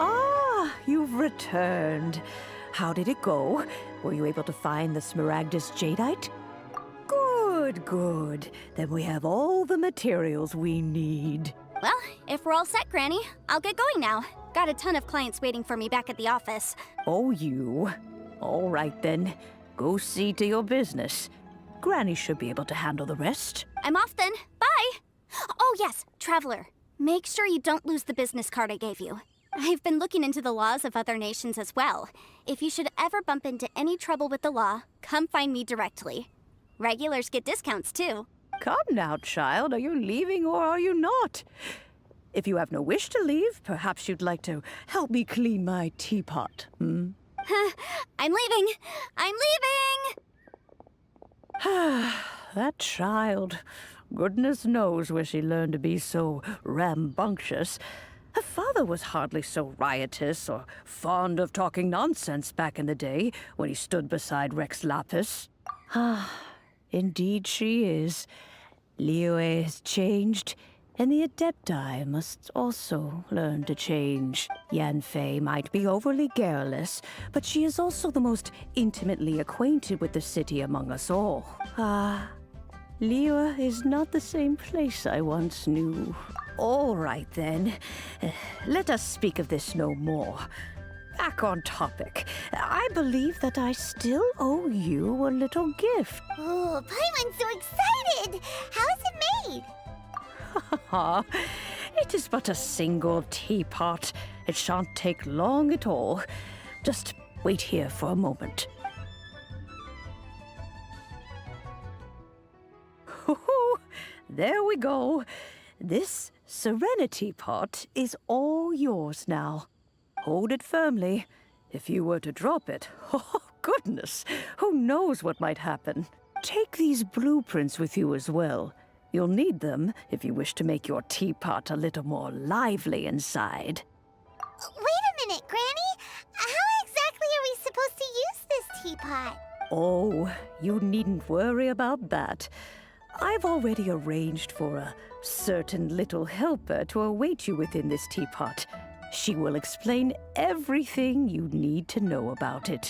Speaker 16: Ah, you've returned. How did it go? Were you able to find the Smaragdus Jadeite? Good, good. Then we have all the materials we need.
Speaker 9: Well, if we're all set, Granny, I'll get going now. Got a ton of clients waiting for me back at the office.
Speaker 16: Oh, you? All right then. Go see to your business. Granny should be able to handle the rest.
Speaker 9: I'm off then. Bye! Oh yes, Traveler. Make sure you don't lose the business card I gave you. I've been looking into the laws of other nations as well. If you should ever bump into any trouble with the law, come find me directly. Regulars get discounts too.
Speaker 16: Come now, child. Are you leaving or are you not? If you have no wish to leave, perhaps you'd like to help me clean my teapot, hmm?
Speaker 9: I'm leaving! I'm leaving!
Speaker 16: That child. Goodness knows where she learned to be so rambunctious. Her father was hardly so riotous or fond of talking nonsense back in the day when he stood beside Rex Lapis. Indeed she is. Liyue has changed, and the Adepti must also learn to change. Yanfei might be overly garrulous, but she is also the most intimately acquainted with the city among us all. Liyue is not the same place I once knew. All right, then. Let us speak of this no more. Back on topic. I believe that I still owe you a little gift.
Speaker 4: Oh, Paimon's so excited! How is it made?
Speaker 16: It is but a single teapot. It shan't take long at all. Just wait here for a moment. There we go. This Serenity pot is all yours now. Hold it firmly. If you were to drop it, oh goodness, who knows what might happen. Take these blueprints with you as well. You'll need them if you wish to make your teapot a little more lively inside.
Speaker 4: Wait a minute, Granny. How exactly are we supposed to use this teapot?
Speaker 16: Oh, you needn't worry about that. I've already arranged for a certain little helper to await you within this teapot. She will explain everything you need to know about it.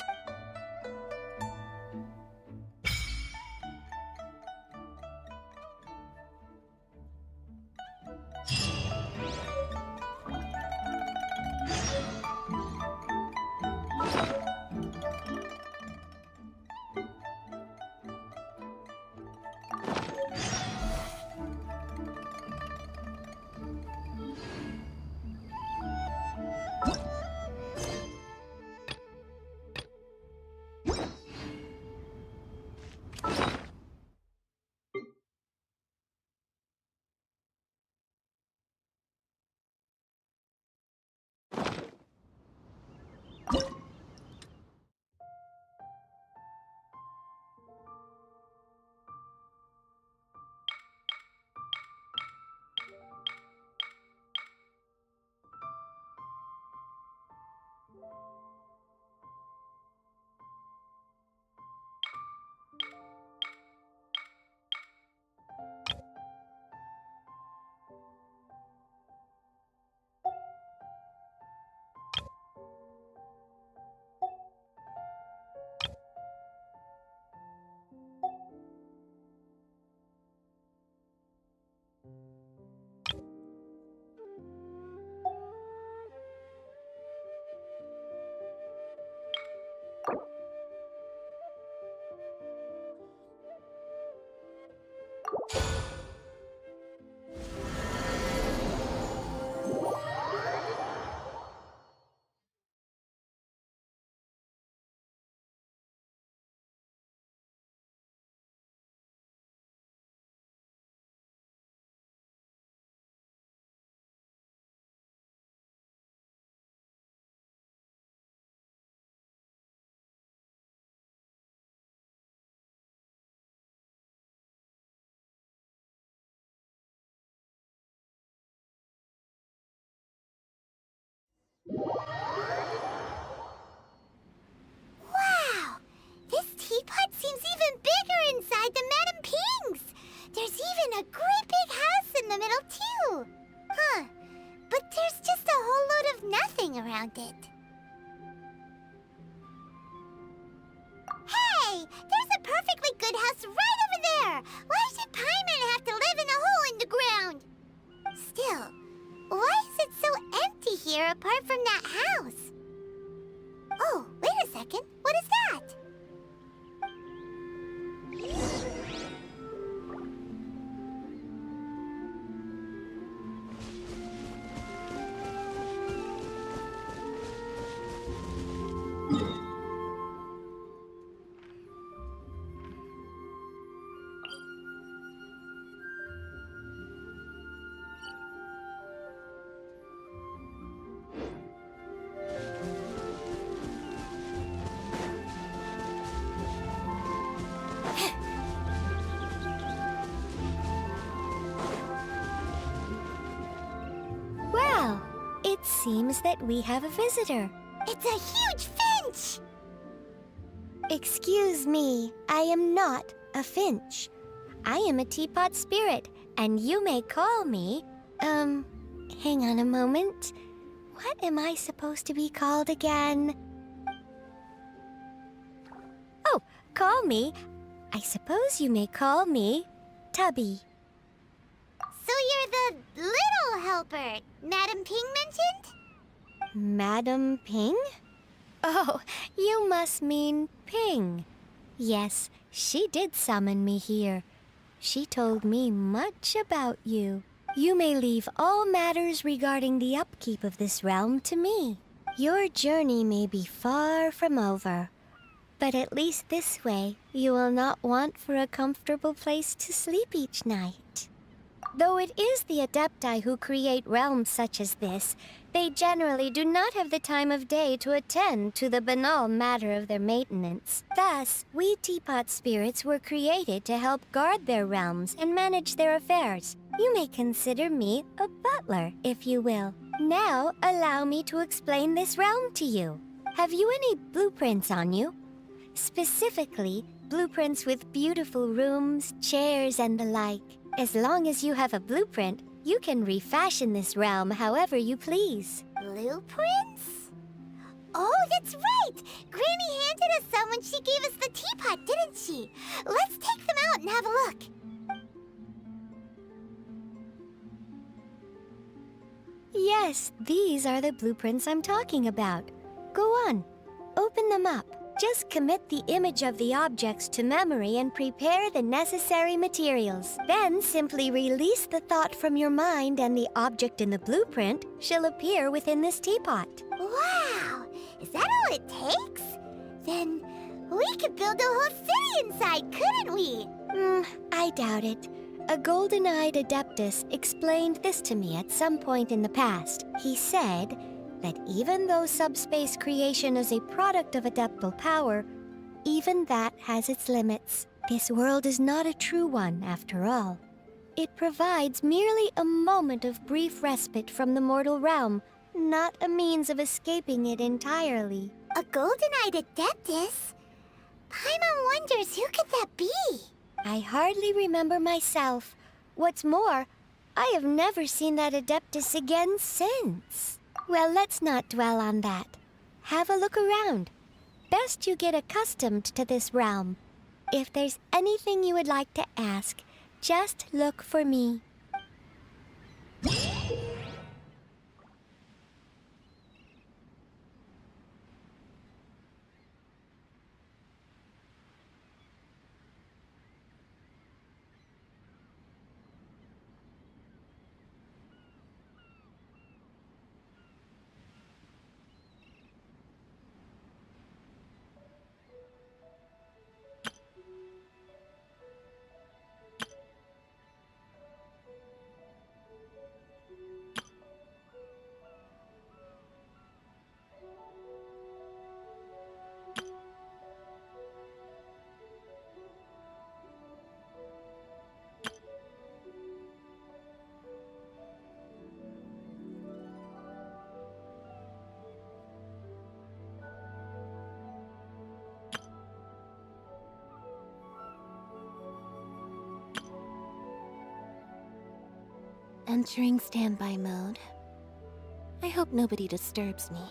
Speaker 4: Wow! This teapot seems even bigger inside than Madame Ping's! There's even a great big house in the middle, too! Huh. But there's just a whole load of nothing around it. Hey! There's a perfectly good house right over there! Why should Paimon have to live in a hole in the ground? Still, why is it so empty here apart from that house? Oh, wait a second. What is that? seems that we have a visitor. It's a huge finch! Excuse me, I am not a finch. I am a teapot spirit, and you may call me... hang on a moment. What am I supposed to be called again? Oh, call me. I suppose you may call me Tubby.
Speaker 18: So you're the little helper Madam Ping mentioned?
Speaker 4: Madam Ping? Oh, you must mean Ping. Yes, she did summon me here. She told me much about you. You may leave all matters regarding the upkeep of this realm to me. Your journey may be far from over, but at least this way you will not want for a comfortable place to sleep each night. Though it is the Adepti who create realms such as this, they generally do not have the time of day to attend to the banal matter of their maintenance. Thus, we teapot spirits were created to help guard their realms and manage their affairs. You may consider me a butler, if you will. Now, allow me to explain this realm to you. Have you any blueprints on you? Specifically, blueprints with beautiful rooms, chairs, and the like. As long as you have a blueprint, you can refashion this realm however you please.
Speaker 18: Blueprints? Oh, that's right! Granny handed us some when she gave us the teapot, didn't she? Let's take them out and have a look.
Speaker 4: Yes, these are the blueprints I'm talking about. Go on, open them up. Just commit the image of the objects to memory and prepare the necessary materials. Then simply release the thought from your mind and the object in the blueprint shall appear within this teapot.
Speaker 18: Wow! Is that all it takes? Then we could build a whole city inside, couldn't we?
Speaker 4: I doubt it. A golden-eyed Adeptus explained this to me at some point in the past. He said that even though subspace creation is a product of adeptal power, even that has its limits. This world is not a true one, after all. It provides merely a moment of brief respite from the mortal realm, not a means of escaping it entirely.
Speaker 18: A golden-eyed Adeptus? Paimon wonders who could that be?
Speaker 4: I hardly remember myself. What's more, I have never seen that Adeptus again since. Well, let's not dwell on that. Have a look around. Best you get accustomed to this realm. If there's anything you would like to ask, just look for me.
Speaker 22: Entering standby mode. I hope nobody disturbs me.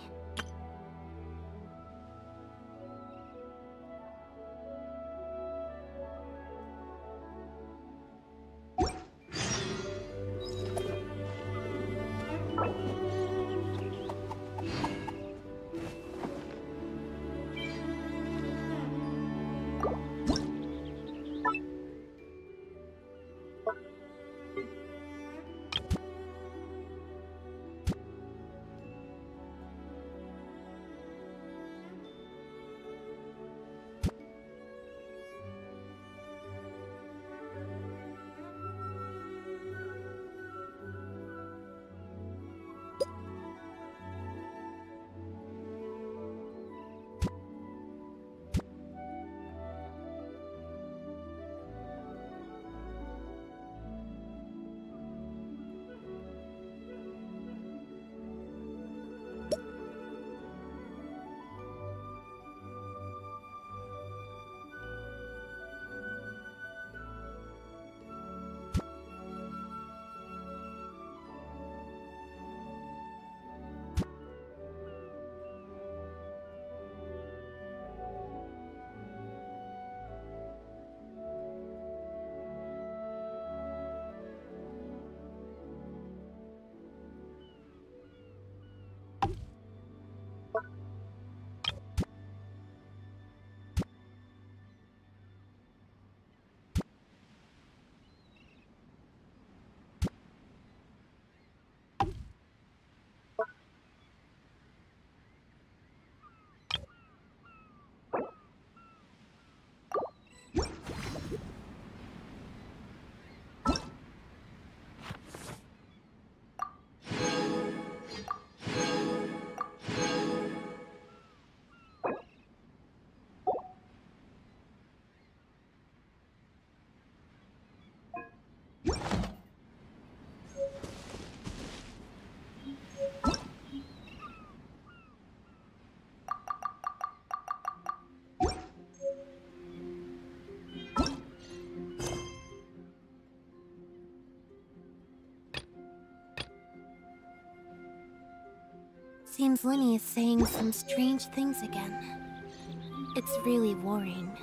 Speaker 22: Seems Lenny is saying some strange things again. It's really worrying.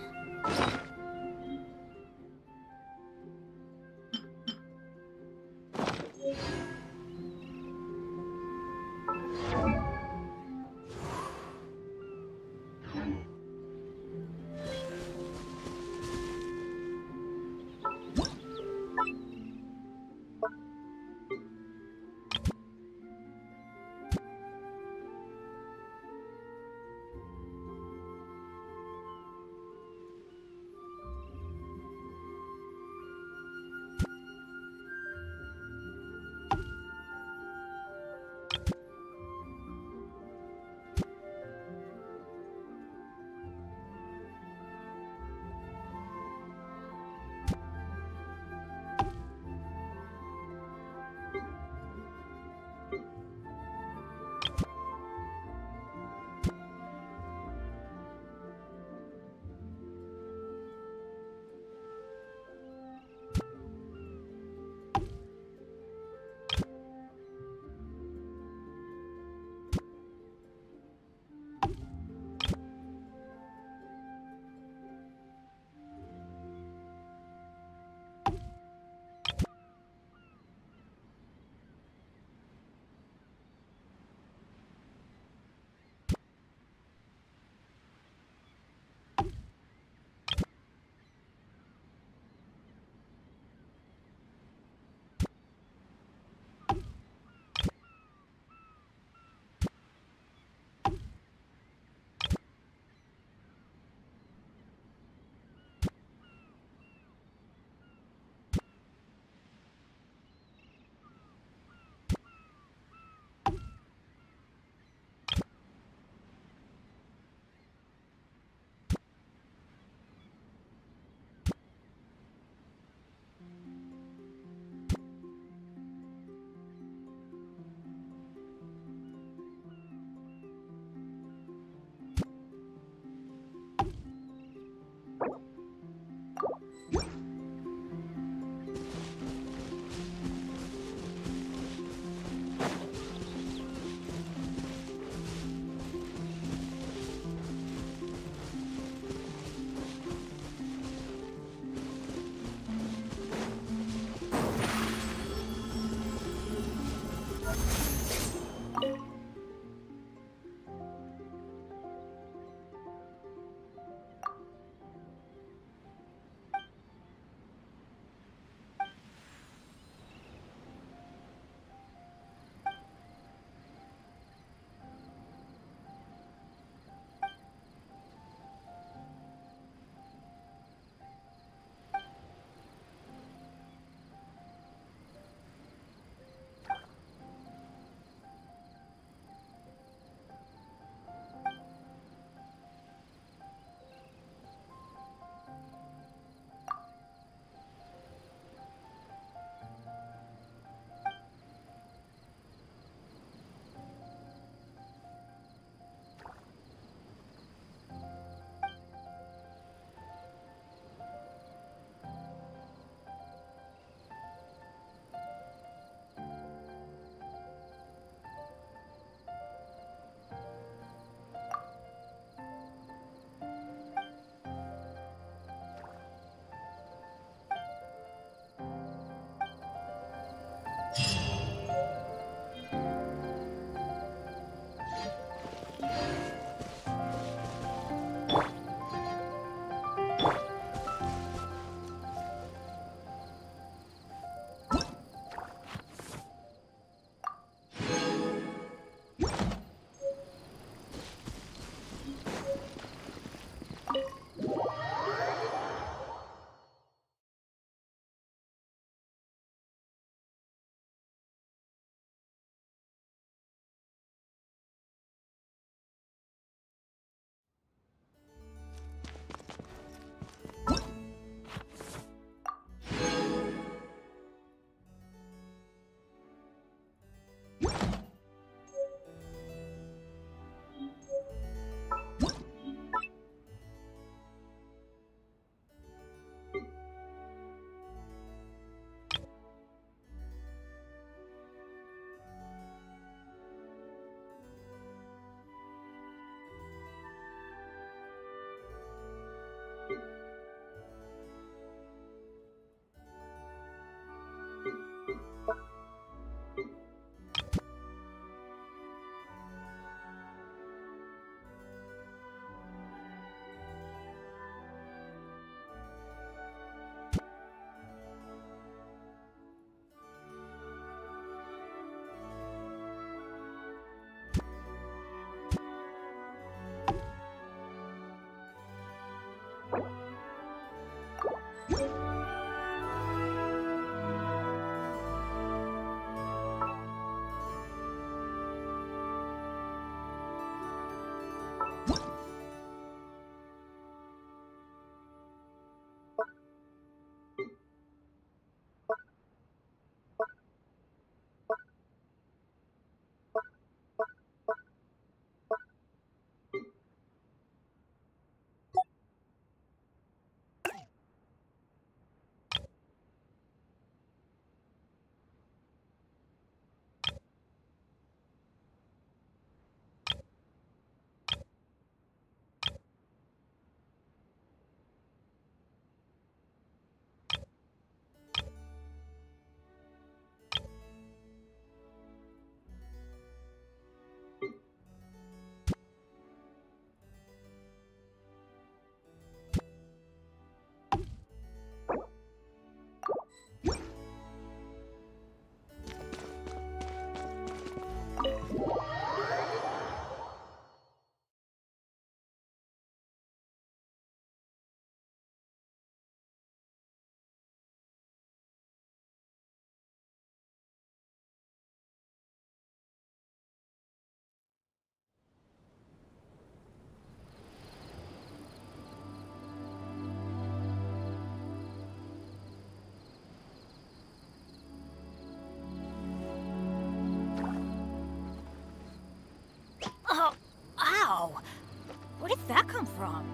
Speaker 7: did that come from?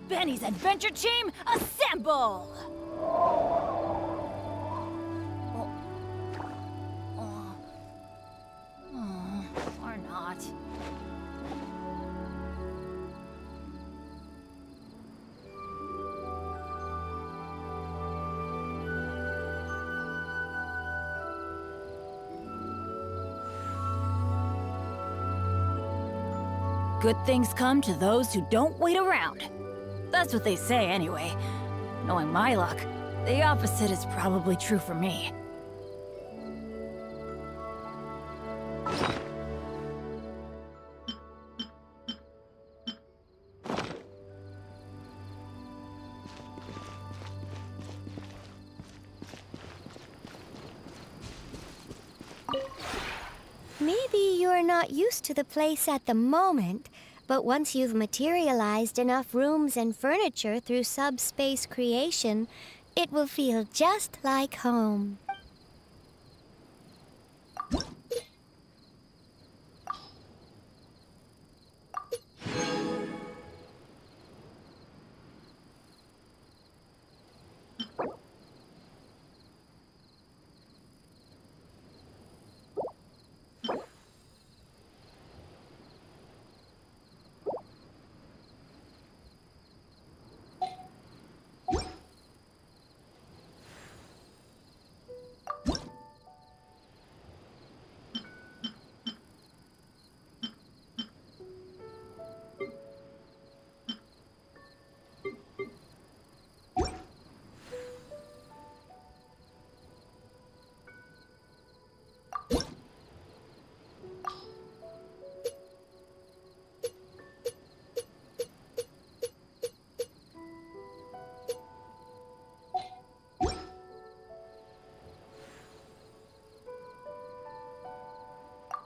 Speaker 7: Benny's Adventure Team, assemble! Or not. Good things come to those who don't wait around. That's what they say anyway. Knowing my luck, the opposite is probably true for me.
Speaker 4: Maybe you're not used to the place at the moment, but once you've materialized enough rooms and furniture through subspace creation, it will feel just like home.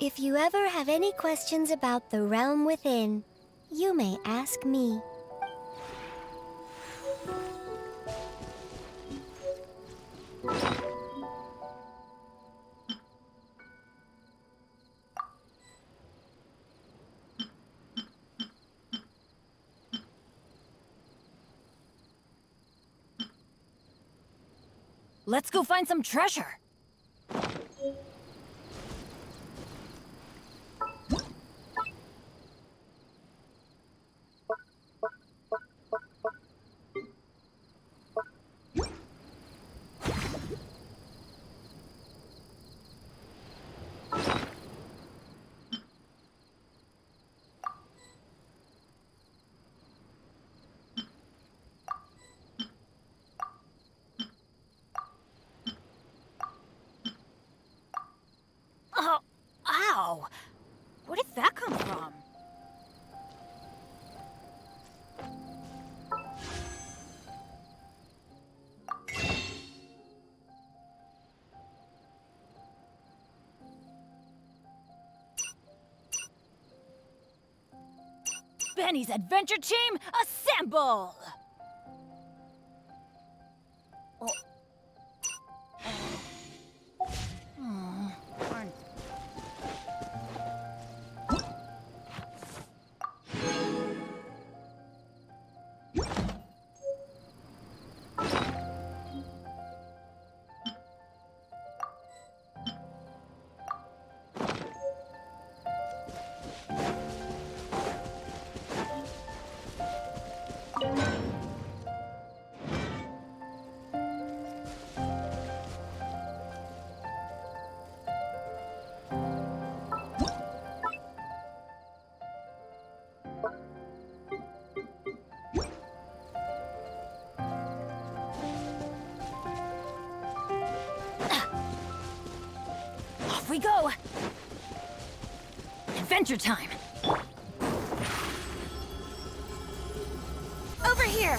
Speaker 4: If you ever have any questions about the realm within, you may ask me.
Speaker 7: Let's go find some treasure. Oh, ow! Where did that come from? Benny's Adventure Team, assemble! Oh. Off we go! Adventure time! Over here!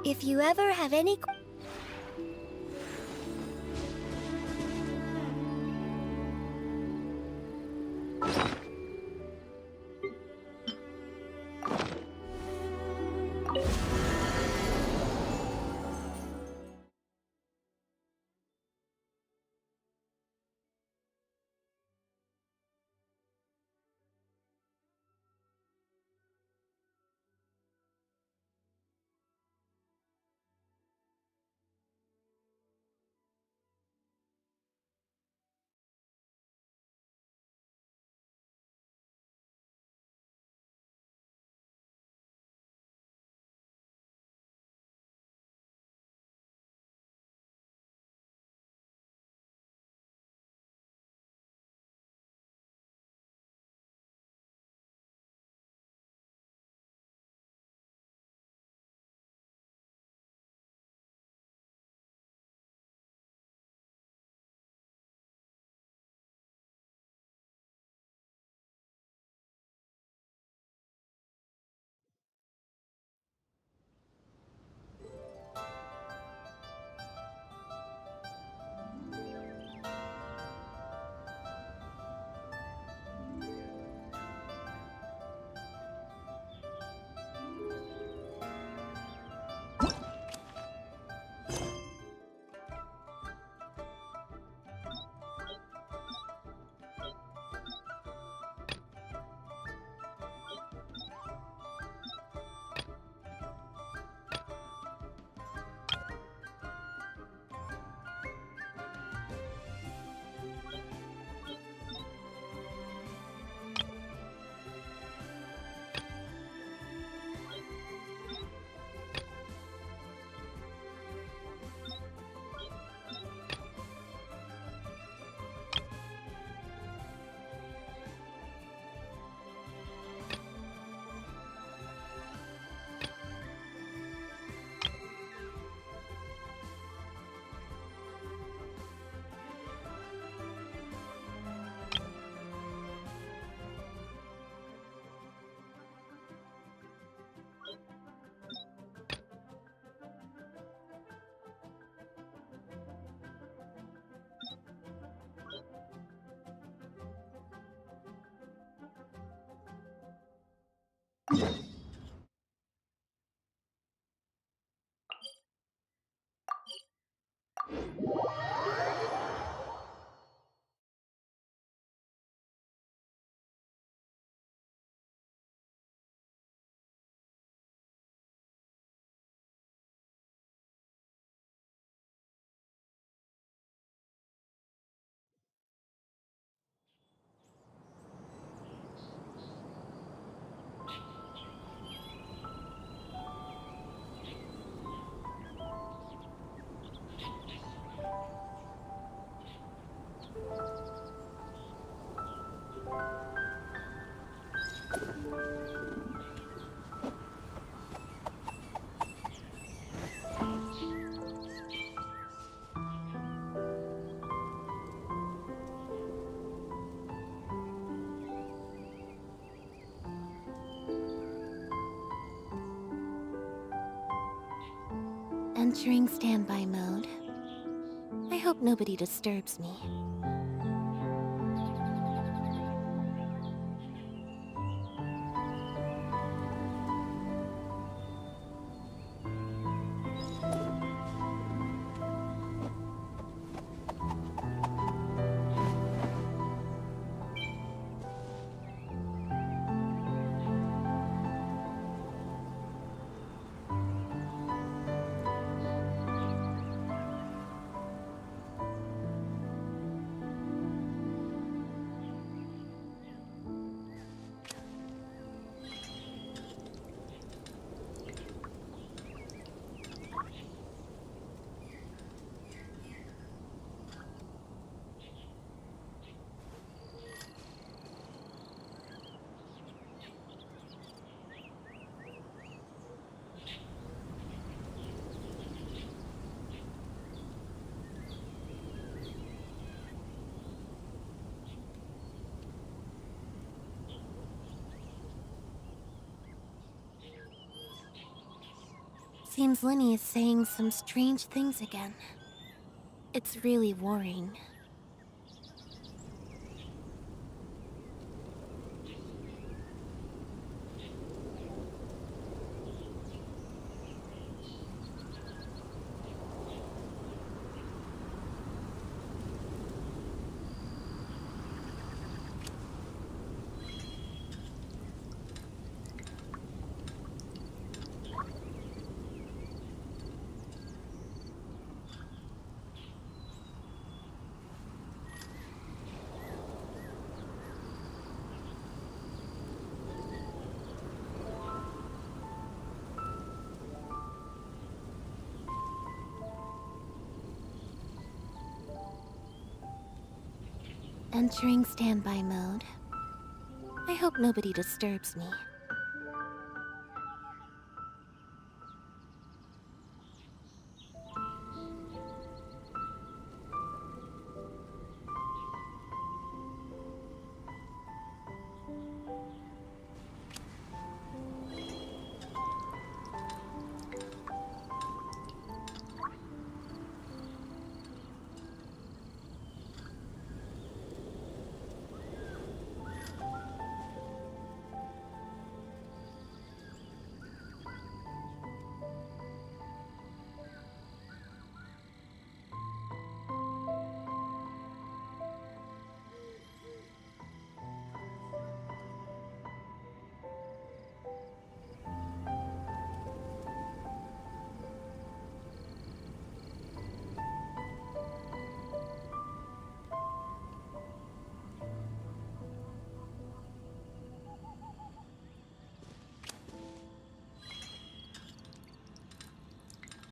Speaker 10: If you ever have any...
Speaker 22: Entering standby mode. I hope nobody disturbs me. Seems Linny is saying some strange things again. It's really worrying. Entering standby mode. I hope nobody disturbs me.